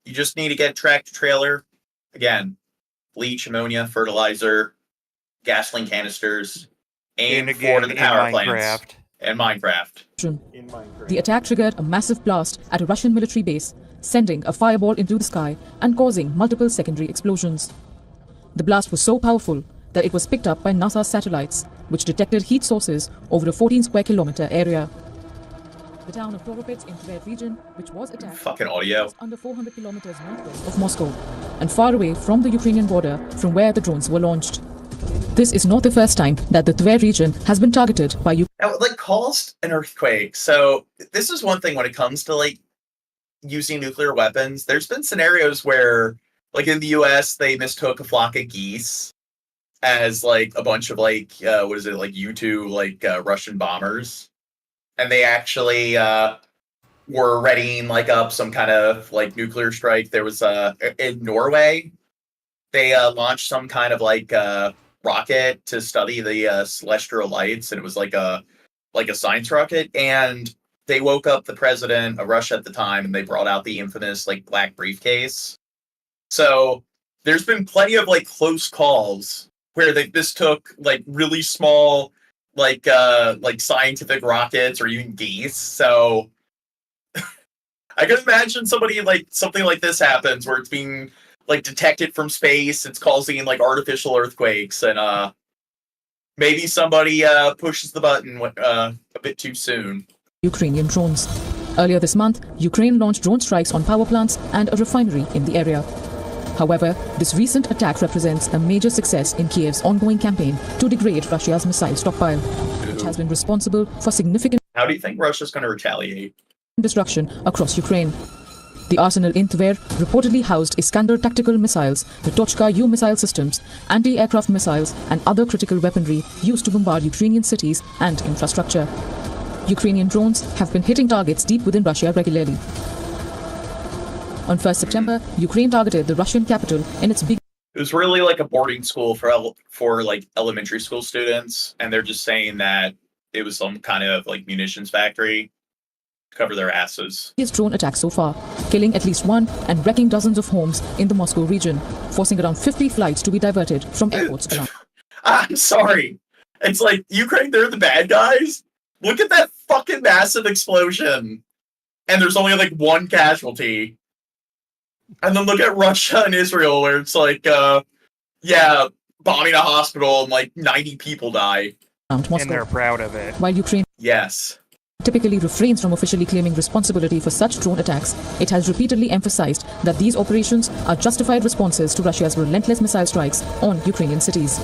You just need to get a tractor trailer. Again, bleach, ammonia, fertilizer, gasoline canisters. Aim for the power plants. And Minecraft. The attack triggered a massive blast at a Russian military base, sending a fireball into the sky and causing multiple secondary explosions. The blast was so powerful that it was picked up by NASA satellites, which detected heat sources over a 14 square kilometer area. The town of Toropets in Tver region, which was attacked, fucking audio, was under 400 kilometers northwest of Moscow and far away from the Ukrainian border from where the drones were launched. This is not the first time that the Tver region has been targeted by Ukraine. Now, it caused an earthquake. So this is one thing when it comes to using nuclear weapons. There's been scenarios where, in the U.S., they mistook a flock of geese as a bunch of U-2 Russian bombers, and they actually were readying up some kind of nuclear strike. There was in Norway, they launched some kind of rocket to study the celestial lights, and it was like a science rocket, and they woke up the president of Russia at the time, and they brought out the infamous black briefcase. So there's been plenty of close calls where this took really small scientific rockets or even geese. So I can imagine something like this happens where it's being detected from space. It's causing artificial earthquakes, and maybe somebody pushes the button a bit too soon. Ukrainian drones. Earlier this month, Ukraine launched drone strikes on power plants and a refinery in the area. However, this recent attack represents a major success in Kiev's ongoing campaign to degrade Russia's missile stockpile, which has been responsible for significant How do you think Russia's going to retaliate? Destruction across Ukraine. The arsenal in Tver reportedly housed Iskander tactical missiles, the Tochka U missile systems, anti-aircraft missiles, and other critical weaponry used to bombard Ukrainian cities and infrastructure. Ukrainian drones have been hitting targets deep within Russia regularly. On 1st September, Ukraine targeted the Russian capital in its big... It was really a boarding school for elementary school students, and they're just saying that it was some kind of munitions factory to cover their asses. Drone attack so far, killing at least one and wrecking dozens of homes in the Moscow region, forcing around 50 flights to be diverted from airports around. I'm sorry. It's Ukraine, they're the bad guys? Look at that fucking massive explosion. And there's only one casualty. And then look at Russia and Israel, where it's bombing a hospital and 90 people die. And they're proud of it. While Ukraine typically refrains from officially claiming responsibility for such drone attacks, it has repeatedly emphasized that these operations are justified responses to Russia's relentless missile strikes on Ukrainian cities.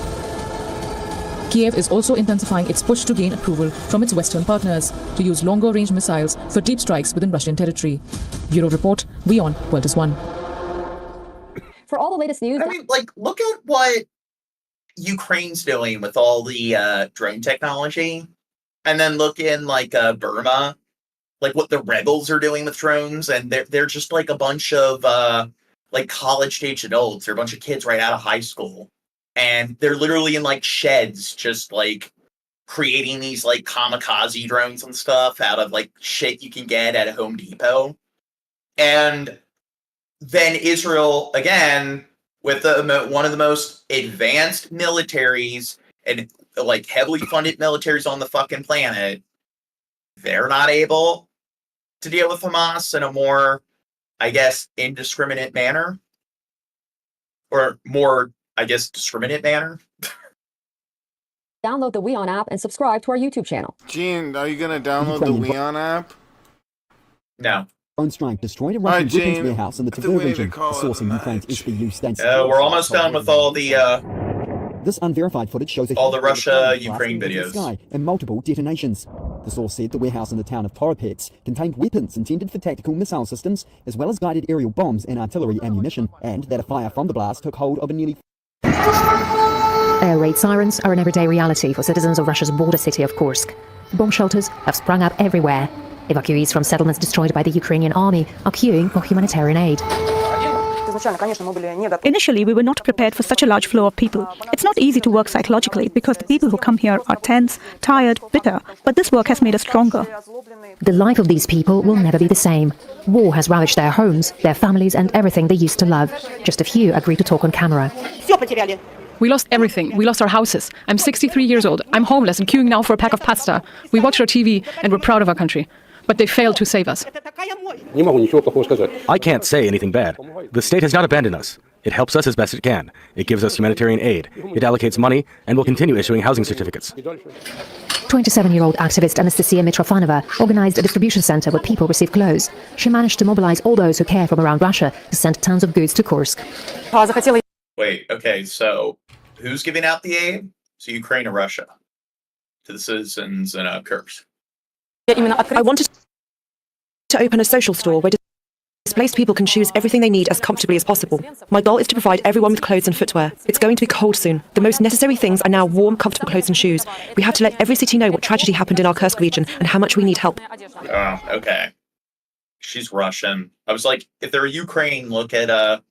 Kiev is also intensifying its push to gain approval from its Western partners to use longer-range missiles for deep strikes within Russian territory. Bureau Report, WION, World is One. For all the latest news... I mean, look at what Ukraine's doing with all the drone technology, and then look in like Burma, like what the rebels are doing with drones, and they're just like a bunch of like college-age adults. They're a bunch of kids right out of high school, and they're literally in like sheds, just like creating these like kamikaze drones and stuff out of like shit you can get at a Home Depot. And then Israel, again, with one of the most advanced militaries and like heavily funded militaries on the fucking planet, they're not able to deal with Hamas in a more, I guess, indiscriminate manner, or more, I guess, discriminate manner. Download the WeOn app and subscribe to our YouTube channel. Gene, are you going to download the WeOn app? No. Drone strike destroyed a Russian weapons warehouse in the Tver region, a source in Ukraine's SBU state. We're almost done with all the this unverified footage shows all the Russia-Ukraine videos. Sky and multiple detonations. The source said the warehouse in the town of Toropets contained weapons intended for tactical missile systems, as well as guided aerial bombs and artillery ammunition, and that a fire from the blast took hold of a nearly... Air raid sirens are an everyday reality for citizens of Russia's border city of Kursk. Bomb shelters have sprung up everywhere. Evacuees from settlements destroyed by the Ukrainian army are queuing for humanitarian aid. Initially, we were not prepared for such a large flow of people. It's not easy to work psychologically because the people who come here are tense, tired, bitter, but this work has made us stronger. The life of these people will never be the same. War has ravaged their homes, their families, and everything they used to love. Just a few agree to talk on camera. We lost everything. We lost our houses. I'm 63 years old. I'm homeless and queuing now for a pack of pasta. We watch our TV and we're proud of our country. But they failed to save us. I can't say anything bad. The state has not abandoned us. It helps us as best it can. It gives us humanitarian aid. It allocates money and will continue issuing housing certificates. 27-year-old activist Anastasia Mitrofanova organized a distribution center where people receive clothes. She managed to mobilize all those who care from around Russia to send tons of goods to Kursk. Wait, okay, so who's giving out the aid? So Ukraine or Russia? To the citizens in Kursk. I wanted to open a social store where displaced people can choose everything they need as comfortably as possible. My goal is to provide everyone with clothes and footwear. It's going to be cold soon. The most necessary things are now warm, comfortable clothes and shoes. We have to let every city know what tragedy happened in our Kursk region and how much we need help. Oh, okay. She's Russian. I was like, if they're Ukraine, look at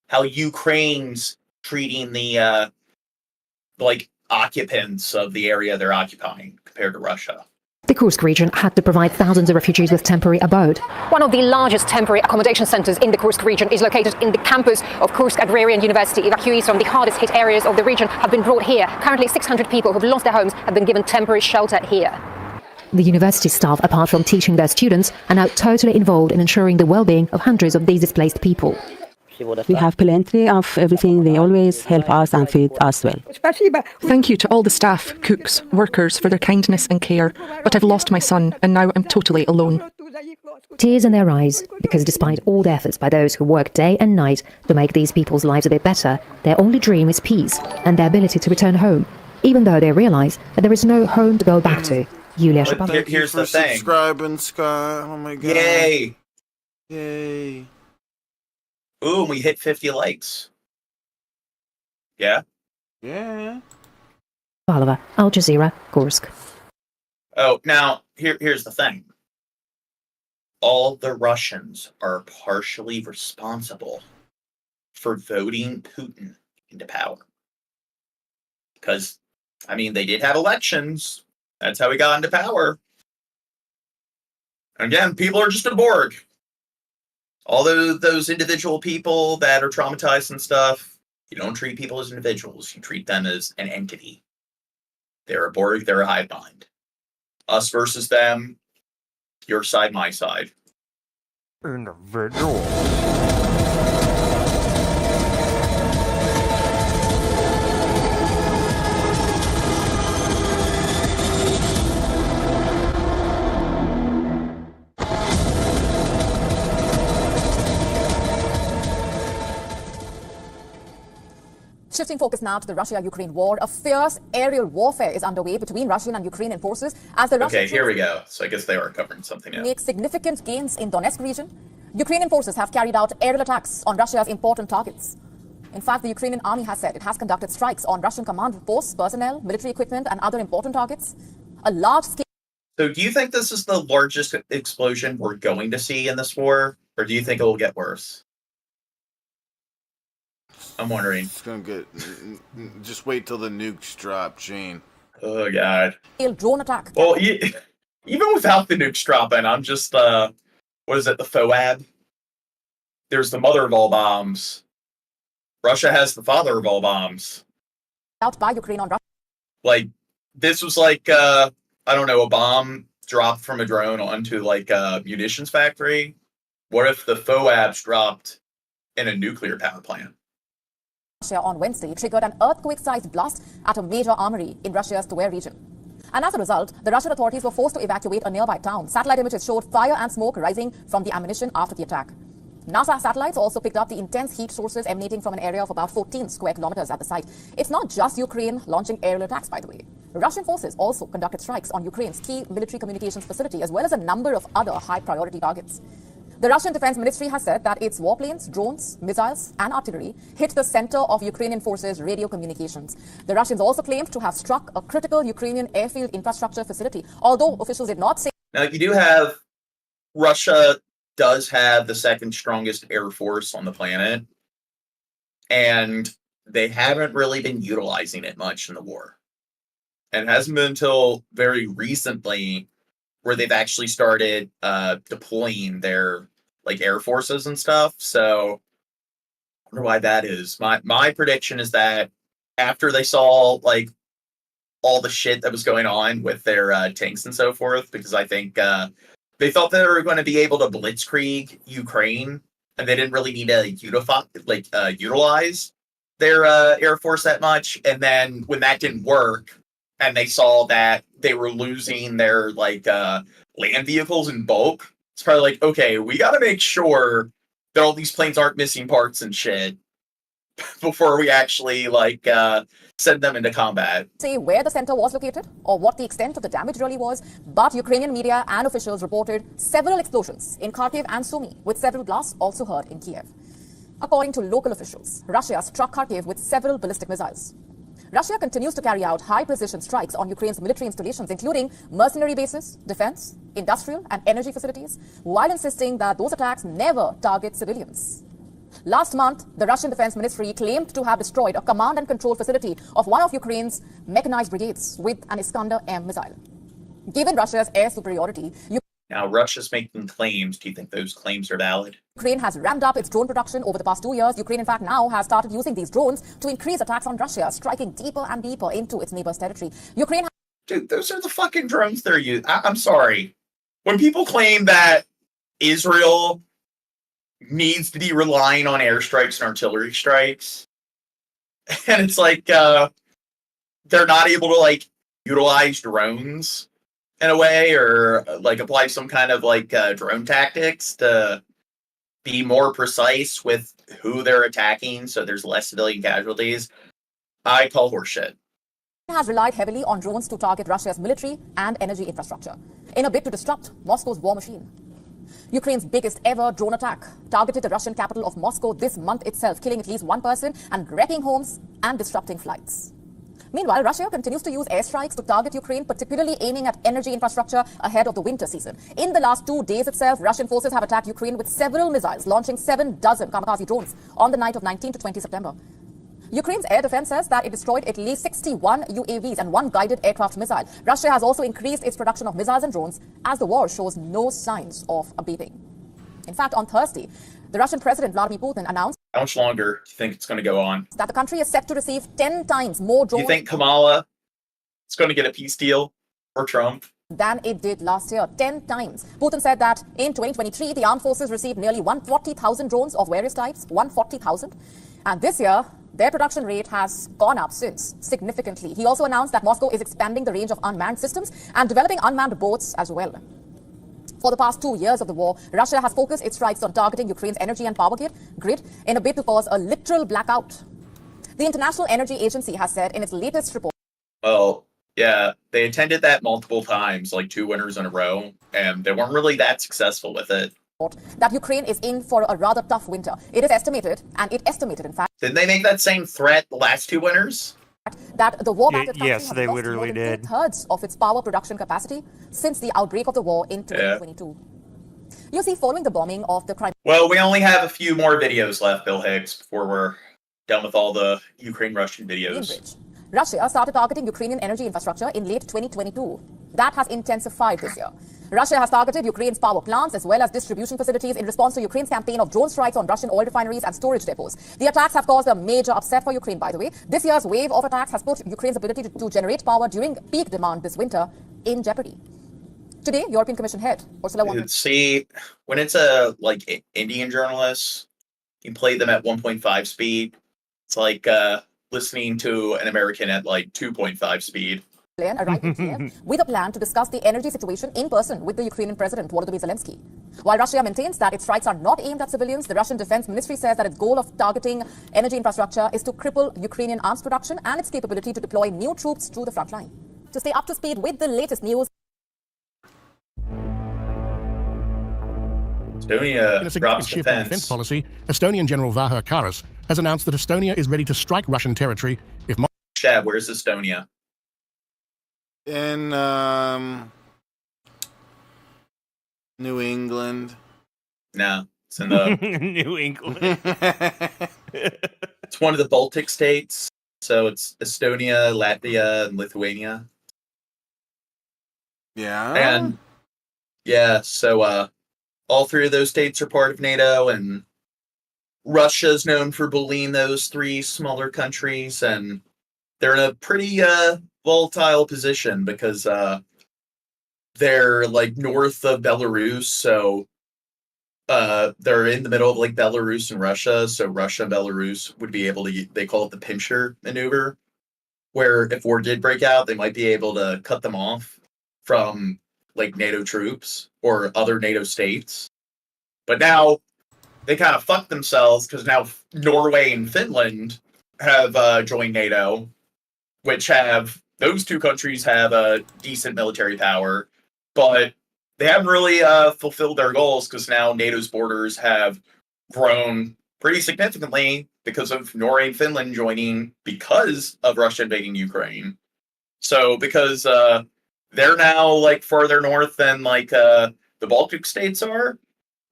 how Ukraine's treating the like occupants of the area they're occupying compared to Russia. The Kursk region had to provide thousands of refugees with temporary abode. One of the largest temporary accommodation centers in the Kursk region is located in the campus of Kursk Agrarian University. Evacuees from the hardest hit areas of the region have been brought here. Currently, 600 people who've lost their homes have been given temporary shelter here. The university staff, apart from teaching their students, are now totally involved in ensuring the well-being of hundreds of these displaced people. We have plenty of everything. They always help us and feed us well. Thank you to all the staff, cooks, workers for their kindness and care. But I've lost my son and now I'm totally alone. Tears in their eyes, because despite all the efforts by those who work day and night to make these people's lives a bit better, their only dream is peace and the ability to return home, even though they realize that there is no home to go back to. Yulia Shapovalov. Here's the thing. Subscribing, Scott. Oh my god. Yay! Yay. Ooh, we hit 50 likes. Yeah? Yeah. Al Jazeera, Kursk. Oh, now, here's the thing. All the Russians are partially responsible for voting Putin into power. Because, I mean, they did have elections. That's how he got into power. Again, people are just a Borg. All those individual people that are traumatized and stuff, you don't treat people as individuals. You treat them as an entity. They're a Borg, they're a hive mind. Us versus them, your side, my side. Individual. Shifting focus now to the Russia-Ukraine war, a fierce aerial warfare is underway between Russian and Ukrainian forces as the Russian here we go. So I guess they are covering something else. Make significant gains in Donetsk region. Ukrainian forces have carried out aerial attacks on Russia's important targets. In fact, the Ukrainian army has said it has conducted strikes on Russian command posts, personnel, military equipment, and other important targets. A large scale. So do you think this is the largest explosion we're going to see in this war? Or do you think it will get worse? I'm wondering. It's gonna get. Just wait till the nukes drop, Shane. Oh God. Drone attack. Well, even without the nukes dropping, I'm just what is it? The FOAB. There's the mother of all bombs. Russia has the father of all bombs. Out by Ukraine on Russia. Like this was like I don't know, a bomb dropped from a drone onto like a munitions factory. What if the FOABs dropped in a nuclear power plant? Russia on Wednesday triggered an earthquake-sized blast at a major armory in Russia's Tver region. And as a result, the Russian authorities were forced to evacuate a nearby town. Satellite images showed fire and smoke rising from the ammunition after the attack. NASA satellites also picked up the intense heat sources emanating from an area of about 14 square kilometers at the site. It's not just Ukraine launching aerial attacks, by the way. Russian forces also conducted strikes on Ukraine's key military communications facility, as well as a number of other high-priority targets. The Russian Defense Ministry has said that its warplanes, drones, missiles, and artillery hit the center of Ukrainian forces' radio communications. The Russians also claimed to have struck a critical Ukrainian airfield infrastructure facility, although officials did not say. Now, you do have Russia does have the second strongest air force on the planet, and they haven't really been utilizing it much in the war. And it hasn't been until very recently where they've actually started deploying their like air forces and stuff. So I wonder why that is. My prediction is that after they saw like all the shit that was going on with their tanks and so forth, because I think they thought they were going to be able to blitzkrieg Ukraine, and they didn't really need to utilize their air force that much. And then when that didn't work, and they saw that they were losing their land vehicles in bulk, it's probably like, okay, we got to make sure that all these planes aren't missing parts and shit before we actually send them into combat. Say where the center was located or what the extent of the damage really was, but Ukrainian media and officials reported several explosions in Kharkiv and Sumy, with several blasts also heard in Kiev. According to local officials, Russia struck Kharkiv with several ballistic missiles. Russia continues to carry out high-precision strikes on Ukraine's military installations, including mercenary bases, defense, industrial, and energy facilities, while insisting that those attacks never target civilians. Last month, the Russian Defense Ministry claimed to have destroyed a command and control facility of one of Ukraine's mechanized brigades with an Iskander-M missile. Given Russia's air superiority, now Russia's making claims. Do you think those claims are valid? Ukraine has ramped up its drone production over the past 2 years. Ukraine, in fact, now has started using these drones to increase attacks on Russia, striking deeper and deeper into its neighbor's territory. Dude, those are the fucking drones they're using. I'm sorry. When people claim that Israel needs to be relying on airstrikes and artillery strikes, and it's like they're not able to utilize drones in a way, or apply some kind of drone tactics to be more precise with who they're attacking so there's less civilian casualties, I call horseshit. Has relied heavily on drones to target Russia's military and energy infrastructure in a bid to disrupt Moscow's war machine. Ukraine's biggest ever drone attack targeted the Russian capital of Moscow this month itself, killing at least one person and wrecking homes and disrupting flights. Meanwhile, Russia continues to use airstrikes to target Ukraine, particularly aiming at energy infrastructure ahead of the winter season. In the last 2 days itself, Russian forces have attacked Ukraine with several missiles, launching 7 dozen kamikaze drones on the night of 19 to 20 September. Ukraine's air defense says that it destroyed at least 61 UAVs and 1 guided aircraft missile. Russia has also increased its production of missiles and drones as the war shows no signs of abating. In fact, on Thursday, the Russian President Vladimir Putin announced how much longer do you think it's going to go on? That the country is set to receive 10 times more drones. Do you think Kamala is going to get a peace deal or Trump? Than it did last year, 10 times. Putin said that in 2023, the armed forces received nearly 140,000 drones of various types, 140,000. And this year, their production rate has gone up since, significantly. He also announced that Moscow is expanding the range of unmanned systems and developing unmanned boats as well. For the past 2 years of the war, Russia has focused its strikes on targeting Ukraine's energy and power grid in a bid to cause a literal blackout. The International Energy Agency has said in its latest report. Well, yeah, they attended that multiple times, 2 winters in a row, and they weren't really that successful with it. that Ukraine is in for a rather tough winter. It is estimated, and it estimated, in fact, Didn't they make that same threat the last two winters? that the war-battered country Yes, has they lost literally more than did. 2/3 of its power production capacity since the outbreak of the war in 2022. You see, following the bombing of the Crimea... Well, we only have a few more videos left, Bill Hicks, before we're done with all the Ukraine-Russian videos. Russia started targeting Ukrainian energy infrastructure in late 2022. That has intensified this year. Russia has targeted Ukraine's power plants as well as distribution facilities in response to Ukraine's campaign of drone strikes on Russian oil refineries and storage depots. The attacks have caused a major upset for Ukraine, by the way. This year's wave of attacks has put Ukraine's ability to generate power during peak demand this winter in jeopardy. Today, European Commission head Ursula von der Leyen. See, when it's a Indian journalist, you play them at 1.5 speed. It's like listening to an American at 2.5 speed. Arrived in Kiev with a plan to discuss the energy situation in person with the Ukrainian President Volodymyr Zelensky. While Russia maintains that its strikes are not aimed at civilians, the Russian Defense Ministry says that its goal of targeting energy infrastructure is to cripple Ukrainian arms production and its capability to deploy new troops to the front line. To stay up to speed with the latest news, Estonia in a significant shift in defense policy, Estonian General Vaher Karas has announced that Estonia is ready to strike Russian territory if... Chad, where's Estonia? In New England. No, it's in the New England. It's one of the Baltic states, so it's Estonia, Latvia, and Lithuania. Yeah. And yeah, so all three of those states are part of NATO, and Russia's known for bullying those three smaller countries, and they're in a pretty volatile position because they're north of Belarus, so they're in the middle of Belarus and Russia, so Russia and Belarus would be able to, they call it the pincher maneuver, where if war did break out, they might be able to cut them off from NATO troops or other NATO states. But now they kind of fucked themselves because now Norway and Finland have joined NATO, which those two countries have a decent military power, but they haven't really fulfilled their goals because now NATO's borders have grown pretty significantly because of Norway and Finland joining because of Russia invading Ukraine. So because they're now farther north than the Baltic states are,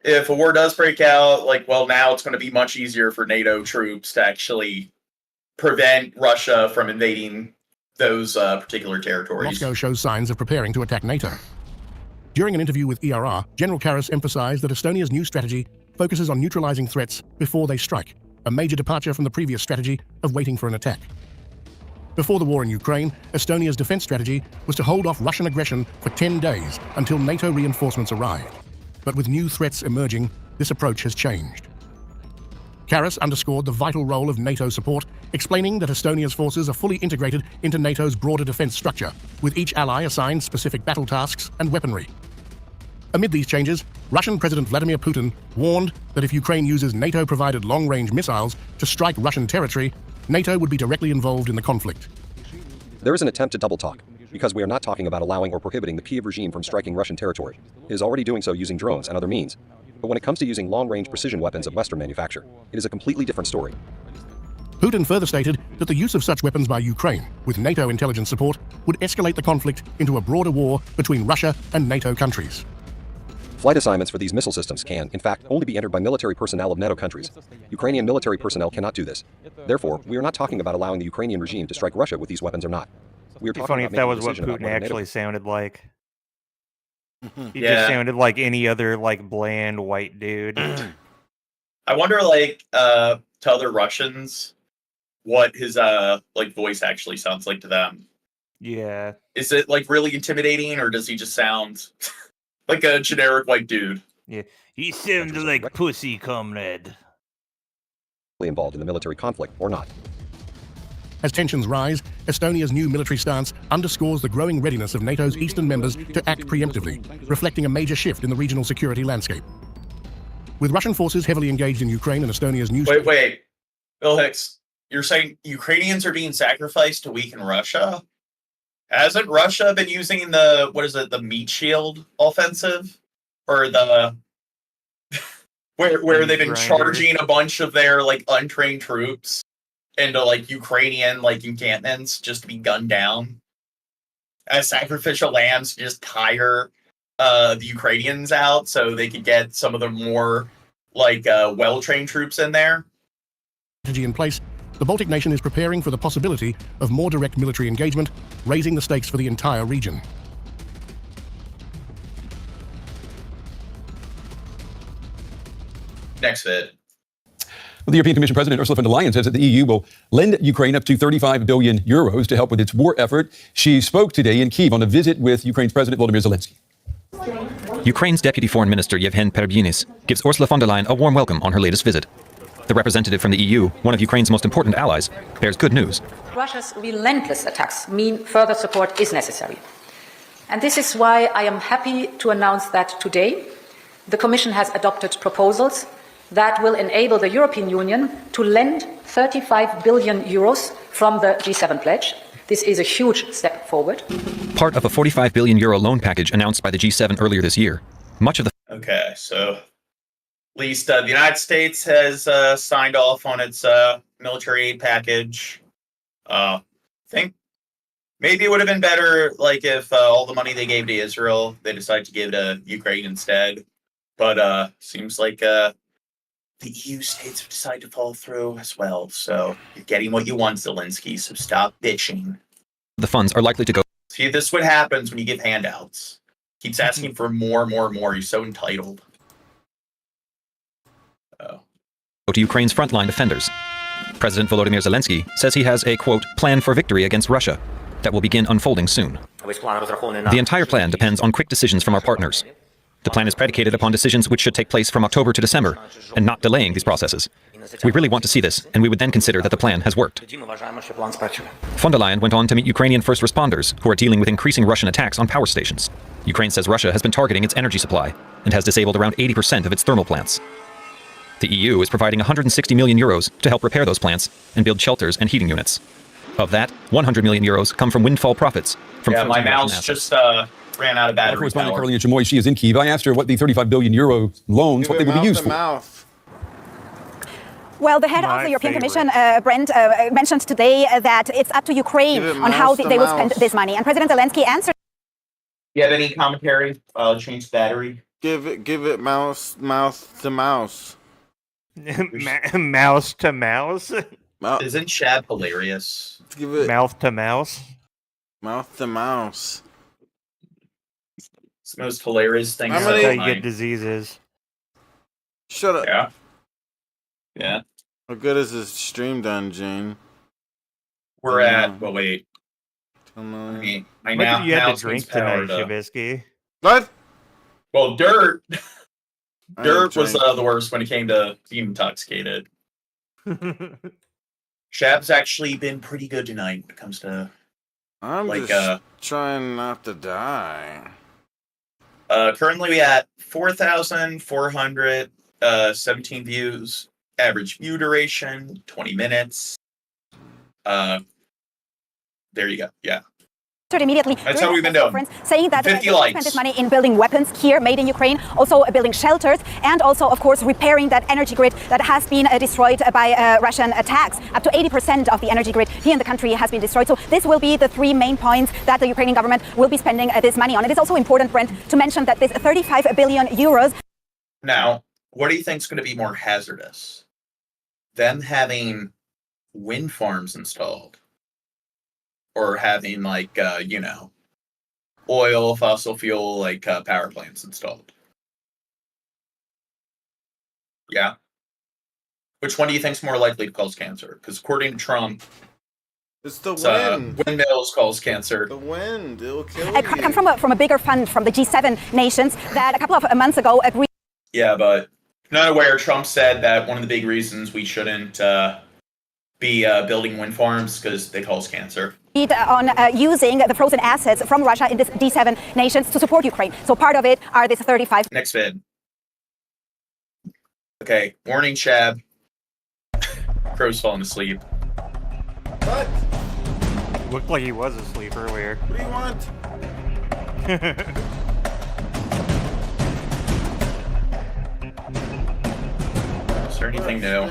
if a war does break out, now it's going to be much easier for NATO troops to actually prevent Russia from invading those particular territories. Moscow shows signs of preparing to attack NATO. During an interview with ERR, General Karas emphasized that Estonia's new strategy focuses on neutralizing threats before they strike, a major departure from the previous strategy of waiting for an attack. Before the war in Ukraine, Estonia's defense strategy was to hold off Russian aggression for 10 days until NATO reinforcements arrived. But with new threats emerging, this approach has changed. Karas underscored the vital role of NATO support, explaining that Estonia's forces are fully integrated into NATO's broader defense structure, with each ally assigned specific battle tasks and weaponry. Amid these changes, Russian President Vladimir Putin warned that if Ukraine uses NATO-provided long-range missiles to strike Russian territory, NATO would be directly involved in the conflict. There is an attempt to double talk, because we are not talking about allowing or prohibiting the Kyiv regime from striking Russian territory. It is already doing so using drones and other means. But when it comes to using long-range precision weapons of Western manufacture, it is a completely different story. Putin further stated that the use of such weapons by Ukraine, with NATO intelligence support, would escalate the conflict into a broader war between Russia and NATO countries. Flight assignments for these missile systems can, in fact, only be entered by military personnel of NATO countries. Ukrainian military personnel cannot do this. Therefore, we are not talking about allowing the Ukrainian regime to strike Russia with these weapons or not. We are It'd be talking funny about if that making a was what decision about Putin whether actually NATO... sounded like. He Yeah. just sounded like any other bland white dude. I wonder to other Russians what his voice actually sounds like to them. Yeah. Is it really intimidating, or does he just sound like a generic white dude? Yeah. He sounded like pussy, comrade. ...involved in the military conflict or not. As tensions rise, Estonia's new military stance underscores the growing readiness of NATO's eastern members to act preemptively, reflecting a major shift in the regional security landscape. With Russian forces heavily engaged in Ukraine and Estonia's new... Wait. Bill Hicks, you're saying Ukrainians are being sacrificed to weaken Russia? Hasn't Russia been using the meat shield offensive? Or the where they've been charging a bunch of their like untrained troops into like Ukrainian like encampments just to be gunned down as sacrificial lambs to just tire the Ukrainians out so they could get some of the more like well-trained troops in there. In place, the Baltic nation is preparing for the possibility of more direct military engagement, raising the stakes for the entire region. Next vid. Well, the European Commission President Ursula von der Leyen says that the EU will lend Ukraine up to 35 billion euros to help with its war effort. She spoke today in Kyiv on a visit with Ukraine's President Volodymyr Zelensky. Ukraine's Deputy Foreign Minister Yevhen Perbynis gives Ursula von der Leyen a warm welcome on her latest visit. The representative from the EU, one of Ukraine's most important allies, bears good news. Russia's relentless attacks mean further support is necessary. And this is why I am happy to announce that today the Commission has adopted proposals that will enable the European Union to lend 35 billion euros from the G7 pledge. This is a huge step forward. Part of a 45 billion euro loan package announced by the G7 earlier this year. Much of the Okay, so at least the United States has signed off on its military aid package. I think maybe it would have been better like if all the money they gave to Israel, they decided to give to Ukraine instead. But seems like the EU states have decided to follow through as well. So you're getting what you want, Zelensky, so stop bitching. The funds are likely to go. See, this is what happens when you give handouts. Keeps asking for more. You're so entitled. To Ukraine's frontline defenders. President Volodymyr Zelensky says he has a, quote, plan for victory against Russia that will begin unfolding soon. The entire plan depends on quick decisions from our partners. The plan is predicated upon decisions which should take place from October to December, and not delaying these processes. We really want to see this, and we would then consider that the plan has worked. Von der Leyen went on to meet Ukrainian first responders who are dealing with increasing Russian attacks on power stations. Ukraine says Russia has been targeting its energy supply and has disabled around 80% of its thermal plants. The EU is providing 160 million euros to help repair those plants and build shelters and heating units. Of that, 100 million euros come from windfall profits. My mouse just ran out of battery. Correspondent Carolina Chamoy, she is in Kyiv. I asked her what the 35 billion euro loans, what they would be used for. Well, the head of the European Commission, Brent, mentioned today that it's up to Ukraine on how they will spend this money. And President Zelensky answered. You have any commentary? I'll change the battery. Give it mouth to mouse. Mouse to mouse? Isn't Shab hilarious? Give it mouth to mouse? Mouth to mouse. It's the most hilarious thing. That's how you get diseases. Shut up. Yeah. How good is this stream done, Jane? We're at, well, wait. My now, you had to drink tonight, Shabisky. What? Well, Dirt was the worst when it came to being intoxicated. Shab's actually been pretty good tonight when it comes to I'm just trying not to die. Currently we at 4,417 views. Average view duration 20 minutes. There you go. Yeah. Immediately, that's how we've been doing. Saying that 50 they likes. spend this money in building weapons here, made in Ukraine, also building shelters, and also, of course, repairing that energy grid that has been destroyed by Russian attacks. Up to 80% of the energy grid here in the country has been destroyed. So this will be the three main points that the Ukrainian government will be spending this money on. It is also important, Brent, to mention that this 35 billion euros. Now, what do you think is going to be more hazardous? Them having wind farms installed? Or having, like, oil, fossil fuel, power plants installed. Yeah. Which one do you think is more likely to cause cancer? Because according to Trump, it's the wind. Windmills cause cancer. The wind, it'll kill you. Come from a bigger fund from the G7 nations that a couple of months ago agreed. Yeah, but not aware. Trump said that one of the big reasons we shouldn't be building wind farms because they cause cancer. On using the frozen assets from Russia in this G7 nations to support Ukraine. So part of it are this 35. Next vid. Okay, warning, Shab. Crow's falling asleep. What? Looked like he was asleep earlier. What do you want? there anything new?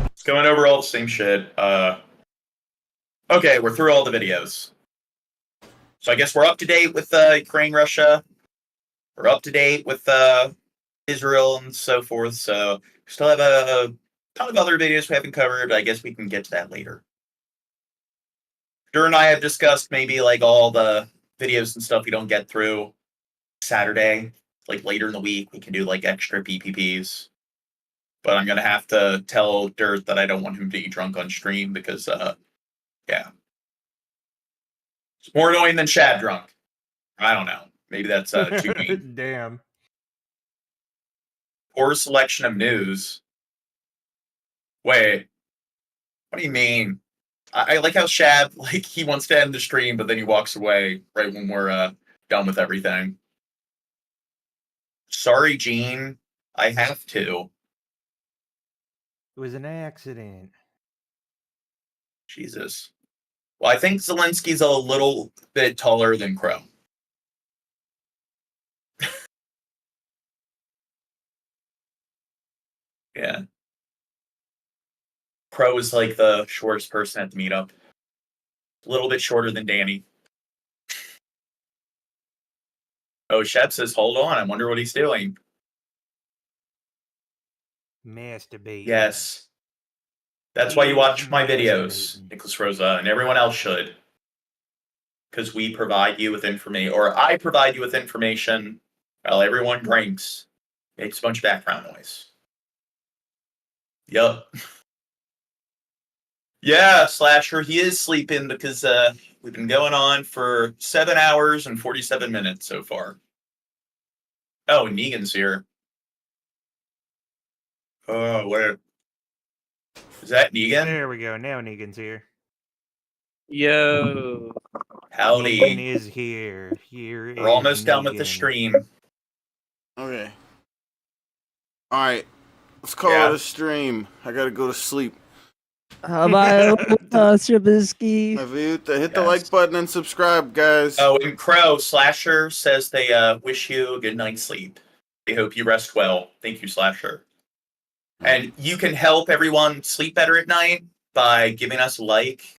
It's going over all the same shit. Okay, we're through all the videos. So I guess we're up to date with Ukraine, Russia. We're up to date with Israel and so forth. So we still have a ton of other videos we haven't covered. I guess we can get to that later. Drew and I have discussed maybe like all the videos and stuff we don't get through Saturday, like later in the week. We can do like extra PPPs. But I'm going to have to tell Dirt that I don't want him to be drunk on stream because, yeah. It's more annoying than Shad drunk. I don't know. Maybe that's too mean. Damn. Poor selection of news. Wait. What do you mean? I like how Shad, like, he wants to end the stream, but then he walks away right when we're done with everything. Sorry, Gene. I have to. It was an accident. Jesus. Well, I think Zelensky's a little bit taller than Crow. Yeah. Crow is like the shortest person at the meetup. A little bit shorter than Danny. Oh, Shep says, hold on. I wonder what he's doing. Masturbate. Yes. That's why you watch my videos, Nicholas Rosa, and everyone else should. Because we provide you with information, or I provide you with information while everyone drinks. Makes a bunch of background noise. Yup. Yeah, Slasher, he is sleeping because we've been going on for 7 hours and 47 minutes so far. Oh, Negan's here. Oh, where? Is that Negan? There we go. Now Negan's here. Yo. Howdy. Negan is here. We're almost done with the stream. Okay. Alright. Let's call it a stream. I gotta go to sleep. Strabisky. Hit the like button and subscribe, guys. Oh, and Crow, Slasher says they wish you a good night's sleep. They hope you rest well. Thank you, Slasher. And you can help everyone sleep better at night by giving us a like